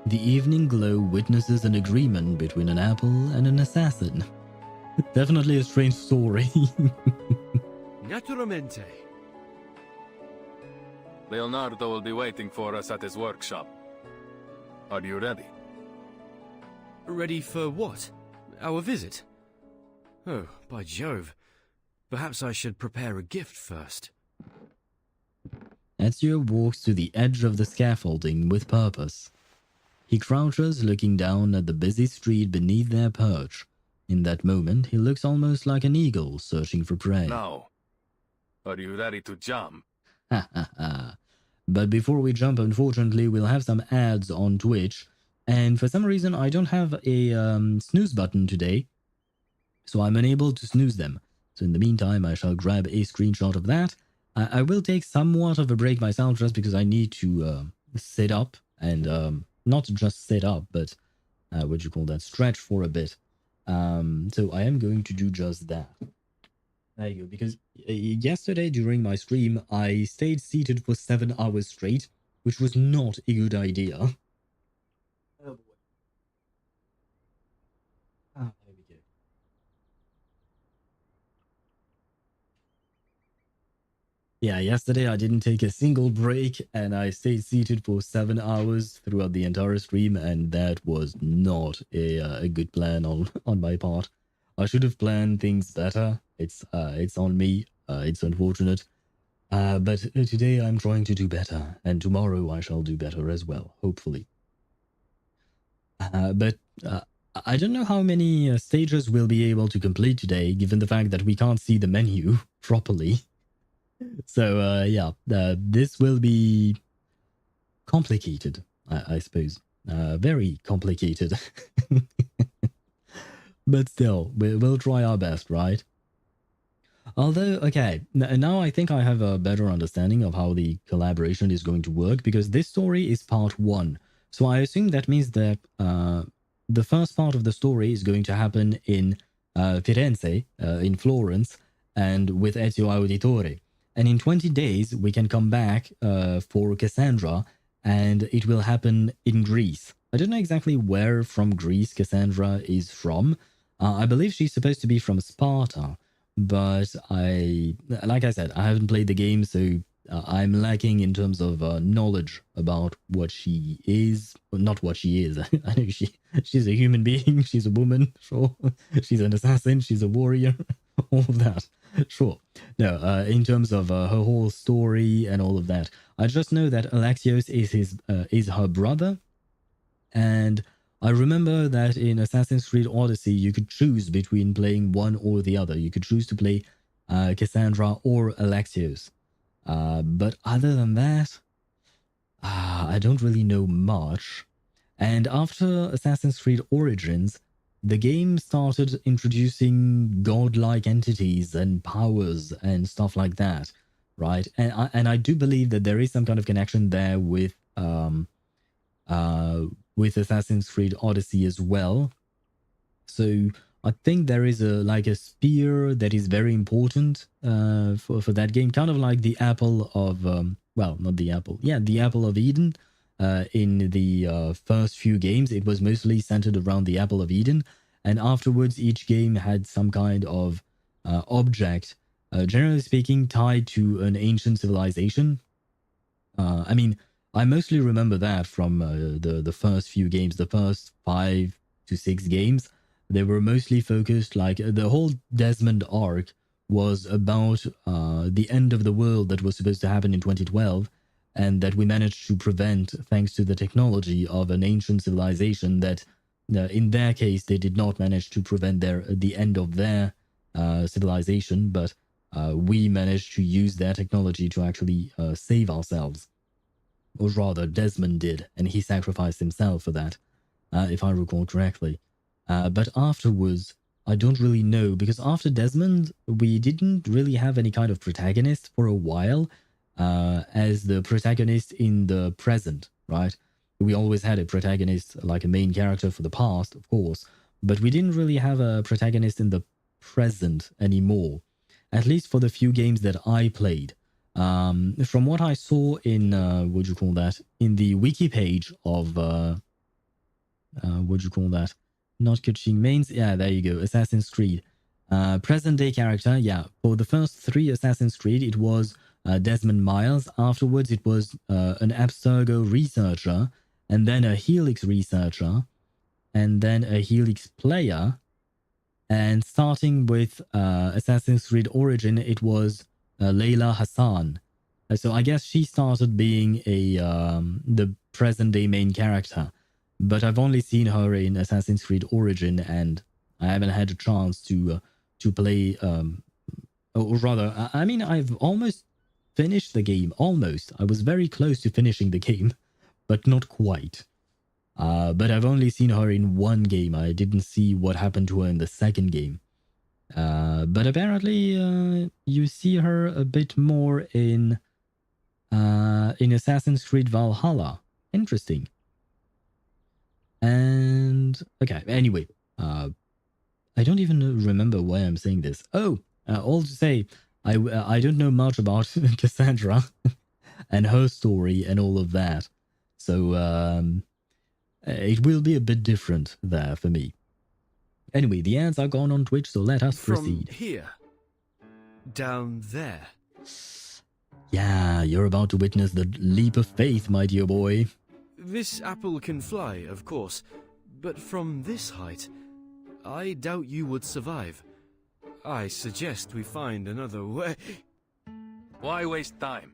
Speaker 1: The evening glow witnesses an agreement between an apple and an assassin. Definitely a strange story.
Speaker 13: Naturalmente.
Speaker 3: Leonardo will be waiting for us at his workshop. Are you ready?
Speaker 13: Ready for what? Our visit? Oh, by Jove. Perhaps I should prepare a gift first.
Speaker 1: Ezio walks to the edge of the scaffolding with purpose. He crouches, looking down at the busy street beneath their perch. In that moment, he looks almost like an eagle searching for prey.
Speaker 3: Now, are you ready to jump?
Speaker 1: Ha ha ha. But before we jump, unfortunately, we'll have some ads on Twitch. And for some reason, I don't have a snooze button today. So I'm unable to snooze them. So in the meantime, I shall grab a screenshot of that. I will take somewhat of a break myself just because I need to sit up. And not just sit up, but what do you call that? Stretch for a bit. So I am going to do just that. There you go, because yesterday during my stream, I stayed seated for 7 hours straight, which was not a good idea. Oh boy. Ah, there we go. Yeah, yesterday I didn't take a single break, and I stayed seated for 7 hours throughout the entire stream, and that was not a good plan on my part. I should have planned things better. It's on me. It's unfortunate. But today I'm trying to do better, and tomorrow I shall do better as well, hopefully. But I don't know how many stages we'll be able to complete today, given the fact that we can't see the menu properly. So, yeah, this will be complicated, I suppose. Very complicated. But still, we'll try our best, right? Although, okay, now I think I have a better understanding of how the collaboration is going to work, because this story is part 1. So I assume that means that the first part of the story is going to happen in Firenze, in Florence, and with Ezio Auditore. And in 20 days, we can come back for Kassandra, and it will happen in Greece. I don't know exactly where from Greece Kassandra is from. I believe she's supposed to be from Sparta, but like I said, I haven't played the game, so I'm lacking in terms of knowledge about what she is. Well, not what she is. I know she's a human being, she's a woman, sure. She's an assassin, she's a warrior, all of that. Sure. No, in terms of her whole story and all of that, I just know that Alexios is her brother, and I remember that in Assassin's Creed Odyssey, you could choose between playing one or the other. You could choose to play Kassandra or Alexios. But other than that, I don't really know much. And after Assassin's Creed Origins, the game started introducing godlike entities and powers and stuff like that, right? And I do believe that there is some kind of connection there with Assassin's Creed Odyssey as well. So I think there is a spear that is very important for that game, kind of like the apple of well, not the apple, yeah, the apple of Eden. In the first few games, it was mostly centered around the Apple of Eden, and afterwards each game had some kind of object, generally speaking, tied to an ancient civilization. I mean, I mostly remember that from the first few games, the first 5 to 6 games. They were mostly focused, like, the whole Desmond arc was about the end of the world that was supposed to happen in 2012, and that we managed to prevent thanks to the technology of an ancient civilization that, in their case, they did not manage to prevent the end of their civilization, but we managed to use their technology to actually save ourselves. Or rather, Desmond did, and he sacrificed himself for that, if I recall correctly. But afterwards, I don't really know, because after Desmond, we didn't really have any kind of protagonist for a while, as the protagonist in the present, right? We always had a protagonist, like a main character for the past, of course, but we didn't really have a protagonist in the present anymore, at least for the few games that I played. From what I saw in, in the wiki page of, not Kuching Mains, yeah, there you go, Assassin's Creed. Present day character, yeah, for the first 3 Assassin's Creed, it was Desmond Miles. Afterwards, it was an Abstergo researcher, and then a Helix researcher, and then a Helix player. And starting with Assassin's Creed Origin, it was Layla Hassan. So I guess she started being the present-day main character. But I've only seen her in Assassin's Creed Origin, and I haven't had a chance to play. Or rather, I mean, I've almost finished the game. Almost. I was very close to finishing the game, but not quite. But I've only seen her in one game. I didn't see what happened to her in the second game. But apparently, you see her a bit more in Assassin's Creed Valhalla. Interesting. And okay, anyway, I don't even remember why I'm saying this. Oh, all to say, I don't know much about Kassandra and her story and all of that. So it will be a bit different there for me. Anyway, the ads are gone on Twitch, so let us proceed.
Speaker 13: From here, down there.
Speaker 1: Yeah, you're about to witness the leap of faith, my dear boy.
Speaker 13: This apple can fly, of course, but from this height, I doubt you would survive. I suggest we find another way.
Speaker 3: Why waste time?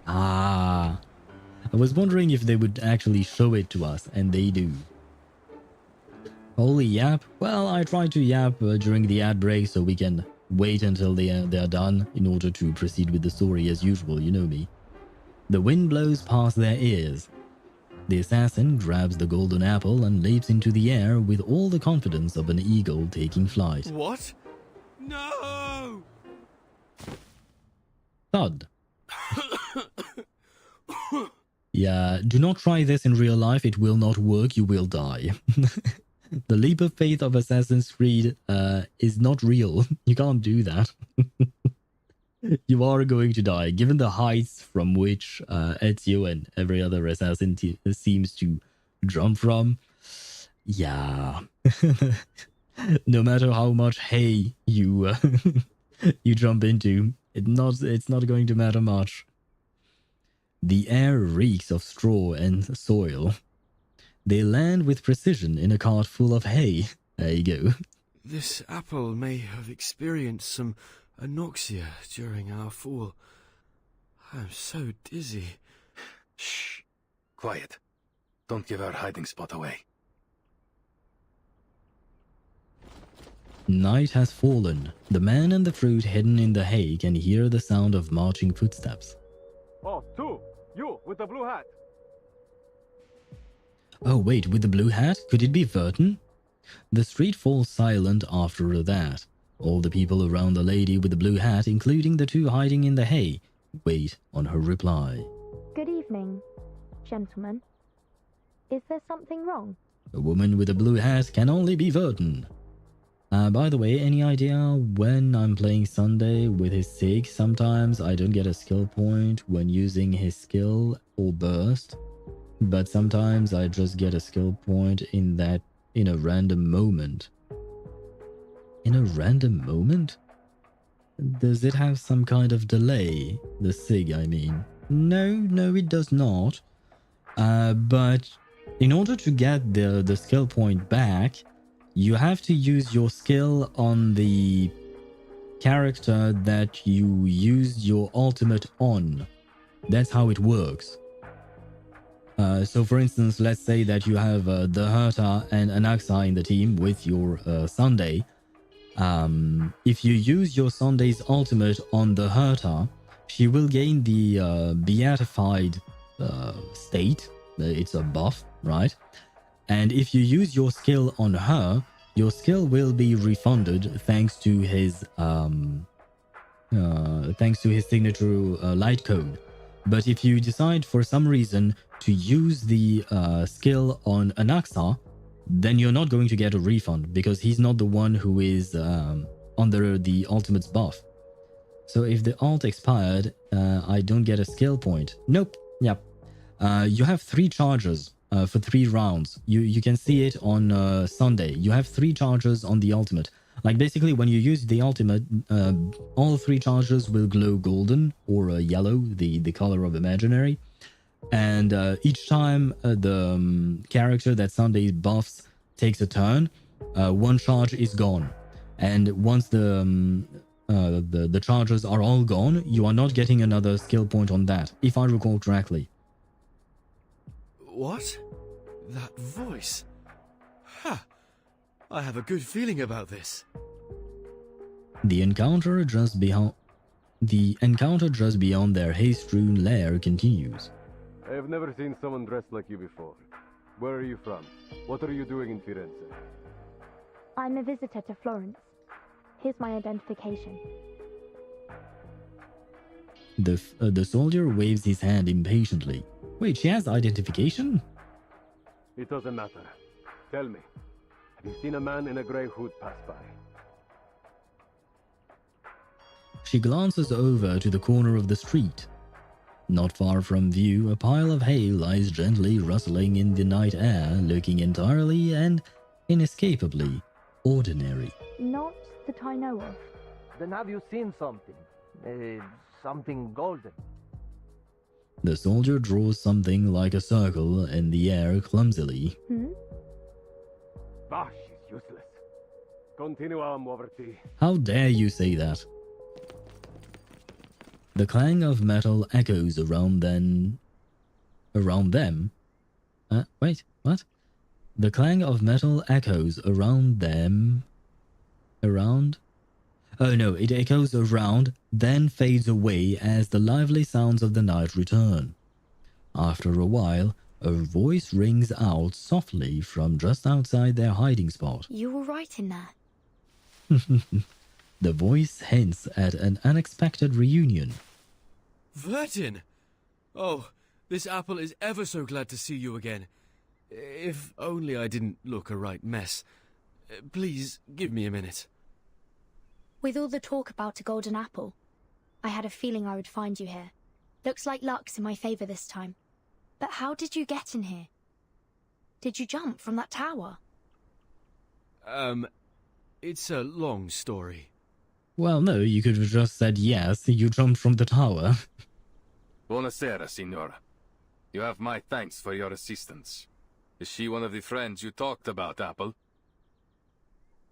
Speaker 1: Ah, I was wondering if they would actually show it to us, and they do. Holy yap? Well, I tried to yap during the ad break so we can wait until they're done in order to proceed with the story as usual, you know me. The wind blows past their ears. The assassin grabs the golden apple and leaps into the air with all the confidence of an eagle taking flight.
Speaker 13: What? No!
Speaker 1: Thud. Yeah, do not try this in real life, it will not work, you will die. The leap of faith of Assassin's Creed is not real. You can't do that. You are going to die. Given the heights from which Ezio and every other assassin seems to jump from, yeah. No matter how much hay you you jump into, it's not going to matter much. The air reeks of straw and soil. They land with precision in a cart full of hay. There you go.
Speaker 13: This apple may have experienced some anoxia during our fall. I'm so dizzy.
Speaker 3: Shh. Quiet. Don't give our hiding spot away.
Speaker 1: Night has fallen. The man and the fruit hidden in the hay can hear the sound of marching footsteps.
Speaker 9: Oh, two! You, with the blue hat!
Speaker 1: Oh wait, with the blue hat? Could it be Vertin? The street falls silent after that. All the people around the lady with the blue hat, including the two hiding in the hay, wait on her reply.
Speaker 15: Good evening, gentlemen. Is there something wrong?
Speaker 1: A woman with a blue hat can only be Vertin. By the way, any idea when I'm playing Sunday with his Sig? Sometimes I don't get a skill point when using his skill or burst, but sometimes I just get a skill point in a random moment. In a random moment? Does it have some kind of delay? The Sig, I mean. No, it does not. But in order to get the skill point back, you have to use your skill on the character that you used your ultimate on. That's how it works. So for instance, let's say that you have the Herta and Anaxa in the team with your Sunday. If you use your Sunday's ultimate on the Herta, she will gain the beatified state. It's a buff, right? And if you use your skill on her, your skill will be refunded thanks to his signature light code. But if you decide for some reason to use the skill on Anaxa, then you're not going to get a refund because he's not the one who is under the ultimate's buff. So if the alt expired, I don't get a skill point. Nope. Yep. You have 3 charges for 3 rounds. You can see it on Sunday. You have 3 charges on the ultimate. Like basically when you use the ultimate, all 3 charges will glow golden or yellow, the color of imaginary. And each time the character that Sunday buffs takes a turn, 1 charge is gone. And once the charges are all gone, you are not getting another skill point on that, if I recall correctly.
Speaker 13: What? That voice? Ha! I have a good feeling about this.
Speaker 1: The encounter just beyond their hay-strewn lair continues.
Speaker 9: I have never seen someone dressed like you before. Where are you from? What are you doing in Firenze?
Speaker 15: I'm a visitor to Florence. Here's my identification.
Speaker 1: The soldier waves his hand impatiently. Wait, she has identification?
Speaker 9: It doesn't matter. Tell me, have you seen a man in a grey hood pass by?
Speaker 1: She glances over to the corner of the street. Not far from view, a pile of hay lies gently rustling in the night air, looking entirely and inescapably ordinary.
Speaker 15: Not that I know of.
Speaker 20: Then have you seen something? Something golden?
Speaker 1: The soldier draws something like a circle in the air clumsily.
Speaker 9: Bah, she's useless. Continuam, Vertin.
Speaker 1: How dare you say that? The clang of metal echoes around them. Wait, what? The clang of metal echoes around them. Around? Oh no, it echoes around, then fades away as the lively sounds of the night return. After a while, a voice rings out softly from just outside their hiding spot.
Speaker 15: You were right in there.
Speaker 1: The voice hints at an unexpected reunion.
Speaker 13: Vertin! Oh, this apple is ever so glad to see you again. If only I didn't look a right mess. Please, give me a minute.
Speaker 15: With all the talk about a golden apple, I had a feeling I would find you here. Looks like luck's in my favor this time. But how did you get in here? Did you jump from that tower?
Speaker 13: It's a long story.
Speaker 1: Well, no, you could have just said yes, you jumped from the tower.
Speaker 3: Buonasera, signora. You have my thanks for your assistance. Is she one of the friends you talked about, Apple?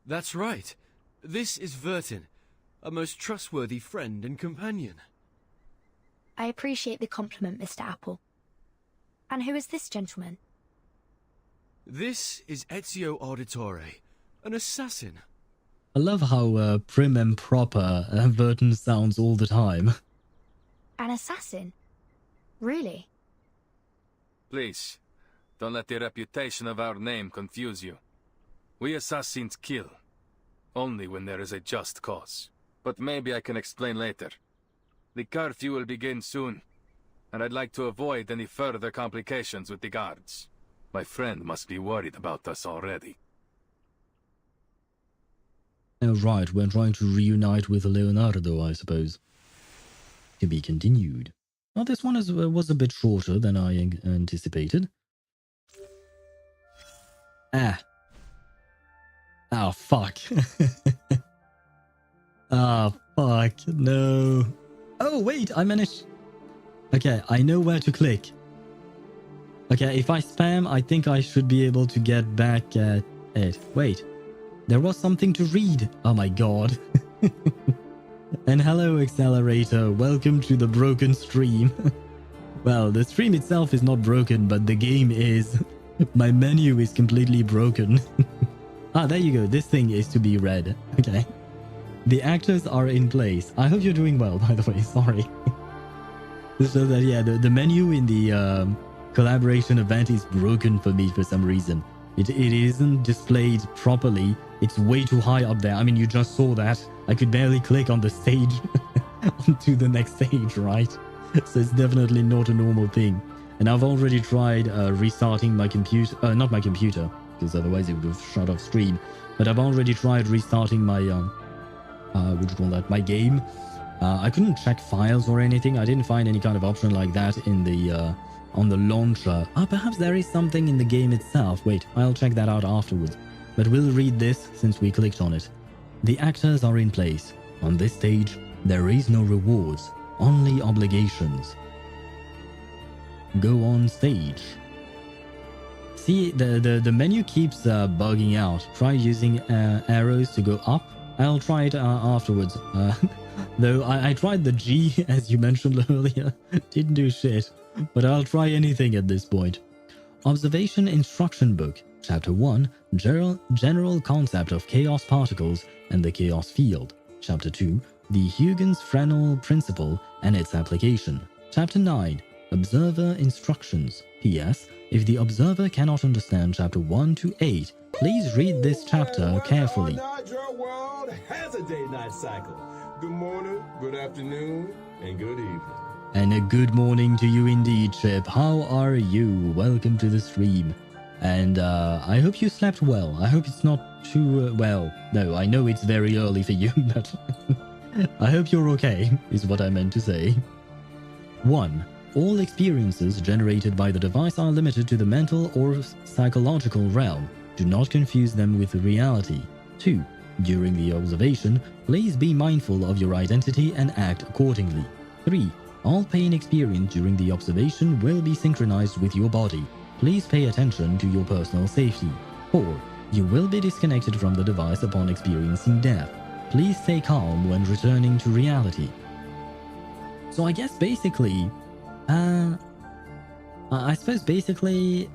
Speaker 13: That's right. This is Vertin, a most trustworthy friend and companion.
Speaker 15: I appreciate the compliment, Mr. Apple. And who is this gentleman?
Speaker 13: This is Ezio Auditore, an assassin.
Speaker 1: I love how prim and proper Vertin sounds all the time.
Speaker 15: An assassin? Really?
Speaker 3: Please, don't let the reputation of our name confuse you. We assassins kill, only when there is a just cause. But maybe I can explain later. The curfew will begin soon, and I'd like to avoid any further complications with the guards. My friend must be worried about us already.
Speaker 1: Oh, right, we're trying to reunite with Leonardo, I suppose. To be continued. Well, this one was a bit shorter than I anticipated. Ah. Oh, fuck. Ah, fuck. No. Oh, wait, I managed... Okay, I know where to click. Okay, if I spam, I think I should be able to get back at it. Wait. There was something to read. Oh my god. And hello, Accelerator. Welcome to the broken stream. Well, the stream itself is not broken, but the game is. My menu is completely broken. Ah, there you go. This thing is to be read. Okay. The actors are in place. I hope you're doing well, by the way. Sorry. So that, yeah, the menu in the collaboration event is broken for me for some reason. It isn't displayed properly. It's way too high up there. I mean, you just saw that. I could barely click on the stage onto the next stage, right? So it's definitely not a normal thing. And I've already tried restarting my computer. Not my computer, because otherwise it would have shut off stream. But I've already tried restarting my, what do you call that? My game. I couldn't check files or anything. I didn't find any kind of option like that in the... on the launcher. Perhaps there is something in the game itself. Wait, I'll check that out afterwards. But we'll read this since we clicked on it. The actors are in place. On this stage, there is no rewards, only obligations. Go on stage. See, the menu keeps bugging out. Try using arrows to go up. I'll try it afterwards. Though I tried the G, as you mentioned earlier. Didn't do shit. But I'll try anything at this point. Observation Instruction Book, Chapter 1, General Concept of Chaos Particles and the Chaos Field. Chapter 2, The Huygens Fresnel Principle and its Application. Chapter 9, Observer Instructions. P.S. If the observer cannot understand Chapter 1 to 8, please read this chapter carefully.
Speaker 21: Your world has a day-night cycle. Good morning, good afternoon, and good evening.
Speaker 1: And a good morning to you indeed, Chip. How are you? Welcome to the stream. And I hope you slept well. I hope it's not too well. No, I know it's very early for you, but I hope you're okay, is what I meant to say. 1. All experiences generated by the device are limited to the mental or psychological realm. Do not confuse them with reality. 2. During the observation, please be mindful of your identity and act accordingly. 3. All pain experienced during the observation will be synchronized with your body. Please pay attention to your personal safety. 4. You will be disconnected from the device upon experiencing death. Please stay calm when returning to reality. So I guess basically, I suppose basically,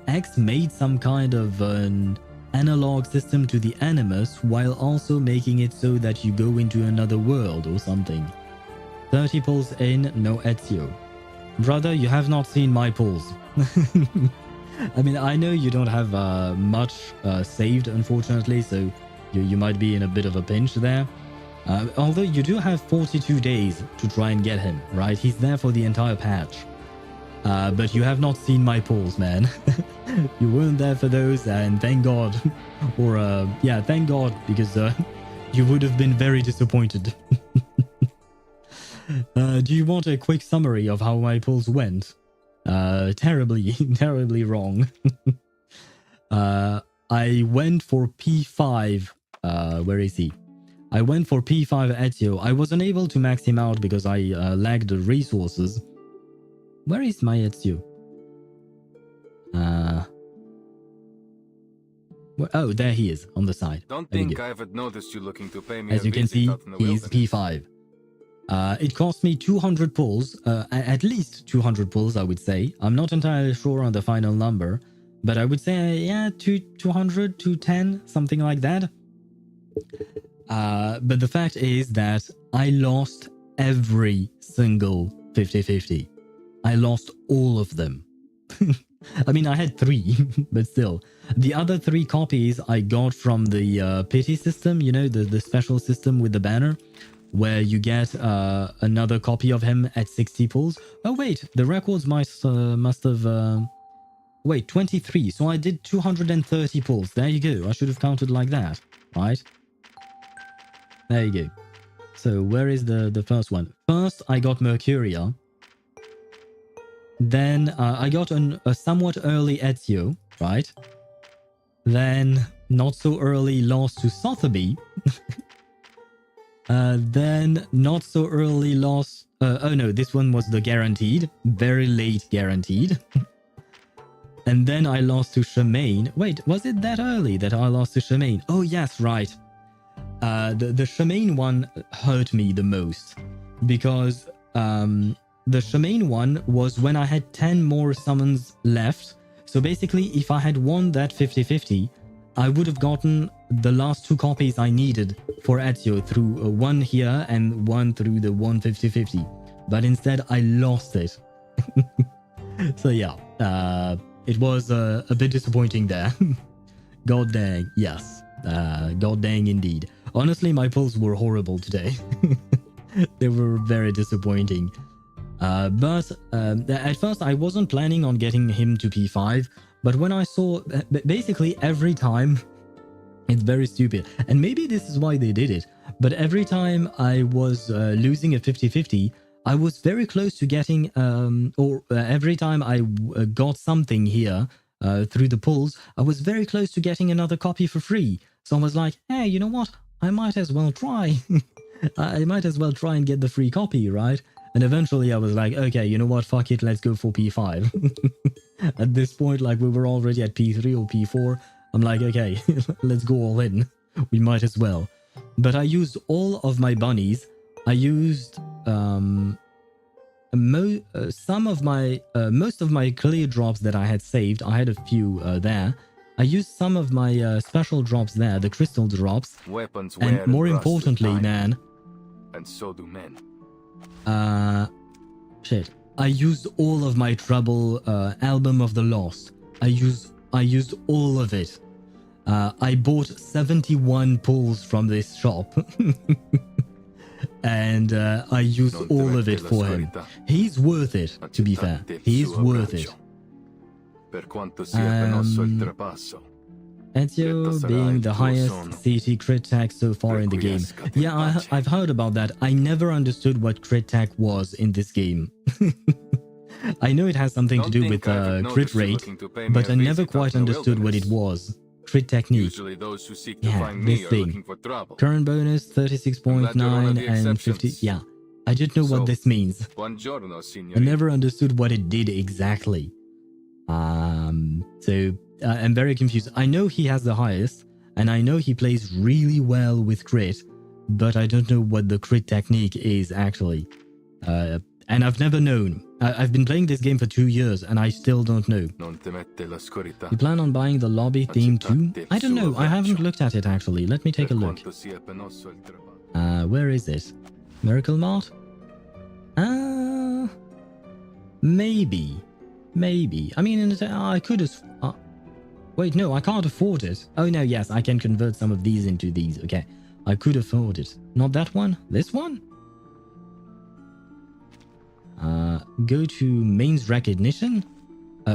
Speaker 1: X made some kind of an analog system to the Animus while also making it so that you go into another world or something. 30 pulls in, no Ezio. Brother, you have not seen my pulls. I mean, I know you don't have much saved, unfortunately, so you might be in a bit of a pinch there. Although you do have 42 days to try and get him, right? He's there for the entire patch. But you have not seen my polls, man. You weren't there for those, and thank God. Or, yeah, thank God, because you would have been very disappointed. Do you want a quick summary of how my polls went? Terribly wrong. I went for P5. Where is he? I went for P5 Ezio. I wasn't able to max him out because I lacked the resources. Where is my Ezio? Oh, there he is, on the side.
Speaker 3: Don't think I haven't noticed you looking to pay me
Speaker 1: As you can see, he's P5. It cost me 200 pulls, at least 200 pulls, I would say. I'm not entirely sure on the final number, but I would say, yeah, 200, 210, something like that. But the fact is that I lost every single 50-50. I lost all of them. I mean, I had 3, but still. The other 3 copies I got from the pity system, you know, the special system with the banner, where you get another copy of him at 60 pulls. Oh wait, the records must have... wait, 23. So I did 230 pulls. There you go. I should have counted like that, right? There you go. So where is the first one? First, I got Mercuria. Then I got a somewhat early Ezio, right? Then, not so early, lost to Sotheby. Then, not so early, lost... oh no, this one was the guaranteed. Very late guaranteed. And then I lost to Shemaine. Wait, was it that early that I lost to Shemaine? Oh yes, right. The Shemaine one hurt me the most. Because... the Shemaine one was when I had 10 more summons left. So basically, if I had won that 50-50, I would have gotten the last 2 copies I needed for Ezio through one here and one through the 150-50. But instead, I lost it. So yeah, it was a bit disappointing there. God dang, yes. God dang indeed. Honestly, my pulls were horrible today. They were very disappointing. But at first I wasn't planning on getting him to P5, but when I saw basically every time, it's very stupid, and maybe this is why they did it, but every time I was losing a 50-50, I was very close to getting, every time I got something here through the pulls, I was very close to getting another copy for free. So I was like, hey, you know what? I might as well try. I might as well try and get the free copy, right? And eventually I was like, okay, you know what? Fuck it, let's go for P5. At this point, like, we were already at P3 or P4. I'm like, okay, let's go all in. We might as well. But I used all of my bunnies. I used most of my clear drops that I had saved. I had a few there. I used some of my special drops there, the crystal drops.
Speaker 3: Weapons
Speaker 1: and more importantly, man.
Speaker 3: And so do men.
Speaker 1: Shit. I used all of my Trouble Album of the Lost. I used all of it. I bought 71 pulls from this shop. And I used all of it for him. He's worth it, to be fair. He's worth it. Ezio being the highest CT crit tag so far in the game. Yeah, I've heard about that. I never understood what crit tag was in this game. I know it has something to do with crit rate, but I never quite understood what it was. Crit technique. Yeah, this thing. Current bonus 36.9 and 50. Yeah, I didn't know what this means. I never understood what it did exactly. So I'm very confused. I know he has the highest, and I know he plays really well with crit, but I don't know what the crit technique is actually. And I've never known. I've been playing this game for 2 years, and I still don't know. You plan on buying the lobby theme too? I don't know. I haven't looked at it actually. Let me take a look. Where is it? Miracle Mart? Maybe. Maybe. I mean, I could have... wait, no, I can't afford it. Oh, no, yes, I can convert some of these into these. Okay, I could afford it. Not that one? This one? go to mains recognition.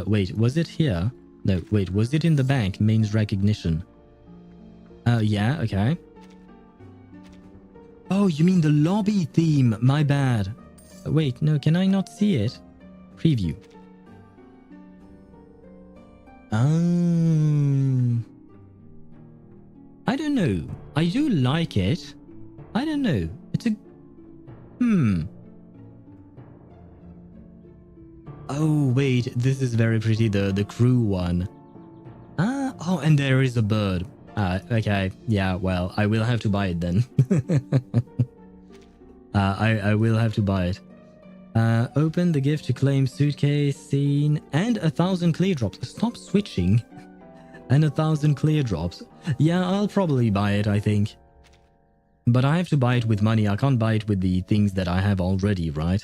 Speaker 1: Wait, was it here? No, wait, was it in the bank? Mains recognition. Yeah, okay. Oh, you mean the lobby theme? My bad. Wait, no, can I not see it? Preview. I don't know. I do like it. I don't know. It's a... Oh, wait. This is very pretty. The crew one. Oh, and there is a bird. Okay. Yeah, well, I will have to buy it then. I will have to buy it. Open the gift to claim suitcase scene and 1,000 clear drops. Stop switching. And 1,000 clear drops. Yeah, I'll probably buy it, I think. But I have to buy it with money. I can't buy it with the things that I have already, right?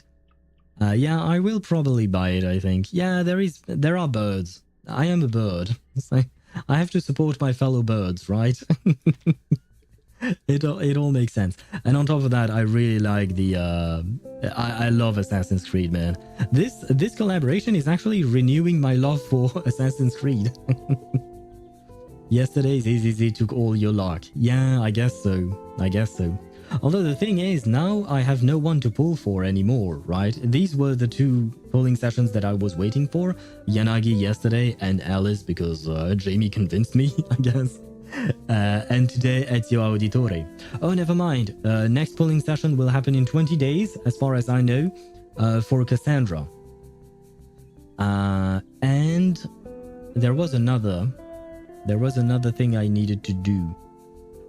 Speaker 1: Yeah, I will probably buy it, I think. Yeah, there are birds. I am a bird. So I have to support my fellow birds, right? It all makes sense. And on top of that, I really like the I love Assassin's Creed, man. This collaboration is actually renewing my love for Assassin's Creed. Yesterday's easy took all your luck. Yeah, I guess so. Although the thing is, now I have no one to pull for anymore, right? These were the 2 pulling sessions that I was waiting for. Yanagi yesterday and Alice because Jamie convinced me, I guess. And today Ezio Auditore. Oh, never mind. Next pulling session will happen in 20 days, as far as I know, for Kassandra. And there was another thing I needed to do.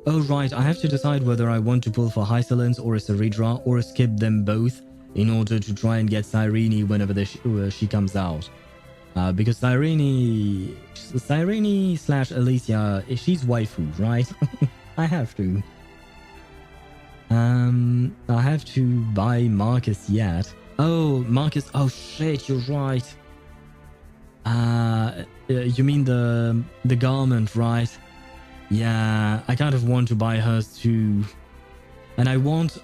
Speaker 1: Oh, right, I have to decide whether I want to pull for Hysolence or a Ceridra or skip them both in order to try and get Cyrene whenever she comes out. Because Cyrene / Alicia, she's waifu, right? I have to. I have to buy Marcus yet. Oh, Marcus, oh shit, you're right. You mean the garment, right? Yeah, I kind of want to buy hers too. And I want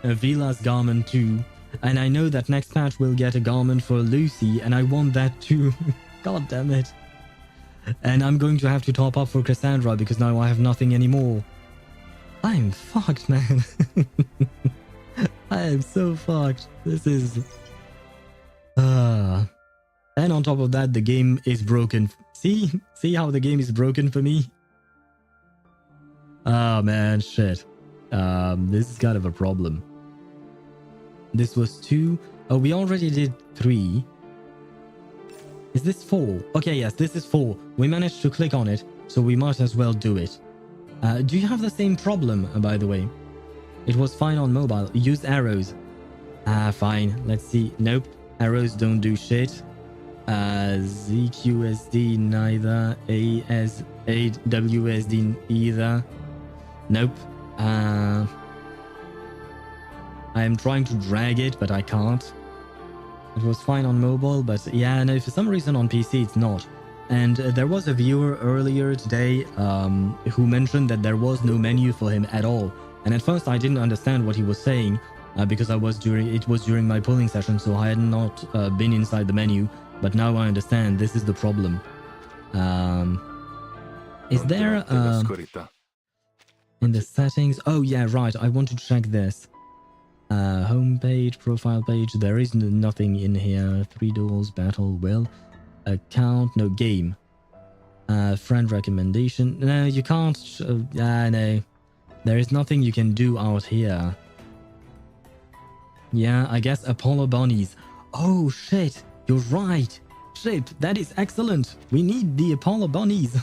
Speaker 1: Vila's garment too. And I know that next patch will get a garment for Lucy, and I want that too. God damn it. And I'm going to have to top up for Kassandra because now I have nothing anymore. I'm fucked, man. I am so fucked. This is... And on top of that, the game is broken. See how the game is broken for me? Oh man, shit. This is kind of a problem. This was 2. Oh, we already did 3. Is this 4? Okay, yes, this is 4. We managed to click on it, so we might as well do it. Do you have the same problem, by the way? It was fine on mobile. Use arrows. Fine. Let's see. Nope. Arrows don't do shit. ZQSD neither. AWSD either. Nope. I am trying to drag it, but I can't. It was fine on mobile, but yeah, no, for some reason on PC it's not. And there was a viewer earlier today who mentioned that there was no menu for him at all. And at first I didn't understand what he was saying because it was during my pulling session, so I had not been inside the menu. But now I understand this is the problem. Is there in the settings? Oh yeah, right. I want to check this. Home page, profile page. There is nothing in here. 3 doors, battle, will, account, no game. Friend recommendation. No, you can't. No. There is nothing you can do out here. Yeah, I guess Apollo bunnies. Oh shit, you're right. Shit, that is excellent. We need the Apollo bunnies.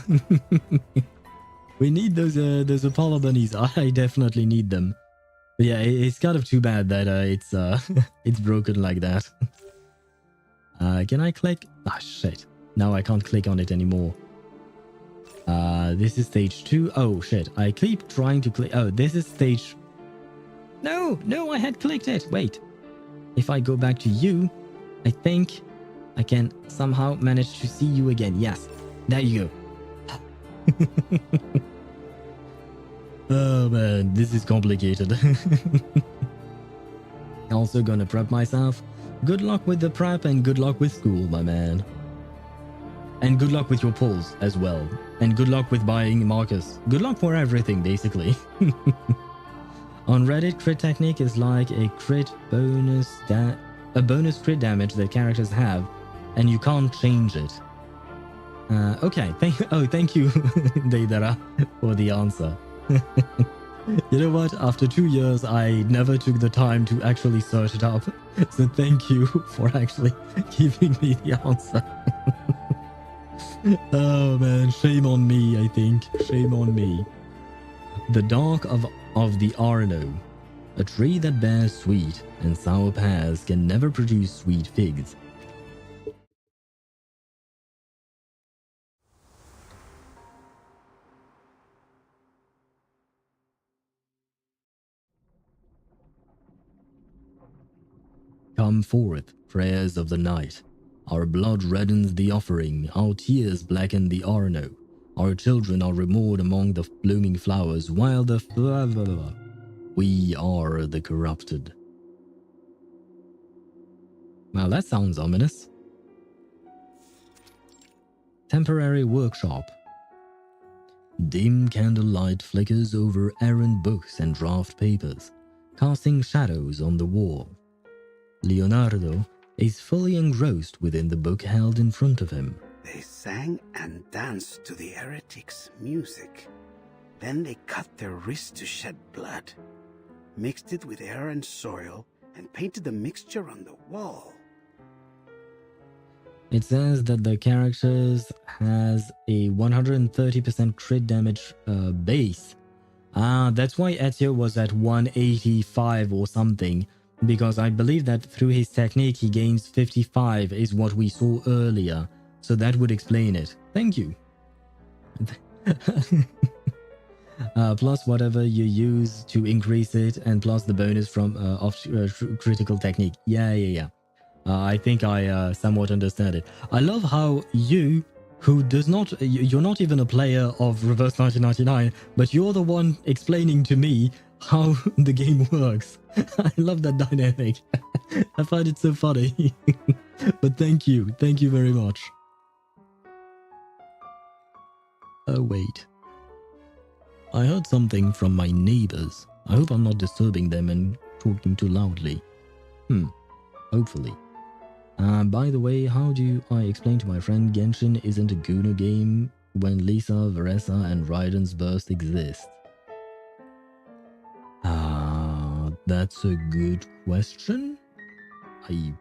Speaker 1: We need those Apollo bunnies. I definitely need them. But yeah, it's kind of too bad that it's broken like that. Can I click? Ah, shit. Now I can't click on it anymore. This is stage 2. Oh, shit. I keep trying to click. Oh, this is stage... No, I had clicked it. Wait. If I go back to you, I think I can somehow manage to see you again. Yes. There you go. Oh man, this is complicated. Also gonna prep myself. Good luck with the prep and good luck with school, my man. And good luck with your polls as well. And good luck with buying Marcus. Good luck for everything, basically. On Reddit, crit technique is like a crit bonus bonus crit damage that characters have, and you can't change it. Okay, thank you, Deidara, for the answer. You know what? After 2 years, I never took the time to actually search it up. So thank you for actually giving me the answer. Oh man, shame on me, I think. Shame on me. The Dark of the Arno. A tree that bears sweet and sour pears can never produce sweet figs. Come forth, prayers of the night. Our blood reddens the offering, our tears blacken the Arno. Our children are removed among the blooming flowers, while the we are the corrupted. Well, that sounds ominous. Temporary workshop. Dim candlelight flickers over errant books and draft papers, casting shadows on the wall. Leonardo is fully engrossed within the book held in front of him.
Speaker 10: They sang and danced to the heretics' music. Then they cut their wrists to shed blood, mixed it with air and soil, and painted the mixture on the wall.
Speaker 1: It says that the characters has a 130% crit damage base. That's why Ezio was at 185 or something, because I believe that through his technique he gains 55 is what we saw earlier. So that would explain it. Thank you. Plus whatever you use to increase it, and plus the bonus from of critical technique. Yeah. I think I somewhat understand it. I love how you, who does not, you're not even a player of Reverse 1999, but you're the one explaining to me how the game works. I love that dynamic. I find it so funny. But thank you very much. Oh wait. I heard something from my neighbors. I hope I'm not disturbing them and talking too loudly. Hopefully. By the way, how do I explain to my friend Genshin isn't a Gunu game when Lisa, Veressa, and Raiden's Burst exist? That's a good question. I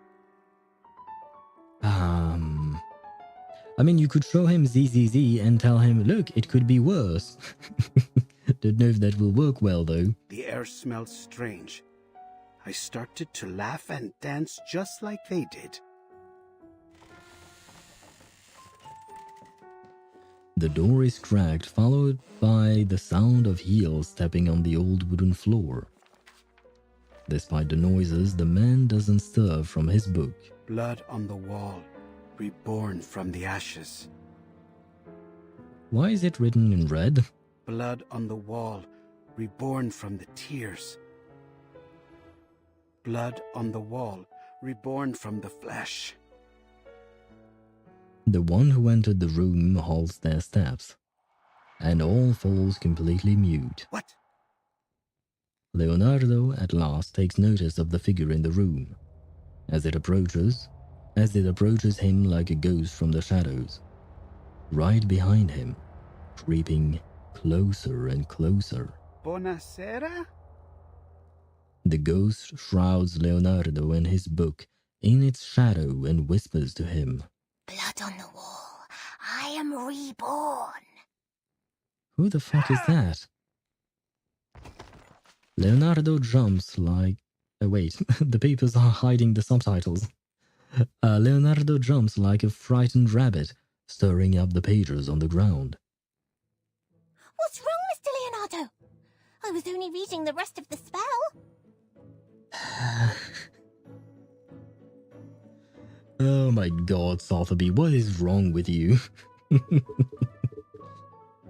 Speaker 1: mean, you could show him ZZZ and tell him, look, it could be worse. Don't know if that will work well, though.
Speaker 10: The air smelled strange. I started to laugh and dance just like they did.
Speaker 1: The door is cracked, followed by the sound of heels stepping on the old wooden floor. Despite the noises, the man doesn't stir from his book.
Speaker 10: Blood on the wall, reborn from the ashes.
Speaker 1: Why is it written in red?
Speaker 10: Blood on the wall, reborn from the tears. Blood on the wall, reborn from the flesh.
Speaker 1: The one who entered the room halts their steps, and all falls completely mute.
Speaker 10: What?
Speaker 1: Leonardo at last takes notice of the figure in the room, as it approaches him like a ghost from the shadows, right behind him, creeping closer and closer.
Speaker 10: Buonasera?
Speaker 1: The ghost shrouds Leonardo and his book in its shadow and whispers to him.
Speaker 4: Blood on the wall. I am reborn.
Speaker 1: Who the fuck is that? Leonardo jumps like... wait, the papers are hiding the subtitles. Leonardo jumps like a frightened rabbit, stirring up the pages on the ground.
Speaker 4: What's wrong, Mr. Leonardo? I was only reading the rest of the spell.
Speaker 1: Oh my god, Sotheby, what is wrong with you?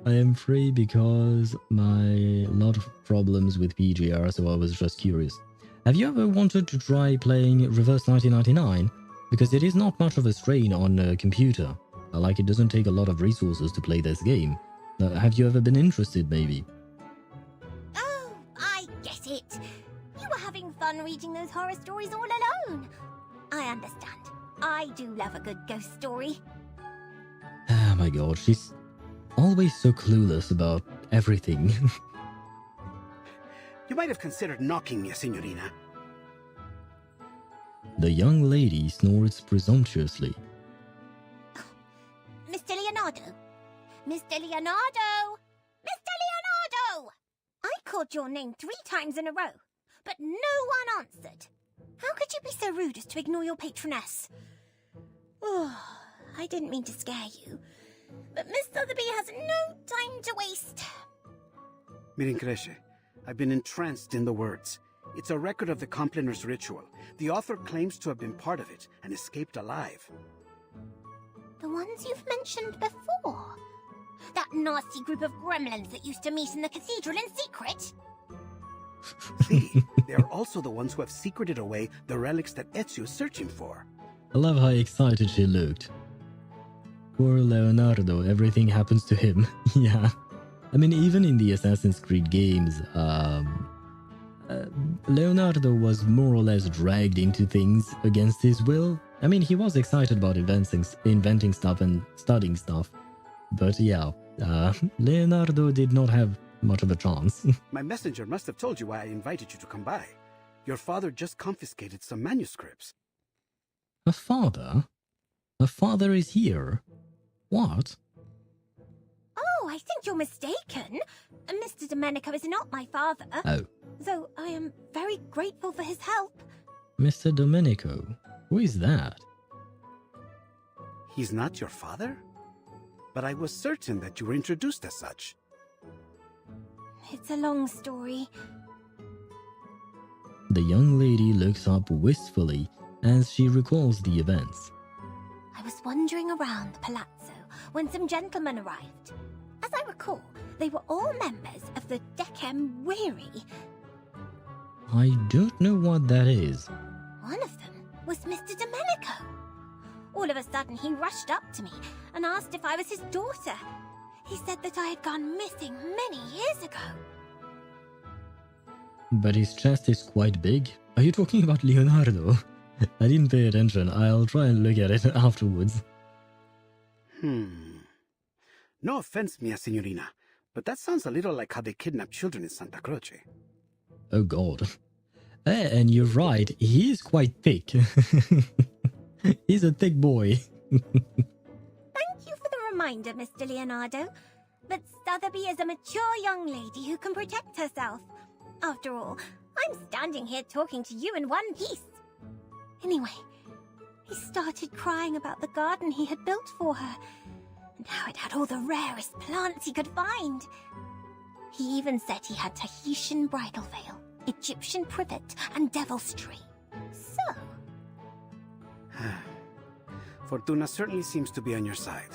Speaker 1: I am free because my lot of problems with PGR, so I was just curious. Have you ever wanted to try playing Reverse 1999? Because it is not much of a strain on a computer. Like, it doesn't take a lot of resources to play this game. Have you ever been interested, maybe?
Speaker 4: Oh, I get it. You were having fun reading those horror stories all alone. I understand. I do love a good ghost story.
Speaker 1: Oh my god, she's always so clueless about everything.
Speaker 10: You might have considered knocking me, Signorina.
Speaker 1: The young lady snorts presumptuously.
Speaker 4: Mr. Leonardo! Mr. Leonardo! Mr. Leonardo! I called your name 3 times in a row, but no one answered. How could you be so rude as to ignore your patroness? Oh, I didn't mean to scare you, but Miss Sotheby has no time to waste.
Speaker 10: Mi rincresce. I've been entranced in the words. It's a record of the Compliners ritual. The author claims to have been part of it and escaped alive.
Speaker 4: The ones you've mentioned before? That nasty group of gremlins that used to meet in the cathedral in secret?
Speaker 10: See, they are also the ones who have secreted away the relics that Ezio is searching for.
Speaker 1: I love how excited she looked. Poor Leonardo, everything happens to him. Yeah. I mean, even in the Assassin's Creed games, Leonardo was more or less dragged into things against his will. I mean, he was excited about inventing stuff and studying stuff. But yeah, Leonardo did not have much of a chance.
Speaker 10: My messenger must have told you why I invited you to come by. Your father just confiscated some manuscripts.
Speaker 1: Her father? Her father is here? What?
Speaker 4: Oh, I think you're mistaken. Mr. Domenico is not my father.
Speaker 1: Oh.
Speaker 4: Though I am very grateful for his help.
Speaker 1: Mr. Domenico? Who is that?
Speaker 10: He's not your father? But I was certain that you were introduced as such.
Speaker 4: It's a long story.
Speaker 1: The young lady looks up wistfully as she recalls the events.
Speaker 4: I was wandering around the palazzo when some gentlemen arrived. As I recall, they were all members of the Decem Weary.
Speaker 1: I don't know what that is.
Speaker 4: One of them was Mr. Domenico. All of a sudden, he rushed up to me and asked if I was his daughter. He said that I had gone missing many years ago.
Speaker 1: But his chest is quite big. Are you talking about Leonardo? I didn't pay attention. I'll try and look at it afterwards.
Speaker 10: No offense, mia signorina, but that sounds a little like how they kidnap children in Santa Croce.
Speaker 1: Oh god. And you're right, he is quite thick. He's a thick boy.
Speaker 4: Thank you for the reminder, Mr. Leonardo. But Sotheby is a mature young lady who can protect herself. After all, I'm standing here talking to you in one piece. Anyway, he started crying about the garden he had built for her, and how it had all the rarest plants he could find. He even said he had Tahitian bridal veil, Egyptian privet, and devil's tree. So...
Speaker 10: Fortuna certainly seems to be on your side.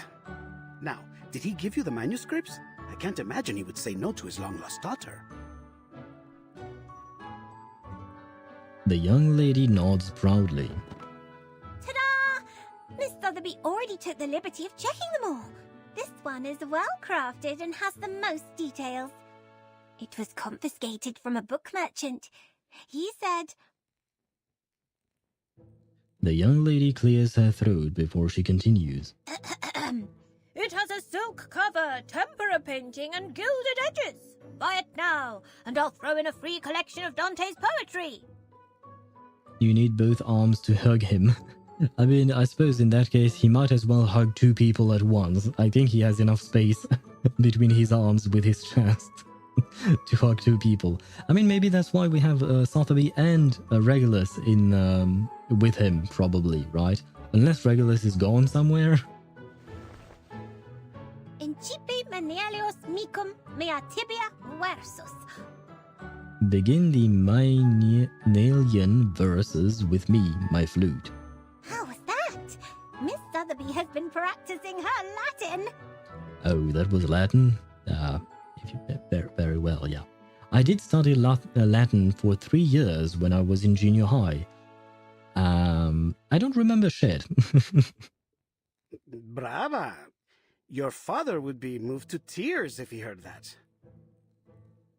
Speaker 10: Now, did he give you the manuscripts? I can't imagine he would say no to his long-lost daughter.
Speaker 1: The young lady nods proudly.
Speaker 4: Ta-da! Miss Sotheby already took the liberty of checking them all. This one is well-crafted and has the most details. It was confiscated from a book merchant. He said...
Speaker 1: The young lady clears her throat before she continues.
Speaker 12: It has a silk cover, tempera painting, and gilded edges. Buy it now, and I'll throw in a free collection of Dante's poetry.
Speaker 1: You need both arms to hug him. I mean, I suppose in that case, he might as well hug 2 people at once. I think he has enough space between his arms with his chest to hug 2 people. I mean, maybe that's why we have Sotheby and Regulus in with him, probably, right? Unless Regulus is gone somewhere.
Speaker 4: Incipi menelios micum mea tibia versus.
Speaker 1: Begin the Maenalian verses with me, my flute.
Speaker 4: How was that? Miss Sotheby has been practicing her Latin.
Speaker 1: Oh, that was Latin? If you very well, yeah. I did study Latin for 3 years when I was in junior high. I don't remember shit.
Speaker 10: Brava! Your father would be moved to tears if he heard that.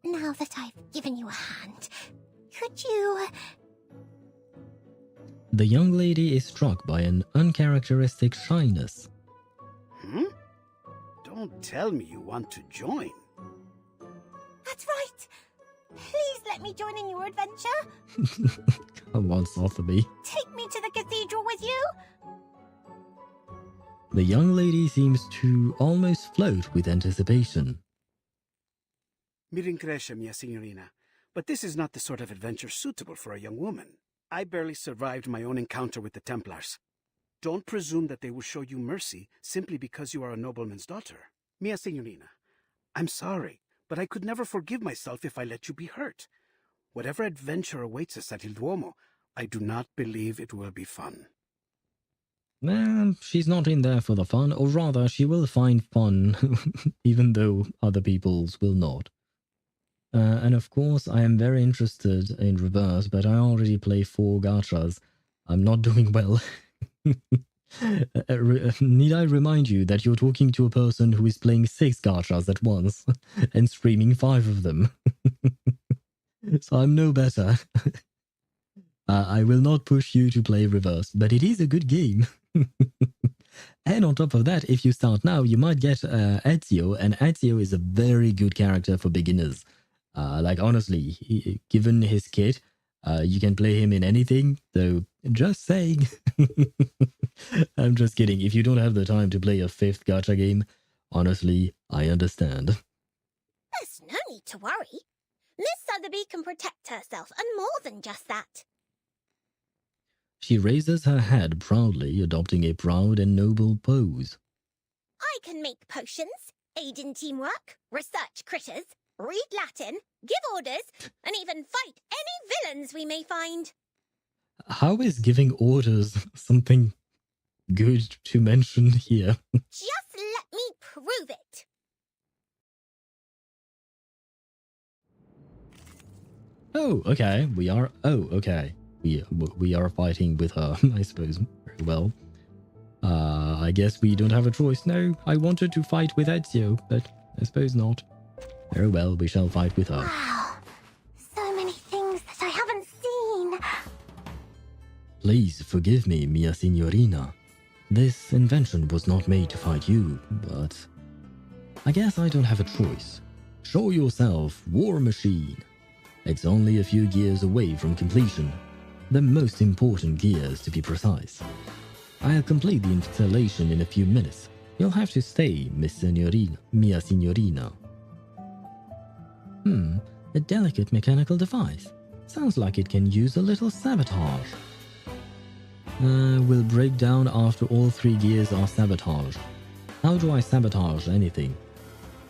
Speaker 4: Now that I've given you a hand, could you...
Speaker 1: The young lady is struck by an uncharacteristic shyness.
Speaker 10: Don't tell me you want to join.
Speaker 4: That's right! Please let me join in your adventure!
Speaker 1: Come on, Sotheby.
Speaker 4: Take me to the cathedral with you!
Speaker 1: The young lady seems to almost float with anticipation.
Speaker 10: Mi rincresce, mia signorina, but this is not the sort of adventure suitable for a young woman. I barely survived my own encounter with the Templars. Don't presume that they will show you mercy simply because you are a nobleman's daughter. Mia signorina, I'm sorry, but I could never forgive myself if I let you be hurt. Whatever adventure awaits us at Il Duomo, I do not believe it will be fun.
Speaker 1: Well, she's not in there for the fun, or rather, she will find fun, even though other people's will not. And of course, I am very interested in reverse, but I already play 4 gachas. I'm not doing well. Need I remind you that you're talking to a person who is playing 6 gachas at once, and streaming 5 of them? So I'm no better. I will not push you to play reverse, but it is a good game. And on top of that, if you start now, you might get Ezio, and Ezio is a very good character for beginners. Like, honestly, given his kit, you can play him in anything, so just saying. I'm just kidding. If you don't have the time to play a 5th gacha game, honestly, I understand.
Speaker 4: There's no need to worry. Miss Sotheby can protect herself, and more than just that.
Speaker 1: She raises her head proudly, adopting a proud and noble pose.
Speaker 4: I can make potions, aid in teamwork, research critters, read Latin, give orders, and even fight any villains we may find.
Speaker 1: How is giving orders something good to mention here?
Speaker 4: Just let me prove it.
Speaker 1: Oh, okay. We are fighting with her, I suppose. Very well. I guess we don't have a choice. No, I wanted to fight with Ezio, but I suppose not. Very well, we shall fight with her.
Speaker 4: Wow, so many things that I haven't seen.
Speaker 1: Please forgive me, mia signorina. This invention was not made to fight you, but I guess I don't have a choice. Show yourself, war machine. It's only a few gears away from completion. The most important gears, to be precise. I'll complete the installation in a few minutes. You'll have to stay, Miss Signorina, mia signorina. A delicate mechanical device. Sounds like it can use a little sabotage. Will break down after all 3 gears are sabotaged. How do I sabotage anything?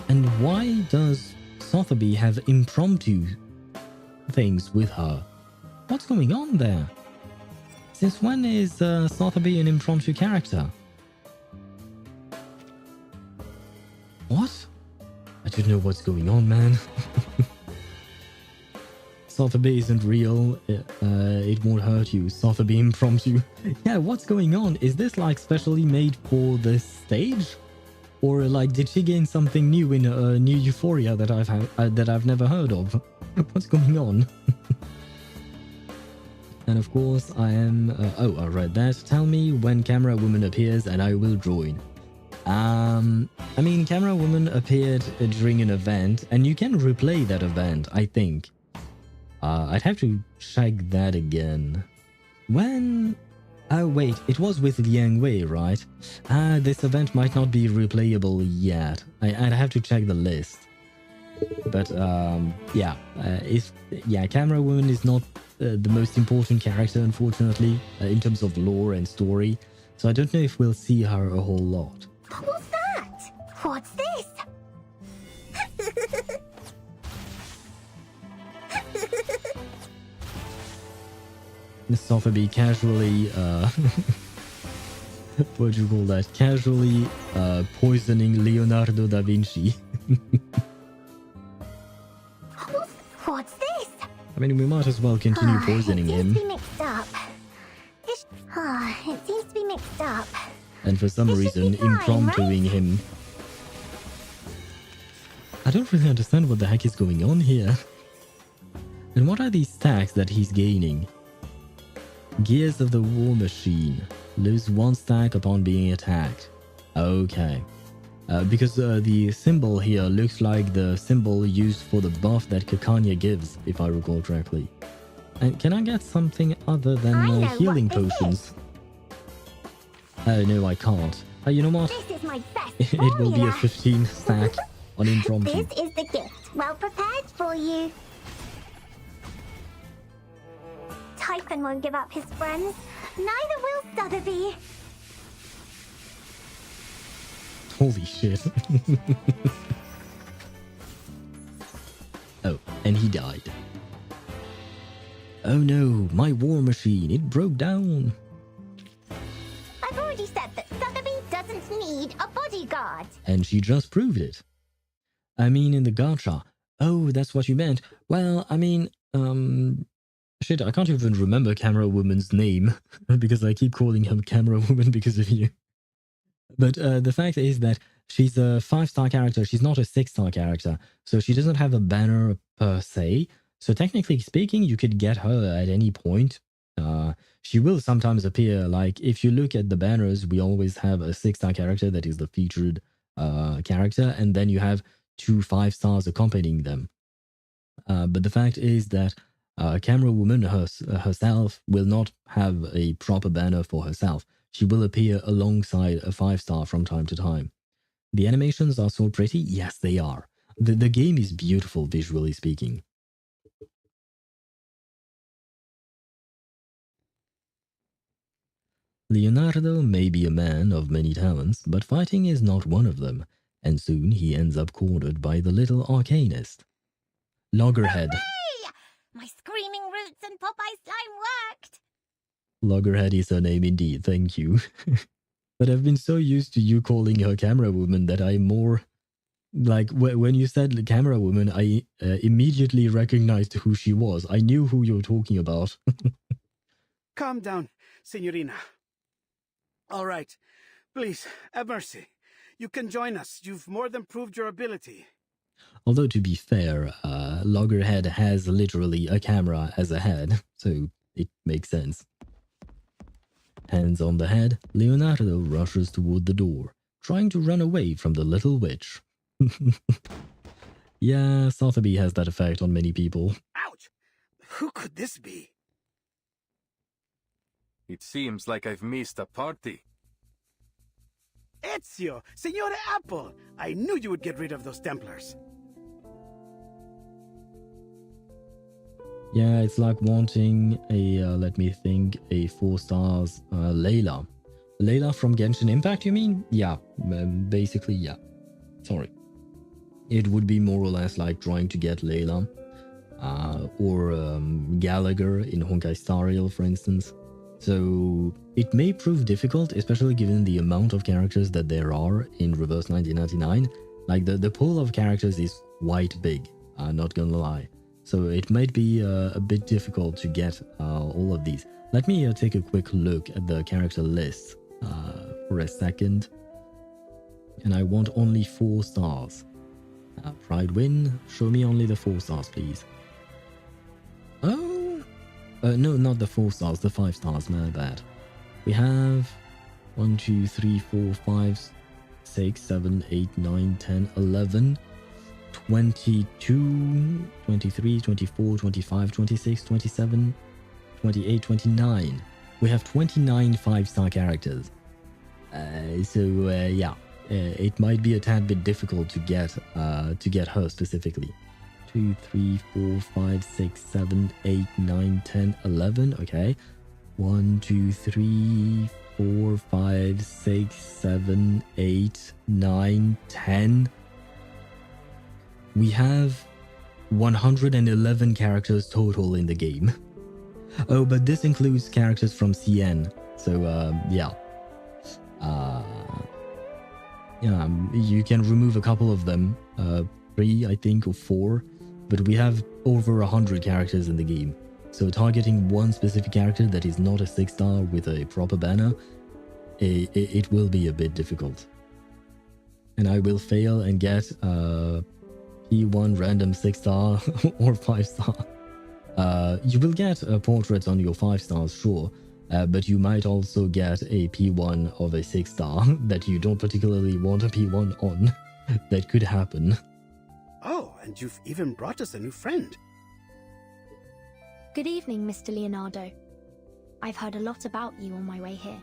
Speaker 1: And why does Sotheby have impromptu things with her? What's going on there? Since when is Sotheby an impromptu character? What? I don't know what's going on, man. Sotheby isn't real. It won't hurt you. Sotheby impromptu. Yeah, what's going on? Is this like specially made for this stage? Or like, did she gain something new in new Euphoria that I've never heard of? What's going on? And of course, I am... oh, I read that. Tell me when Camera Woman appears and I will join. I mean, Camera Woman appeared during an event, and you can replay that event, I think. I'd have to check that again. When... oh wait, it was with Liang Wei, right? This event might not be replayable yet. I'd have to check the list. But yeah, Camera Woman is not the most important character, unfortunately, in terms of lore and story. So I don't know if we'll see her a whole lot.
Speaker 4: What's that? What's this?
Speaker 1: Sotheby casually, what do you call that? Casually poisoning Leonardo da Vinci. I mean, we might as well continue poisoning him.
Speaker 4: It seems to be mixed up. It seems to be mixed up.
Speaker 1: And for some reason, impromptuing him. I don't really understand what the heck is going on here. And what are these stacks that he's gaining? Gears of the War Machine. Lose 1 stack upon being attacked. Okay. Because the symbol here looks like the symbol used for the buff that Kakanya gives, if I recall correctly. And can I get something other than healing potions? No, I can't. You know what?
Speaker 4: This is my best
Speaker 1: It will be a 15 stack on impromptu.
Speaker 4: This is the gift, well prepared for you. Typhon won't give up his friends. Neither will Sotheby.
Speaker 1: Holy shit. Oh, and he died. Oh no, my war machine, it broke down.
Speaker 4: I've already said that Sotheby doesn't need a bodyguard.
Speaker 1: And she just proved it. I mean, in the gacha. Oh, that's what you meant. Well, I mean, shit, I can't even remember Camera Woman's name because I keep calling her Camera Woman because of you. But the fact is that she's a 5-star character. She's not a 6-star character. So she doesn't have a banner per se. So technically speaking, you could get her at any point. She will sometimes appear, like if you look at the banners, we always have a 6-star character that is the featured character. And then you have 2 5-stars accompanying them. But the fact is that Camera Woman herself will not have a proper banner for herself. She will appear alongside a 5-star from time to time. The animations are so pretty? Yes, they are. The game is beautiful, visually speaking. Leonardo may be a man of many talents, but fighting is not one of them, and soon he ends up cornered by the little arcanist. Loggerhead.
Speaker 4: Hooray! My screaming roots and Popeye slime worked!
Speaker 1: Loggerhead is her name indeed, thank you. But I've been so used to you calling her Camera Woman that I'm more... Like, when you said Camera Woman, I immediately recognized who she was. I knew who you were talking about.
Speaker 10: Calm down, Signorina. All right. Please, have mercy. You can join us. You've more than proved your ability.
Speaker 1: Although, to be fair, Loggerhead has literally a camera as a head, so it makes sense. Hands on the head, Leonardo rushes toward the door, trying to run away from the little witch. Yeah, Sotheby has that effect on many people.
Speaker 10: Ouch! Who could this be?
Speaker 3: It seems like I've missed a party.
Speaker 10: Ezio! Signore Apple! I knew you would get rid of those Templars.
Speaker 1: Yeah, it's like wanting a, let me think, a 4 stars Layla. Layla from Genshin Impact, you mean? Yeah, basically, yeah. Sorry. It would be more or less like trying to get Layla. Or Gallagher in Honkai Star Rail, for instance. So it may prove difficult, especially given the amount of characters that there are in Reverse 1999. Like, the pool of characters is quite big, not gonna lie. So it might be a bit difficult to get all of these. Let me take a quick look at the character list for a second. And I want only 4 stars. Pride Win, show me only the 4 stars, please. Oh! No, not the 4 stars, the 5 stars, my bad. We have 1, 2, 3, 4, 5, 6, 7, 8, 9, 10, 11... 22, 23, 24, 25, 26, 27, 28, 29. We have 29 5-star characters. Yeah, it might be a tad bit difficult to get her specifically. 2, 3, 4, 5, 6, 7, 8, 9, 10, 11. Okay. 1, 2, 3, 4, 5, 6, 7, 8, 9, 10. We have 111 characters total in the game. Oh, but this includes characters from CN. So, yeah. Yeah, you can remove a couple of them. 3, I think, or 4. but we have over 100 characters in the game. So targeting one specific character that is not a 6-star with a proper banner, it will be a bit difficult. And I will fail and get P1 random 6-star or 5-star. You will get portraits on your 5 stars, sure, but you might also get a P1 of a 6-star that you don't particularly want a P1 on. That could happen.
Speaker 10: Oh, and you've even brought us a new friend.
Speaker 15: Good evening, Mr. Leonardo. I've heard a lot about you on my way here.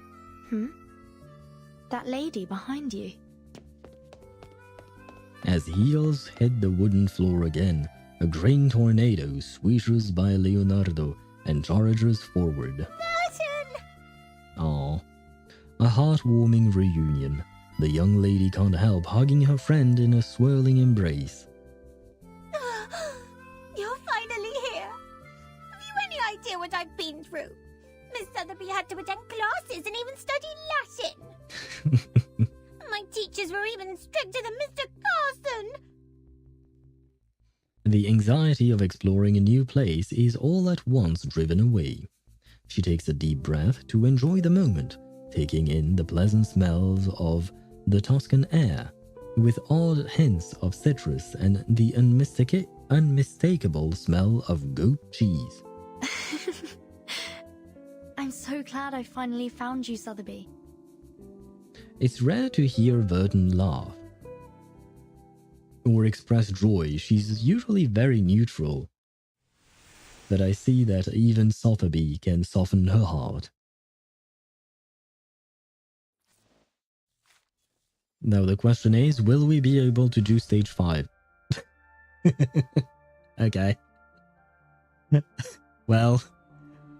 Speaker 15: That lady behind you.
Speaker 1: As heels hit the wooden floor again, a grain tornado swishes by Leonardo and charges forward.
Speaker 4: Vertin!
Speaker 1: Aww. A heartwarming reunion. The young lady can't help hugging her friend in a swirling embrace.
Speaker 4: You're finally here. Have you any idea what I've been through? Miss Sotheby had to attend classes and even study Latin. My teachers were even stricter than Mr. Carson.
Speaker 1: The anxiety of exploring a new place is all at once driven away. She takes a deep breath to enjoy the moment, taking in the pleasant smells of the Tuscan air, with odd hints of citrus and the unmistakable smell of goat cheese.
Speaker 15: I'm so glad I finally found you, Sotheby.
Speaker 1: It's rare to hear Vertin laugh or express joy. She's usually very neutral. But I see that even Sotheby can soften her heart. Now the question is, will we be able to do stage 5? Okay. Well,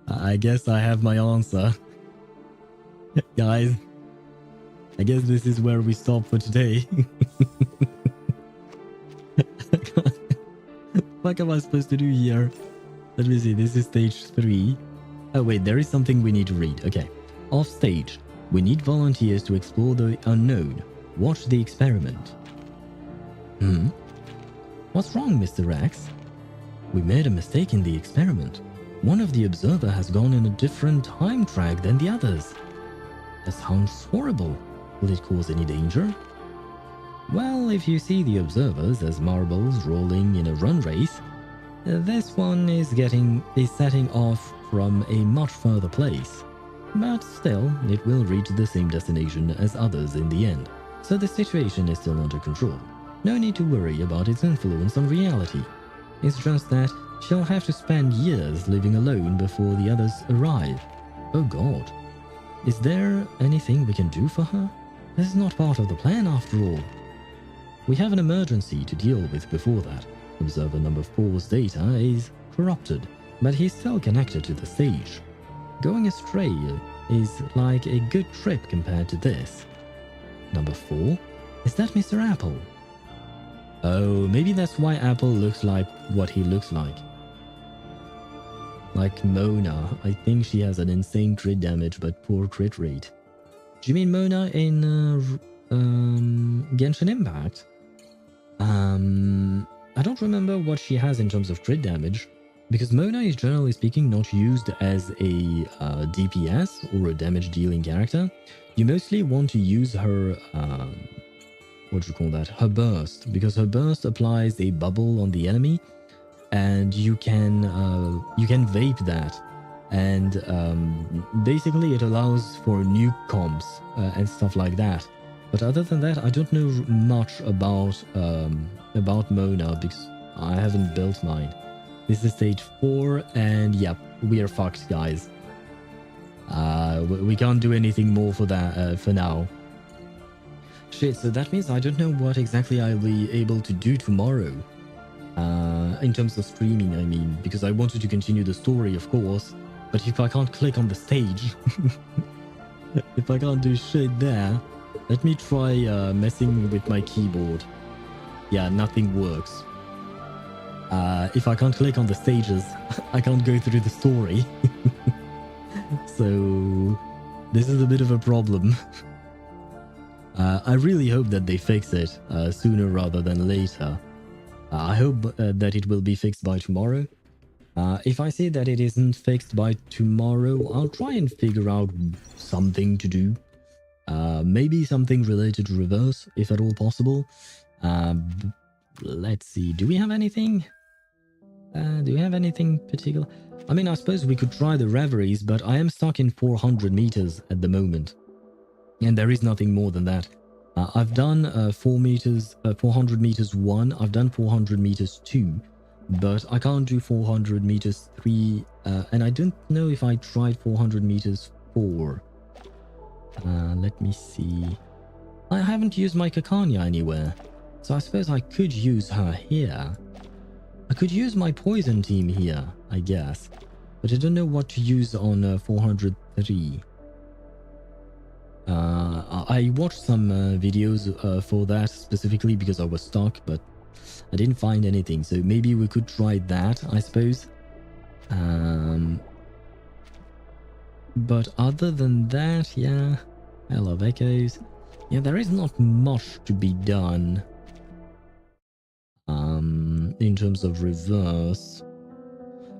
Speaker 1: I guess I have my answer. Guys, I guess this is where we stop for today. What am I supposed to do here? Let me see, this is stage 3. Oh wait, there is something we need to read. Okay. Off stage, we need volunteers to explore the unknown. Watch the experiment. What's wrong, Mr. X? We made a mistake in the experiment. One of the observer has gone in a different time track than the others. That sounds horrible. Will it cause any danger? Well, if you see the observers as marbles rolling in a run race, this one is setting off from a much further place. But still, it will reach the same destination as others in the end. So the situation is still under control. No need to worry about its influence on reality. It's just that she'll have to spend years living alone before the others arrive. Oh god. Is there anything we can do for her? This is not part of the plan after all. We have an emergency to deal with before that. Observer number 4's data is corrupted, but he's still connected to the stage. Going astray is like a good trip compared to this. Number 4? Is that Mr. Apple? Oh, maybe that's why Apple looks like what he looks like. Like Mona, I think she has an insane crit damage but poor crit rate. Do you mean Mona in Genshin Impact? I don't remember what she has in terms of crit damage, because Mona is generally speaking not used as a DPS or a damage dealing character. You mostly want to use her, her burst, because her burst applies a bubble on the enemy, and you can vape that, and basically it allows for nuke comps and stuff like that. But other than that, I don't know much about Mona because I haven't built mine. This is stage 4, and yep, we are fucked, guys. We can't do anything more for that for now. Shit, so that means I don't know what exactly I'll be able to do tomorrow. In terms of streaming, I mean, because I wanted to continue the story, of course. But if I can't click on the stage, if I can't do shit there, let me try messing with my keyboard. Yeah, nothing works. If I can't click on the stages, I can't go through the story. So this is a bit of a problem. I really hope that they fix it sooner rather than later. I hope that it will be fixed by tomorrow. If I see that it isn't fixed by tomorrow, I'll try and figure out something to do. Maybe something related to reverse, if at all possible. Let's see. Do we have anything? Do we have anything particular? I mean, I suppose we could try the reveries, but I am stuck in 400 meters at the moment. And there is nothing more than that. I've done 400 meters 1. I've done 400 meters 2. But I can't do 400 meters 3. And I don't know if I tried 400 meters 4. Let me see. I haven't used my Kakanya anywhere. So I suppose I could use her here. I could use my poison team here, I guess. But I don't know what to use on 403. I watched some videos for that specifically because I was stuck, but I didn't find anything. So maybe we could try that, I suppose. But other than that, yeah. I love echoes. Yeah, there is not much to be done. In terms of reverse.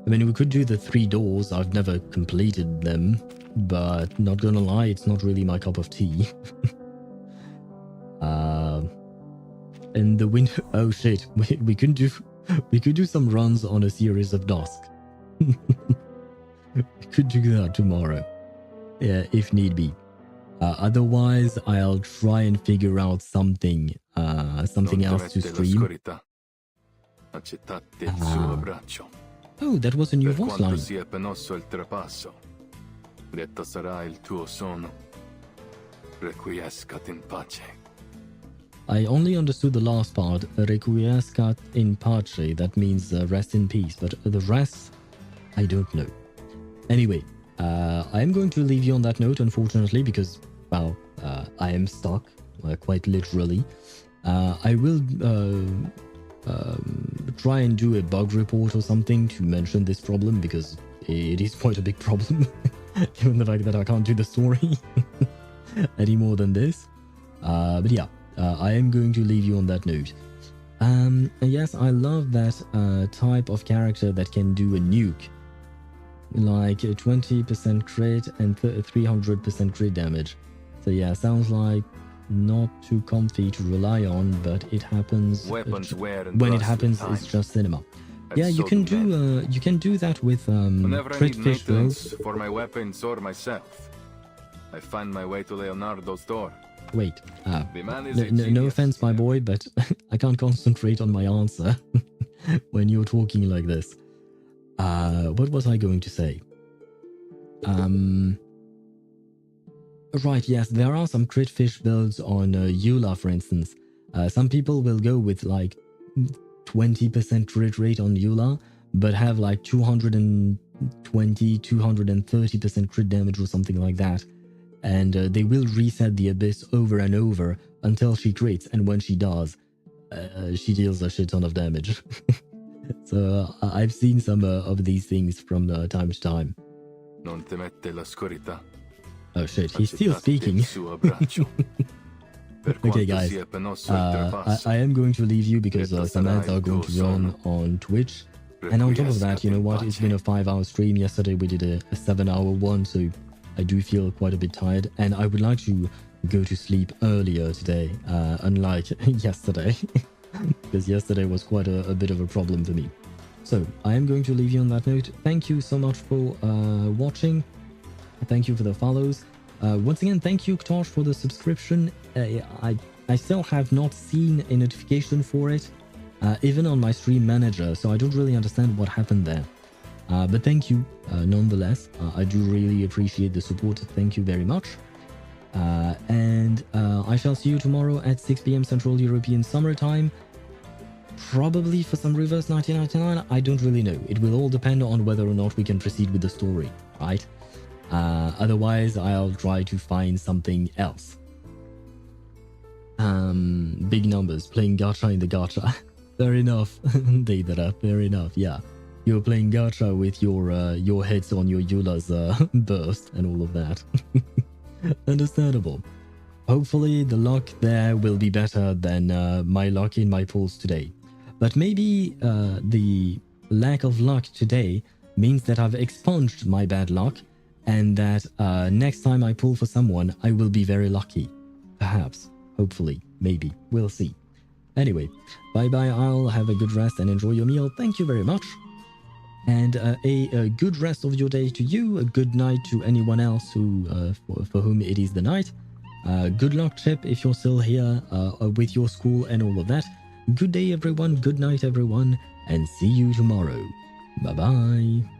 Speaker 1: I mean, we could do the 3 doors. I've never completed them. But not gonna lie, it's not really my cup of tea. And the window. Oh shit! We could do some runs on a series of dusk. We could do that tomorrow, yeah, if need be. Otherwise, I'll try and figure out something else to stream. Oh, that was a new voice line.
Speaker 8: Detta sarà il tuo sono. Requiescat in pace.
Speaker 1: I only understood the last part, requiescat in pace. That means rest in peace, but the rest, I don't know. Anyway, I am going to leave you on that note, unfortunately, because, well, I am stuck, quite literally. I will try and do a bug report or something to mention this problem, because it is quite a big problem. Given the fact that I can't do the story any more than this. But yeah, I am going to leave you on that note. And yes, I love that type of character that can do a nuke. Like 20% crit and 300% crit damage. So yeah, sounds like not too comfy to rely on, but it happens. When it happens, it's just cinema. Yeah, you can do that with crit fish builds.
Speaker 8: For my weapons or myself, I find my way to Leonardo's door.
Speaker 1: Wait, no offense, my boy, but I can't concentrate on my answer when you're talking like this. What was I going to say? Right, yes, there are some crit fish builds on Eula, for instance. Some people will go with like 20% crit rate on Eula, but have like 230% crit damage or something like that. And they will reset the Abyss over and over until she crits, and when she does, she deals a shit ton of damage. So I've seen some of these things from time to time. Oh shit, he's still speaking. Okay guys, I am going to leave you because some ads are going to run on Twitch. And on top of that, you know what, it's been a 5-hour stream. Yesterday we did a 7-hour one, so I do feel quite a bit tired. And I would like to go to sleep earlier today, unlike yesterday. Because yesterday was quite a bit of a problem for me. So I am going to leave you on that note. Thank you so much for watching. Thank you for the follows. Once again, thank you, Ktosh, for the subscription. I still have not seen a notification for it, even on my stream manager, so I don't really understand what happened there. But thank you, nonetheless. I do really appreciate the support. Thank you very much. And I shall see you tomorrow at 6 PM Central European Summer Time. Probably for some Reverse 1999, I don't really know. It will all depend on whether or not we can proceed with the story, right? Otherwise, I'll try to find something else. Big numbers, playing gacha in the gacha. Fair enough, Deidara, fair enough, yeah. You're playing gacha with your heads on your Eula's burst and all of that. Understandable. Hopefully the luck there will be better than my luck in my pulls today. But maybe the lack of luck today means that I've expunged my bad luck, and that next time I pull for someone, I will be very lucky. Perhaps. Hopefully. Maybe. We'll see. Anyway, bye-bye. I'll have a good rest and enjoy your meal. Thank you very much. And a good rest of your day to you. A good night to anyone else who for whom it is the night. Good luck, Chip, if you're still here with your school and all of that. Good day, everyone. Good night, everyone. And see you tomorrow. Bye-bye.